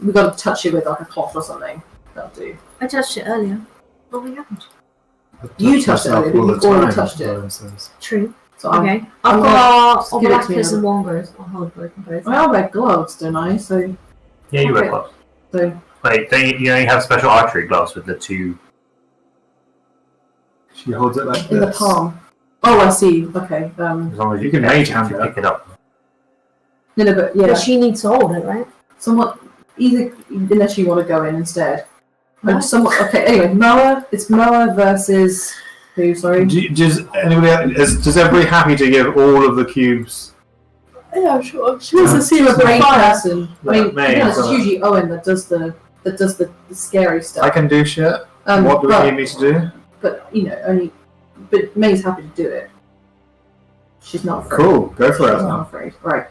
we've got to touch it with like a cloth or something. That'll do.
I touched it earlier. Nothing happened.
You touched it earlier, but you've already touched it.
True.
So
Okay.
I'm
I've got
just give it to me
Obalakas and
another-
Wongos. I'll hold both.
I wear gloves, don't I? So
Yeah, you wear
Okay.
gloves.
so
Wait, you only have special archery gloves with the two.
She holds it like
in the
this.
palm. Oh, I see. Okay.
As long as
You can mage hand
pick it up.
No, but yeah,
But she needs to hold it, right?
somewhat. Either unless you want to go in instead.
No.
Somewhat. Okay. Anyway, Moa. It's Moa versus who? Sorry.
Does everybody happy to give all of the cubes?
Yeah, sure.
She wants to see a brave person. I mean,
May,
yeah, it's
so-
usually Owynn that does the scary stuff.
I can do shit. What do we need me to do?
But you know, only. But May's happy to do it. She's not afraid.
Cool, go for it.
She's not afraid. Right.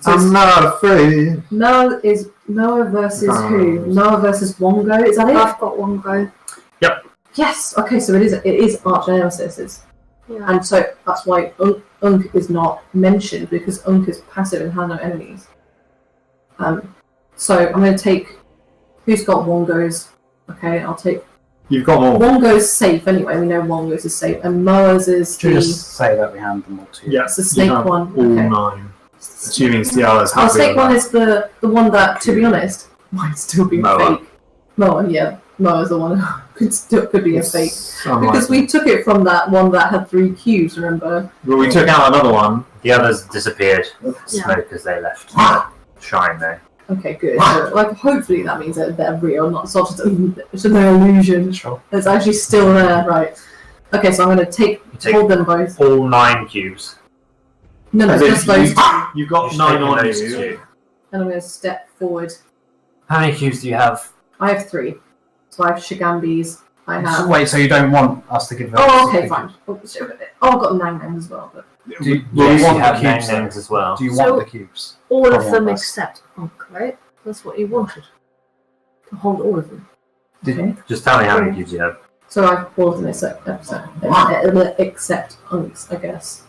So
I'm not afraid.
Noah versus
Oh.
who? Noah versus Wongo. Is that it?
I've got Wongo.
Yes. Okay. So it is arch nemesis,
Yeah.
and so that's why Unk is not mentioned because Unk is passive and has no enemies. So I'm going to take. Who's got Wongo's? Okay, I'll take.
You've got more.
Wongo's safe anyway. We know Wongo's is safe, and Moa's is
Should we
the.
just say that we hand them all to you?
Yes,
the snake
you have
one,
All
okay.
9. Assuming Ciel is
The
happy.
snake
with
one
that.
is the one that, to be honest, might still be
Moa.
fake. Moa, yeah, Moa's the one who could be a fake.
Unlikely.
Because we took it from that one that had 3 cubes, remember?
Well, we took out another one.
The others disappeared. Smoke as they left. Shine though.
Okay, good. So, like, hopefully that means that they're real, not sort of it's an illusion.
Sure.
It's actually still there, right? Okay, so I'm going to hold them both.
All 9 cubes.
No,
As in,
just those two.
You've got
Just
9
taking
on
those
you.
two.
And I'm going to step forward.
How many cubes do you have?
I have 3. So I have Shigambis. I have.
Wait, so you don't want us to give them?
Oh, okay, fine. Oh, I've got Nang Nang as well, but.
Do you
Yes,
want
you
the
have
cubes?
Nang Nangs as well.
Do you
So-
want the cubes?
All of
From
them
one of us.
except Unk, right? That's what you wanted. To hold all of them.
Okay.
Just tell me how many cubes you have.
So I've all of them except Unks, I guess.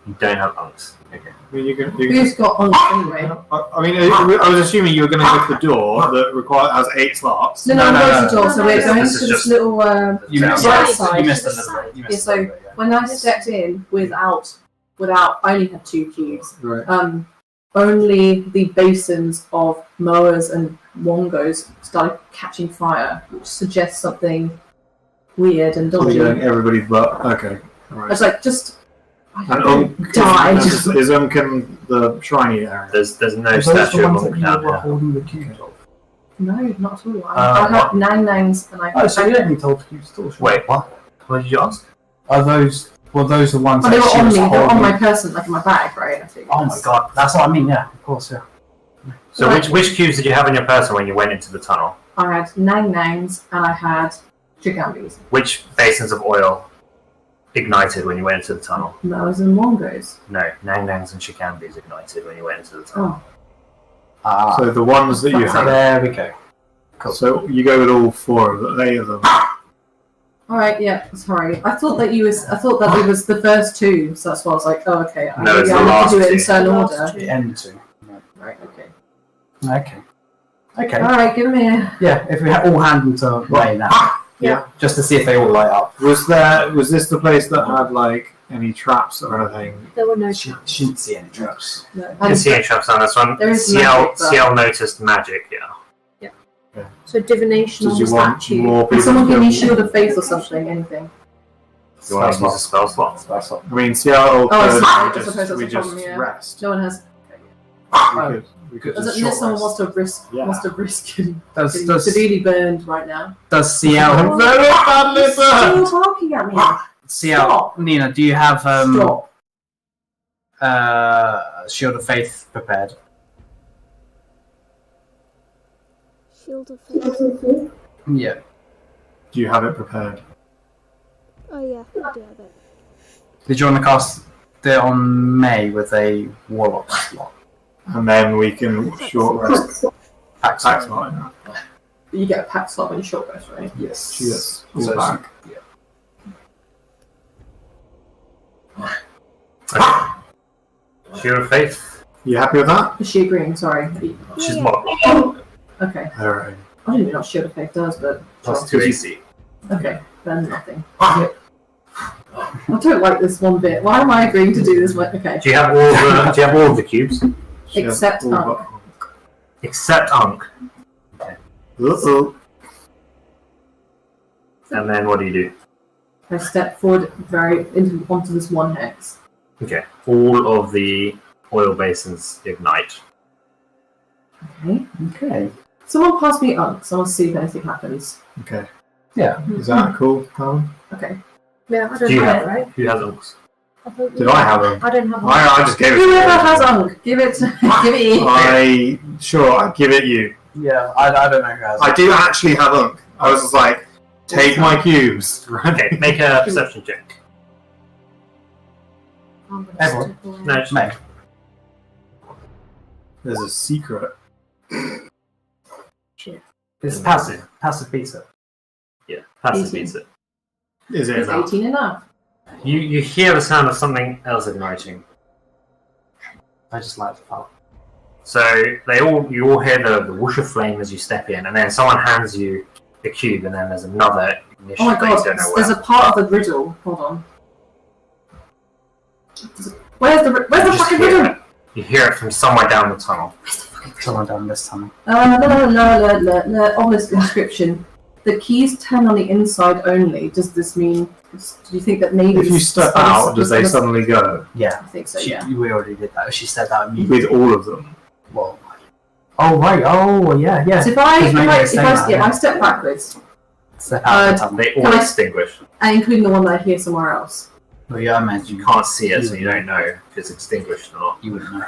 You don't have unks. Okay.
I mean,
Who's got on anyway?
I mean, I was assuming you were going to go to the door that has 8 slots.
No, I'm going to the door, so we're going
This
to
is
this
just-
little
You missed,
right side.
you missed a little bit. You missed
Yeah,
a little bit,
when I stepped in without, I only had 2 cubes.
Right.
Only the basins of mowers and wongos started catching fire, which suggests something weird and
So
dodgy.
you're going everybody's butt. Okay.
I
Alright.
was like, just
And
die.
is in the shiny area?
There's no
Are those
statue
the
of
ones
Monk
that you
down
were
here.
holding the cubes of?
No, not at all. I had
what?
9 names and I
Oh, so you don't need to hold the cubes at all. sure.
Wait, what? What did you ask?
Are those the ones
Oh, they
that
were
she
on
was
me. They were on
holding?
my person, like in my bag, right? I think.
Oh my god, that's what I mean. Yeah, of course, yeah.
So
Right.
which cubes did you have in your person when you went into the tunnel?
I had 9 names and I had chicambis,
Which basins of oil ignited when you went into the tunnel?
mowers and wongos.
No, Nang Nangs and Shikambis ignited when you went into the tunnel.
Oh,
So the ones that you have.
There we go. Cool.
So you go with all 4 of them. 8 of them.
all right. Yeah, sorry. I thought that it was the first 2, so that's why I was like, oh, okay.
No, it's
maybe
the
I need to do
last
it in
2.
certain
The
order.
last 2.
The end 2.
Right. Okay.
Okay. Okay.
All right. Give me a.
Yeah, if we all handle to Ray now.
Yeah.
Just to see if they all light up.
Was this the place that had like any traps or anything?
There were no
She
traps.
didn't see any traps.
No,
You can see any traps on this one.
There is
Ciel,
magic, but-
Ciel noticed magic, yeah.
So divination
Did
on
you
the
want
statue.
more
Can
people?
someone give me
to-
shield of faith or something? Anything?
You want to use a spell slot?
I mean, Seattle.
Oh, I suppose that's
we
the
just
problem, yeah.
rest.
No one has.
We could
Doesn't
just
unless someone
short
wants
rest.
to risk getting
Does
severely burned right now.
Ciel
Very badly burned.
Still talking at me.
Ciel
Stop.
Nina, do you have
Stop.
Shield of Faith prepared?
Shield of Faith.
Yeah.
Do you have it prepared?
Oh yeah, I do have it.
Did you want to cast it on May with a Warlock slot?
And then we can short rest. Pax line.
You get a pack slot when you short rest, right?
Yes.
She gets all
So
back.
Shield of Faith.
You happy with that?
Is she agreeing? Sorry.
She's
Yeah.
what?
Okay.
Alright.
I don't even know what shield of faith does, but
Plus 2 AC.
okay. Then nothing. I don't like this one bit. Why am I agreeing to do this? Okay.
Do you have all of the cubes?
She has
Except
all
Unk.
but-
Except Unk.
Uh-oh.
And then what do you do?
I step forward onto this one hex.
Okay. All of the oil basins ignite.
Okay.
Okay.
Someone pass me Unk, so I'll see if anything happens.
Okay.
Yeah.
Is that cool, Carmen?
Okay.
Yeah, I don't
Do you
have
have
it, right?
Who has Unks?
Did I have them?
I don't have one.
I just gave it to
Whoever
you.
has Unk, give it me.
I give it you.
Yeah, I don't know who has
I
it.
do actually have Unk. I was just like, take my cubes.
Okay, make a perception check.
I'm gonna
Everyone?
step away.
No, just
May.
There's a secret.
It's passive. Passive beats it.
Yeah, passive
18.
beats it.
Is it
Is
enough?
18 enough?
You hear the sound of something else igniting.
I just like the part.
So you all hear the whoosh of flame as you step in, and then someone hands you the cube, and then there's another ignition.
Oh my
that you
god,
don't know
there's
where.
a part of the riddle. Hold on. Where's the
You just
fucking
hear
riddle?
it. You hear it from somewhere down the tunnel.
Someone down this tunnel.
On this inscription, the keys turn on the inside only. Does this mean? Do you think that maybe
If you step out, do they suddenly go?
Yeah.
I think so. Yeah.
We already did that. She said that immediately.
With all of them?
Well. Oh right. Oh yeah. Yeah.
So if I
Because maybe they say that,
yeah,
yeah.
I step backwards,
Step out the tunnel.
They all
Can I-
extinguish.
and including the one that I hear somewhere else.
Well, yeah, I meant
You can't see it, so you don't know if it's extinguished or not.
You wouldn't know.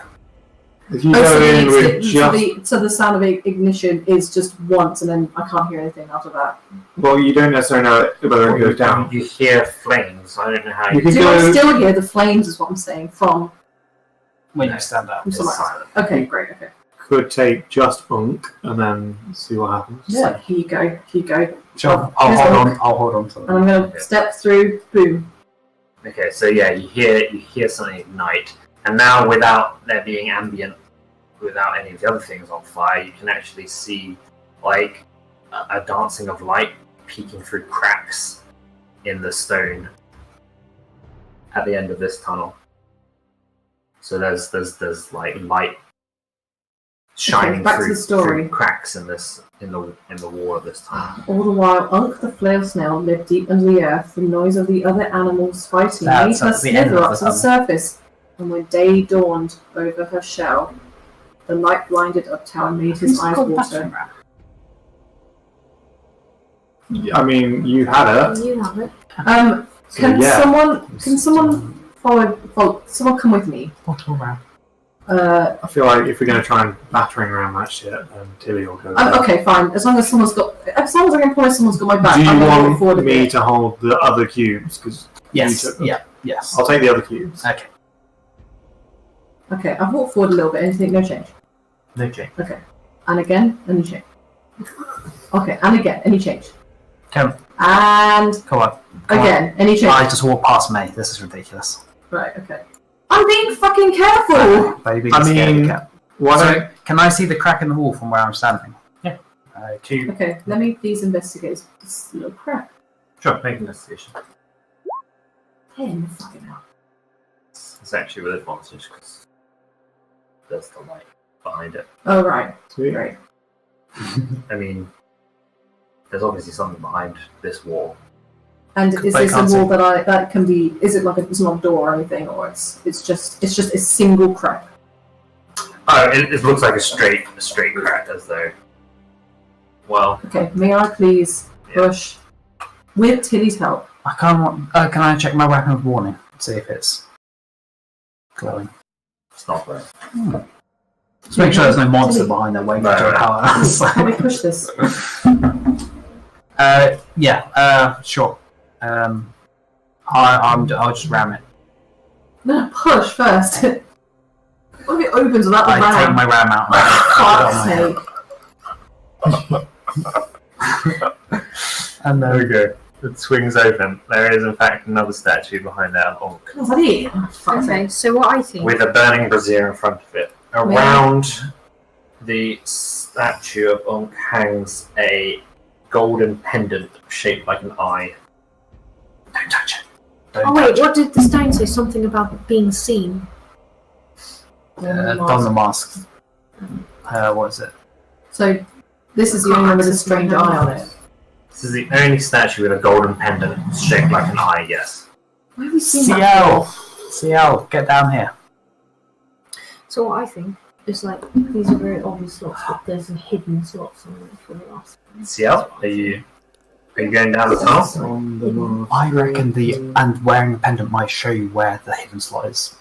If you
Oh,
go in with just...
so the sound of ignition is just once, and then I can't hear anything after that.
Well, you don't necessarily know whether it goes down.
You hear flames. I don't know how
You
you
can
Do I
go...
still hear the flames? Is what I'm saying from
When you stand up.
somewhere else.
silent.
Okay, great. Okay.
Could take just Unk and then see what happens.
So here you go. Here you go.
Sure.
Here's
I'll
the-
hold on. I'll hold on to
And
them.
I'm going to step through. Boom.
Okay, so yeah, you hear something ignite, and now without there being ambient, without any of the other things on fire, you can actually see like a dancing of light peeking through cracks in the stone at the end of this tunnel. So there's like light shining
back to
the
the story.
through cracks in the wall of this tunnel.
All the while, Unk the flail snail lived deep under the earth. The noise of the other animals fighting made
That's
her
at the end
slither
of
up
the
to the surface. And when day dawned over her shell, the light blinded Uptown and made his eyes water.
I mean, you had it.
You have it.
So,
Can
yeah.
someone follow? Someone come with me.
I feel like if we're going to try and battering around that shit, then Tili will go. there.
Okay, fine. As long as I can promise someone's got my back.
Do you
I'm gonna walk forward
want
a
me
bit.
to hold the other cubes? Because
Yes. Yeah. Yes.
I'll take the other cubes.
Okay.
Okay, I've walked forward a little bit. Anything? No change.
No change.
Okay. And again, any change. Okay, and again, any change.
Come
And
on.
again, any change.
I just walked past May. This is ridiculous.
Right, okay. I'm being fucking careful!
Baby,
I mean, why
so,
don't
can I see the crack in the wall from where I'm standing?
Yeah.
Okay, let me please investigate this little crack.
Sure, make an investigation.
10 fucking hell.
It's actually with advantage because there's the light behind it.
Oh, right.
Sweet.
Great.
I mean, there's obviously something behind this wall.
And is
But I
this a
can't
wall
see.
that can be? Is it like it's not a door or anything, or it's just a single crack?
Oh, it looks like a straight crack, as though. Well,
Okay, may I please push with Tili's help?
I can't. Can I check my weapon of warning? See if it's glowing.
it's not there.
Just make sure there's no monster behind there waiting to
No.
power us.
Can we push this?
Yeah. Sure. I'll just ram it.
No, push first. What if it opens without the
I take
ram?
my ram out. And
There we go. It swings open. There is, in fact, another statue behind that Unk
Is that it? Oh, fuck's
Okay,
sake.
so what I think.
with a burning brazier in front of it. Around the statue of Unk hangs a golden pendant shaped like an eye.
Don't touch it.
Oh wait, what did the stone say? Something about being seen.
Don the mask. What is it?
So this is the only one with a strange eye on it.
This is the only statue with a golden pendant shaped like an eye, yes.
Where have we seen that?
Ciel, get down here.
So what I think is like these are very obvious slots, but there's some hidden slots on them for the last.
Ciel, are you going down the tunnel?
on the mark?
I reckon wearing the pendant might show you where the hidden slot is.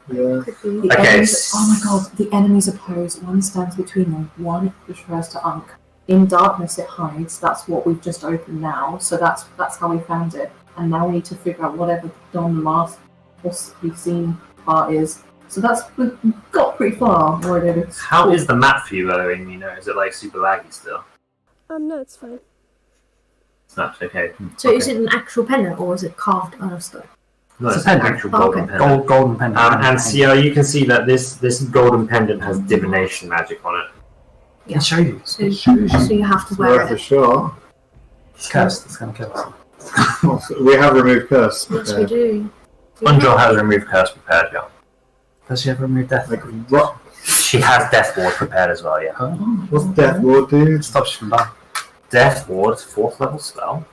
Yeah.
Could be.
The
Okay.
enemies, oh my god, the enemies oppose. One stands between them. One refers to Unk. In darkness it hides. That's what we've just opened now. So that's how we found it. And now we need to figure out whatever Don the last possibly seen part is. So we've got pretty far already.
How is the map for you, Owynn? You know, is it like super laggy still?
No, it's fine.
It's not okay.
So is it an actual pendant or is it carved out of stone?
No,
It's
it's
a
an
pendant.
actual
Oh,
golden
okay.
pendant.
Golden pendant.
And Ciel, you can see that this golden pendant has divination magic on it.
I can show you.
So you have to wear
Worth a
it.
shot.
It's cursed. It's going to kill us.
We have removed curse.
Yes, we do.
Unjol has removed curse prepared, yeah.
Does she ever remove death?
Like, what?
She has Death Ward prepared as well, yeah.
What's Death Ward do?
Stops you from dying.
Death Ward, 4th level spell.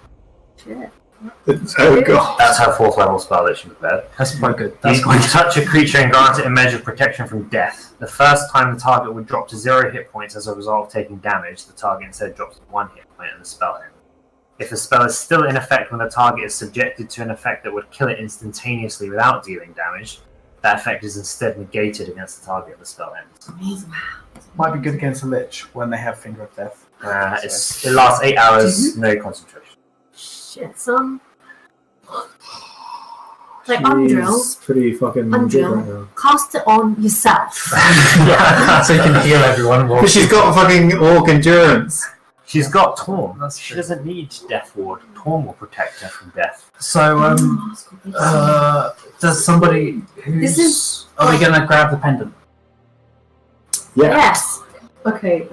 Shit.
Oh god.
That's her 4th level spell that she prepared.
That's quite good.
You
That's
can
quite
touch a creature and grant it a measure of protection from death. The first time the target would drop to 0 hit points as a result of taking damage, the target instead drops to 1 hit point and the spell ends. If the spell is still in effect when the target is subjected to an effect that would kill it instantaneously without dealing damage, that effect is instead negated against the target and the spell ends.
Might be good against a lich when they have Finger of Death.
It lasts 8 hours, no concentration.
Shit, son. Like Undrill,
She's pretty fucking good
Undrill.
right now.
cast it on yourself.
So you can heal everyone.
Because she's got fucking orc endurance.
She's got Torm.
That's
She
true.
doesn't need Death Ward. Torm will protect her from death.
So, does somebody
This
who's...
is
Are we going to grab the pendant?
Yeah.
yes.
Okay.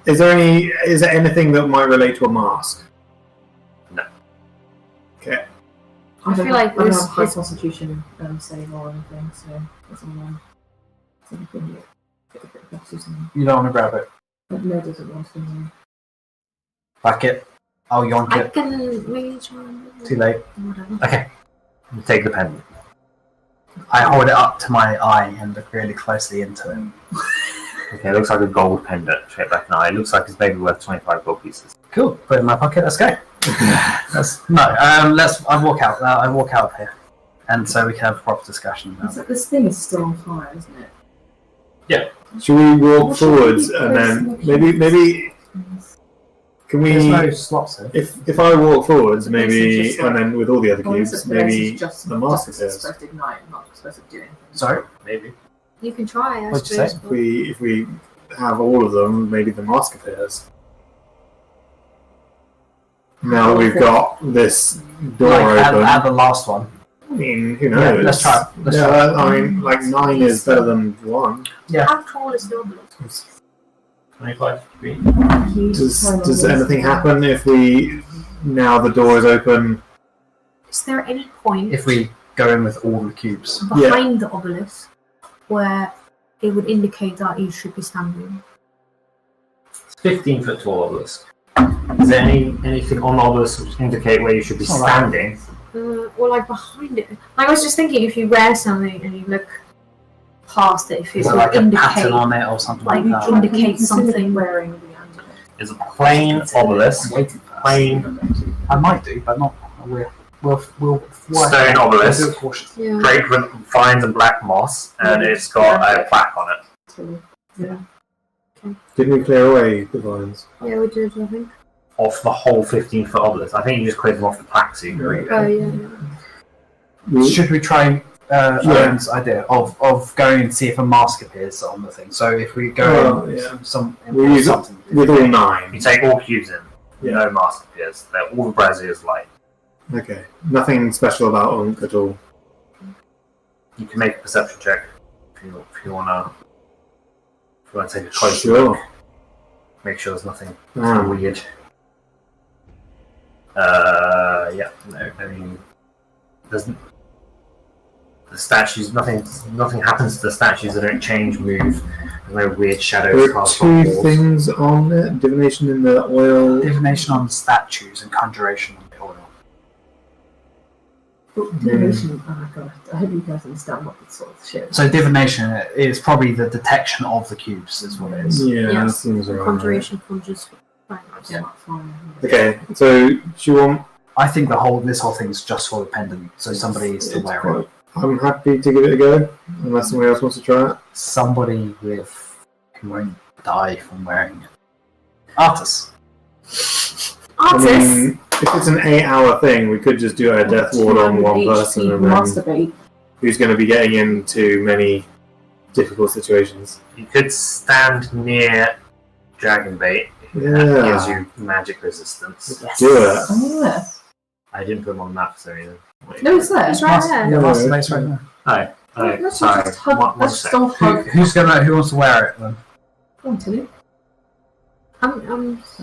Is there anything that might relate to a mask?
No.
Okay.
I feel like
I don't
this
have high
is-
constitution save or anything, so that's on something.
You don't want to grab it.
No, doesn't want to.
Back it. I'll yonk
I
it.
can maybe try and
Too late.
whatever.
Okay.
You take the pendant.
I hold it up to my eye and look really closely into it.
Okay, it looks like a gold pendant. Straight back now. It looks like it's maybe worth 25 gold pieces.
Cool. Put it in my pocket. Let's go. I walk out. I walk out of here, and so we can have a proper discussion about it.
This thing is still on fire, isn't it?
Should we walk
What should
forwards
we
and then
place
maybe can
There's
we?
no slots here.
If I walk forwards,
This is
maybe,
just like-
and then with all the other
Or is
cubes,
it
maybe
just
the mask
just
appears.
supposed to ignite, not supposed to do anything?
Sorry.
Maybe.
You can try, I
What'd you say?
suppose.
If we have all of them, maybe the mask appears. Now that we've got this door
Like
open.
add the last one.
I mean, who
Yeah,
knows?
let's try it. Let's
yeah,
try it.
I mean, like 9 is better than 1.
How tall is the obelisk?
25 feet.
Does anything happen if we now the door is open?
Is there any point
If we go in with all the cubes.
behind the obelisk where it would indicate that you should be standing?
It's 15 foot tall obelisk. Is there anything on the obelisk which indicate where you should be
All right.
standing?
Or like behind it? Like I was just thinking, if you wear something and you look past it, if it
Is there
would
like a
indicate,
pattern on it or something
like,
like that?
indicate something.
wearing the amulet.
It's a plain obelisk. Plain
I might do, but not. We'll
stone obelisk.
We'll do it cautiously.
Yeah.
Draped with vines and black moss, and it's got a plaque on it.
Didn't we clear away the vines?
Yeah, we did, I think.
Off the whole 15 foot obelisk. I think you just cleared them off the plaque so you can read it.
Oh, yeah.
Should we try Owyn's idea of going and see if a mask appears on the thing? So if we go
We use it with all 9.
You take all cubes in, no mask appears. They're all the braziers light.
Okay. Nothing special about Unk at all.
You can make a perception check if you wanna take a close
Sure.
look. Make sure there's nothing
Ah.
weird. Yeah, no, I mean, doesn't the statues? Nothing happens to the statues. They don't change, move. There's no weird shadows
There are
cast on
2
walls.
things on it. Divination in the oil.
Divination on statues and conjuration on the oil.
Divination. Oh my god! I hope you guys understand what this sort of shit.
So divination is probably the detection of the cubes, is what it is.
Yeah,
Yeah.
that seems alright.
Conjuration conjures.
Yeah.
Okay, so do you want?
I think this whole thing is just for the pendant, so somebody is to wear it.
I'm happy to give it a go, unless somebody else wants to try it.
Somebody who won't die from wearing it. Artis.
I mean, if it's an 8-hour thing, we could just do a death ward on one person, and then
Masturbate.
who's going to be getting into many difficult situations.
You could stand near Dragonbait. That
Yeah,
gives you magic resistance.
do it.
Oh yeah.
I didn't put them on the map for some reason. Wait.
No, it's there.
It's right there.
Yeah, masturbate's right there.
Oh, oh,
Let's
sorry.
just hug.
One
Let's
sec.
just all hug.
Who wants to wear it then?
Go on, Tili.
No,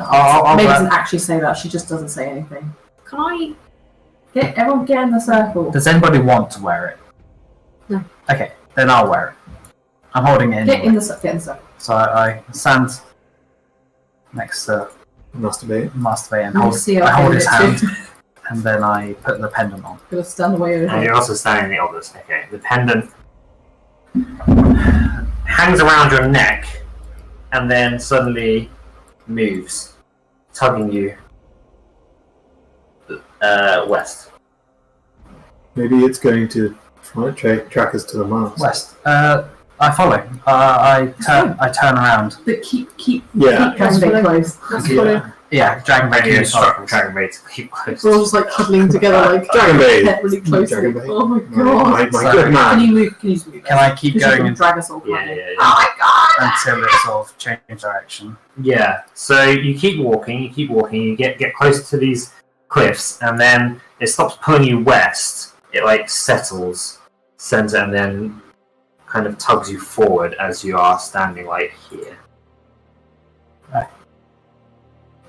I'll
Maybe
wear-
doesn't actually say that. She just doesn't say anything.
can I?
Everyone get in the circle.
Does anybody want to wear it?
No.
Okay, then I'll wear it. I'm holding it
Get in
anyway.
the circle.
So I stand next to
Masturbate.
Masturbate and
You
hold,
see
I
how
hold his
it
hand,
too.
and then I put the pendant on.
Gonna stand away over
And
here.
you're also standing in the obelisk. Okay, the pendant hangs around your neck and then suddenly moves, tugging you west.
Maybe it's going to track us to the mask.
West. I follow. I turn around.
But keep
Yeah.
Dragonbait close.
That's
Yeah.
probably.
Yeah, Dragon
And you
Bait.
instruct from Dragonbait to keep close.
We're all just like cuddling together, like
Dragonbait.
pet really closely.
Dragonbait.
Oh my
My
god!
good
Can
man.
you move? Can you move?
Can I keep
Because you
going?
can
And,
drag us all
Yeah,
behind
yeah,
it.
yeah.
Oh my god!
until it sort of changes direction.
Yeah. So you keep walking, you get closer to these cliffs, and then it stops pulling you west. It like settles center and then kind of tugs you forward as you are standing like here.
Right.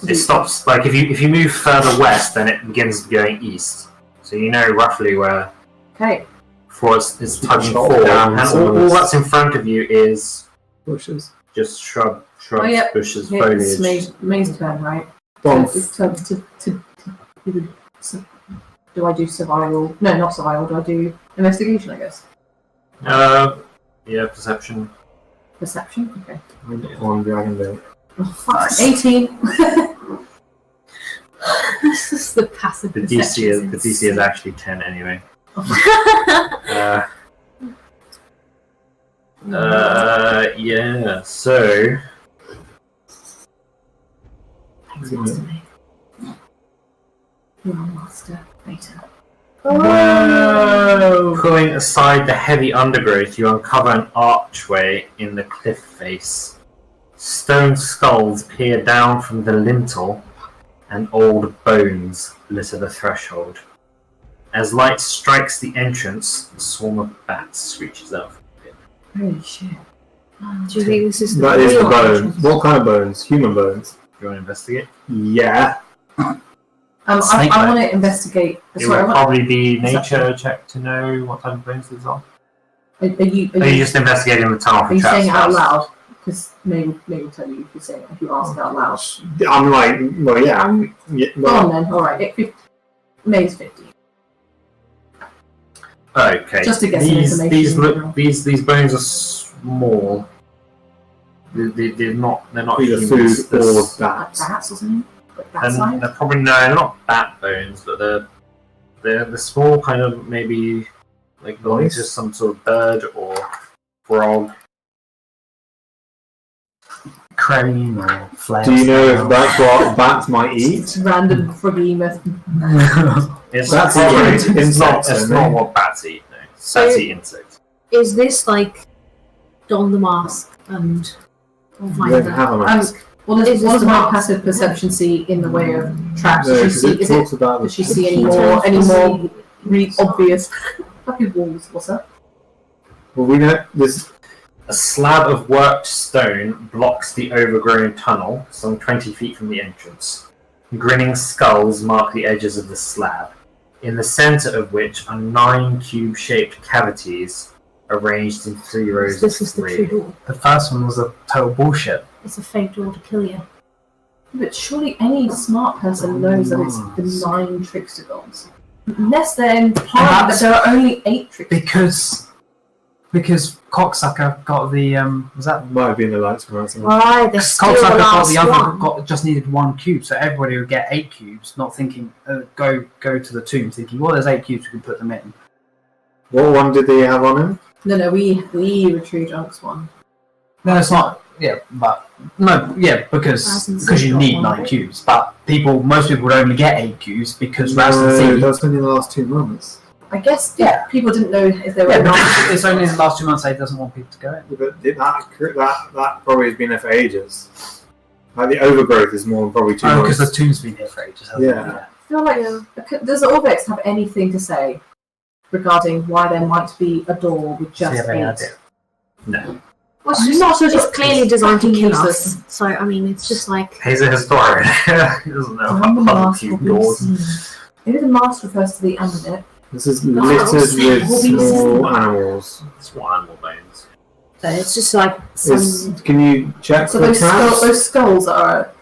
It stops like if you move further west, then it begins going east. So you know roughly where
Okay.
before it's tugging
Chop
forward,
down
and
some of
all
this.
that's in front of you is
Bushes.
just shrubs,
Oh, yep.
bushes,
Yeah, it's
foliage.
maze turn, right?
Bomb.
So do I do survival? No, not survival. Do I do investigation? I guess.
Yeah, perception.
Perception. Okay.
On Dragon Day.
Oh, fuck. 18.
This is the passive
The
perception.
DC is actually 10 anyway. Yeah. So
You're a master. Later.
pulling aside the heavy undergrowth, you uncover an archway in the cliff face. Stone skulls peer down from the lintel, and old bones litter the threshold. As light strikes the entrance, a swarm of bats reaches out from the pit.
Holy shit.
Do you think this is the
That is the
real
bone.
entrance?
What kind of bones? Human bones.
Do you want to investigate?
Yeah.
I
Snake
want
bite.
to investigate.
It
Sorry,
would probably be
Perception.
nature check to know what type of bones these are.
are you
Are you just investigating the tunnel
are
for
you
traps?
saying it out
first?
loud? Because maybe we'll tell you if you say it, if you ask out loud.
I'm like, well, yeah. Yeah,
Go
well,
on then. All right. Maze 50.
Okay.
Just to get some
these
information.
these bones are small. They're not
either
humans.
food or
Like
bats.
bats or something. Like bat
And
size.
they're probably they're not bat bones, but they're small, kind of maybe like belonging to some sort of bird or frog.
Crane or flail.
Do you know if that's what bats might eat?
Random froggy myth.
It's
Bats
probably,
eat
it's not
insects,
it's
don't
not
they?
what bats eat. No,
So-
bats eat insects.
Is this like Don the Mask and find
They
the
have a mask.
What
Is
does
this
what does my
not-
passive perception see in the way of traps?
No,
Does she
'cause
see?
it talks about
Does she
the
see any more really obvious fucking walls? What's that?
Well, we know this.
A slab of worked stone blocks the overgrown tunnel, some 20 feet from the entrance. Grinning skulls mark the edges of the slab, in the center of which are 9 cube-shaped cavities arranged in 3 rows
This
of
is the
3.
true door.
The first one was a total bullshit.
It's a fake door to kill you.
But surely any smart person knows that it's the 9 trickster gods. Unless they're implying that there are only 8 trickster.
Because Cocksucker got the was that
Might have been the lights from outside.
Right, they're still the
Cocksucker got
last
the other
one.
just needed 1 cube, so everybody would get 8 cubes, not thinking go to the tomb, thinking well there's 8 cubes we can put them in.
What one did they have on him?
No, we retrieved Unk's one.
No, it's not. Yeah, but no, yeah, because
Razzan's
you
got
need
one,
9
right?
cubes, but most people would only get 8 cubes because
No,
Razzan
that's only the last 2 months.
I guess
Yeah.
people didn't know if they were
Yeah, but
not.
it's only in the last 2 months he doesn't want people to go in.
But that probably has been there for ages. Like the overgrowth is more than probably 2
Oh,
months.
because the tomb's been here for ages. hasn't it?
Yeah.
I feel like does Orvex have anything to say regarding why there might be a door with
So you
just
have any
8?
idea?
No.
Well,
I'm not sure
it's clearly designed to kill
useless.
us. So, I mean, it's just like...
He's a historian. He doesn't know
I'm the
about other
master
cube
will be
doors.
seen. Maybe the master refers to the amulet.
This is
No,
littered with
will be
small
seen.
animals.
It's what animal bones.
So it's just like some...
Can you check
So
for
those,
traps?
those skulls are.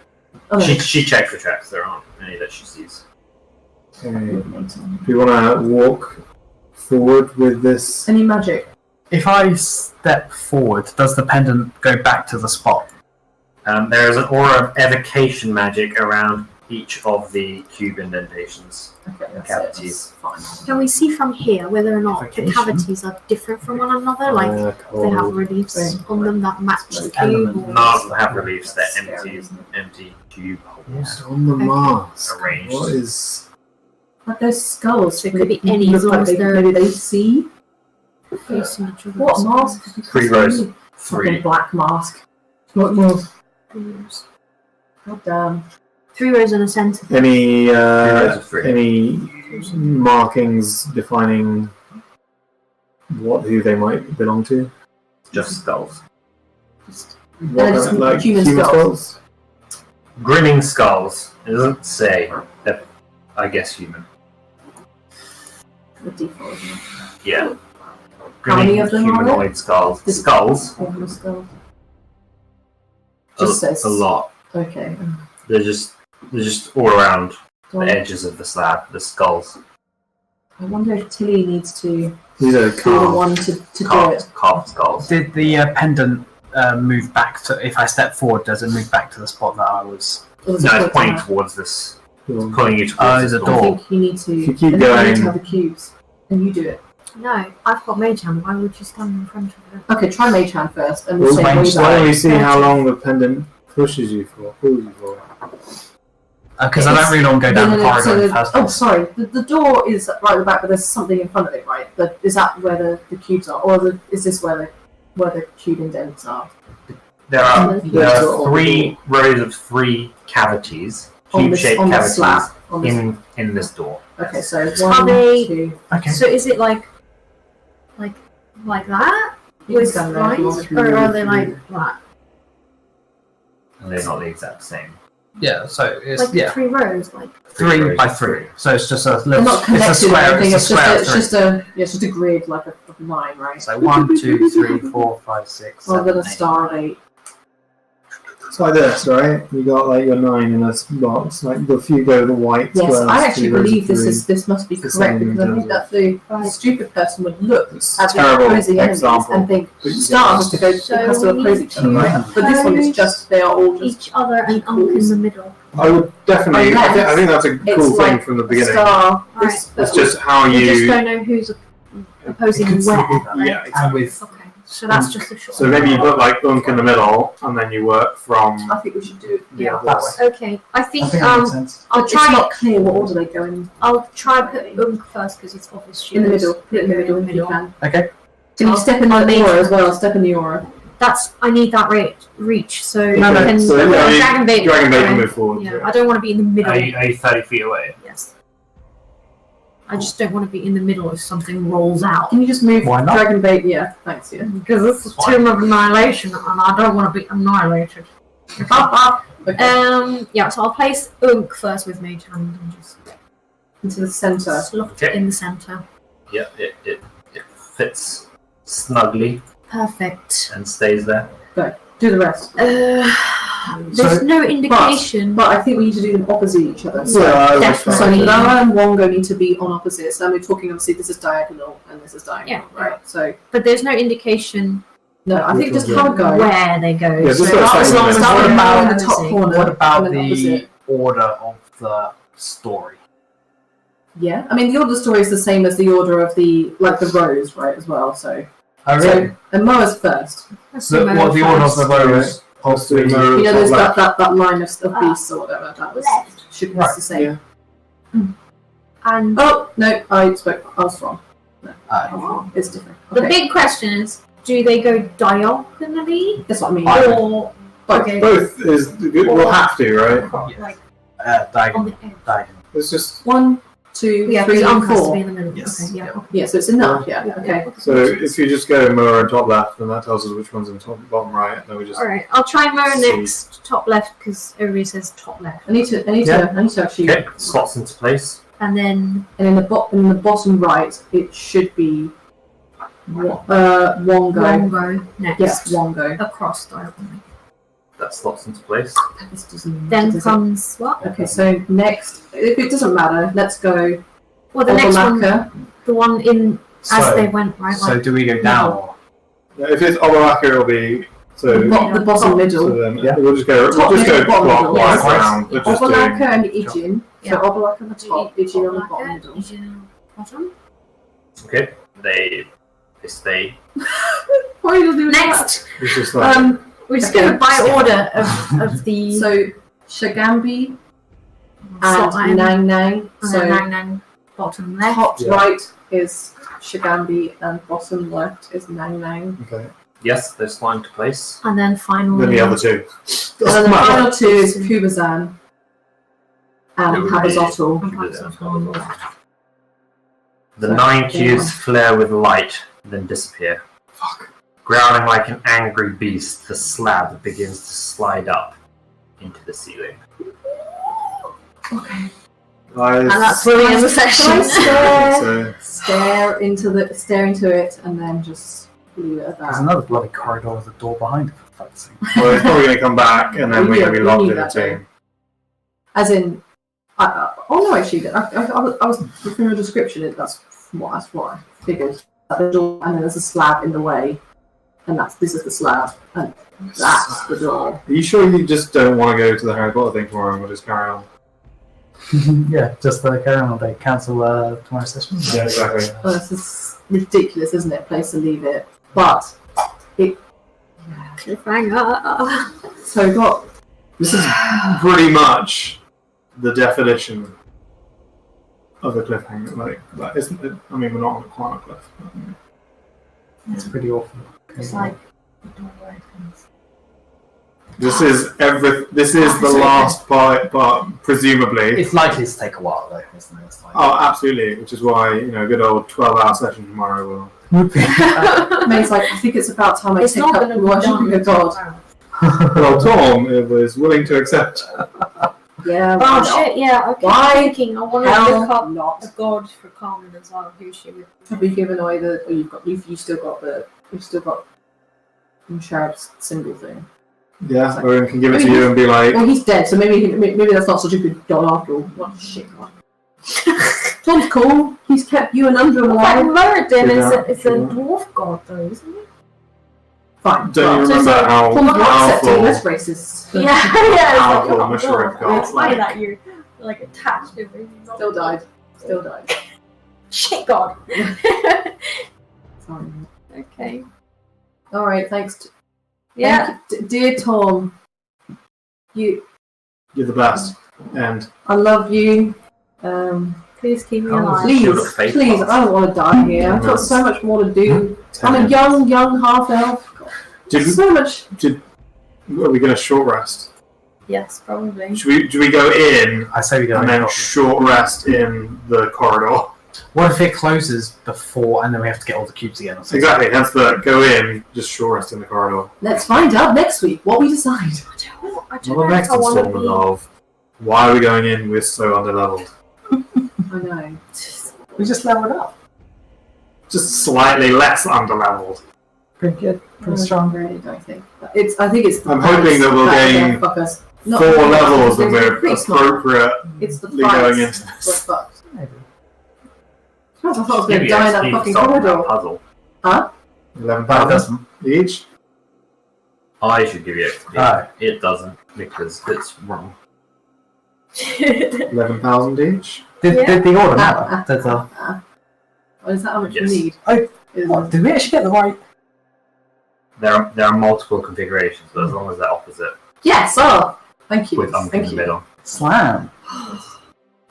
Oh, no.
She checked for traps. There aren't any that she sees.
Okay. Do you want to walk forward with this?
Any magic?
If I step forward, does the pendant go back to the spot?
There is an aura of evocation magic around each of the cube indentations.
Okay, that's
Cavities.
it. That's fine.
Can we see from here whether or not the
Evocation.
cavities are different from one another? Like, they have
cold.
reliefs
Right.
on them that match the
Element.
cube? Or...
None of them have reliefs. They're
Scary,
empty,
isn't it?
empty cube holes.
It's on the
Okay.
mask.
Arranged.
What is?
Like those skulls.
It could be
maybe
any, as long
like
as they're-
maybe they see.
Facing each other.
What mask?
3 rows.
Fucking black mask. What more? God damn.
3 rows in the centre.
Any
rows of 3.
any markings defining who they might belong to?
Just skulls.
What
just
like
human
human
skulls.
skulls?
Grinning skulls. It doesn't say. They're, I guess, human.
The default, isn't it?
Yeah.
How many of them are there?
humanoid skulls. Skulls?
All the skulls.
A,
Just says.
a lot.
Okay.
They're just all around
So
the edges of the slab. The skulls.
I wonder if Tilly needs to
These are
be the
carved.
one to do it.
Carved skulls.
Did the pendant move back to? If I step forward, does it move back to the spot that I was?
Or is
No,
it
it's pointing
out?
towards this.
Cool.
Pulling you towards
Oh,
this
there's a
I
door.
think you need to.
If you keep
and then you need
going-
to have the cubes, and you do it.
No, I've got mage hand. Why would you stand in front of it?
Okay, try mage hand first, and
Well,
we'll
why
say
don't we see how long the pendant pulls you for?
Because I don't really want to go down the corridor
so
in the
the,
first
oh,
place.
sorry. The door is right at the back, but there's something in front of it, right? But is that where the cubes are, or is this where the cube indents are?
There are
Yeah.
3 rows of 3 cavities,
On this
cube-shaped
on the
cavities
slab. On this.
in this door.
Okay, so
Are
1,
they-
2.
Okay.
So is it like that?
You can
With
stand there if you
lines?
want.
Or are they like that?
And they're not the exact same.
Yeah. So it's
Like 3 rows? Like
3 by 3. So it's just a
They're
little.
not
It's a
connected or
square.
anything.
It's a square. of
It's
three.
just a grid like a line, right?
So 1, 2, 3, 4, 5, 6,
Rather
7,
than a
8.
star of 8.
It's like this, right? You got like your 9 in a box. Like if you go the white
Yes,
squares,
I actually
3 rows of
believe
3.
this must be
It's
correct
the same
because I
in
think
terms
that the stupid person would look
It's
at the
terrible
opposing enemies
example.
and think
But you
stars
get
to go
So
has to
we
oppose
need
each other,
to
right? But this one is
oppose
just they are all just
each other and Unk in the middle.
I would definitely. I think that's a
it's
cool thing
like
from the
a
beginning.
star.
Right.
It's just how
We just
you.
don't know who's opposing
It's-
where.
Yeah,
Right?
exactly.
with
Okay, so that's just a short.
So maybe you put like Unk in the middle, and then you work from
I think we should do it.
the
Yeah.
other way.
Okay, I
I
think
think that makes sense.
I'll
It's
try.
not clear what order they go in.
I'll try put Unk first because it's obvious.
In the middle. Put it in the middle if you can.
Okay.
Can you step in
I'll
the
make-
aura as well? Step in the aura.
That's I need that reach. So
No, no,
can
So
Dragon Bait.
Dragon Bait can move forward.
Yeah, I don't want to be in the middle.
Are you 30 feet away?
Yes. I just don't want to be in the middle if something rolls out.
Can you just move
Why not?
Dragon Bait? Yeah, thanks. Yeah.
Because it's the
Fine.
Tomb of Annihilation, and I don't want to be annihilated.
Okay.
Yeah, so I'll place Unk first with Mage Hand and just
Into the center.
slot
Okay.
it in the centre.
Yeah, it fits snugly
Perfect.
and stays there.
Do the rest.
There's no indication.
But I think we need to do them opposite each other. So,
Definitely.
so Loa and Wongo need to be on opposites. And we're talking obviously this is diagonal and this is diagonal,
Yeah.
right? So
But there's no indication
no, I think just have a go.
where they go.
Yeah, just
so
go
as long as
second
Start
then.
we're
with
What
the top
opposing.
corner.
What about
and then
the
opposite.
order of the story?
Yeah, I mean the order of the story is the same as the order of the rows, right? As well. So
Oh, really?
and Moa's first.
So, what the order of the rows?
Possibly
You know, there's
left.
that line of beasts or whatever. That was should be
Right.
the same.
Yeah.
And
Oh no, I was wrong.
Oh.
It's different.
the
Okay.
big question is, do they go diagonally
That's what I mean.
or
Okay.
Both is we'll have to, right?
like on
Diagonal.
the edge?
Diagonal.
It's just
1, 2,
Yeah,
3,
because
and
Unk has to be
4.
in the middle.
Yes.
Okay, yeah.
Yeah, so it's enough. Yeah. Okay.
so if you just go Moa and top left, then that tells us which one's in top bottom right, and then we just
Alright, I'll try Mo
See.
next, top left, because everybody says top left.
I need to actually.
Okay, slots into place.
And then,
And in the bottom right, it should be Wongo.
Wongo next.
Yes, Wongo.
Across diagonally.
That slots into place.
This doesn't.
Then
does it?
comes what?
Okay, so next, if it doesn't matter, let's go.
Well, the next one,
Obalaka.
the one in as
So-
they went, right?
So
Like,
do we go down or?
yeah, if it's Obalaka, it'll be so.
The bottom
So
middle.
then
Yeah.
we'll just go
Top middle, bottom middle,
clockwise
yes.
round. We're just
Obalaka
doing
and Ijin.
Yeah.
So Obalaka on the top, Ijin on the bottom
Obalaka,
middle.
Ijin on the bottom.
Okay, they stay.
What are you doing
Next,
it's just like
we're just
Okay.
going by order of the
So Shagambi
slot
and
line.
Nang Nang.
And
So
then Nang Nang, bottom left.
top
Yeah.
right is Shagambi and bottom left is Nang Nang.
okay.
Yes, they're slide into place.
And then finally.
Then the other two.
And then the final two is Kubazan and
It would
Habazotl.
The
So,
9 cubes
yeah.
flare with light, then disappear.
Fuck.
Growling like an angry beast, the slab begins to slide up into the ceiling.
Okay.
And that's where we end the session.
Stare into it, and then just leave it at
There's
that.
another bloody corridor with a door behind it, for fuck's sake.
Well, it's probably going to come back, and then we're going to be locked in a team.
As in, oh no, actually, I was from your description. That's what I figured. That the door, and then there's a slab in the way, and this is the slab, and that's the door.
Are you sure you just don't want to go to the Harry Potter thing tomorrow and we'll just carry on?
Yeah, just carry on all day. Cancel tomorrow's session.
Yeah, exactly.
Well, this is ridiculous, isn't it? Place to leave it, but it.
Cliffhanger.
So we got.
This is pretty much the definition of a cliffhanger. Like isn't it? I mean, we're not on quite a cliff.
It's pretty awful.
It's like the door opens.
This is the last part, presumably.
It's likely to take a while, though, isn't it? It's like...
Oh, absolutely. Which is why a good old 12-hour session tomorrow will.
May's like, I think it's about time I
It's
take
not
up
going to be
watching your god.
Well, Tom was willing to accept.
Yeah.
Oh shit! Yeah, I kept thinking I want to
Hell
look up
not.
a god for Carmen as well. Who she would.
Have you given away the? Oh, you've still got Sharab's symbol thing.
Yeah, Owynn can give it to you and be like,
Well, he's dead, so maybe that's not such a good god after all. What shit, man. Tom's cool. He's kept you and Andrew alive.
Moradin
Yeah,
is a
sure.
dwarf god, though, isn't it?
Fine.
don't you
So
remember how
Tom's not accepting.
powerful
Less racist.
Yeah, yeah.
Powerful
It's like,
Musharraf god,
it's funny
like-
that you're like attached to him.
Still died. Still died.
Shit god.
Sorry.
Okay.
All right. Thanks.
Yeah.
Thank you. Dear Tom,
you're the best. And
I love you.
Please keep me
Oh,
alive.
Shield
Please,
of Faith
please,
pass.
I don't want to die here. I've got so much more to do. I'm a young half elf. So much.
Are we going to short rest?
Yes, probably.
Should we go in
I say we go
and then short rest in the corridor?
What if it closes before and then we have to get all the cubes again? Or something?
Exactly. Hence the go in, just short rest in the corridor.
Let's find out next week what we decide.
I don't
Well, the
know
next
if I want to
installment
be.
of why are we going in? We're so underleveled.
I know.
We just leveled up.
Just slightly less underleveled.
Pretty good. Pretty strong.
Great, I think. I think it's. The
I'm hoping that we'll gain
fuck us.
4 levels and we're
pretty smart.
appropriately
It's the
going
fights.
into
We're
this.
fucked.
Maybe.
I thought I was going
Give
to
you
die in
XP
that
for
fucking
solving that
corridor.
puzzle.
Huh?
11,000 each.
I should give you XP.
Oh.
It doesn't because it's wrong.
11,000 each.
Did the order
Ah,
matter? Did the...
What is that how much
Yes.
you need?
Oh,
Is-
what, did we actually get the right...
There are multiple configurations, but as long as they're opposite
Yes, oh! Thank you.
with ump in
Thank
the
you.
middle.
Slam.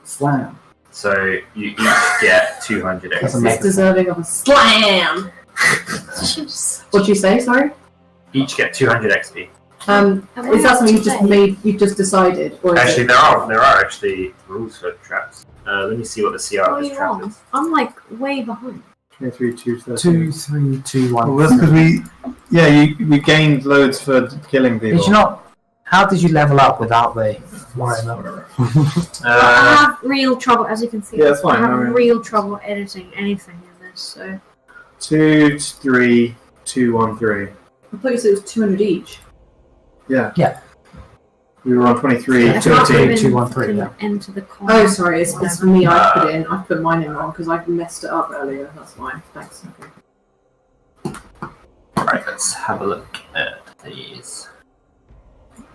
Slam.
So you each get 200
That's
XP.
amazing.
It's deserving of a slam! What'd you say, sorry?
Each get 200 XP.
Is that something you've just decided? Or is
Actually,
it...
there are actually rules for traps. Let me see what the CR
What
of
are
this
you
trap
on?
is.
I'm like way behind.
23, 2, 13.
2, 3, 2, 1.
Well, that's because we gained loads for killing people.
Did you not... How did you level up without the... Why not?
I have real trouble, as you can see.
Yeah, it's fine,
I have
no worries.
real trouble editing anything in this. So
2, 3, 2, 1, 3.
I thought you said it was 200 each.
Yeah.
Yeah.
We were on 23,
I
2,
can't
13.
even
2, 1, 3,
can
yeah.
enter the corner.
Oh, sorry, it's for me. I put mine in wrong because I messed it up earlier. That's why. Thanks. Okay.
Right, let's have a look at these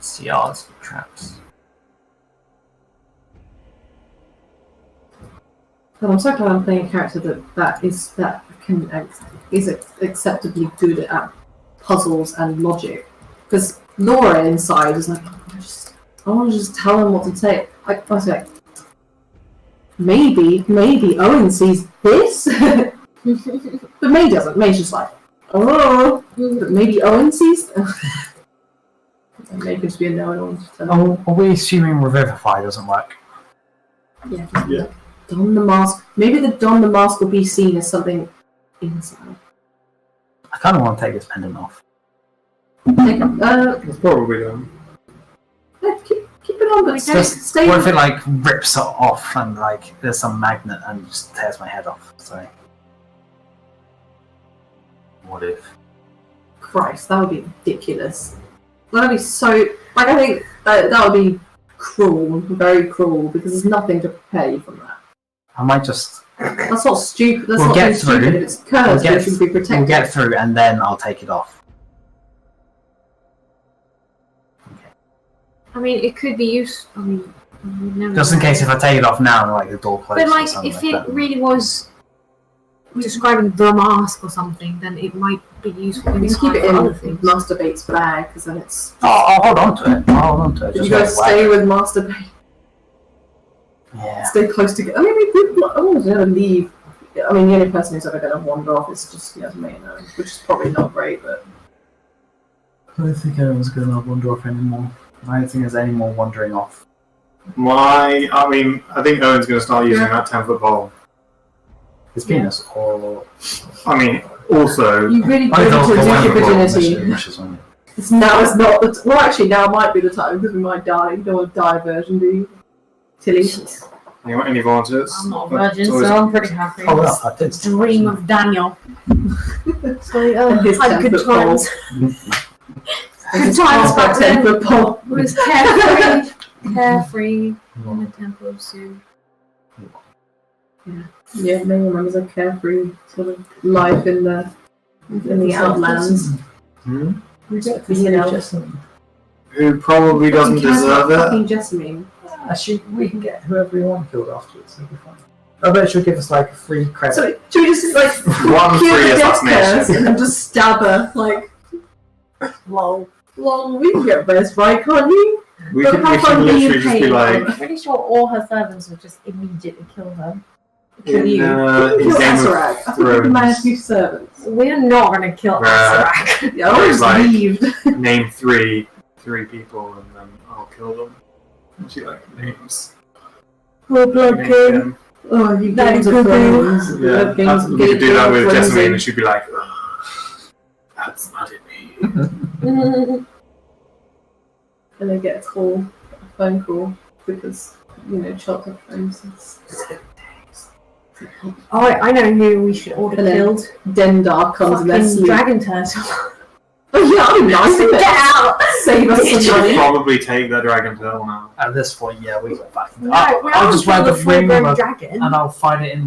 CRs for traps.
But I'm so glad I'm playing a character that is acceptably good at puzzles and logic. Because Laura inside is like, I want to just tell him what to take. I was like, maybe Owynn sees this, but May doesn't. May's just like, Oh, but maybe Owynn sees them. Maybe just be a no and Owynn.
Are we assuming Revivify doesn't work?
Yeah.
Yeah.
Don the mask. Maybe the Don the mask will be seen as something inside.
I kind of want to take this pendant off.
It's probably done.
Keep it on, but stay.
What if it like rips it off and like there's some magnet and just tears my head off? So. What if?
Christ, that would be ridiculous. That would be so. Like, I think that would be cruel, very cruel, because there's nothing to prepare you from that.
I might just.
That's not stupid. That's
We'll
not
get
being stupid.
through.
If it's cursed, it should be protected.
We'll get through and then I'll take it off.
I mean, it could be useful. I mean, never
Just in
know.
case if I take it off now and like the door closes.
But like,
or something
if
like
it
that.
really was describing the mask or something, then it might be useful.
You
in
keep it
for
in
other things.
Masturbate's bag, because then it's.
I'll hold on to it. I'll hold on to it.
Did
Just
you guys
let it
stay
whack.
with Masturbate?
Yeah.
Stay close together. I mean, we never leave. I mean, the only person who's ever going to wander off is just Yasmin, which is probably not great, but.
I don't think anyone's going to wander off anymore. I don't think there's any more wandering off.
I think Owen's going to start using that 10-foot pole.
His penis or.
I mean, also.
You really
I
go
thought
to
the
lose
one
your
before
virginity.
wishes on it.
Now is not the well. Actually, now might be the time because we might die. You don't want to die, virgin, do you? Tilly.
Any volunteers?
I'm not a virgin, so I'm pretty happy.
Oh, well, I did.
Dream of Daniel. So,
His
had good
10-foot pole.
times.
His
times
back
back then.
10-foot pole.
It was carefree in the temple of Sue.
Yeah, no one remembers a carefree sort of life in the outlands.
Hmm?
You know,
Who probably doesn't deserve it.
fucking Jessamine.
Actually, we can get whoever we want killed afterwards. It'll be fine. I bet she'll give us like a free credit.
So should we just like
One
cure
free
the death
assassination.
curse and then just stab her like? Lol. We can get this right, can't you?
We
But
could
how far do
literally
you
just
pay
be
for
like,
I'm pretty sure all her servants would just immediately kill her.
Kill you.
in
Kill
Game of
Asarak. I think we
Thrones.
can manage two servants.
We're not going to kill
Right.
Asarak.
Yeah, I
It's
was
like-
relieved.
name three people and then I'll kill them. And she like names.
Poor blood
Name
king.
them.
Oh, you
That
Games
is
of
good.
Thrones.
Yeah,
Games
we could do that with
Thrones.
Jessamine and she'd be like, that's not in me.
And then get a phone call, because, you know, chocolate phones.
Oh, I know who we should order
And then
killed.
Dendar comes in their
Fucking
sleep.
dragon turtle.
Oh yeah, I'm nice with it.
Get out!
Save us
We
some
should
money.
probably take the dragon tail now.
At this point, yeah, we get back.
No, we
I'll
are
just wear
kill
the
the
ring
full-grown dragon.
and I'll find it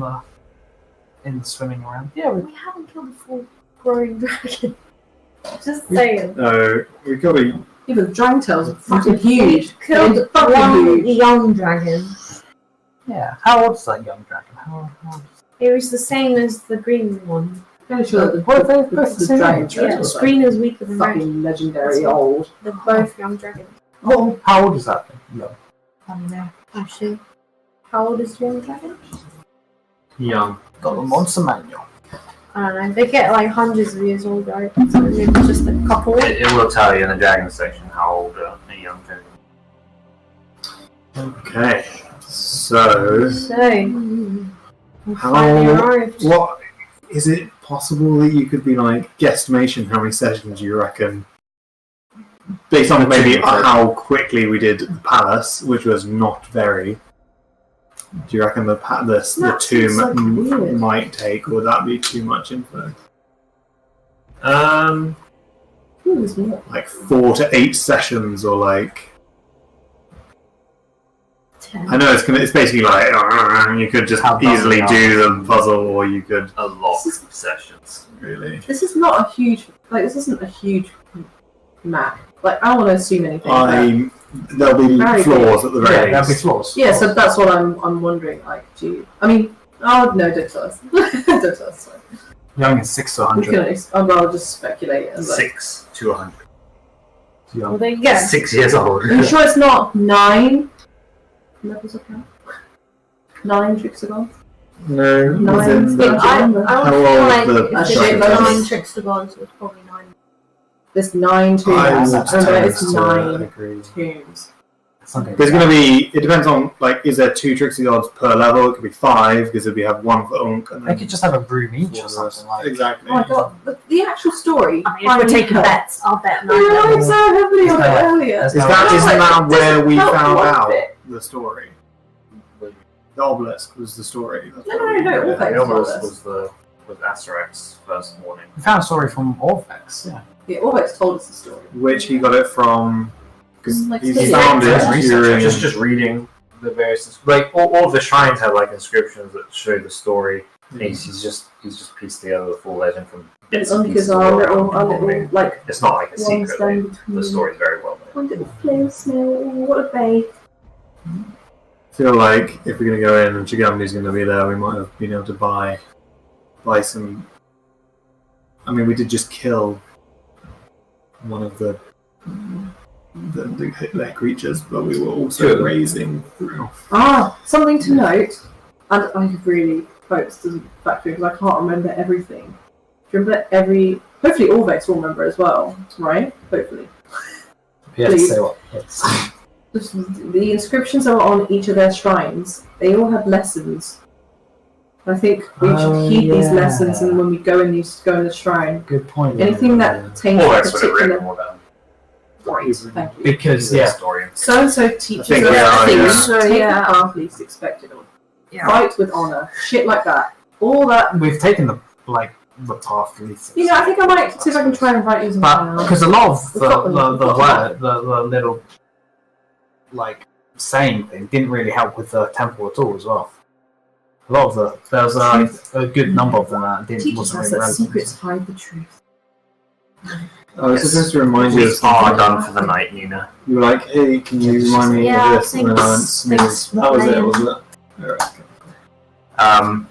in swimming around. Yeah,
We haven't killed a full-grown dragon. Just saying.
No, we gotta.
Yeah, but the dragon tails are fucking huge.
We killed
They're fucking
one
huge.
young dragon.
yeah. How old is that young dragon? How old?
It was the same as the green one.
Fairly sure that
What, they're
the
both the same
dragon
age,
Yeah,
tails are
green is weaker than red.
fucking legendary old.
They're both young dragons.
Oh, how old is that thing? Young.
I don't know. Actually, how old is the young dragon?
Young.
Got the monster manual.
I don't know. They get like hundreds of years old, right? So maybe just a couple.
It will tell you in the dragon section how old a young dragon.
Okay, so
So, we
How-
finally arrived.
what is it possible that you could be like guesstimation how many sessions you reckon? Based on maybe how quickly we did the palace, which was not very. Do you reckon the
That
tomb
seems like weird.
might take? Would that be too much info?
Ooh, there's more.
Like 4 to 8 sessions, or like
10.
I know it's basically like you could just
How
easily
buzzing
do the puzzle, or you could
A lot of sessions.
really.
This is not a huge. Like, this isn't a huge map. Like, I don't want to assume anything.
There'll be
Very
flaws at the
Yeah,
very
that'd be
least.
flaws.
Yeah, so that's what I'm wondering. Like, do you? I mean, oh no, don't tell us. Don't tell us. Sorry.
Young is 6 to
We
100.
can only, I'd rather just speculate. And, like,
6 to 100.
Young.
Well, there you go.
6 years old.
Are you sure it's not 9 levels of count? 9 tricks of gold?
No,
Nine.
as in the,
I would
how
feel
old
like
the
if
Actually,
there's
structure
9
is.
tricks to gods, it was probably 9.
There's 9 tombs.
I would
Remember, it's
tend to
9
agree.
tombs.
There's going to be. It depends on like. Is there 2 Trixie Gods per level? It could be 5 because we have 1 for Unk. And
They could just have a broom each or
1
something like.
Exactly.
Oh my god, the actual story.
I mean, if we're taking bets, I'll bet 9
We were
levels.
so heavily on it earlier.
Isn't that where we
Not
found
one
out
bit.
the story? The obelisk was the story. That's
No,
what we
no,
read.
Orphex
The obelisk
told us.
was Asterix first warning.
We found a story from Orphex. Yeah.
Yeah, Orphex told us the story.
Which he got it from. Because
Like
he
Tili.
found it during.
Just reading the various like all of the shrines have like inscriptions that show the story. And he's just pieced together the full legend from bits and pieces
Because
of
our
what
little,
happened.
like,
It's not like a
ones
secret.
down
The
between.
story's very well known.
One little flame of snow. What a bay.
I feel like if we're going to go in and Chigamni's going to be there, we might have been able to buy some. I mean, we did just kill one of their creatures, but we were also raising.
Something to note, and I really hope this doesn't factor because I can't remember everything. Do you remember hopefully Orvex will remember as well, right? Hopefully.
You have to
Please.
say what it's.
The inscriptions that were on each of their shrines, they all had lessons. I think we should heed these lessons, and when we go in the shrine,
Good point.
anything that pertains to a
Always would have written
particular.
all down.
Right, thank you.
Because
The
yeah,
story.
So and so teaches
think
us
we are,
things.
yeah.
So,
Take
yeah.
the path least expected on.
Yeah.
Fight with honor. Shit like that. All that.
we've taken the path least.
You know, I think I might see if I can try and write using
But
now.
because a lot of
We've got them.
the
We've got
word, the little like saying thing didn't really help with the temple at all as well. A lot of there was a good number of them that
Teaches
wasn't
us
really
that
relevant.
secrets hide the truth.
I was supposed to remind you of
We are
something.
done for the night, Nina.
You were like, "Hey, can you remind me
Yeah,
of this?" And then I went,
thanks
"That was it,
for
wasn't it?" Alright.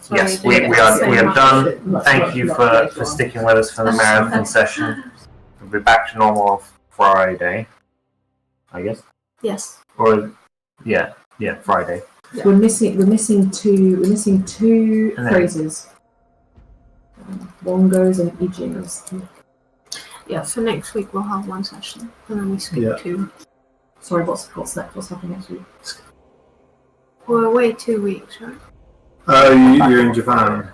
Sorry,
Yes,
I
we
didn't
are
say
we are
much.
done. Thank you for sticking with us for the marathon session. We'll be back to normal on Friday, I guess.
Yes.
Or yeah, Friday.
We're missing two
And then-
phrases. Wongos and Ijins.
Yeah, for next week we'll have 1 session, and then we skip
Yeah.
2.
Sorry, what's next? What's happening next week?
We're away 2 weeks, right?
Oh, you're in Japan.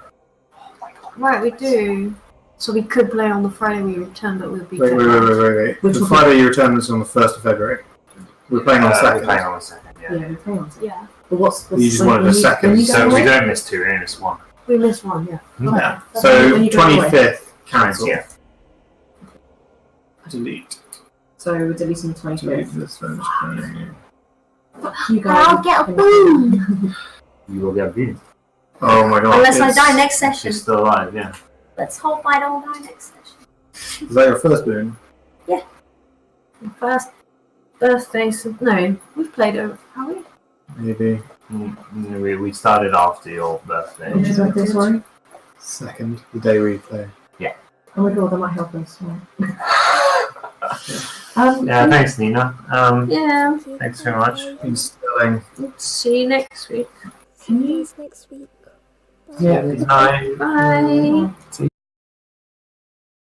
Right, we do. So we could play on the Friday we return, but we'll be
Wait.
Which
The
will
Friday you return is on the 1st of February. We're playing on the
We're
2nd.
playing on the second. Yeah.
Yeah, hang on.
Yeah,
But what's
You just wanted
when
a second,
when you go
So we
away?
don't miss 2, we only miss 1.
we missed 1. Yeah.
Yeah.
That's
So
when you go away.
25th cancel.
Yeah.
Delete.
So we're deleting the 25th.
Delete this phone.
You guys.
I'll get a boom!
You will get beat.
Oh my god.
Unless I
it's-
die next session.
She's still alive, yeah.
Let's hope I don't die next session.
Is that your first boon?
First birthday, so no, we've played over, have we?
Maybe.
We started after your birthday.
Which is birthday, sorry?
Second. The day we play.
Oh my god, that might help us.
Yeah, thanks, Nina.
Yeah.
Thanks very much.
In Sterling.
See you next week.
See you guys next week. Bye.
Yeah.
Good night.
Bye.